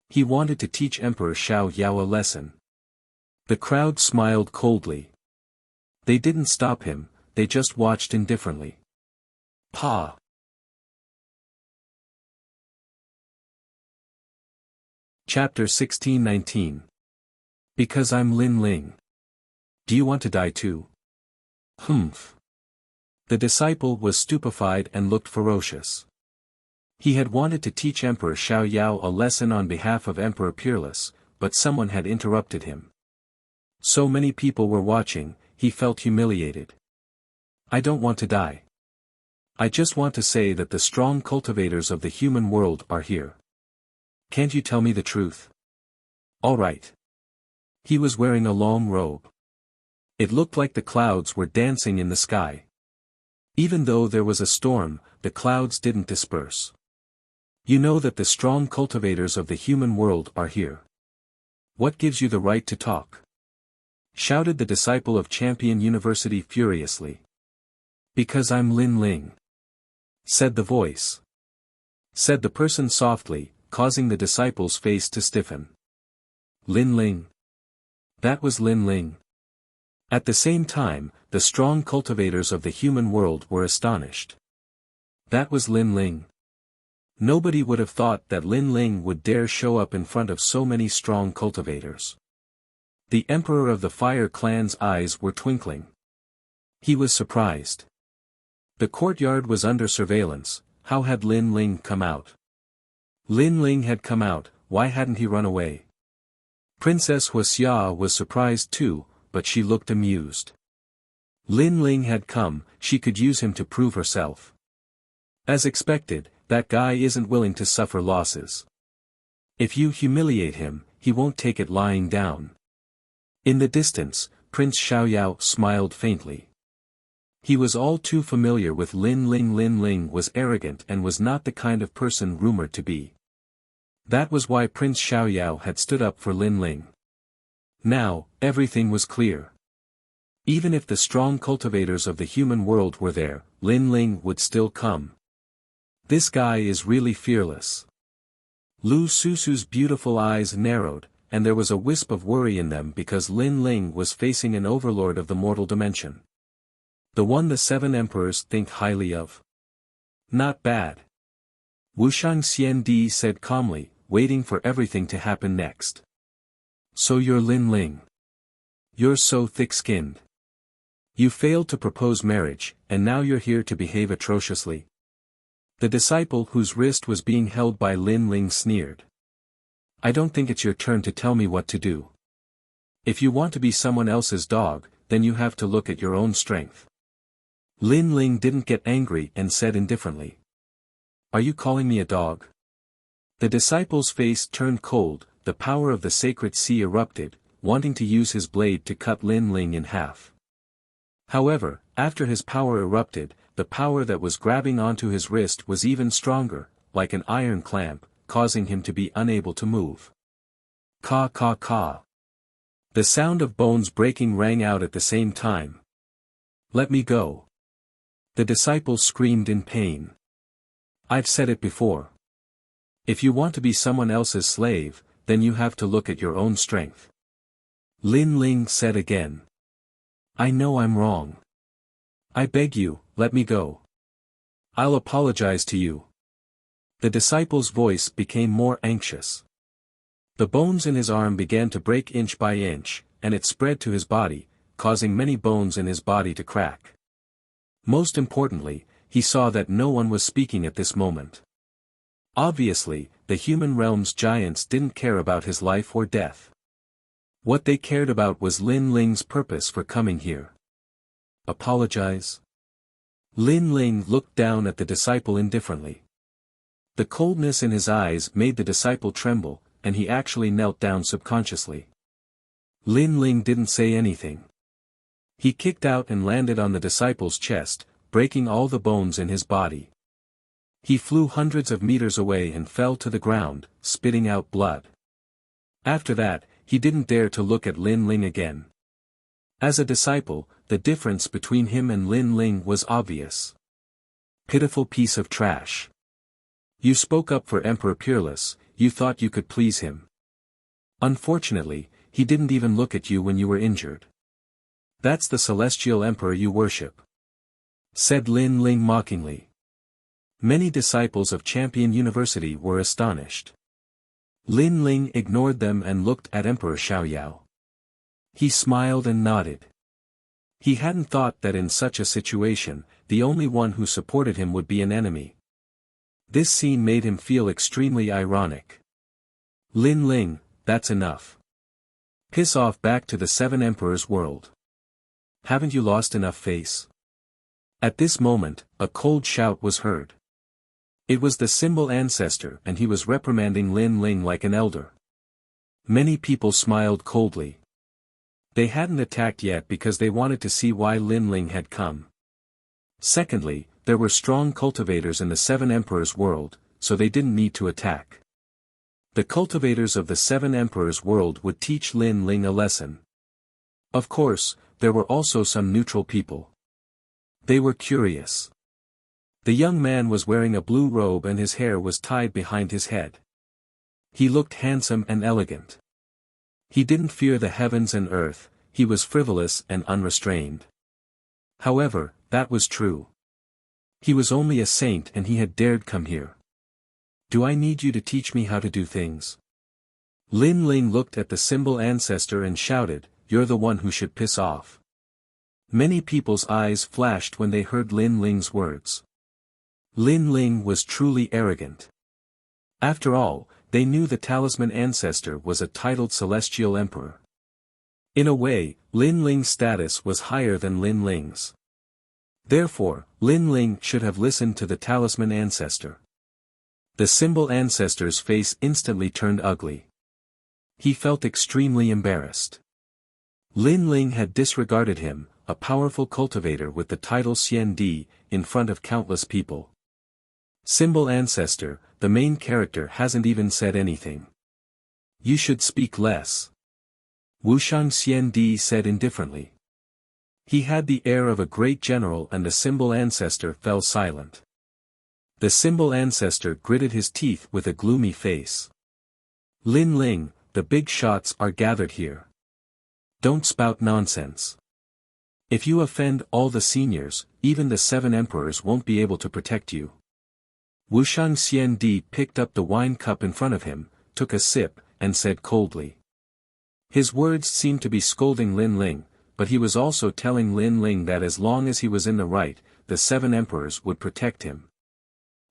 He wanted to teach Emperor Xiaoyao a lesson. The crowd smiled coldly. They didn't stop him, they just watched indifferently. Pa! Chapter 1619. Because I'm Lin Ling. Do you want to die too? Humph. The disciple was stupefied and looked ferocious. He had wanted to teach Emperor Xiaoyao a lesson on behalf of Emperor Peerless, but someone had interrupted him. So many people were watching, he felt humiliated. I don't want to die. I just want to say that the strong cultivators of the human world are here. Can't you tell me the truth? All right. He was wearing a long robe. It looked like the clouds were dancing in the sky. Even though there was a storm, the clouds didn't disperse. You know that the strong cultivators of the human world are here. What gives you the right to talk? Shouted the disciple of Champion University furiously. Because I'm Lin Ling. Said the voice. Said the person softly, causing the disciple's face to stiffen. Lin Ling. That was Lin Ling. At the same time, the strong cultivators of the human world were astonished. That was Lin Ling. Nobody would have thought that Lin Ling would dare show up in front of so many strong cultivators. The Emperor of the Fire Clan's eyes were twinkling. He was surprised. The courtyard was under surveillance. How had Lin Ling come out? Lin Ling had come out, why hadn't he run away? Princess Wuxia was surprised too, but she looked amused. Lin Ling had come, she could use him to prove herself. As expected, that guy isn't willing to suffer losses. If you humiliate him, he won't take it lying down. In the distance, Prince Xiaoyao smiled faintly. He was all too familiar with Lin Ling. Lin Ling was arrogant and was not the kind of person rumored to be. That was why Prince Xiaoyao had stood up for Lin Ling. Now, everything was clear. Even if the strong cultivators of the human world were there, Lin Ling would still come. This guy is really fearless. Lu Susu's beautiful eyes narrowed, and there was a wisp of worry in them because Lin Ling was facing an overlord of the mortal dimension. The one the seven emperors think highly of. Not bad. Wuxiang Xiandi said calmly, waiting for everything to happen next. So you're Lin Ling. You're so thick-skinned. You failed to propose marriage, and now you're here to behave atrociously. The disciple whose wrist was being held by Lin Ling sneered. I don't think it's your turn to tell me what to do. If you want to be someone else's dog, then you have to look at your own strength. Lin Ling didn't get angry and said indifferently. Are you calling me a dog? The disciple's face turned cold, the power of the sacred sea erupted, wanting to use his blade to cut Lin Ling in half. However, after his power erupted, the power that was grabbing onto his wrist was even stronger, like an iron clamp, causing him to be unable to move. Caw caw caw. The sound of bones breaking rang out at the same time. Let me go. The disciple screamed in pain. I've said it before. If you want to be someone else's slave, then you have to look at your own strength. Lin Ling said again. I know I'm wrong. I beg you, let me go. I'll apologize to you. The disciple's voice became more anxious. The bones in his arm began to break inch by inch, and it spread to his body, causing many bones in his body to crack. Most importantly, he saw that no one was speaking at this moment. Obviously, the human realm's giants didn't care about his life or death. What they cared about was Lin Ling's purpose for coming here. Apologize? Lin Ling looked down at the disciple indifferently. The coldness in his eyes made the disciple tremble, and he actually knelt down subconsciously. Lin Ling didn't say anything. He kicked out and landed on the disciple's chest, breaking all the bones in his body. He flew hundreds of meters away and fell to the ground, spitting out blood. After that, he didn't dare to look at Lin Ling again. As a disciple, the difference between him and Lin Ling was obvious. Pitiful piece of trash. You spoke up for Emperor Peerless, you thought you could please him. Unfortunately, he didn't even look at you when you were injured. That's the celestial emperor you worship. Said Lin Ling mockingly. Many disciples of Champion University were astonished. Lin Ling ignored them and looked at Emperor Xiaoyao. He smiled and nodded. He hadn't thought that in such a situation, the only one who supported him would be an enemy. This scene made him feel extremely ironic. Lin Ling, that's enough. Piss off back to the Seven Emperors world. Haven't you lost enough face? At this moment, a cold shout was heard. It was the symbol ancestor and he was reprimanding Lin Ling like an elder. Many people smiled coldly. They hadn't attacked yet because they wanted to see why Lin Ling had come. Secondly, there were strong cultivators in the Seven Emperors world, so they didn't need to attack. The cultivators of the Seven Emperors world would teach Lin Ling a lesson. Of course, there were also some neutral people. They were curious. The young man was wearing a blue robe and his hair was tied behind his head. He looked handsome and elegant. He didn't fear the heavens and earth, he was frivolous and unrestrained. However, that was true. He was only a saint and he had dared come here. Do I need you to teach me how to do things? Lin Ling looked at the symbol ancestor and shouted, "You're the one who should piss off." Many people's eyes flashed when they heard Lin Ling's words. Lin Ling was truly arrogant. After all, they knew the talisman ancestor was a titled celestial emperor. In a way, Lin Ling's status was higher than Lin Ling's. Therefore, Lin Ling should have listened to the talisman ancestor. The symbol ancestor's face instantly turned ugly. He felt extremely embarrassed. Lin Ling had disregarded him, a powerful cultivator with the title Xian Di, in front of countless people. Symbol ancestor, the main character hasn't even said anything. You should speak less. Wuxia Xian Di said indifferently. He had the air of a great general and the symbol ancestor fell silent. The symbol ancestor gritted his teeth with a gloomy face. Lin Ling, the big shots are gathered here. Don't spout nonsense. If you offend all the seniors, even the Seven Emperors won't be able to protect you. Wuxia Xian Di picked up the wine cup in front of him, took a sip, and said coldly. His words seemed to be scolding Lin Ling, but he was also telling Lin Ling that as long as he was in the right, the Seven Emperors would protect him.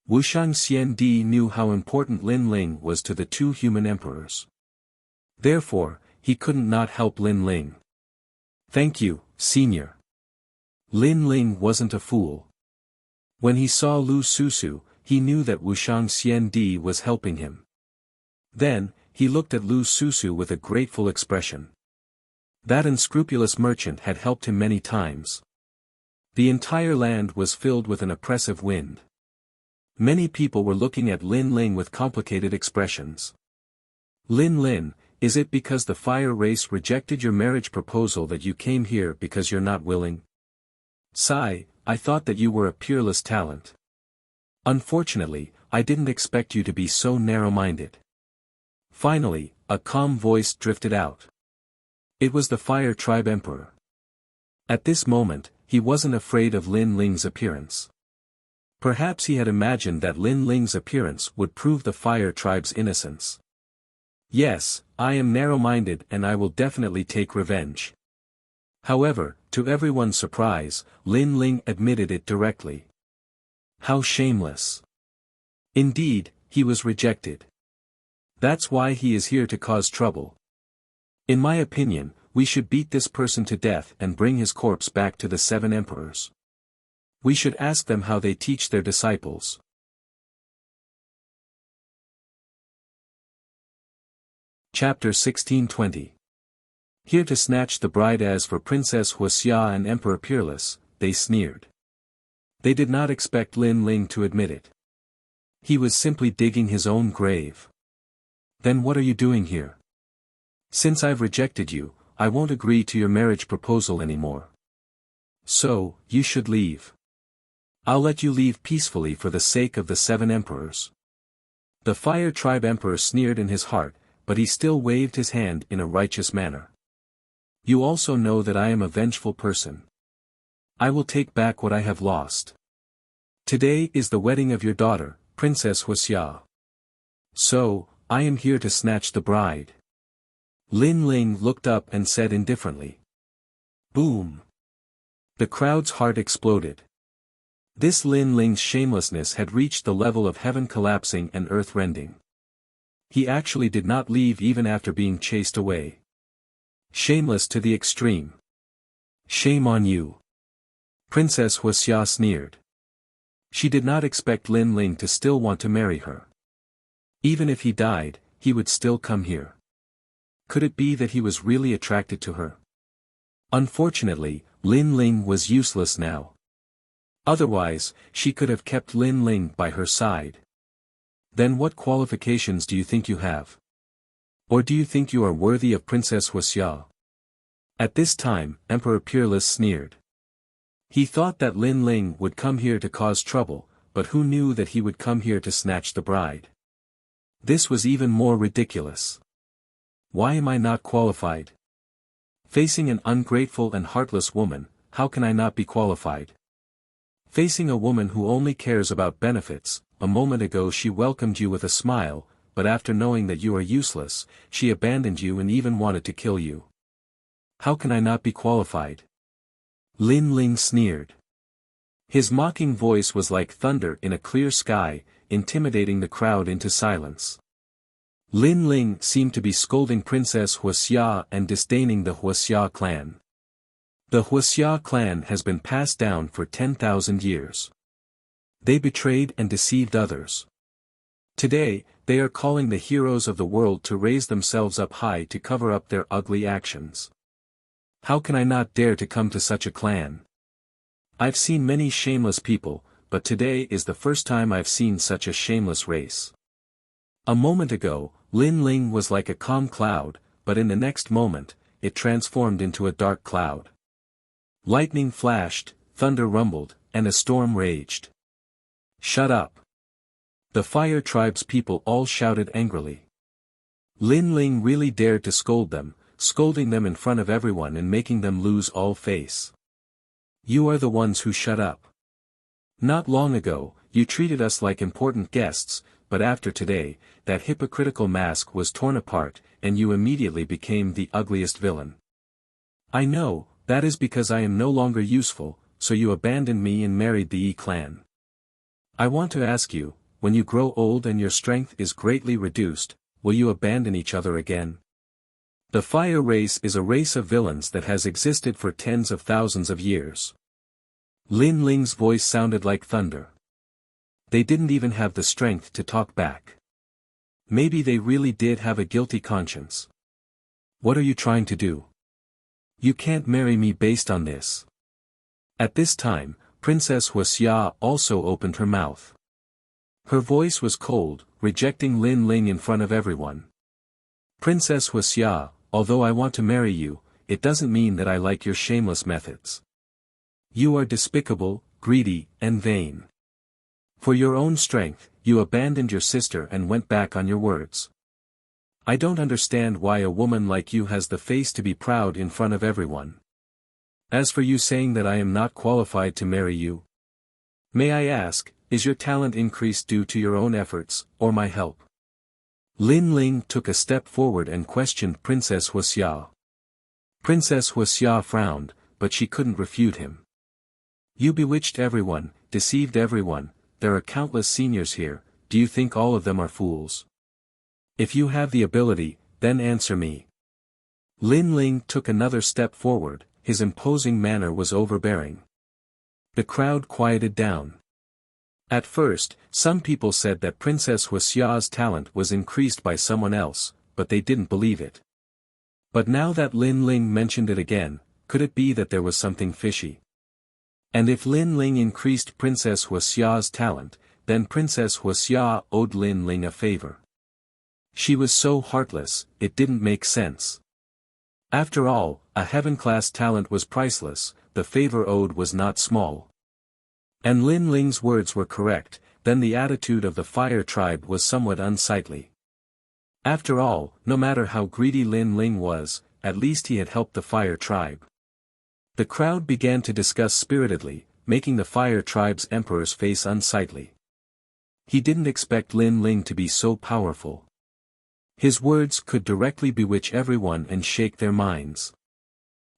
Wuxia Xian Di knew how important Lin Ling was to the two human emperors. Therefore, he couldn't not help Lin Ling. Thank you, senior. Lin Ling wasn't a fool. When he saw Lu Susu, he knew that Wuxia Xian Di was helping him. Then, he looked at Lu Susu with a grateful expression. That unscrupulous merchant had helped him many times. The entire land was filled with an oppressive wind. Many people were looking at Lin Ling with complicated expressions. Lin Lin, is it because the fire race rejected your marriage proposal that you came here because you're not willing? Sigh, I thought that you were a peerless talent. Unfortunately, I didn't expect you to be so narrow-minded. Finally, a calm voice drifted out. It was the Fire Tribe Emperor. At this moment, he wasn't afraid of Lin Ling's appearance. Perhaps he had imagined that Lin Ling's appearance would prove the Fire Tribe's innocence. Yes, I am narrow-minded and I will definitely take revenge. However, to everyone's surprise, Lin Ling admitted it directly. How shameless. Indeed, he was rejected. That's why he is here to cause trouble. In my opinion, we should beat this person to death and bring his corpse back to the Seven Emperors. We should ask them how they teach their disciples. Chapter 1620. Here to snatch the bride as for Princess Wuxia and Emperor Peerless, they sneered. They did not expect Lin Ling to admit it. He was simply digging his own grave. Then what are you doing here? Since I've rejected you, I won't agree to your marriage proposal anymore. So, you should leave. I'll let you leave peacefully for the sake of the Seven Emperors. The Fire Tribe Emperor sneered in his heart, but he still waved his hand in a righteous manner. You also know that I am a vengeful person. I will take back what I have lost. Today is the wedding of your daughter, Princess Wuxia. So, I am here to snatch the bride. Lin Ling looked up and said indifferently. Boom! The crowd's heart exploded. This Lin Ling's shamelessness had reached the level of heaven collapsing and earth rending. He actually did not leave even after being chased away. Shameless to the extreme. Shame on you. Princess Wuxia sneered. She did not expect Lin Ling to still want to marry her. Even if he died, he would still come here. Could it be that he was really attracted to her? Unfortunately, Lin Ling was useless now. Otherwise, she could have kept Lin Ling by her side. Then what qualifications do you think you have? Or do you think you are worthy of Princess Wuxia? At this time, Emperor Peerless sneered. He thought that Lin Ling would come here to cause trouble, but who knew that he would come here to snatch the bride? This was even more ridiculous. Why am I not qualified? Facing an ungrateful and heartless woman, how can I not be qualified? Facing a woman who only cares about benefits, a moment ago she welcomed you with a smile, but after knowing that you are useless, she abandoned you and even wanted to kill you. How can I not be qualified? Lin Ling sneered. His mocking voice was like thunder in a clear sky, intimidating the crowd into silence. Lin Ling seemed to be scolding Princess Wuxia and disdaining the Wuxia clan. The Wuxia clan has been passed down for 10,000 years. They betrayed and deceived others. Today, they are calling the heroes of the world to raise themselves up high to cover up their ugly actions. How can I not dare to come to such a clan? I've seen many shameless people, but today is the first time I've seen such a shameless race. A moment ago, Lin Ling was like a calm cloud, but in the next moment, it transformed into a dark cloud. Lightning flashed, thunder rumbled, and a storm raged. Shut up! The Fire Tribe's people all shouted angrily. Lin Ling really dared to scold them, scolding them in front of everyone and making them lose all face. You are the ones who shut up. Not long ago, you treated us like important guests, but after today, that hypocritical mask was torn apart, and you immediately became the ugliest villain. I know, that is because I am no longer useful, so you abandoned me and married the Yi clan. I want to ask you, when you grow old and your strength is greatly reduced, will you abandon each other again? The fire race is a race of villains that has existed for tens of thousands of years. Lin Ling's voice sounded like thunder. They didn't even have the strength to talk back. Maybe they really did have a guilty conscience. What are you trying to do? You can't marry me based on this. At this time, Princess Wuxia also opened her mouth. Her voice was cold, rejecting Lin Ling in front of everyone. Princess Wuxia, although I want to marry you, it doesn't mean that I like your shameless methods. You are despicable, greedy, and vain. For your own strength, you abandoned your sister and went back on your words. I don't understand why a woman like you has the face to be proud in front of everyone. As for you saying that I am not qualified to marry you, may I ask, is your talent increased due to your own efforts, or my help? Lin Ling took a step forward and questioned Princess Wuxia. Princess Wuxia frowned, but she couldn't refute him. You bewitched everyone, deceived everyone, there are countless seniors here, do you think all of them are fools? If you have the ability, then answer me. Lin Ling took another step forward, his imposing manner was overbearing. The crowd quieted down. At first, some people said that Princess Wuxia's talent was increased by someone else, but they didn't believe it. But now that Lin Ling mentioned it again, could it be that there was something fishy? And if Lin Ling increased Princess Wuxia's talent, then Princess Wuxia owed Lin Ling a favor. She was so heartless, it didn't make sense. After all, a heaven-class talent was priceless, the favor owed was not small. And Lin Ling's words were correct, then the attitude of the Fire Tribe was somewhat unsightly. After all, no matter how greedy Lin Ling was, at least he had helped the Fire Tribe. The crowd began to discuss spiritedly, making the Fire Tribe's emperor's face unsightly. He didn't expect Lin Ling to be so powerful. His words could directly bewitch everyone and shake their minds.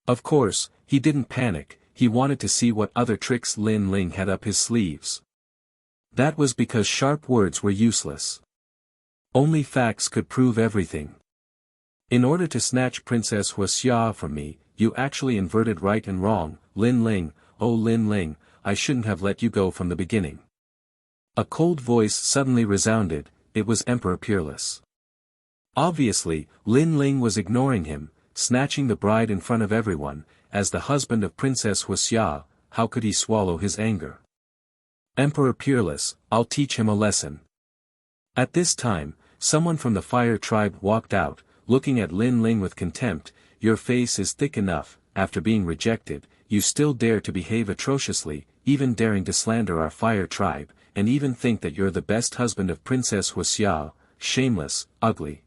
Of course, he didn't panic, he wanted to see what other tricks Lin Ling had up his sleeves. That was because sharp words were useless. Only facts could prove everything. In order to snatch Princess Wuxia from me, you actually inverted right and wrong, Lin Ling, "Oh Lin Ling, I shouldn't have let you go from the beginning." A cold voice suddenly resounded, it was Emperor Peerless. Obviously, Lin Ling was ignoring him, snatching the bride in front of everyone. As the husband of Princess Wuxia, how could he swallow his anger? "Emperor Peerless, I'll teach him a lesson." At this time, someone from the fire tribe walked out, looking at Lin Ling with contempt. "Your face is thick enough, after being rejected, you still dare to behave atrociously, even daring to slander our fire tribe, and even think that you're the best husband of Princess Wuxia, shameless, ugly."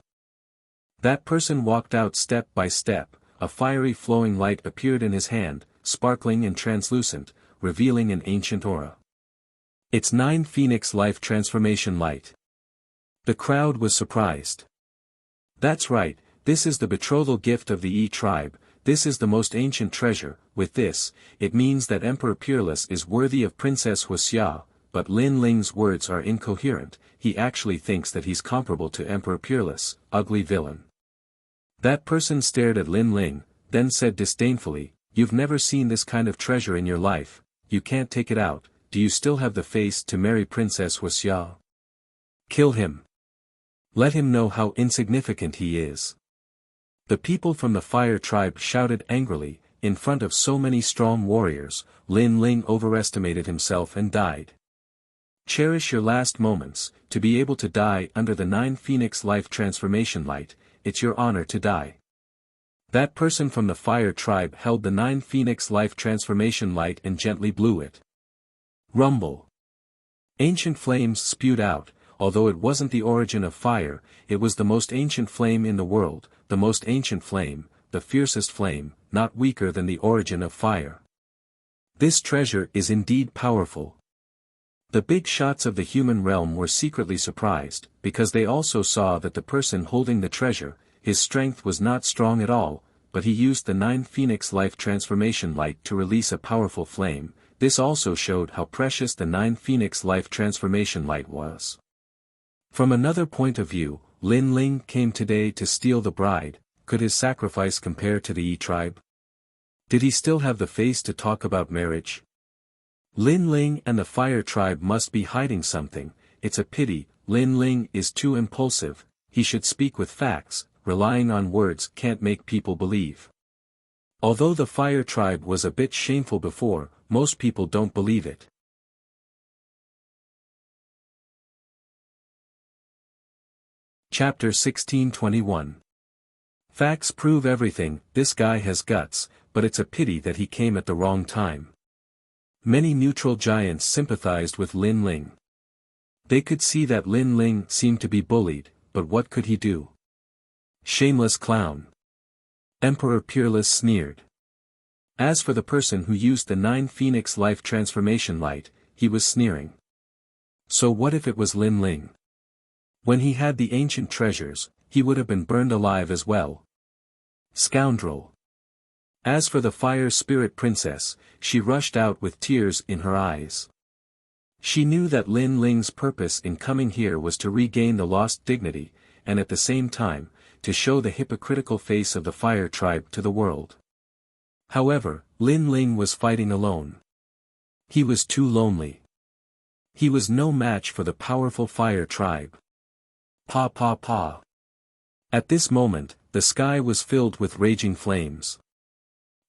That person walked out step by step, a fiery flowing light appeared in his hand, sparkling and translucent, revealing an ancient aura. It's 9 Phoenix Life Transformation Light. The crowd was surprised. That's right, this is the betrothal gift of the Yi tribe, this is the most ancient treasure. With this, it means that Emperor Peerless is worthy of Princess Wuxia, but Lin Ling's words are incoherent, he actually thinks that he's comparable to Emperor Peerless, ugly villain. That person stared at Lin Ling, then said disdainfully, "You've never seen this kind of treasure in your life, you can't take it out, do you still have the face to marry Princess Wuxia? Kill him. Let him know how insignificant he is." The people from the fire tribe shouted angrily, in front of so many strong warriors, Lin Ling overestimated himself and died. Cherish your last moments, to be able to die under the 9 Phoenix Life Transformation Light, it's your honor to die. That person from the fire tribe held the 9 Phoenix Life Transformation Light and gently blew it. Rumble. Ancient flames spewed out, although it wasn't the origin of fire, it was the most ancient flame in the world, the most ancient flame, the fiercest flame, not weaker than the origin of fire. This treasure is indeed powerful. The big shots of the human realm were secretly surprised, because they also saw that the person holding the treasure, his strength was not strong at all, but he used the 9 Phoenix Life Transformation Light to release a powerful flame. This also showed how precious the 9 Phoenix Life Transformation Light was. From another point of view, Lin Ling came today to steal the bride. Could his sacrifice compare to the Yi tribe? Did he still have the face to talk about marriage? Lin Ling and the fire tribe must be hiding something. It's a pity, Lin Ling is too impulsive, he should speak with facts, relying on words can't make people believe. Although the fire tribe was a bit shameful before, most people don't believe it. Chapter 1621. Facts prove everything. This guy has guts, but it's a pity that he came at the wrong time. Many neutral giants sympathized with Lin Ling. They could see that Lin Ling seemed to be bullied, but what could he do? Shameless clown. Emperor Peerless sneered. As for the person who used the 9 Phoenix Life Transformation Light, he was sneering. So what if it was Lin Ling? When he had the ancient treasures, he would have been burned alive as well. Scoundrel. As for the fire spirit princess, she rushed out with tears in her eyes. She knew that Lin Ling's purpose in coming here was to regain the lost dignity, and at the same time, to show the hypocritical face of the fire tribe to the world. However, Lin Ling was fighting alone. He was too lonely. He was no match for the powerful fire tribe. Pa pa pa. At this moment, the sky was filled with raging flames.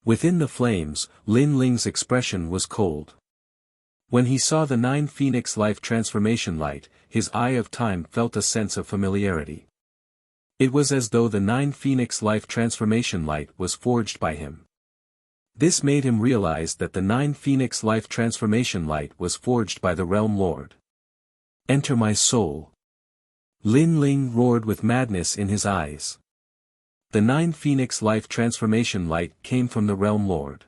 Within the flames, Lin Ling's expression was cold. When he saw the 9 Phoenix Life Transformation Light, his eye of time felt a sense of familiarity. It was as though the 9 Phoenix Life Transformation Light was forged by him. This made him realize that the 9 Phoenix Life Transformation Light was forged by the Realm Lord. Enter my soul. Lin Ling roared with madness in his eyes. The 9 Phoenix Life Transformation Light came from the Realm Lord.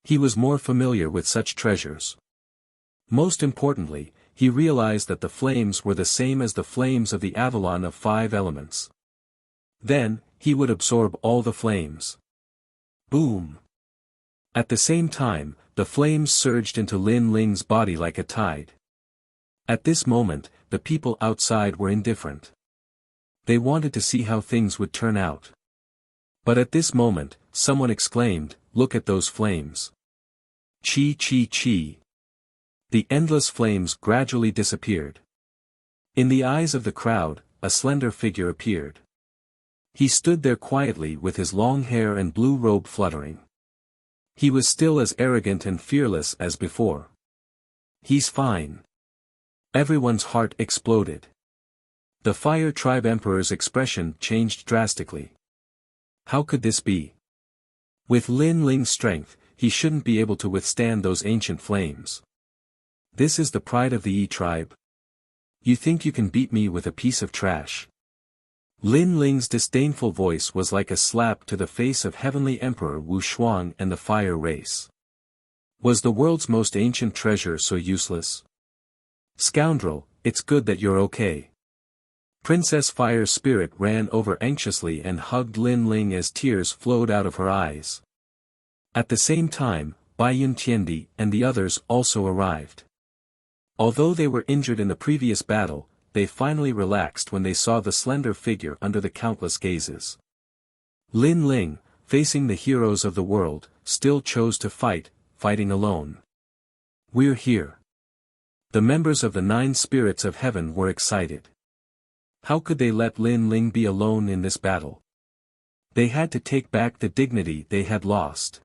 He was more familiar with such treasures. Most importantly, he realized that the flames were the same as the flames of the Avalon of 5 elements. Then, he would absorb all the flames. Boom! At the same time, the flames surged into Lin Ling's body like a tide. At this moment, the people outside were indifferent. They wanted to see how things would turn out. But at this moment, someone exclaimed, "Look at those flames." Chi chi chi. The endless flames gradually disappeared. In the eyes of the crowd, a slender figure appeared. He stood there quietly with his long hair and blue robe fluttering. He was still as arrogant and fearless as before. He's fine. Everyone's heart exploded. The Fire Tribe Emperor's expression changed drastically. How could this be? With Lin Ling's strength, he shouldn't be able to withstand those ancient flames. This is the pride of the Yi tribe? You think you can beat me with a piece of trash? Lin Ling's disdainful voice was like a slap to the face of Heavenly Emperor Wu Shuang and the Fire Race. Was the world's most ancient treasure so useless? Scoundrel, it's good that you're okay. Princess Fire's spirit ran over anxiously and hugged Lin Ling as tears flowed out of her eyes. At the same time, Bai Yun Tiandi and the others also arrived. Although they were injured in the previous battle, they finally relaxed when they saw the slender figure under the countless gazes. Lin Ling, facing the heroes of the world, still chose to fight, fighting alone. We're here. The members of the 9 spirits of heaven were excited. How could they let Lin Ling be alone in this battle? They had to take back the dignity they had lost.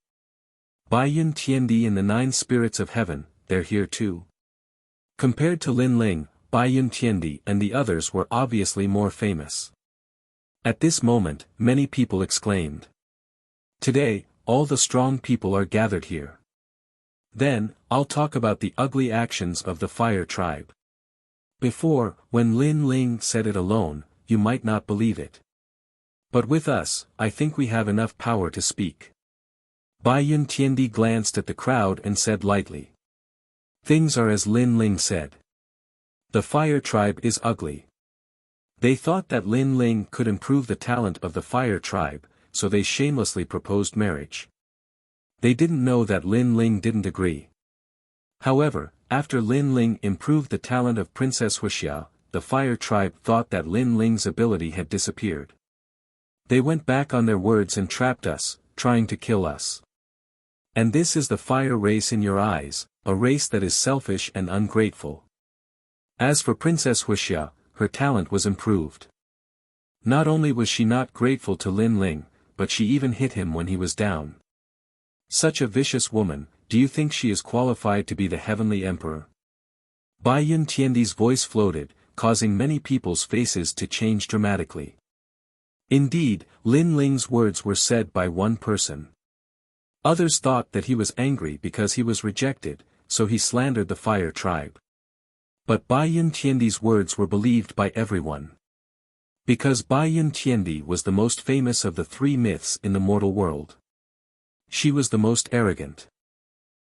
Bai Yun Tiandi and the 9 spirits of heaven, they're here too. Compared to Lin Ling, Bai Yun Tiandi and the others were obviously more famous. At this moment, many people exclaimed. Today, all the strong people are gathered here. Then, I'll talk about the ugly actions of the Fire Tribe. Before, when Lin Ling said it alone, you might not believe it. But with us, I think we have enough power to speak. Bai Yun Tiandi glanced at the crowd and said lightly. Things are as Lin Ling said. The Fire Tribe is ugly. They thought that Lin Ling could improve the talent of the Fire Tribe, so they shamelessly proposed marriage. They didn't know that Lin Ling didn't agree. However, after Lin Ling improved the talent of Princess Wuxia, the Fire Tribe thought that Lin Ling's ability had disappeared. They went back on their words and trapped us, trying to kill us. And this is the Fire Race in your eyes, a race that is selfish and ungrateful. As for Princess Wuxia, her talent was improved. Not only was she not grateful to Lin Ling, but she even hit him when he was down. Such a vicious woman, do you think she is qualified to be the Heavenly Emperor? Bai Yun Tiandi's voice floated, causing many people's faces to change dramatically. Indeed, Lin Ling's words were said by one person. Others thought that he was angry because he was rejected, so he slandered the Fire Tribe. But Bai Yun Tiandi's words were believed by everyone. Because Bai Yun Tiandi was the most famous of the 3 myths in the mortal world. She was the most arrogant.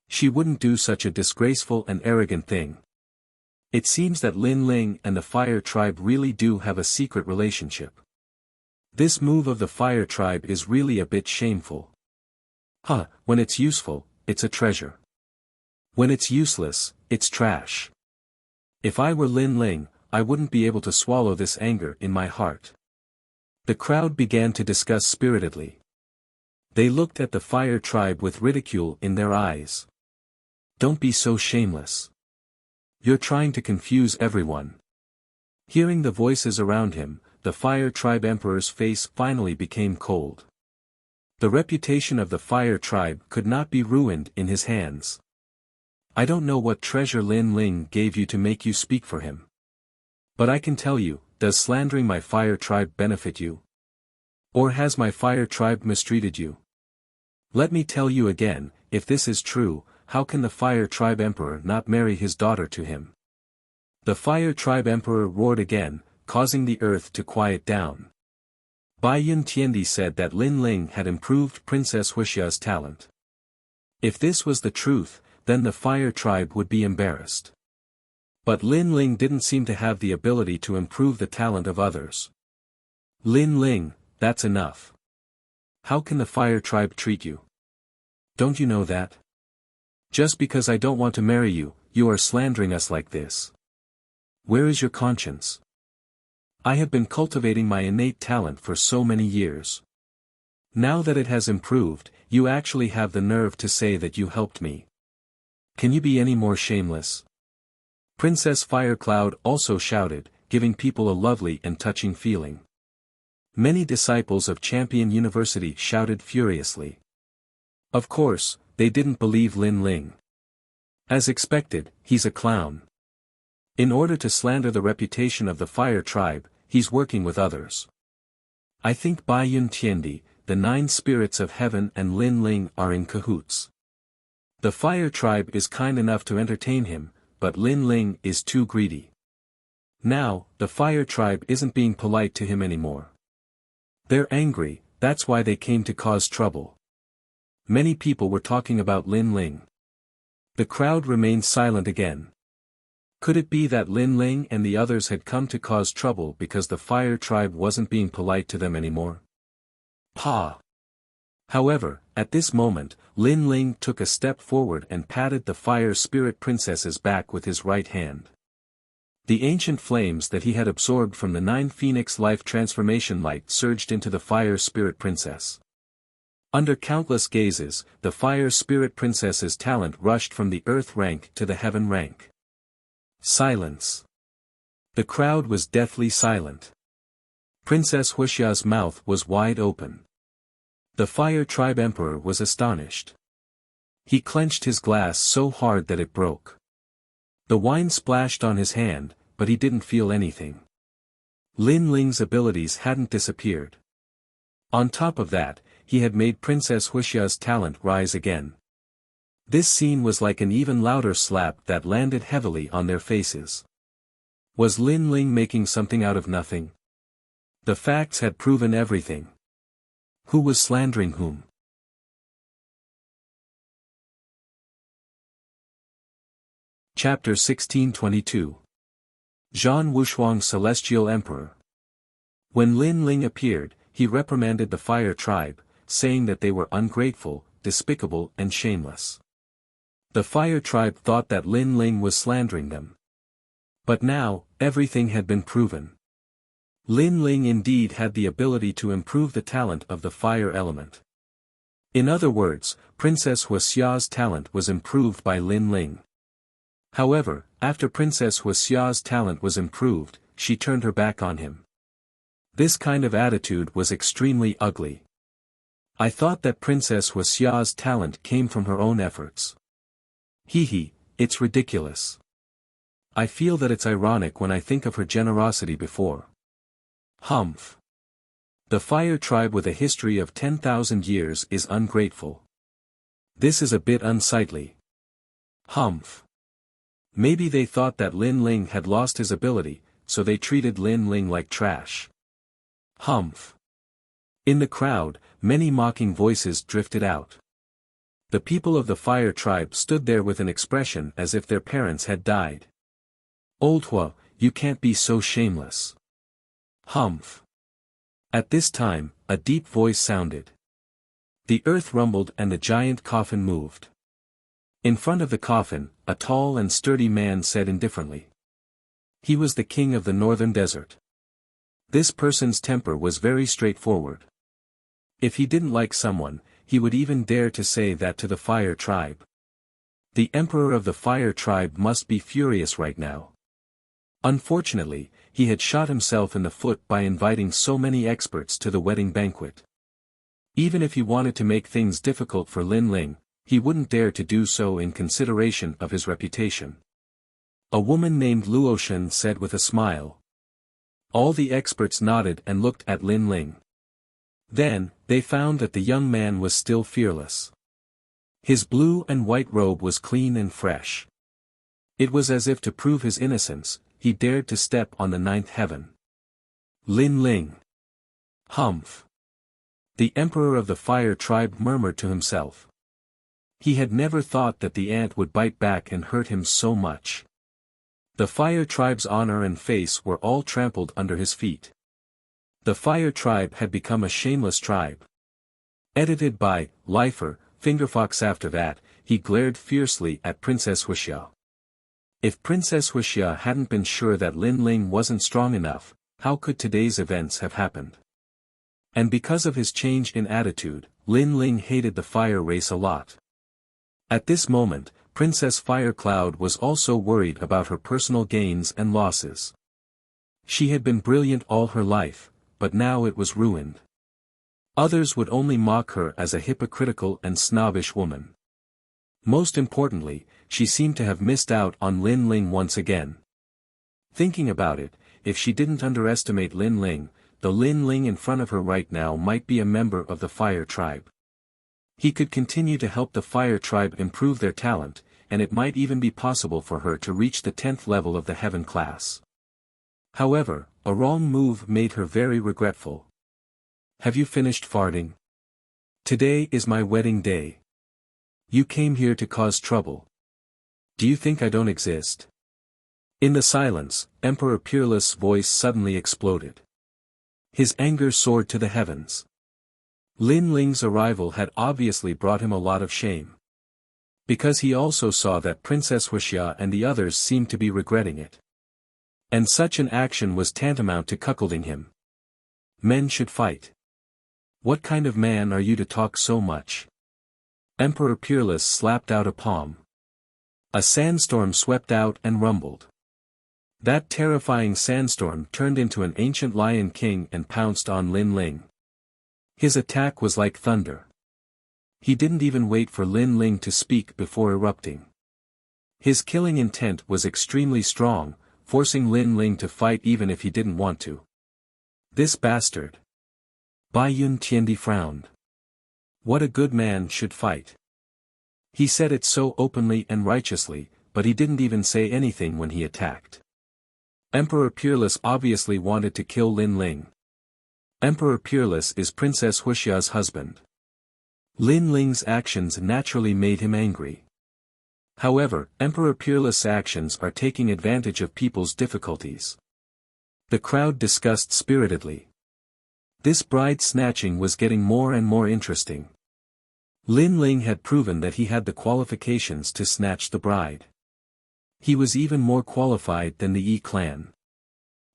She wouldn't do such a disgraceful and arrogant thing. It seems that Lin Ling and the Fire Tribe really do have a secret relationship. This move of the Fire Tribe is really a bit shameful. When it's useful, it's a treasure. When it's useless, it's trash. If I were Lin Ling, I wouldn't be able to swallow this anger in my heart. The crowd began to discuss spiritedly. They looked at the Fire Tribe with ridicule in their eyes. Don't be so shameless. You're trying to confuse everyone. Hearing the voices around him, the Fire Tribe Emperor's face finally became cold. The reputation of the Fire Tribe could not be ruined in his hands. I don't know what treasure Lin Ling gave you to make you speak for him. But I can tell you, does slandering my Fire Tribe benefit you? Or has my Fire Tribe mistreated you? Let me tell you again, if this is true, how can the Fire Tribe Emperor not marry his daughter to him? The Fire Tribe Emperor roared again, causing the earth to quiet down. Bai Yun Tiandi said that Lin Ling had improved Princess Wuxia's talent. If this was the truth, then the Fire Tribe would be embarrassed. But Lin Ling didn't seem to have the ability to improve the talent of others. Lin Ling, that's enough. How can the Fire Tribe treat you? Don't you know that? Just because I don't want to marry you, you are slandering us like this. Where is your conscience? I have been cultivating my innate talent for so many years. Now that it has improved, you actually have the nerve to say that you helped me. Can you be any more shameless? Princess Firecloud also shouted, giving people a lovely and touching feeling. Many disciples of Champion University shouted furiously. Of course, they didn't believe Lin Ling. As expected, he's a clown. In order to slander the reputation of the Fire Tribe, he's working with others. I think Bai Yun Tiandi, the 9 spirits of heaven and Lin Ling are in cahoots. The Fire Tribe is kind enough to entertain him, but Lin Ling is too greedy. Now, the Fire Tribe isn't being polite to him anymore. They're angry, that's why they came to cause trouble. Many people were talking about Lin Ling. The crowd remained silent again. Could it be that Lin Ling and the others had come to cause trouble because the Fire Tribe wasn't being polite to them anymore? Pa! However, at this moment, Lin Ling took a step forward and patted the Fire Spirit Princess's back with his right hand. The ancient flames that he had absorbed from the 9 Phoenix Life Transformation Light surged into the Fire Spirit Princess. Under countless gazes, the Fire Spirit Princess's talent rushed from the Earth rank to the Heaven rank. Silence. The crowd was deathly silent. Princess Wuxia's mouth was wide open. The Fire Tribe Emperor was astonished. He clenched his glass so hard that it broke. The wine splashed on his hand, but he didn't feel anything. Lin Ling's abilities hadn't disappeared. On top of that, he had made Princess Wuxia's talent rise again. This scene was like an even louder slap that landed heavily on their faces. Was Lin Ling making something out of nothing? The facts had proven everything. Who was slandering whom? Chapter 1622. Zhan Wushuang Celestial Emperor. When Lin Ling appeared, he reprimanded the Fire Tribe, saying that they were ungrateful, despicable and shameless. The Fire Tribe thought that Lin Ling was slandering them. But now, everything had been proven. Lin Ling indeed had the ability to improve the talent of the fire element. In other words, Princess Wuxia's talent was improved by Lin Ling. However, after Princess Wuxia's talent was improved, she turned her back on him. This kind of attitude was extremely ugly. I thought that Princess Wuxia's talent came from her own efforts. It's ridiculous. I feel that it's ironic when I think of her generosity before. Humph. The Fire Tribe with a history of 10,000 years is ungrateful. This is a bit unsightly. Humph. Maybe they thought that Lin Ling had lost his ability, so they treated Lin Ling like trash. Humph. In the crowd, many mocking voices drifted out. The people of the Fire Tribe stood there with an expression as if their parents had died. Old Hua, you can't be so shameless. Humph. At this time, a deep voice sounded. The earth rumbled and the giant coffin moved. In front of the coffin, a tall and sturdy man said indifferently. He was the king of the northern desert. This person's temper was very straightforward. If he didn't like someone, he would even dare to say that to the Fire Tribe. The Emperor of the Fire Tribe must be furious right now. Unfortunately, he had shot himself in the foot by inviting so many experts to the wedding banquet. Even if he wanted to make things difficult for Lin Ling, he wouldn't dare to do so in consideration of his reputation. A woman named Luoshan said with a smile. All the experts nodded and looked at Lin Ling. Then, they found that the young man was still fearless. His blue and white robe was clean and fresh. It was as if to prove his innocence, he dared to step on the 9th heaven. Lin Ling. Humph. The Emperor of the Fire Tribe murmured to himself. He had never thought that the ant would bite back and hurt him so much. The Fire Tribe's honor and face were all trampled under his feet. The Fire Tribe had become a shameless tribe. Edited by Lifer, Fingerfox. After that, he glared fiercely at Princess Wuxia. If Princess Wuxia hadn't been sure that Lin Ling wasn't strong enough, how could today's events have happened? And because of his change in attitude, Lin Ling hated the fire race a lot. At this moment, Princess Fire Cloud was also worried about her personal gains and losses. She had been brilliant all her life, but now it was ruined. Others would only mock her as a hypocritical and snobbish woman. Most importantly, she seemed to have missed out on Lin Ling once again. Thinking about it, if she didn't underestimate Lin Ling, the Lin Ling in front of her right now might be a member of the Fire Tribe. He could continue to help the Fire Tribe improve their talent, and it might even be possible for her to reach the 10th level of the Heaven class. However, a wrong move made her very regretful. Have you finished farting? Today is my wedding day. You came here to cause trouble. Do you think I don't exist? In the silence, Emperor Peerless' voice suddenly exploded. His anger soared to the heavens. Lin Ling's arrival had obviously brought him a lot of shame. Because he also saw that Princess Wuxia and the others seemed to be regretting it. And such an action was tantamount to cuckolding him. Men should fight. What kind of man are you to talk so much? Emperor Peerless slapped out a palm. A sandstorm swept out and rumbled. That terrifying sandstorm turned into an ancient lion king and pounced on Lin Ling. His attack was like thunder. He didn't even wait for Lin Ling to speak before erupting. His killing intent was extremely strong, forcing Lin Ling to fight even if he didn't want to. This bastard. Bai Yun Tiandi frowned. What a good man should fight. He said it so openly and righteously, but he didn't even say anything when he attacked. Emperor Peerless obviously wanted to kill Lin Ling. Emperor Peerless is Princess Wuxia's husband. Lin Ling's actions naturally made him angry. However, Emperor Peerless' actions are taking advantage of people's difficulties. The crowd discussed spiritedly. This bride snatching was getting more and more interesting. Lin Ling had proven that he had the qualifications to snatch the bride. He was even more qualified than the Yi clan.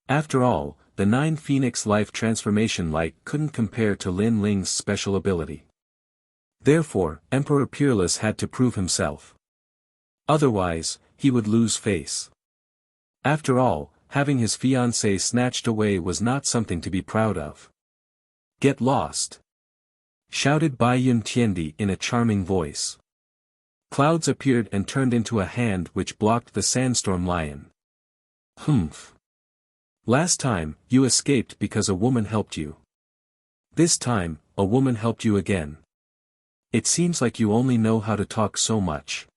After all, the 9 Phoenix Life Transformation Light couldn't compare to Lin Ling's special ability. Therefore, Emperor Peerless had to prove himself. Otherwise, he would lose face. After all, having his fiancée snatched away was not something to be proud of. Get lost! Shouted Bai Yun Tiandi in a charming voice. Clouds appeared and turned into a hand which blocked the sandstorm lion. Humph. Last time, you escaped because a woman helped you. This time, a woman helped you again. It seems like you only know how to talk so much.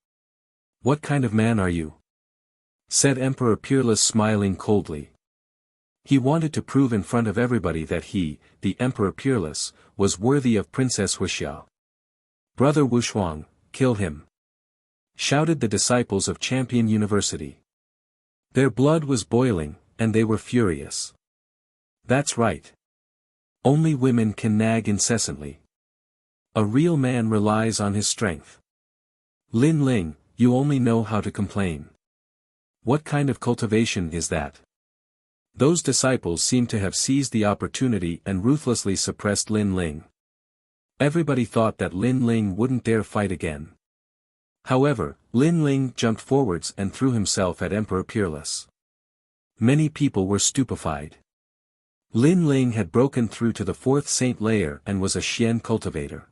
What kind of man are you? Said Emperor Peerless smiling coldly. He wanted to prove in front of everybody that he, the Emperor Peerless, was worthy of Princess Wuxia. Brother Wushuang, kill him! Shouted the disciples of Champion University. Their blood was boiling, and they were furious. That's right. Only women can nag incessantly. A real man relies on his strength. Lin Ling, you only know how to complain. What kind of cultivation is that? Those disciples seemed to have seized the opportunity and ruthlessly suppressed Lin Ling. Everybody thought that Lin Ling wouldn't dare fight again. However, Lin Ling jumped forwards and threw himself at Emperor Peerless. Many people were stupefied. Lin Ling had broken through to the 4th Saint layer and was a Xian cultivator.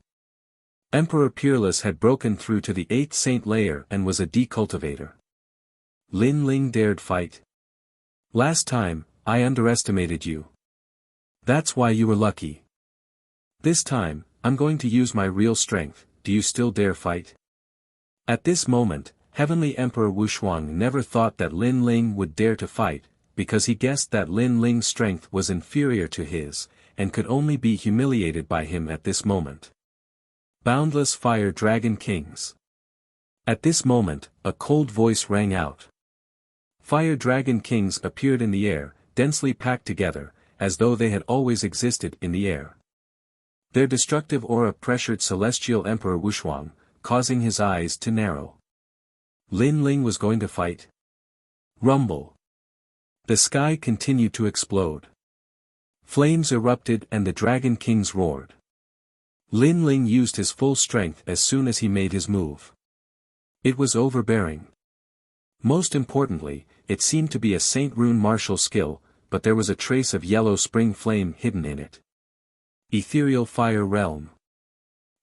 Emperor Peerless had broken through to the 8th Saint layer and was a D cultivator. Lin Ling dared fight. Last time, I underestimated you. That's why you were lucky. This time, I'm going to use my real strength. Do you still dare fight? At this moment, Heavenly Emperor Wushuang never thought that Lin Ling would dare to fight, because he guessed that Lin Ling's strength was inferior to his, and could only be humiliated by him at this moment. Boundless Fire Dragon Kings. At this moment, a cold voice rang out. Fire Dragon Kings appeared in the air, densely packed together, as though they had always existed in the air. Their destructive aura pressured Celestial Emperor Wushuang, causing his eyes to narrow. Lin Ling was going to fight. Rumble. The sky continued to explode. Flames erupted and the Dragon Kings roared. Lin Ling used his full strength as soon as he made his move. It was overbearing. Most importantly, it seemed to be a Saint Rune martial skill, but there was a trace of yellow spring flame hidden in it. Ethereal Fire Realm.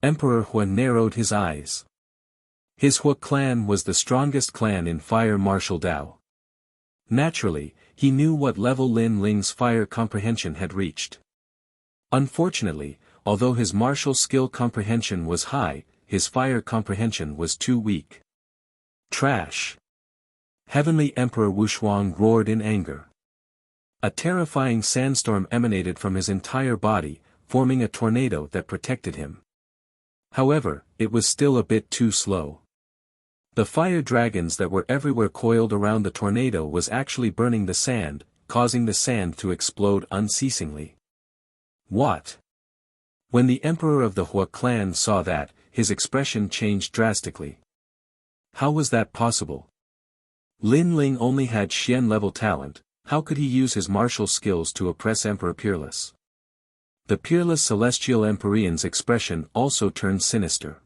Emperor Hua narrowed his eyes. His Hua clan was the strongest clan in Fire Martial Dao. Naturally, he knew what level Lin Ling's fire comprehension had reached. Unfortunately, although his martial skill comprehension was high, his fire comprehension was too weak. Trash! Heavenly Emperor Wushuang roared in anger. A terrifying sandstorm emanated from his entire body, forming a tornado that protected him. However, it was still a bit too slow. The fire dragons that were everywhere coiled around the tornado was actually burning the sand, causing the sand to explode unceasingly. What? When the emperor of the Hua clan saw that, his expression changed drastically. How was that possible? Lin Ling only had Xian-level talent, how could he use his martial skills to oppress Emperor Peerless? The peerless celestial Empyrean's expression also turned sinister.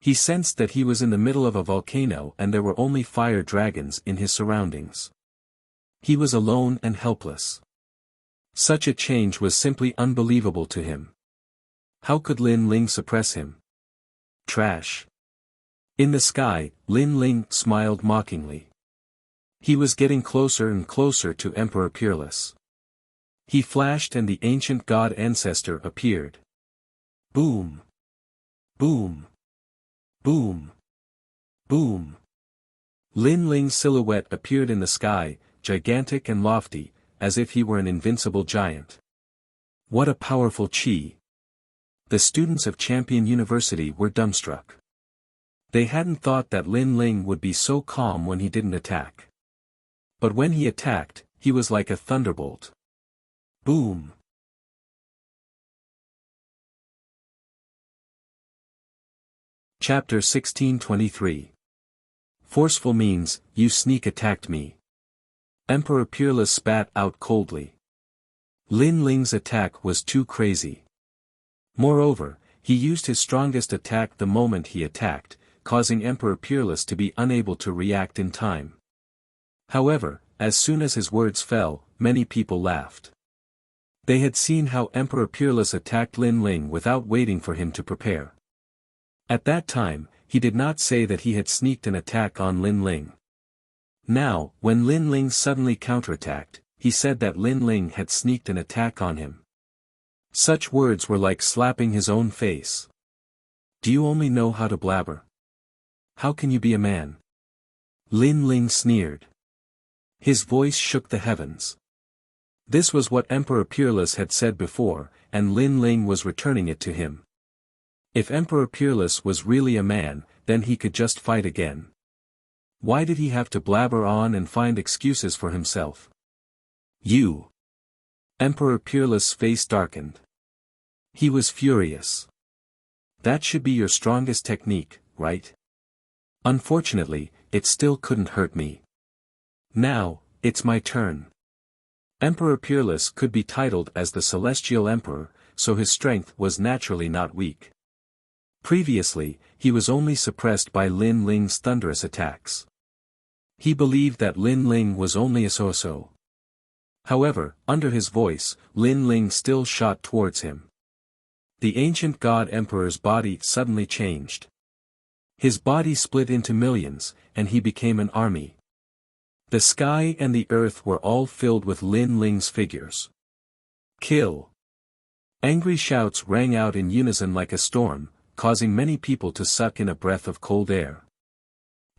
He sensed that he was in the middle of a volcano and there were only fire dragons in his surroundings. He was alone and helpless. Such a change was simply unbelievable to him. How could Lin Ling suppress him? Trash. In the sky, Lin Ling smiled mockingly. He was getting closer and closer to Emperor Peerless. He flashed and the ancient god ancestor appeared. Boom! Boom! Boom! Boom! Lin Ling's silhouette appeared in the sky, gigantic and lofty, as if he were an invincible giant. What a powerful chi! The students of Champion University were dumbstruck. They hadn't thought that Lin Ling would be so calm when he didn't attack. But when he attacked, he was like a thunderbolt. Boom! Chapter 1623. Forceful means, you sneak attacked me. Emperor Peerless spat out coldly. Lin Ling's attack was too crazy. Moreover, he used his strongest attack the moment he attacked, causing Emperor Peerless to be unable to react in time. However, as soon as his words fell, many people laughed. They had seen how Emperor Peerless attacked Lin Ling without waiting for him to prepare. At that time, he did not say that he had sneaked an attack on Lin Ling. Now, when Lin Ling suddenly counterattacked, he said that Lin Ling had sneaked an attack on him. Such words were like slapping his own face. Do you only know how to blabber? How can you be a man? Lin Ling sneered. His voice shook the heavens. This was what Emperor Peerless had said before, and Lin Ling was returning it to him. If Emperor Peerless was really a man, then he could just fight again. Why did he have to blabber on and find excuses for himself? You! Emperor Peerless' face darkened. He was furious. That should be your strongest technique, right? Unfortunately, it still couldn't hurt me. Now, it's my turn. Emperor Peerless could be titled as the Celestial Emperor, so his strength was naturally not weak. Previously, he was only suppressed by Lin Ling's thunderous attacks. He believed that Lin Ling was only a so-so. However, under his voice, Lin Ling still shot towards him. The ancient god emperor's body suddenly changed. His body split into millions, and he became an army. The sky and the earth were all filled with Lin Ling's figures. Kill! Angry shouts rang out in unison like a storm, causing many people to suck in a breath of cold air.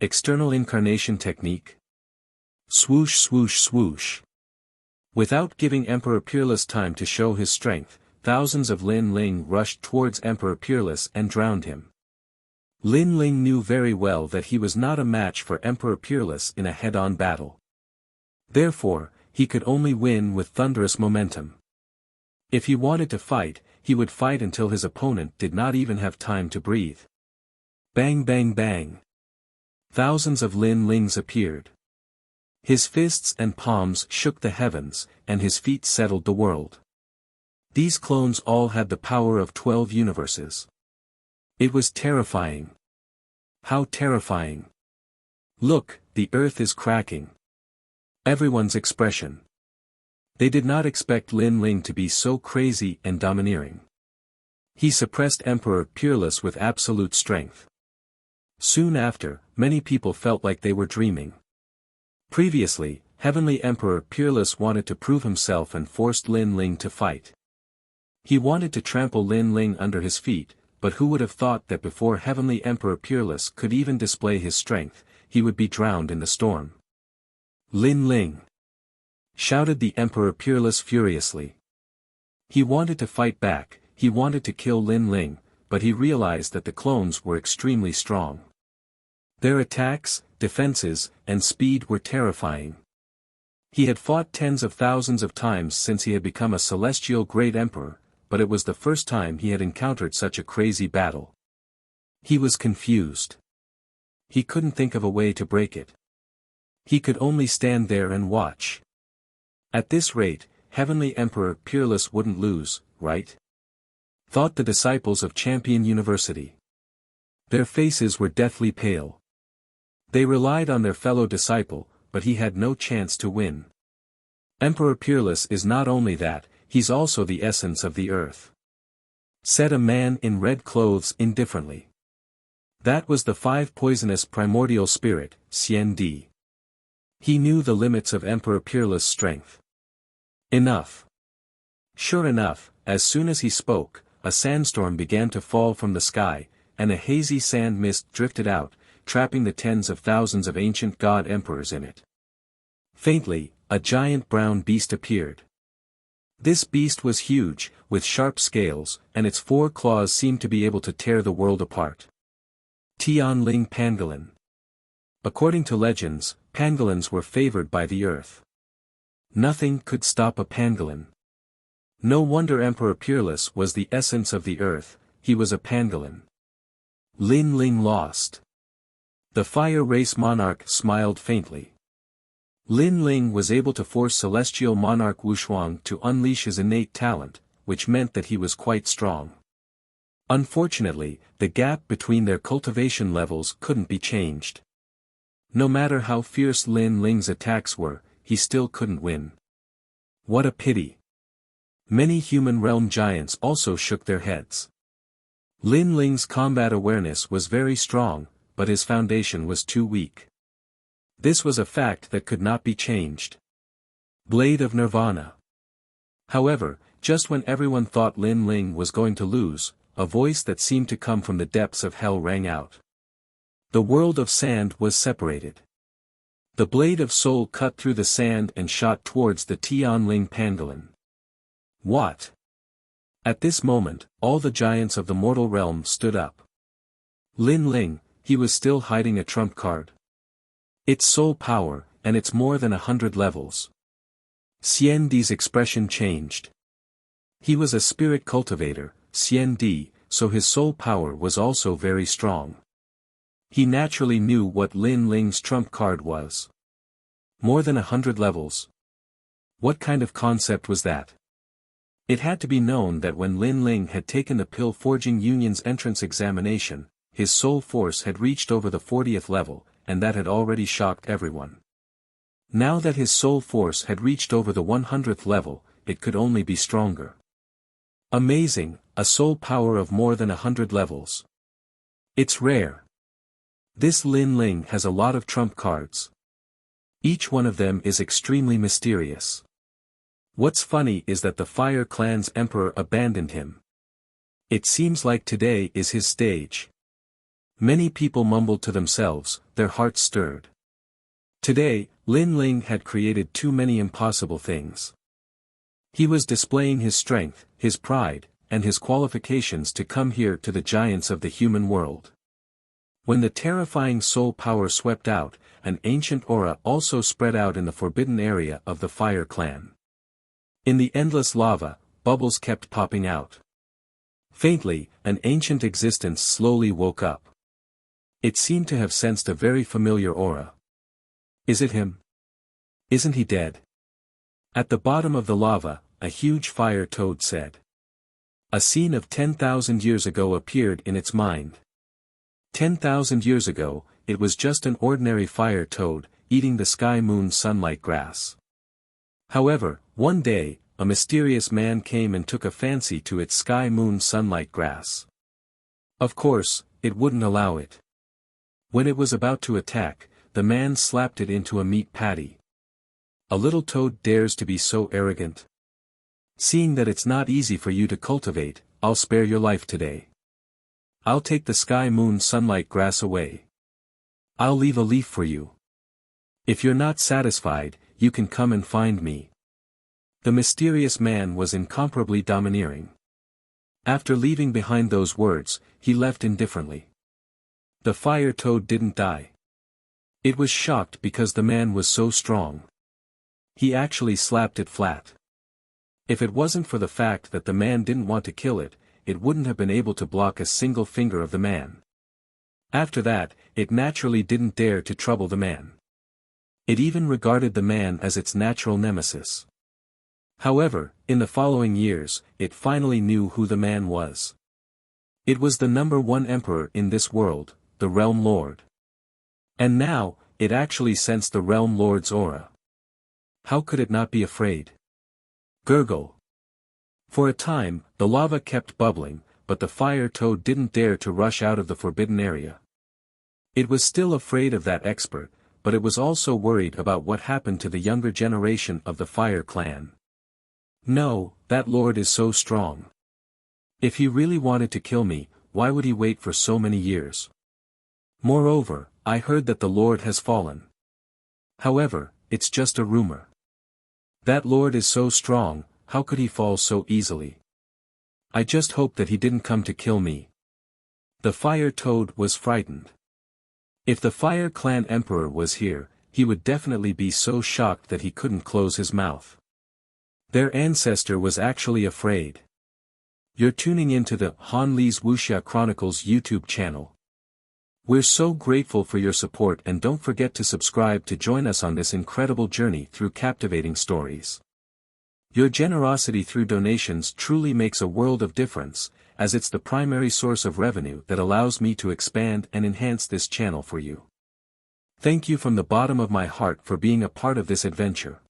External incarnation technique. Swoosh swoosh swoosh. Without giving Emperor Peerless time to show his strength, thousands of Lin Ling rushed towards Emperor Peerless and drowned him. Lin Ling knew very well that he was not a match for Emperor Peerless in a head-on battle. Therefore, he could only win with thunderous momentum. If he wanted to fight, he would fight until his opponent did not even have time to breathe. Bang bang bang. Thousands of Lin Lings appeared. His fists and palms shook the heavens, and his feet settled the world. These clones all had the power of 12 universes. It was terrifying. How terrifying. Look, the earth is cracking. Everyone's expression. They did not expect Lin Ling to be so crazy and domineering. He suppressed Emperor Peerless with absolute strength. Soon after, many people felt like they were dreaming. Previously, Heavenly Emperor Peerless wanted to prove himself and forced Lin Ling to fight. He wanted to trample Lin Ling under his feet, but who would have thought that before Heavenly Emperor Peerless could even display his strength, he would be drowned in the storm. Lin Ling! Shouted the Emperor Peerless furiously. He wanted to fight back, he wanted to kill Lin Ling, but he realized that the clones were extremely strong. Their attacks, defenses, and speed were terrifying. He had fought tens of thousands of times since he had become a celestial great emperor, but it was the first time he had encountered such a crazy battle. He was confused. He couldn't think of a way to break it. He could only stand there and watch. At this rate, Heavenly Emperor Peerless wouldn't lose, right? Thought the disciples of Champion University. Their faces were deathly pale. They relied on their fellow disciple, but he had no chance to win. Emperor Peerless is not only that, he's also the essence of the earth. Said a man in red clothes indifferently. That was the 5 poisonous primordial spirit, Xian Di. He knew the limits of Emperor Peerless' strength. Enough. Sure enough, as soon as he spoke, a sandstorm began to fall from the sky, and a hazy sand mist drifted out, trapping the tens of thousands of ancient god emperors in it. Faintly, a giant brown beast appeared. This beast was huge, with sharp scales, and its 4 claws seemed to be able to tear the world apart. Tianling Pangolin. According to legends, pangolins were favored by the earth. Nothing could stop a pangolin. No wonder Emperor Peerless was the essence of the earth, he was a pangolin. Lin Ling lost. The fire race monarch smiled faintly. Lin Ling was able to force celestial monarch Wushuang to unleash his innate talent, which meant that he was quite strong. Unfortunately, the gap between their cultivation levels couldn't be changed. No matter how fierce Lin Ling's attacks were, he still couldn't win. What a pity. Many human realm giants also shook their heads. Lin Ling's combat awareness was very strong, but his foundation was too weak. This was a fact that could not be changed. Blade of Nirvana. However, just when everyone thought Lin Ling was going to lose, a voice that seemed to come from the depths of hell rang out. The world of sand was separated. The blade of soul cut through the sand and shot towards the Tianling Pangolin. What? At this moment, all the giants of the mortal realm stood up. Lin Ling, he was still hiding a trump card. It's soul power, and it's more than 100 levels. Xian Di's expression changed. He was a spirit cultivator, Xian Di, so his soul power was also very strong. He naturally knew what Lin Ling's trump card was. More than 100 levels. What kind of concept was that? It had to be known that when Lin Ling had taken the Pill Forging Union's entrance examination, his soul force had reached over the 40th level, and that had already shocked everyone. Now that his soul force had reached over the 100th level, it could only be stronger. Amazing, a soul power of more than 100 levels. It's rare. This Lin Ling has a lot of trump cards. Each one of them is extremely mysterious. What's funny is that the Fire Clan's emperor abandoned him. It seems like today is his stage. Many people mumbled to themselves, their hearts stirred. Today, Lin Ling had created too many impossible things. He was displaying his strength, his pride, and his qualifications to come here to the giants of the human world. When the terrifying soul power swept out, an ancient aura also spread out in the forbidden area of the Fire Clan. In the endless lava, bubbles kept popping out. Faintly, an ancient existence slowly woke up. It seemed to have sensed a very familiar aura. Is it him? Isn't he dead? At the bottom of the lava, a huge fire toad said. A scene of 10,000 years ago appeared in its mind. 10,000 years ago, it was just an ordinary fire toad, eating the sky moon sunlight grass. However, one day, a mysterious man came and took a fancy to its sky moon sunlight grass. Of course, it wouldn't allow it. When it was about to attack, the man slapped it into a meat patty. A little toad dares to be so arrogant? Seeing that it's not easy for you to cultivate, I'll spare your life today. I'll take the sky moon sunlight grass away. I'll leave a leaf for you. If you're not satisfied, you can come and find me. The mysterious man was incomparably domineering. After leaving behind those words, he left indifferently. The fire toad didn't die. It was shocked because the man was so strong. He actually slapped it flat. If it wasn't for the fact that the man didn't want to kill it, it wouldn't have been able to block a single finger of the man. After that, it naturally didn't dare to trouble the man. It even regarded the man as its natural nemesis. However, in the following years, it finally knew who the man was. It was the #1 emperor in this world, the Realm Lord. And now, it actually sensed the Realm Lord's aura. How could it not be afraid? Gurgle. For a time, the lava kept bubbling, but the fire toad didn't dare to rush out of the forbidden area. It was still afraid of that expert, but it was also worried about what happened to the younger generation of the fire clan. No, that lord is so strong. If he really wanted to kill me, why would he wait for so many years? Moreover, I heard that the lord has fallen. However, it's just a rumor. That lord is so strong, how could he fall so easily? I just hope that he didn't come to kill me. The fire toad was frightened. If the Fire Clan Emperor was here, he would definitely be so shocked that he couldn't close his mouth. Their ancestor was actually afraid. You're tuning into the Han Lee's Wuxia Chronicles YouTube channel. We're so grateful for your support, and don't forget to subscribe to join us on this incredible journey through captivating stories. Your generosity through donations truly makes a world of difference, as it's the primary source of revenue that allows me to expand and enhance this channel for you. Thank you from the bottom of my heart for being a part of this adventure.